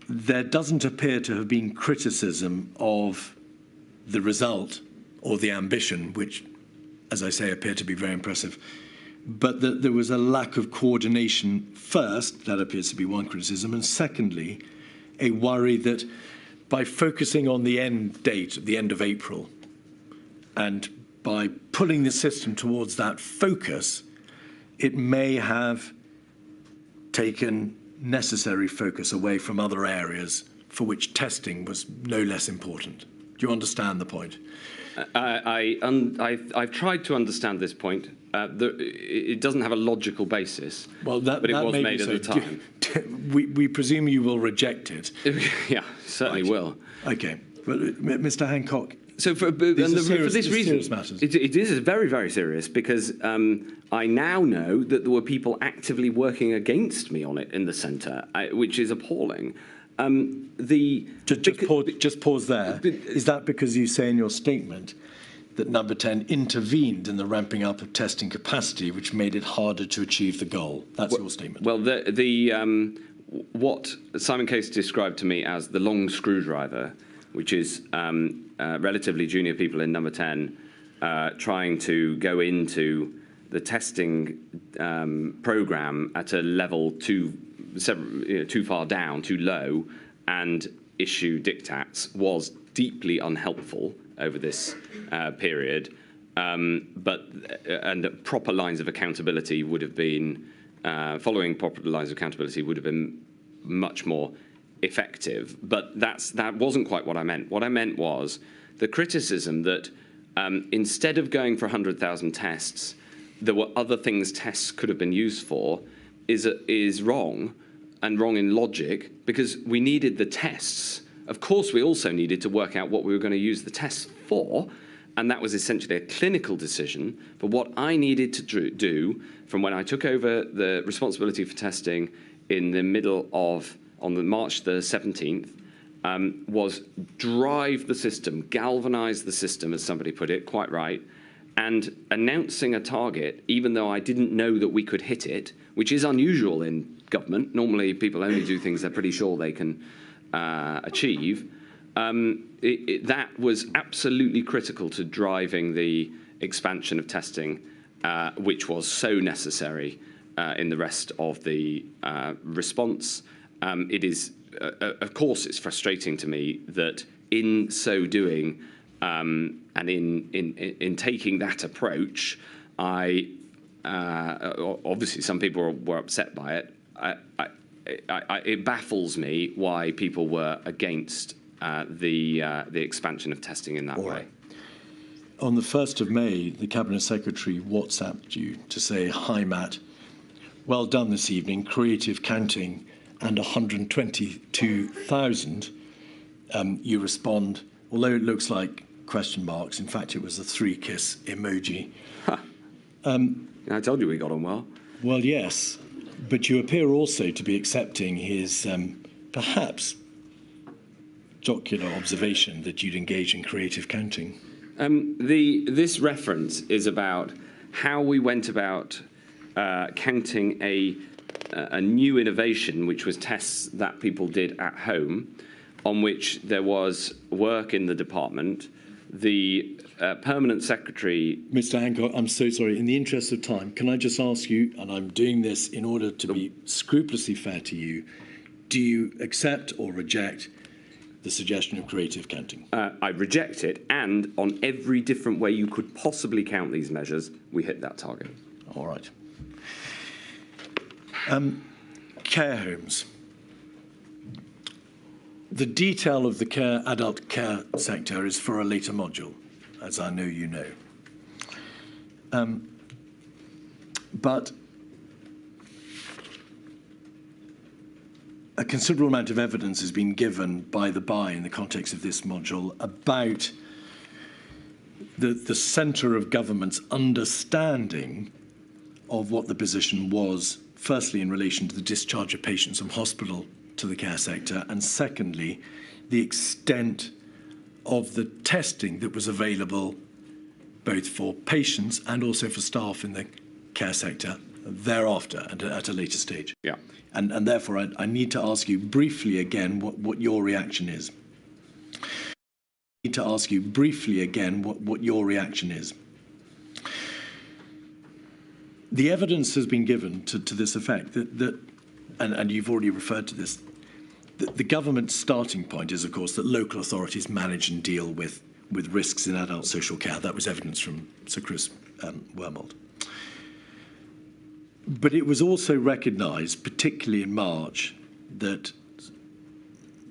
there doesn't appear to have been criticism of the result or the ambition, which, as I say, appear to be very impressive, but that there was a lack of coordination first, that appears to be one criticism, and secondly, a worry that by focusing on the end date, at the end of April, and by pulling the system towards that focus, it may have taken necessary focus away from other areas for which testing was no less important. Do you understand the point? I've tried to understand this point. It doesn't have a logical basis, well, but it was made at the time. We presume you will reject it. Yeah, certainly will. Okay. Well, Mr Hancock, so for this reason, it is very, very serious, because I now know that there were people actively working against me on it in the centre, which is appalling. Just pause there. Is that because you say in your statement that Number 10 intervened in the ramping up of testing capacity, which made it harder to achieve the goal? That's your statement. Well, what Simon Case described to me as the long screwdriver, which is relatively junior people in Number 10 trying to go into the testing programme at a level too far down, too low, and issue diktats, was deeply unhelpful over this period. And proper lines of accountability would have been, following proper lines of accountability would have been much more effective. But that wasn't quite what I meant. What I meant was the criticism that instead of going for 100,000 tests, there were other things tests could have been used for, is wrong, and wrong in logic, because we needed the tests. Of course, we also needed to work out what we were going to use the tests for, and that was essentially a clinical decision. But what I needed to do from when I took over the responsibility for testing in the middle of, March the 17th, was drive the system, galvanise the system, as somebody put it, quite right, and announcing a target, even though I didn't know that we could hit it, which is unusual in government. Normally, people only do things they're pretty sure they can achieve. That was absolutely critical to driving the expansion of testing, which was so necessary in the rest of the response. It is, of course, it's frustrating to me that in so doing and in taking that approach, obviously some people were upset by it. It baffles me why people were against the expansion of testing in that way. Right. On the 1st of May, the Cabinet Secretary WhatsApped you to say, "Hi, Matt, well done this evening, creative counting and 122,000. You respond, although it looks like question marks, in fact, it was a 3-kiss emoji. I told you we got on well. Well, yes, but you appear also to be accepting his perhaps jocular observation that you'd engage in creative counting. This reference is about how we went about counting a new innovation, which was tests that people did at home, on which there was work in the department. The permanent secretary... Mr Hancock, I'm so sorry. In the interest of time, can I just ask you, and I'm doing this in order to be scrupulously fair to you, do you accept or reject the suggestion of creative counting? I reject it, and on every different way you could possibly count these measures, we hit that target. All right. Care homes. The detail of the adult care sector is for a later module, as I know you know. But a considerable amount of evidence has been given by the by in the context of this module about the centre of government's understanding of what the position was, firstly in relation to the discharge of patients from hospital to the care sector, and secondly, the extent of the testing that was available both for patients and also for staff in the care sector thereafter and at a later stage. Yeah. And therefore, I need to ask you briefly again what your reaction is. What your reaction is. The evidence has been given to this effect and you've already referred to this. The government's starting point is, of course, that local authorities manage and deal with risks in adult social care. That was evidence from Sir Chris Wormold. But it was also recognised, particularly in March, that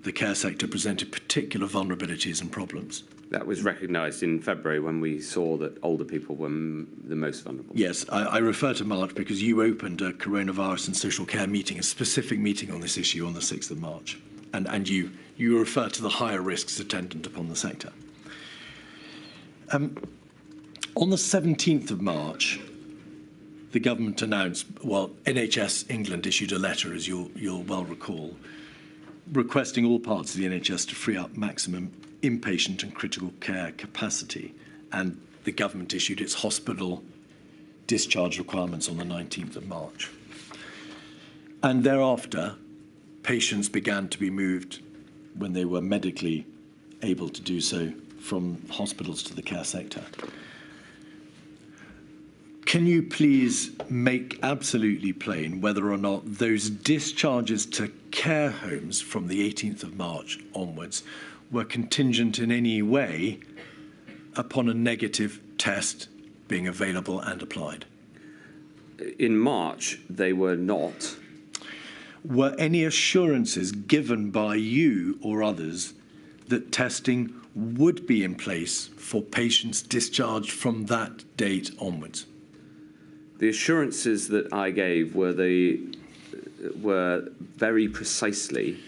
the care sector presented particular vulnerabilities and problems. That was recognised in February when we saw that older people were the most vulnerable. Yes, I refer to March because you opened a coronavirus and social care meeting, a specific meeting on this issue on the 6th of March. And you refer to the higher risks attendant upon the sector. On the 17th of March, the government announced, well, NHS England issued a letter, as you'll well recall, requesting all parts of the NHS to free up maximum inpatient and critical care capacity. And the government issued its hospital discharge requirements on the 19th of March. And thereafter, patients began to be moved, when they were medically able to do so, from hospitals to the care sector. Can you please make absolutely plain whether or not those discharges to care homes from the 18th of March onwards were contingent in any way upon a negative test being available and applied? In March, they were not. Were any assurances given by you or others that testing would be in place for patients discharged from that date onwards? The assurances that I gave were very precisely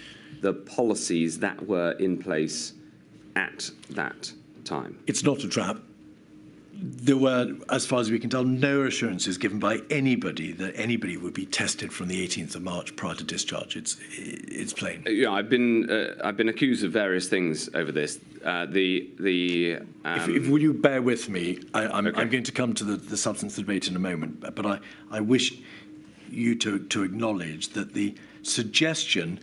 the policies that were in place at that time. It's not a trap. There were, as far as we can tell, no assurances given by anybody that anybody would be tested from the 18th of March prior to discharge. It's plain. Yeah, I've been accused of various things over this. If will you bear with me? I'm going to come to the substance of the debate in a moment, but I wish you to acknowledge that the suggestion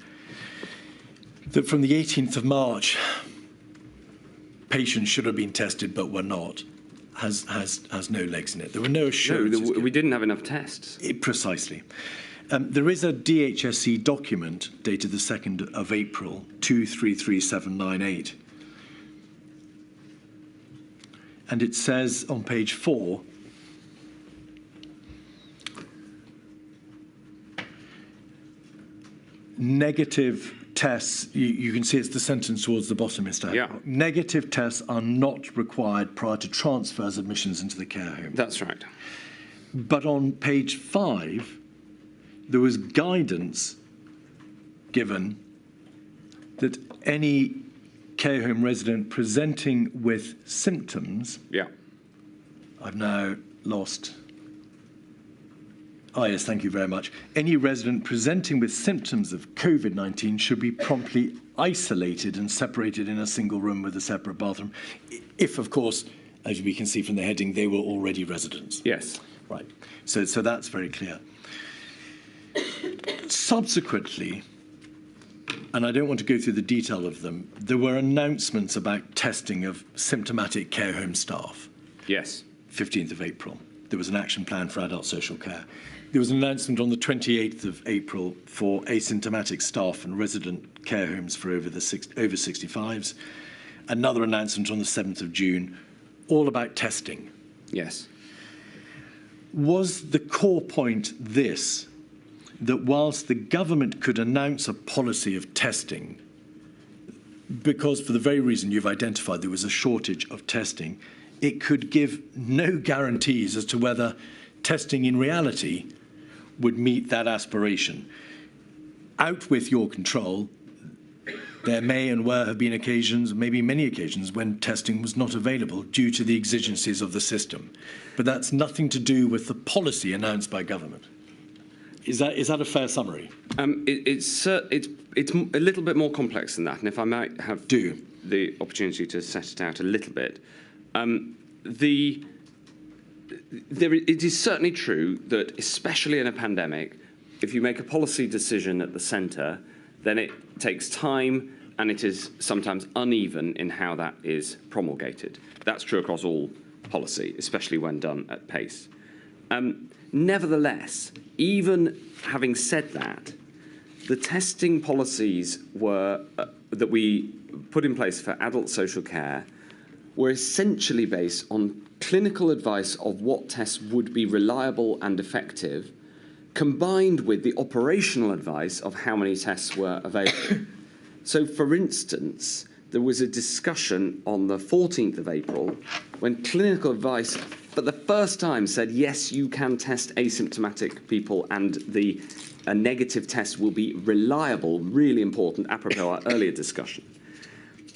that from the 18th of March patients should have been tested but were not has no legs in it. There were no assurances. No, we didn't have enough tests. Precisely. There is a DHSC document dated the 2nd of April, 233798. And it says on page 4, negative tests, you can see it's the sentence towards the bottom, Mr. Hancock. Yeah. Negative tests are not required prior to transfers admissions into the care home. That's right. But on page 5, there was guidance given that any care home resident presenting with symptoms. Yeah. I've now lost. Oh, yes, thank you very much. Any resident presenting with symptoms of COVID-19 should be promptly isolated and separated in a single room with a separate bathroom, if, of course, as we can see from the heading, they were already residents. Yes. Right. So that's very clear. Subsequently, and I don't want to go through the detail of them, there were announcements about testing of symptomatic care home staff. Yes. 15th of April. There was an action plan for adult social care. There was an announcement on the 28th of April for asymptomatic staff and resident care homes for over 65s. Another announcement on the 7th of June, all about testing. Yes. Was the core point this, that whilst the government could announce a policy of testing, because for the very reason you've identified there was a shortage of testing, it could give no guarantees as to whether testing in reality would meet that aspiration. Out with your control, there may and were have been occasions, maybe many occasions, when testing was not available due to the exigencies of the system. But that's nothing to do with the policy announced by government. Is that a fair summary? It's a little bit more complex than that, and if I might have the opportunity to set it out a little bit, the it is certainly true that, especially in a pandemic, if you make a policy decision at the centre, then it takes time and it is sometimes uneven in how that is promulgated. That's true across all policy, especially when done at pace. Nevertheless, even having said that, the testing policies that we put in place for adult social care were essentially based on clinical advice of what tests would be reliable and effective, combined with the operational advice of how many tests were available. So, for instance, there was a discussion on the 14th of April when clinical advice for the first time said, yes, you can test asymptomatic people and a negative test will be reliable, really important, apropos our earlier discussion.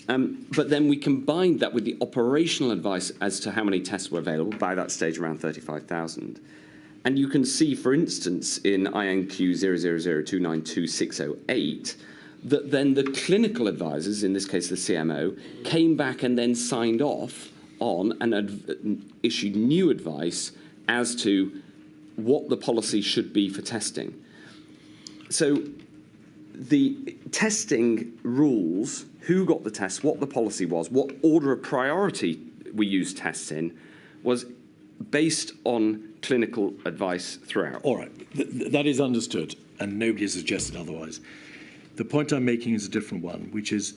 But then we combined that with the operational advice as to how many tests were available, by that stage around 35,000. And you can see, for instance, in INQ 000292608, that then the clinical advisors, in this case the CMO, came back and then signed off on and issued new advice as to what the policy should be for testing. So the testing rules, who got the tests, what the policy was, what order of priority we used tests in, was based on clinical advice throughout. All right, that is understood, and nobody has suggested otherwise. The point I'm making is a different one, which is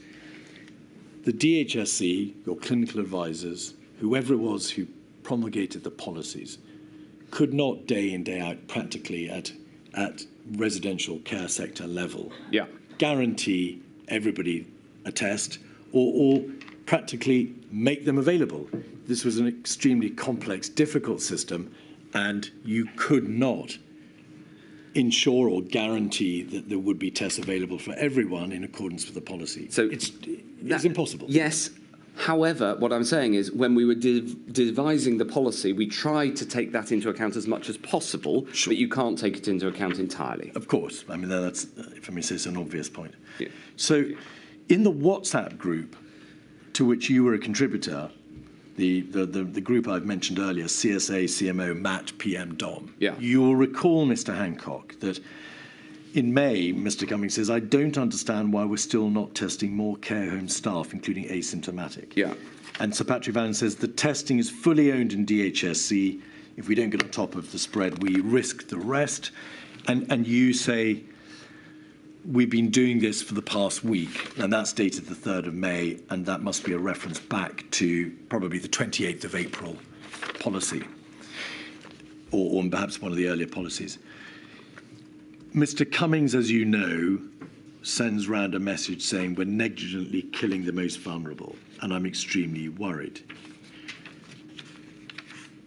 the DHSC, your clinical advisors, whoever it was who promulgated the policies, could not day in, day out, practically at residential care sector level, guarantee everybody a test or practically make them available. This was an extremely complex, difficult system, and you could not ensure or guarantee that there would be tests available for everyone in accordance with the policy. So it's impossible. Yes. However, what I'm saying is when we were devising the policy, we tried to take that into account as much as possible, sure, but you can't take it into account entirely. Of course. I mean, that's, if I may say, it's an obvious point. Yeah. So in the WhatsApp group to which you were a contributor, the group I've mentioned earlier, CSA, CMO, MAT, PM, DOM, you'll recall, Mr Hancock, that in May, Mr Cummings says, I don't understand why we're still not testing more care home staff, including asymptomatic. Yeah. And Sir Patrick Vallon says the testing is fully owned in DHSC. If we don't get on top of the spread, we risk the rest. And you say, we've been doing this for the past week, and that's dated the 3rd of May, and that must be a reference back to probably the 28th of April policy, or perhaps one of the earlier policies. Mr Cummings, as you know, sends round a message saying we're negligently killing the most vulnerable, and I'm extremely worried.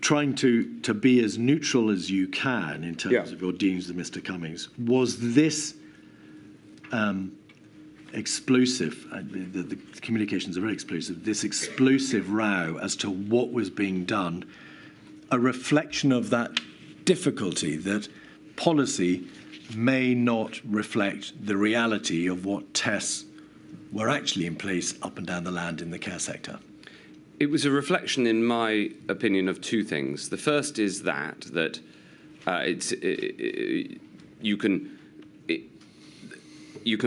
Trying to be as neutral as you can in terms of your dealings with Mr Cummings, was this explosive, the communications are very explosive, this explosive row as to what was being done, a reflection of that difficulty that policy may not reflect the reality of what tests were actually in place up and down the land in the care sector? It was a reflection, in my opinion, of two things. The first is that you can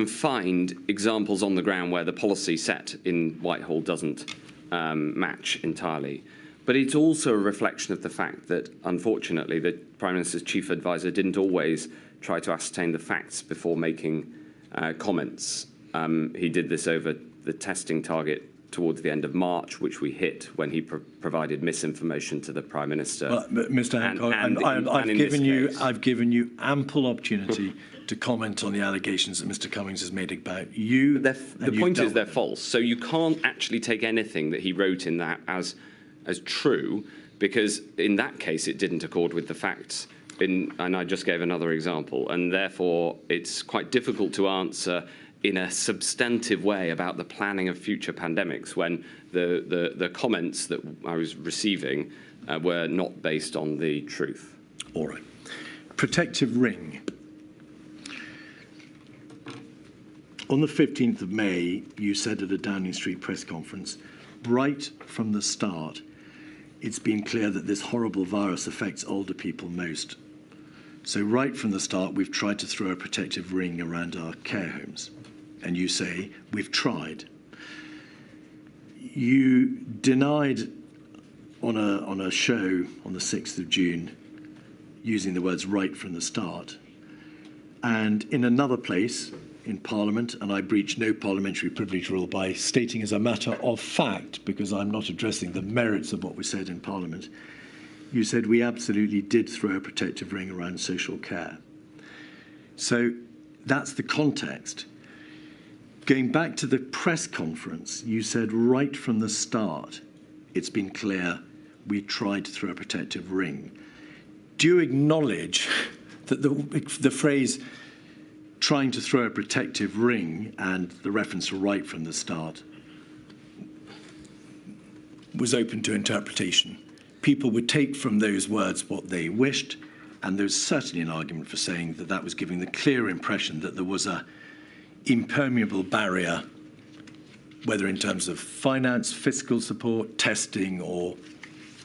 find examples on the ground where the policy set in Whitehall doesn't match entirely. But it's also a reflection of the fact that, unfortunately, the Prime Minister's chief advisor didn't always try to ascertain the facts before making comments. He did this over the testing target towards the end of March, which we hit when he provided misinformation to the Prime Minister. Well, Mr Hancock, I've given you ample opportunity to comment on the allegations that Mr Cummings has made about you. The point is they're false. So you can't actually take anything that he wrote in that as true, because in that case it didn't accord with the facts. And I just gave another example, and therefore it's quite difficult to answer in a substantive way about the planning of future pandemics when the comments that I was receiving were not based on the truth. All right. Protective ring. On the 15th of May, you said at a Downing Street press conference, right from the start, it's been clear that this horrible virus affects older people most. So right from the start, we've tried to throw a protective ring around our care homes. And you say, we've tried. You denied on a show on the 6th of June, using the words right from the start. And in another place, in Parliament, and I breach no parliamentary privilege rule by stating as a matter of fact, because I'm not addressing the merits of what was said in Parliament, you said we absolutely did throw a protective ring around social care. So that's the context. Going back to the press conference, you said right from the start, it's been clear we tried to throw a protective ring. Do you acknowledge that the phrase trying to throw a protective ring and the reference to right from the start was open to interpretation? People would take from those words what they wished, and there's certainly an argument for saying that that was giving the clear impression that there was a impermeable barrier, whether in terms of finance, fiscal support, testing, or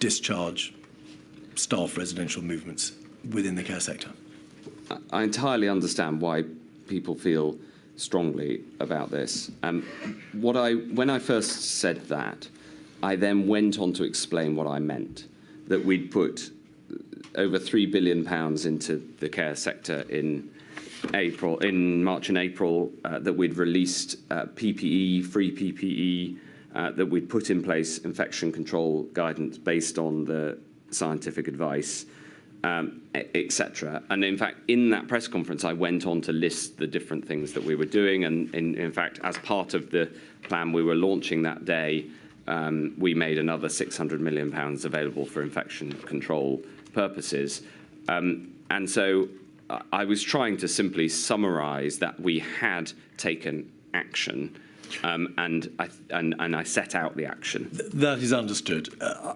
discharge, staff residential movements within the care sector. I entirely understand why people feel strongly about this. When I first said that, I then went on to explain what I meant, that we'd put over £3 billion into the care sector in March and April, that we'd released PPE, free PPE, that we'd put in place infection control guidance based on the scientific advice, etc. And in fact, in that press conference, I went on to list the different things that we were doing. And in fact, as part of the plan we were launching that day, we made another £600 million available for infection control purposes. And so I was trying to simply summarise that we had taken action, and I set out the action. That is understood.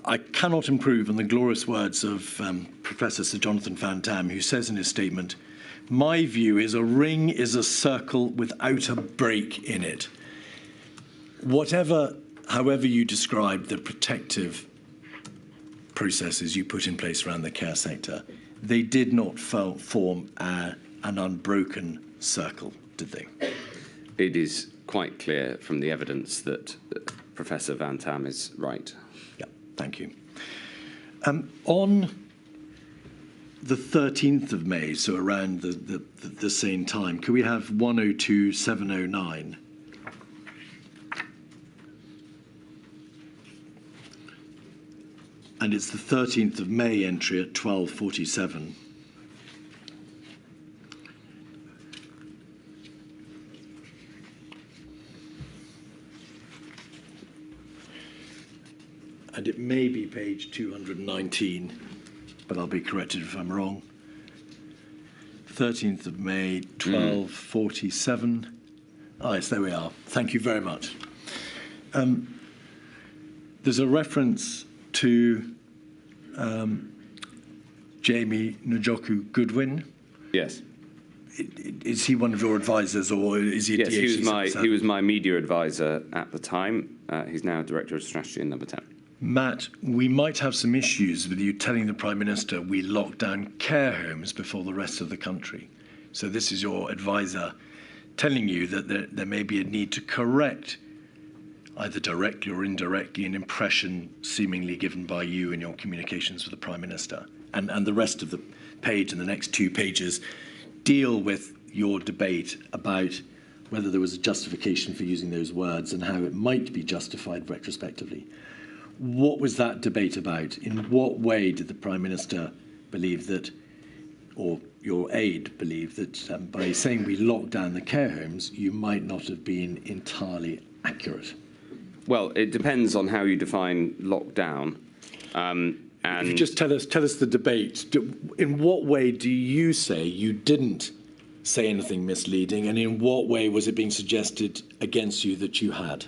I cannot improve on the glorious words of Professor Sir Jonathan Van Dam, who says in his statement, "My view is a ring is a circle without a break in it." However you describe the protective processes you put in place around the care sector, they did not form an unbroken circle, did they? It is quite clear from the evidence that Professor Van Dam is right. Yeah, thank you. On the 13th of May, so around the same time, could we have 102.709? And it's the 13th of May entry at 12:47. And it may be page 219, but I'll be corrected if I'm wrong. 13th of May, 12:47. Ah, yes, there we are. Thank you very much. There's a reference to Jamie Njoku Goodwin. Yes. Is he one of your advisors, or is he? Yes, he was my media advisor at the time. He's now Director of Strategy in Number 10. Matt, we might have some issues with you telling the Prime Minister we locked down care homes before the rest of the country. So this is your advisor telling you that there may be a need to correct, either directly or indirectly, an impression seemingly given by you in your communications with the Prime Minister. And the rest of the page and the next 2 pages deal with your debate about whether there was a justification for using those words and how it might be justified retrospectively. What was that debate about? In what way did the Prime Minister believe that, or your aide believe that by saying we locked down the care homes, you might not have been entirely accurate? Well, it depends on how you define lockdown. And if you just tell us the debate. In what way do you say you didn't say anything misleading, and in what way was it being suggested against you that you had?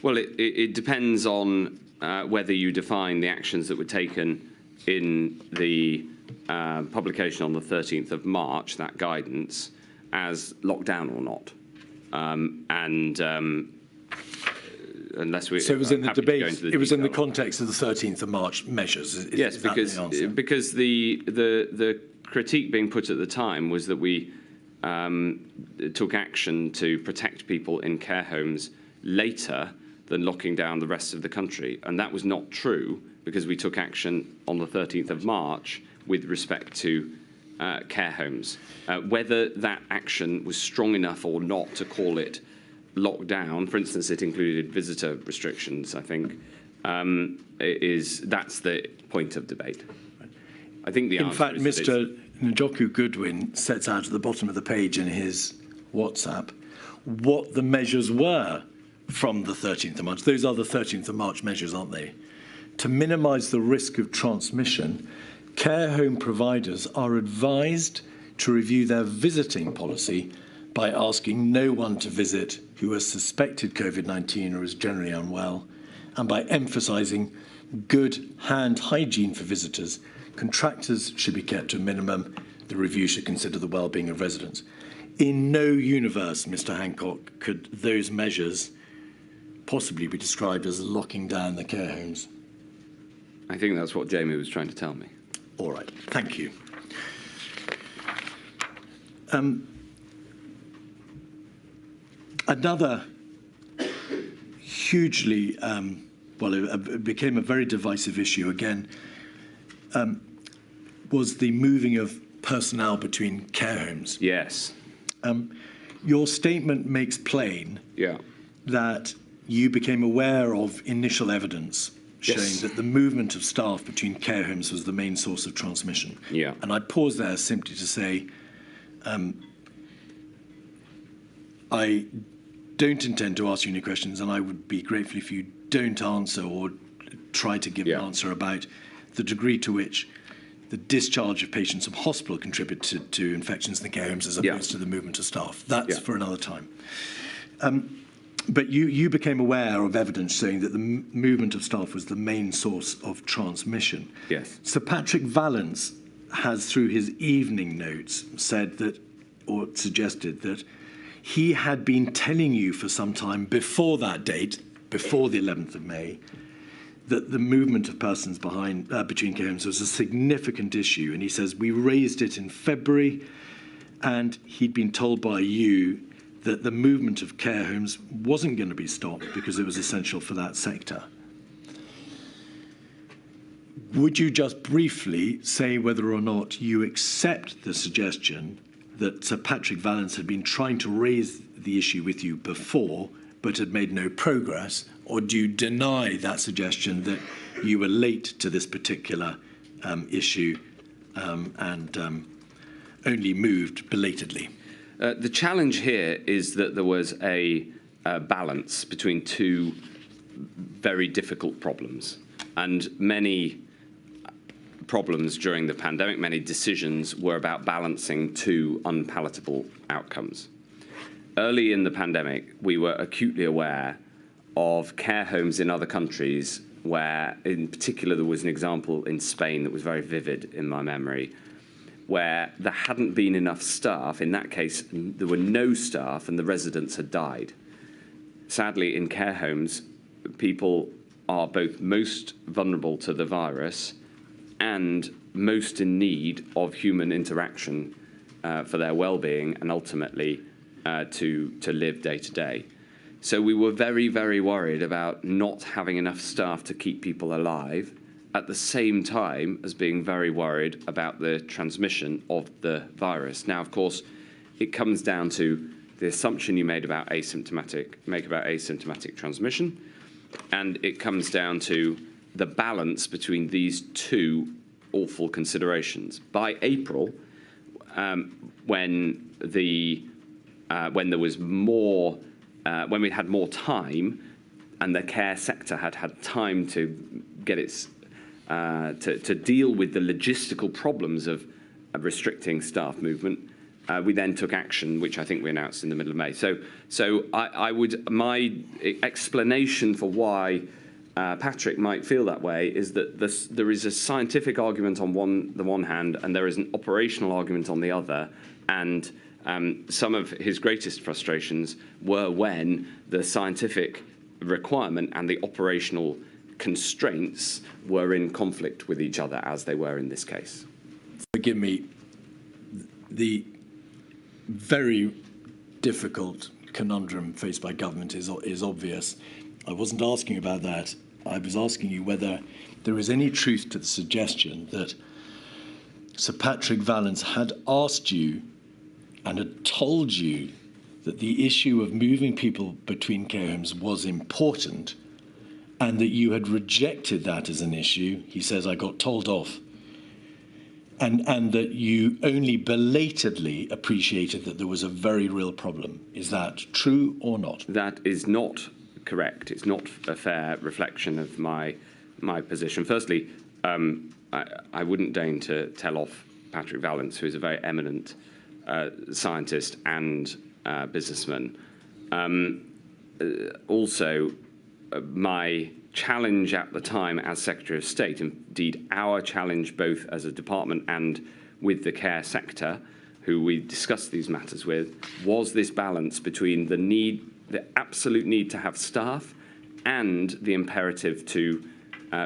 Well, it depends on whether you define the actions that were taken in the publication on the 13th of March, that guidance, as lockdown or not. unless we. So it was in the debate. It was in the detail. context of the 13th of March measures. Yes, because the critique being put at the time was that we took action to protect people in care homes later than locking down the rest of the country, and that was not true because we took action on the 13th of March with respect to care homes. Whether that action was strong enough or not to call it lockdown, for instance, it included visitor restrictions, I think, that's the point of debate. I think the answer is Mr. Njoku Goodwin sets out at the bottom of the page in his WhatsApp what the measures were from the 13th of March. Those are the 13th of March measures, aren't they? To minimise the risk of transmission, care home providers are advised to review their visiting policy by asking no one to visit who has suspected COVID-19 or is generally unwell, and by emphasising good hand hygiene for visitors. Contractors should be kept to a minimum. The review should consider the well-being of residents. In no universe, Mr. Hancock, could those measures possibly be described as locking down the care homes. I think that's what Jamie was trying to tell me. All right, thank you. Another hugely, it became a very divisive issue again, was the moving of personnel between care homes. Yes. Your statement makes plain that you became aware of initial evidence showing that the movement of staff between care homes was the main source of transmission. Yeah. And I'd pause there simply to say, I don't intend to ask you any questions, and I would be grateful if you don't answer or try to give an answer about the degree to which the discharge of patients from hospital contributed to infections in the care homes as opposed to the movement of staff. That's for another time. But you became aware of evidence showing that the movement of staff was the main source of transmission. Yes. Sir Patrick Vallance has, through his evening notes, said that, or suggested that, he had been telling you for some time before that date, before the 11th of May, that the movement of persons between care homes was a significant issue. And he says, we raised it in February, and he'd been told by you that the movement of care homes wasn't going to be stopped because it was essential for that sector. Would you just briefly say whether or not you accept the suggestion that Sir Patrick Vallance had been trying to raise the issue with you before but had made no progress, or do you deny that suggestion that you were late to this particular issue and only moved belatedly? The challenge here is that there was a balance between two very difficult problems, and many problems during the pandemic, many decisions were about balancing two unpalatable outcomes. Early in the pandemic, we were acutely aware of care homes in other countries where, in particular, there was an example in Spain that was very vivid in my memory, where there hadn't been enough staff. In that case, there were no staff and the residents had died. Sadly, in care homes, people are both most vulnerable to the virus and most in need of human interaction for their well-being and ultimately to live day to day. So we were very, very worried about not having enough staff to keep people alive, at the same time as being very worried about the transmission of the virus. Now, of course, it comes down to the assumption you make about asymptomatic transmission, and it comes down to the balance between these two awful considerations. By April, when there was more, when we had more time, and the care sector had time to get its to deal with the logistical problems of restricting staff movement, we then took action, which I think we announced in the middle of May. So my explanation for why Patrick might feel that way is that there is a scientific argument on the one hand, and there is an operational argument on the other, and some of his greatest frustrations were when the scientific requirement and the operational constraints were in conflict with each other, as they were in this case. Forgive me, the very difficult conundrum faced by government is obvious. I wasn't asking about that. I was asking you whether there is any truth to the suggestion that Sir Patrick Vallance had asked you and had told you that the issue of moving people between care homes was important, and that you had rejected that as an issue. He says, I got told off. And that you only belatedly appreciated that there was a very real problem. Is that true or not? That is not correct. It's not a fair reflection of my position. Firstly, I wouldn't deign to tell off Patrick Vallance, who is a very eminent scientist and businessman. Also, my challenge at the time as Secretary of State, indeed our challenge both as a department and with the care sector, who we discussed these matters with, was this balance between the absolute need to have staff and the imperative to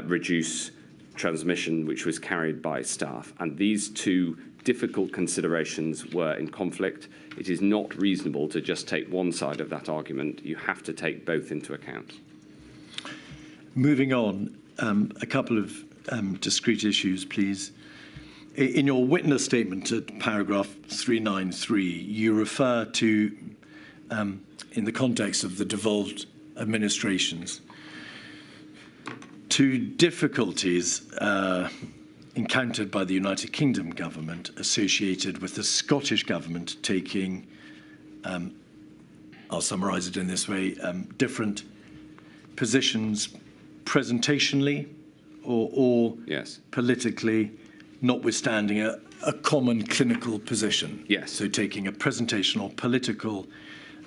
reduce transmission, which was carried by staff. And these two difficult considerations were in conflict. It is not reasonable to just take one side of that argument. You have to take both into account. Moving on, a couple of discrete issues, please. In your witness statement at paragraph 393, you refer to, in the context of the devolved administrations, to difficulties encountered by the United Kingdom government associated with the Scottish government taking, I'll summarise it in this way, different positions presentationally or yes, politically, notwithstanding a common clinical position. Yes. So taking a presentational political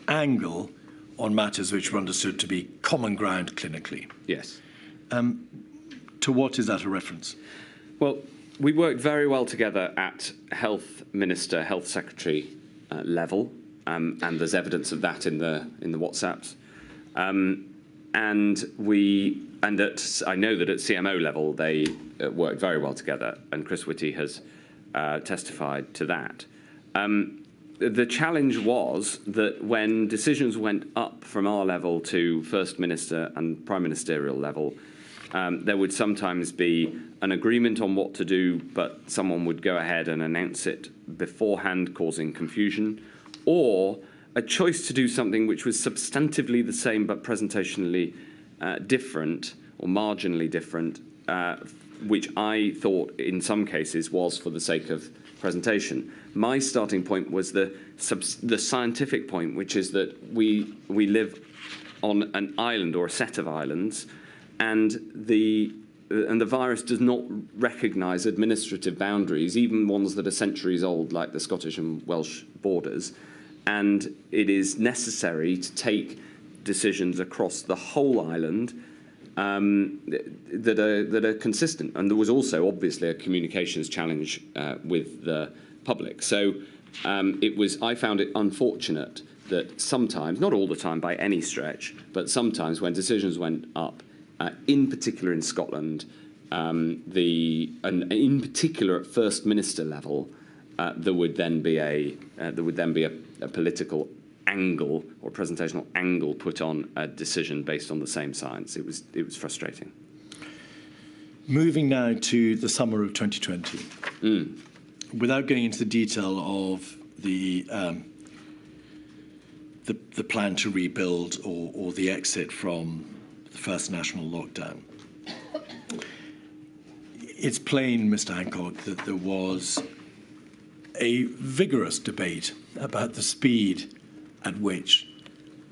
angle on matters which were understood to be common ground clinically. Yes. To what is that a reference? Well, we worked very well together at Health Minister, Health Secretary level, and there's evidence of that in the WhatsApps. And I know that at CMO level they worked very well together, and Chris Whitty has testified to that. The challenge was that when decisions went up from our level to First Minister and Prime Ministerial level, there would sometimes be an agreement on what to do, but someone would go ahead and announce it beforehand, causing confusion, or a choice to do something which was substantively the same but presentationally different or marginally different, which I thought in some cases was for the sake of presentation. My starting point was the scientific point, which is that we live on an island or a set of islands, and the virus does not recognise administrative boundaries, even ones that are centuries old, like the Scottish and Welsh borders. And it is necessary to take decisions across the whole island that are consistent. And there was also obviously a communications challenge with the public. So I found it unfortunate that sometimes, not all the time by any stretch, but sometimes when decisions went up, in particular in Scotland, and in particular at First Minister level, there would then be a political angle or presentational angle put on a decision based on the same science. It was frustrating. Moving now to the summer of 2020, without going into the detail of the plan to rebuild or the exit from the first national lockdown, it's plain, Mr. Hancock, that there was a vigorous debate about the speed at which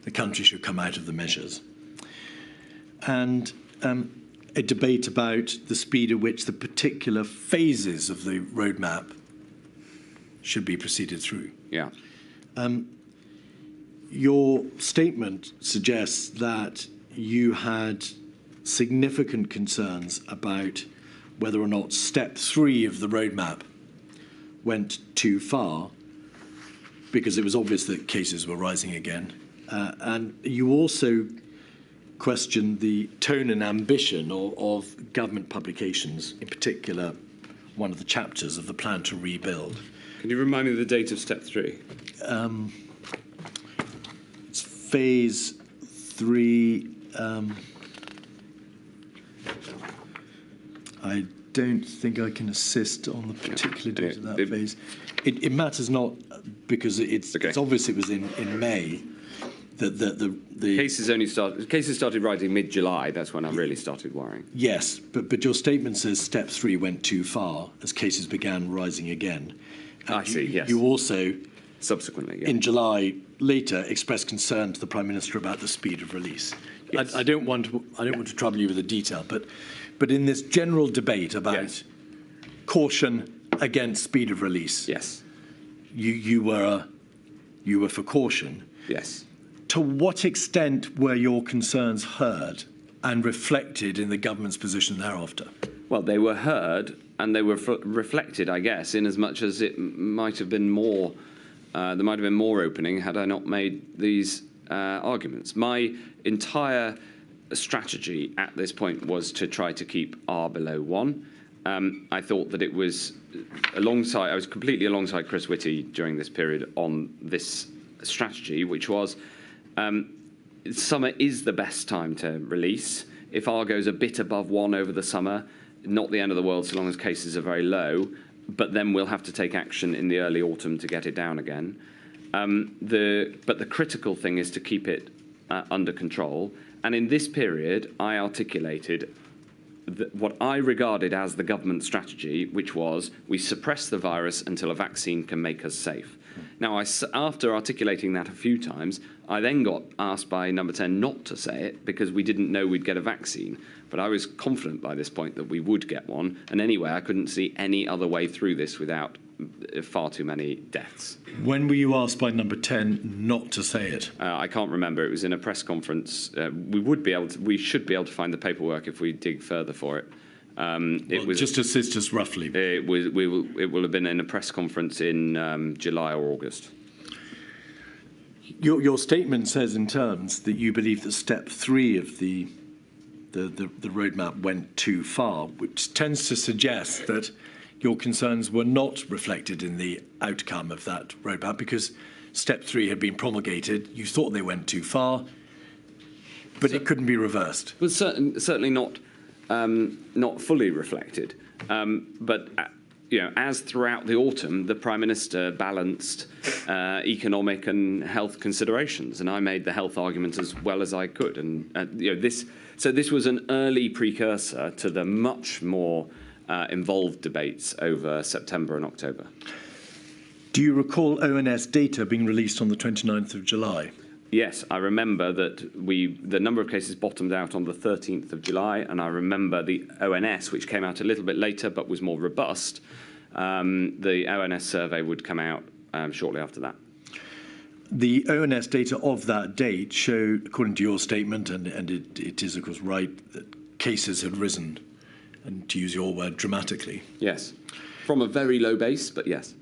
the country should come out of the measures, and a debate about the speed at which the particular phases of the roadmap should be proceeded through. Yeah. Your statement suggests that you had significant concerns about whether or not step 3 of the roadmap went too far, because it was obvious that cases were rising again. And you also question the tone and ambition of government publications, in particular one of the chapters of the plan to rebuild. Can you remind me of the date of step 3? It's phase 3. I don't think I can assist on the particular date of that phase. It matters not because it's obvious it was in May that the cases started rising mid-July. That's when I really started worrying. Yes, but your statement says step 3 went too far as cases began rising again. I see. Yes. You also subsequently in July later expressed concern to the Prime Minister about the speed of release. Yes. I don't want to trouble you with the detail, but in this general debate about caution against speed of release, yes, you were for caution. Yes. To what extent were your concerns heard and reflected in the government's position thereafter? Well, they were heard and they were reflected, I guess, in as much as it might have been more. There might have been more opening had I not made these arguments. My entire strategy at this point was to try to keep R below 1. I thought that it was I was completely alongside Chris Whitty during this period on this strategy, which was summer is the best time to release. If R goes a bit above 1 over the summer, not the end of the world so long as cases are very low, but then we'll have to take action in the early autumn to get it down again. But the critical thing is to keep it under control. And in this period, I articulated what I regarded as the government strategy, which was we suppress the virus until a vaccine can make us safe. Now, after articulating that a few times, I then got asked by Number 10 not to say it because we didn't know we'd get a vaccine. But I was confident by this point that we would get one. And anyway, I couldn't see any other way through this without far too many deaths. When were you asked by Number 10 not to say it? I can't remember. It was in a press conference. We should be able to find the paperwork if we dig further for it. Just assist us roughly. It will have been in a press conference in July or August. Your statement says in terms that you believe that step 3 of the roadmap went too far, which tends to suggest that your concerns were not reflected in the outcome of that roadmap because step 3 had been promulgated. You thought they went too far, but it couldn't be reversed. Well, certainly not fully reflected. But as throughout the autumn, the Prime Minister balanced economic and health considerations, and I made the health argument as well as I could. And this was an early precursor to the much more involved debates over September and October. Do you recall ONS data being released on the 29th of July? Yes, I remember that the number of cases bottomed out on the 13th of July, and I remember the ONS, which came out a little bit later but was more robust. The ONS survey would come out shortly after that. The ONS data of that date showed, according to your statement, and it is, of course, right, that cases had risen, and to use your word, dramatically. Yes, from a very low base, but yes.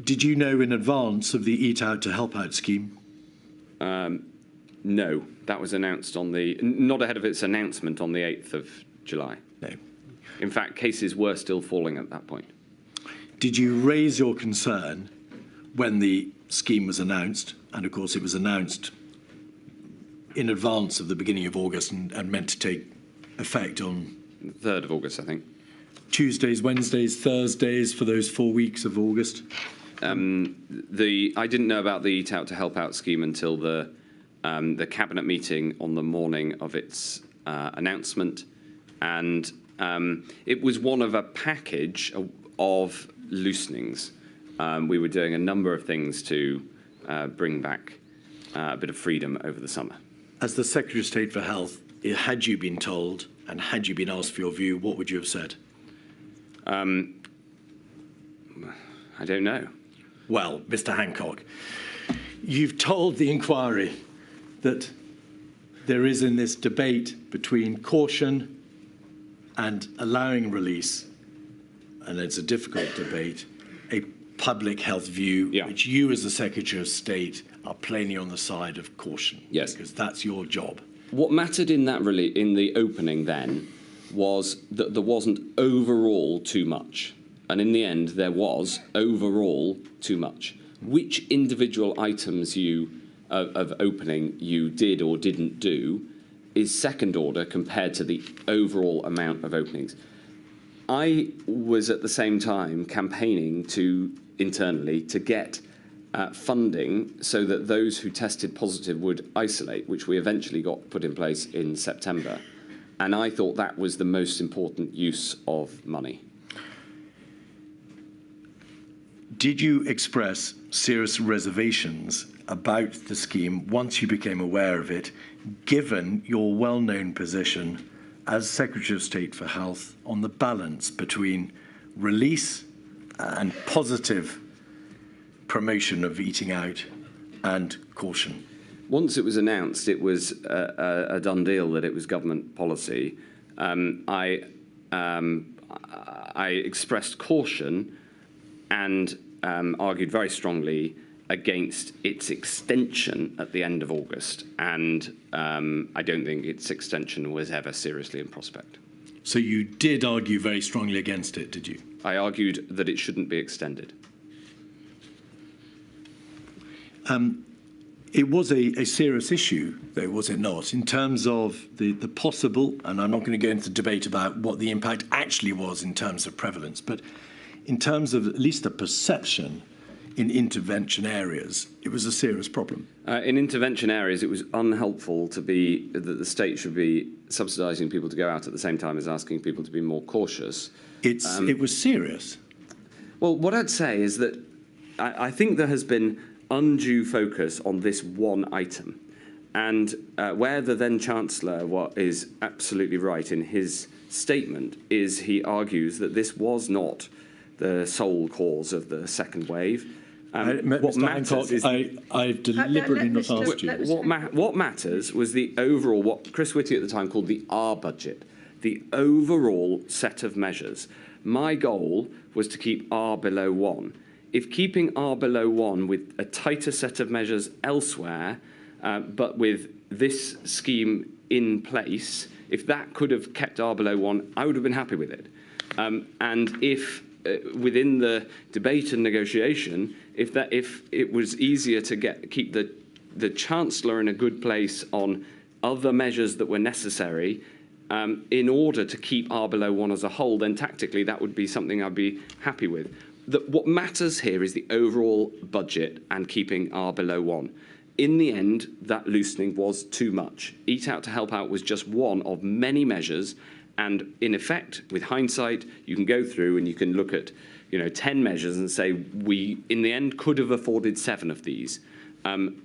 Did you know in advance of the Eat Out to Help Out scheme? No, that was announced not ahead of its announcement on the 8th of July. No. In fact, cases were still falling at that point. Did you raise your concern when the scheme was announced? And of course, it was announced in advance of the beginning of August and meant to take effect on 3rd of August, I think. Tuesdays, Wednesdays, Thursdays for those 4 weeks of August? I didn't know about the Eat Out to Help Out scheme until the cabinet meeting on the morning of its announcement, and it was one of a package of loosenings. We were doing a number of things to bring back a bit of freedom over the summer. As the Secretary of State for Health, had you been told and had you been asked for your view, what would you have said? I don't know. Well, Mr Hancock, you've told the inquiry that there is in this debate between caution and allowing release, and it's a difficult debate, a public health view, which you as the Secretary of State are plainly on the side of caution. Yes. Because that's your job. What mattered in that in the opening then was that there wasn't overall too much. And in the end, there was overall too much. Which individual items of opening you did or didn't do is second order compared to the overall amount of openings. I was at the same time campaigning internally to get funding so that those who tested positive would isolate, which we eventually got put in place in September. And I thought that was the most important use of money. Did you express serious reservations about the scheme once you became aware of it, given your well-known position as Secretary of State for Health on the balance between release and positive promotion of eating out and caution? Once it was announced, it was a done deal that it was government policy. I expressed caution and argued very strongly against its extension at the end of August, and I don't think its extension was ever seriously in prospect. So you did argue very strongly against it, did you? I argued that it shouldn't be extended. It was a serious issue, though, was it not, in terms of the possible, and I'm not going to go into debate about what the impact actually was in terms of prevalence, but in terms of at least the perception in intervention areas, it was a serious problem. In intervention areas, it was unhelpful that the state should be subsidising people to go out at the same time as asking people to be more cautious. It was serious. Well, what I'd say is that I think there has been undue focus on this one item. And where the then Chancellor is absolutely right in his statement is he argues that this was not the sole cause of the second wave. What matters is I've deliberately not asked you. What matters was the overall, what Chris Whitty at the time called the R budget, the overall set of measures. My goal was to keep R below 1. If keeping R below 1 with a tighter set of measures elsewhere, but with this scheme in place, if that could have kept R below 1, I would have been happy with it. And if within the debate and negotiation, if it was easier to keep the Chancellor in a good place on other measures that were necessary in order to keep R below 1 as a whole, then tactically that would be something I'd be happy with. What matters here is the overall budget and keeping R below 1. In the end, that loosening was too much. Eat Out to Help Out was just one of many measures. And in effect, with hindsight, you can go through and you can look at 10 measures and say, we, in the end, could have afforded 7 of these. And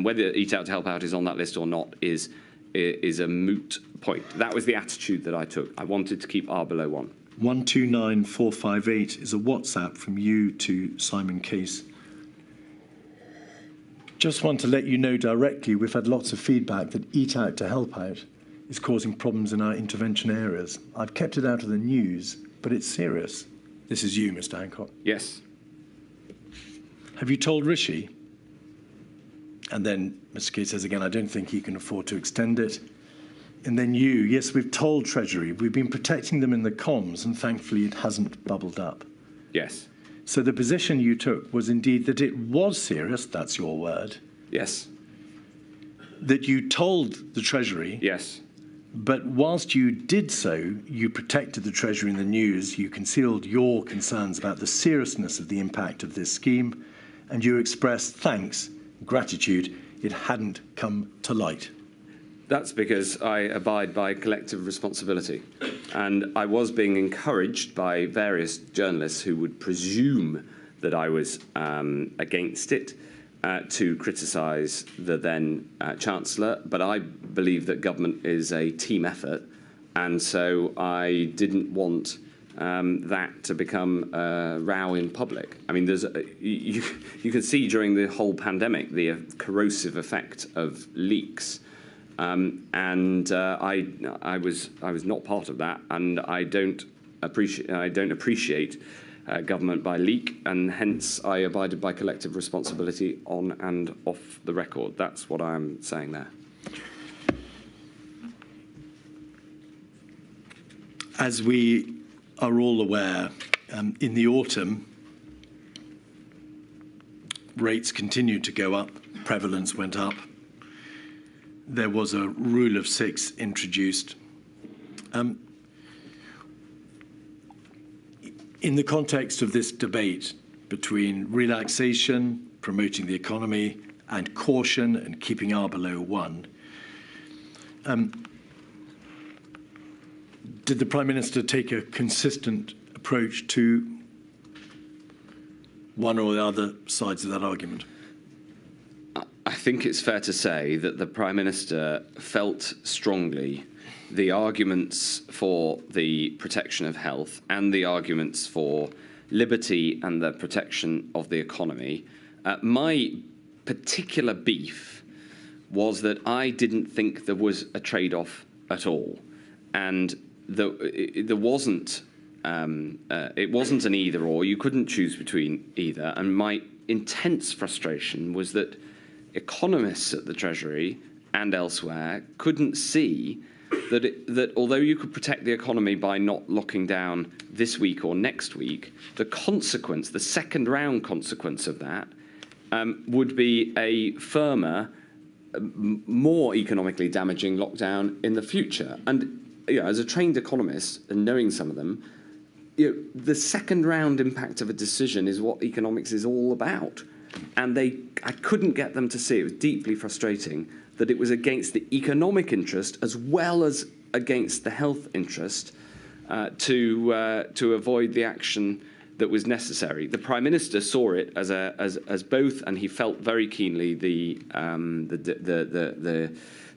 whether Eat Out to Help Out is on that list or not is a moot point. That was the attitude that I took. I wanted to keep R below 1. 129458 is a WhatsApp from you to Simon Case. Just want to let you know directly, we've had lots of feedback that Eat Out to Help Out is causing problems in our intervention areas. I've kept it out of the news, but it's serious. This is you, Mr Hancock. Yes. Have you told Rishi? And then Mr Case says again, I don't think he can afford to extend it. And then you, yes, we've told Treasury. We've been protecting them in the comms, and thankfully it hasn't bubbled up. Yes. So the position you took was indeed that it was serious, that's your word. Yes. That you told the Treasury. Yes. But whilst you did so, you protected the Treasury in the news, you concealed your concerns about the seriousness of the impact of this scheme, and you expressed thanks, gratitude, it hadn't come to light. That's because I abide by collective responsibility. And I was being encouraged by various journalists who would presume that I was against it to criticise the then Chancellor. But I believe that government is a team effort. And so I didn't want that to become a row in public. I mean, you can see during the whole pandemic the corrosive effect of leaks. I was not part of that, and I don't appreciate government by leak, and hence I abided by collective responsibility on and off the record. That's what I'm saying there. As we are all aware, in the autumn, rates continued to go up, prevalence went up. There was a rule of 6 introduced. In the context of this debate between relaxation, promoting the economy, and caution and keeping R below 1, did the Prime Minister take a consistent approach to one or the other sides of that argument? I think it's fair to say that the Prime Minister felt strongly the arguments for the protection of health and the arguments for liberty and the protection of the economy. My particular beef was that I didn't think there was a trade-off at all, and there wasn't. It wasn't an either or. You couldn't choose between either. And my intense frustration was that economists at the Treasury and elsewhere couldn't see that although you could protect the economy by not locking down this week or next week, the consequence, the second round consequence of that, would be a firmer, more economically damaging lockdown in the future. And as a trained economist, and knowing some of them, the second round impact of a decision is what economics is all about. And I couldn't get them to see, it was deeply frustrating, that it was against the economic interest as well as against the health interest to avoid the action that was necessary. The Prime Minister saw it as both, and he felt very keenly the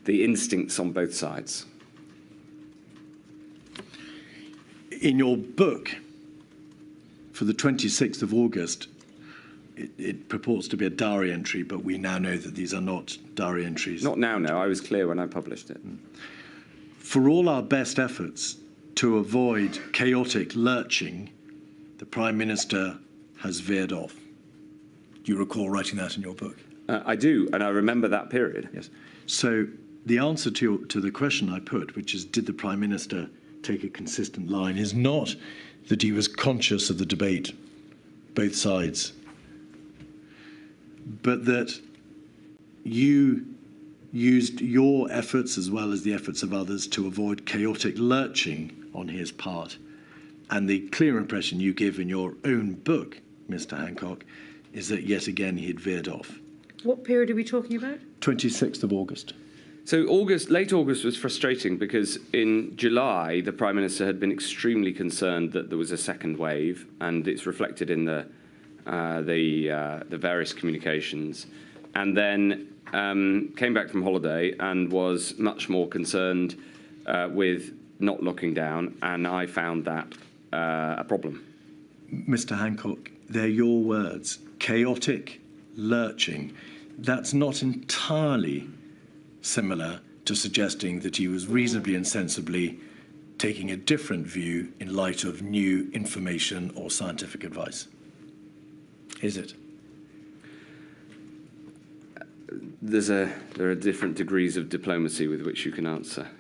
instincts on both sides. In your book, for the 26th of August, it purports to be a diary entry, but we now know that these are not diary entries. Not now, no. I was clear when I published it. For all our best efforts to avoid chaotic lurching, the Prime Minister has veered off. Do you recall writing that in your book? I do, and I remember that period. Yes. So the answer to the question I put, which is, did the Prime Minister take a consistent line, is not that he was conscious of the debate, both sides, but that you used your efforts as well as the efforts of others to avoid chaotic lurching on his part. And the clear impression you give in your own book, Mr Hancock, is that yet again he had veered off. What period are we talking about? 26th of August. So late August was frustrating because in July the Prime Minister had been extremely concerned that there was a second wave, and it's reflected in the various communications, and then came back from holiday and was much more concerned with not locking down, and I found that a problem. Mr Hancock, they're your words. Chaotic lurching. That's not entirely similar to suggesting that he was reasonably and sensibly taking a different view in light of new information or scientific advice. Is it? There are different degrees of diplomacy with which you can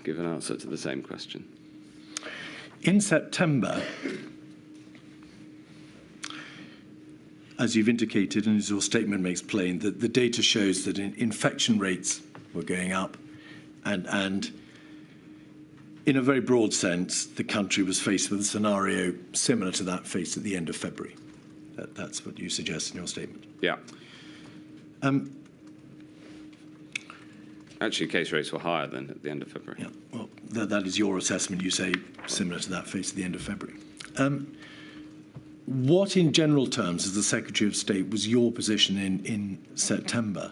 give an answer to the same question. In September, as you've indicated and as your statement makes plain, that the data shows that infection rates were going up, and in a very broad sense, the country was faced with a scenario similar to that faced at the end of February. That's what you suggest in your statement. Yeah. Actually, case rates were higher than at the end of February. Yeah. Well, that is your assessment. You say similar to that faced at the end of February. What, in general terms, as the Secretary of State, was your position in September?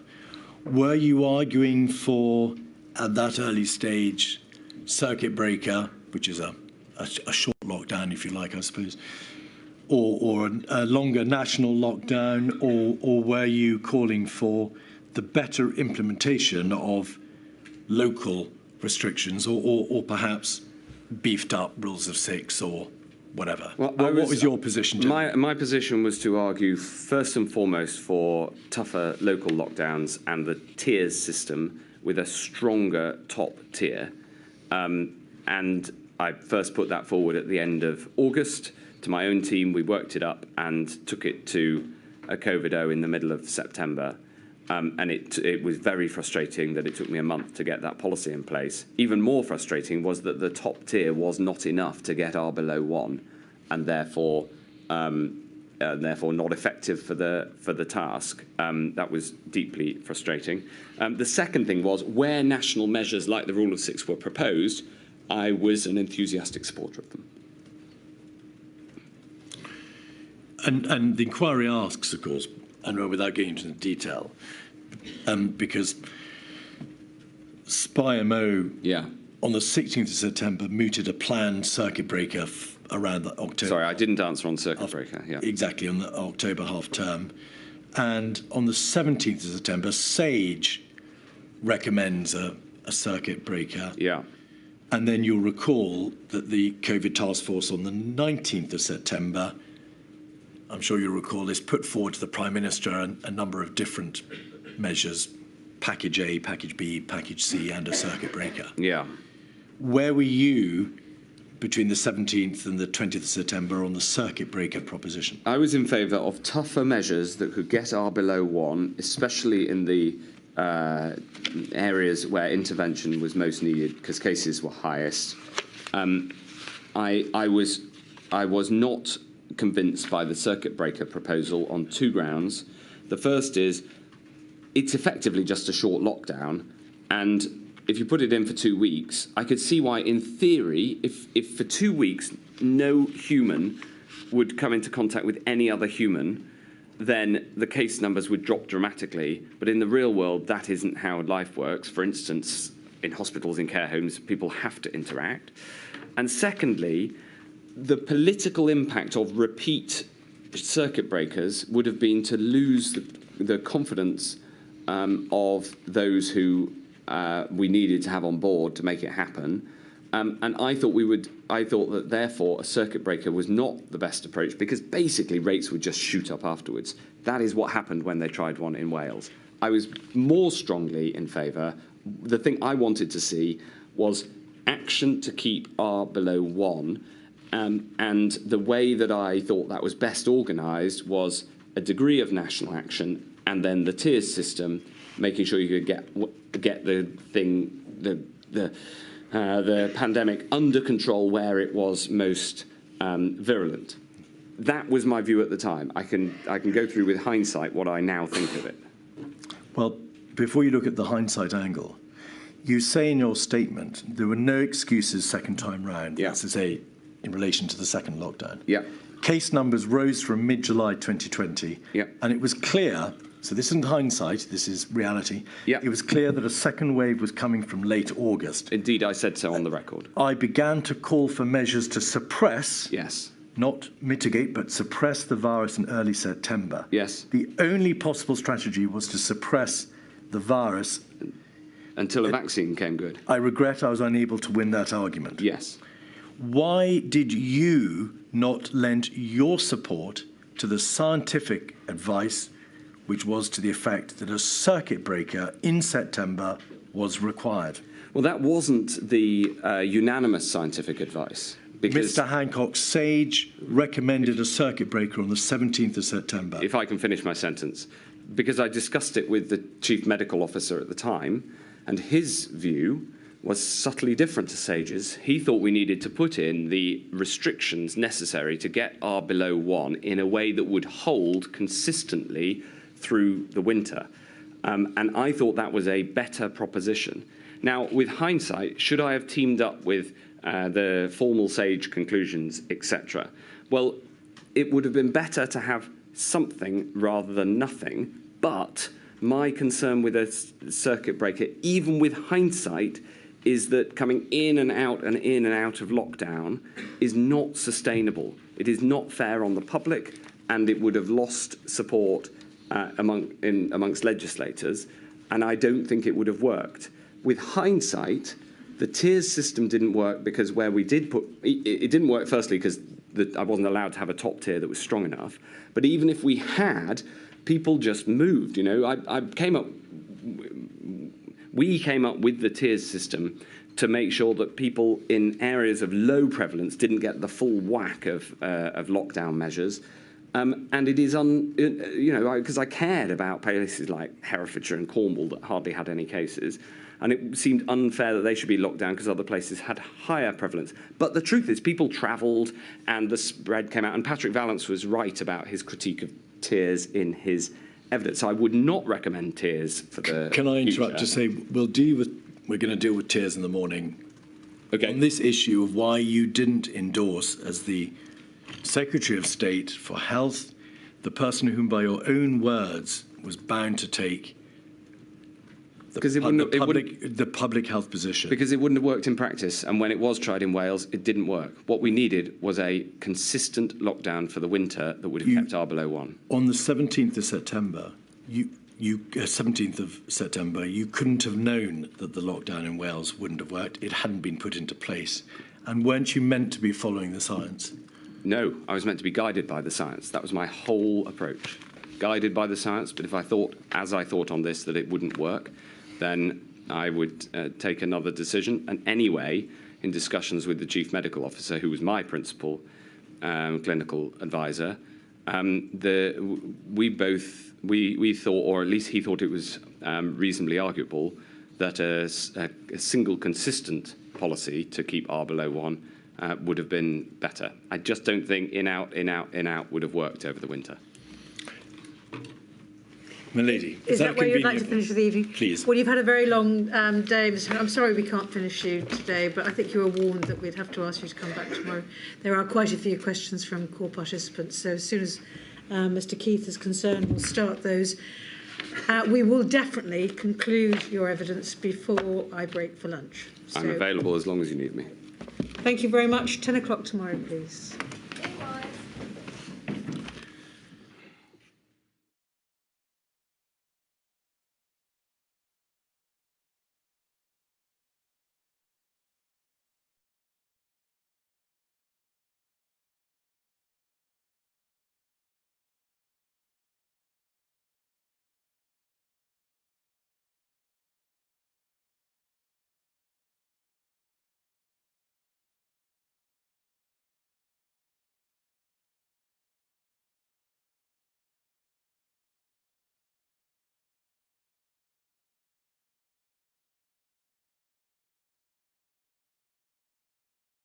Were you arguing for, at that early stage, circuit breaker, which is a short lockdown, if you like, I suppose, or a longer national lockdown, or were you calling for the better implementation of local restrictions, or perhaps beefed up rules of 6 or whatever. Well, what was your position? My position was to argue first and foremost for tougher local lockdowns and the tiers system with a stronger top tier. And I first put that forward at the end of August to my own team. We worked it up and took it to a COVID-0 in the middle of September. And it was very frustrating that it took me a month to get that policy in place. Even more frustrating was that the top tier was not enough to get R below 1, and therefore not effective for the task. That was deeply frustrating. The second thing was, where national measures like the Rule of 6 were proposed, I was an enthusiastic supporter of them. And the inquiry asks, of course, and without getting into the detail, because SPI-MO on the 16th of September mooted a planned circuit breaker around the October. Sorry, I didn't answer on circuit breaker. Yeah, exactly, on the October half term, and on the 17th of September, SAGE recommends a circuit breaker. Yeah. And then you'll recall that the COVID task force on the 19th of September, I'm sure you'll recall this, put forward to the Prime Minister a number of different measures, Package A, Package B, Package C, and a circuit breaker. Yeah. Where were you between the 17th and the 20th of September on the circuit breaker proposition? I was in favour of tougher measures that could get R below 1, especially in the areas where intervention was most needed because cases were highest. I was not convinced by the circuit breaker proposal on two grounds. The first is it's effectively just a short lockdown, and if you put it in for 2 weeks, I could see why, in theory, if for 2 weeks no human would come into contact with any other human, then the case numbers would drop dramatically. But in the real world, that isn't how life works. For instance, in hospitals, in care homes, people have to interact. And secondly, the political impact of repeat circuit breakers would have been to lose the confidence of those who we needed to have on board to make it happen. And I thought that therefore a circuit breaker was not the best approach, because basically rates would just shoot up afterwards. That is what happened when they tried one in Wales. I was more strongly in favour. The thing I wanted to see was action to keep R below 1. And the way that I thought that was best organised was a degree of national action and then the tiers system, making sure you could get the pandemic under control where it was most virulent. That was my view at the time. I can go through with hindsight what I now think of it. Well, before you look at the hindsight angle, you say in your statement there were no excuses second time round. Yeah. That's to say, in relation to the second lockdown. Yeah. Case numbers rose from mid-July 2020. Yeah. And it was clear, so this isn't hindsight, this is reality. Yeah. It was clear that a second wave was coming from late August. Indeed, I said so on the record. I began to call for measures to suppress, Yes. not mitigate, but suppress the virus in early September. Yes. The only possible strategy was to suppress the virus. Until a vaccine came good. I regret I was unable to win that argument. Yes. Why did you not lend your support to the scientific advice, which was to the effect that a circuit breaker in September was required? Well, that wasn't the unanimous scientific advice. Because Mr Hancock, SAGE recommended a circuit breaker on the 17th of September. If I can finish my sentence. Because I discussed it with the chief medical officer at the time, and his view was subtly different to SAGE's. He thought we needed to put in the restrictions necessary to get R below 1 in a way that would hold consistently through the winter. And I thought that was a better proposition. Now, with hindsight, should I have teamed up with the formal SAGE conclusions, etc.? Well, it would have been better to have something rather than nothing, but my concern with a circuit breaker, even with hindsight, is that coming in and out of lockdown is not sustainable. It is not fair on the public, and it would have lost support amongst legislators, and I don't think it would have worked. With hindsight, the tiers system didn't work because where we did put it didn't work firstly because I wasn't allowed to have a top tier that was strong enough. But even if we had, people just moved. You know, we came up with the tiers system to make sure that people in areas of low prevalence didn't get the full whack of lockdown measures. And it is you know, because I cared about places like Herefordshire and Cornwall that hardly had any cases. And it seemed unfair that they should be locked down because other places had higher prevalence. But the truth is, people travelled and the spread came out. And Patrick Vallance was right about his critique of tiers in his evidence. I would not recommend tiers for the Can I interrupt future. to say we're going to deal with tiers in the morning. Okay. On this issue of why you didn't endorse, as the Secretary of State for Health, the person whom, by your own words, was bound to take the public health position. Because it wouldn't have worked in practice, and when it was tried in Wales, it didn't work. What we needed was a consistent lockdown for the winter that would have kept R below 1. On the 17th of September, you couldn't have known that the lockdown in Wales wouldn't have worked. It hadn't been put into place. And weren't you meant to be following the science? No, I was meant to be guided by the science. That was my whole approach. Guided by the science, but if I thought, as I thought on this, that it wouldn't work, then I would take another decision. And anyway, in discussions with the Chief Medical Officer, who was my principal clinical advisor, we thought, or at least he thought it was reasonably arguable, that a single consistent policy to keep R below 1 would have been better. I just don't think in, out would have worked over the winter. Milady, is that where you'd like to finish for the evening? Please. Well, you've had a very long day, Mr. I'm sorry we can't finish you today, but I think you were warned that we'd have to ask you to come back tomorrow. There are quite a few questions from core participants, so as soon as Mr. Keith is concerned, we'll start those. We will definitely conclude your evidence before I break for lunch. I'm available as long as you need me. Thank you very much. 10 o'clock tomorrow, please.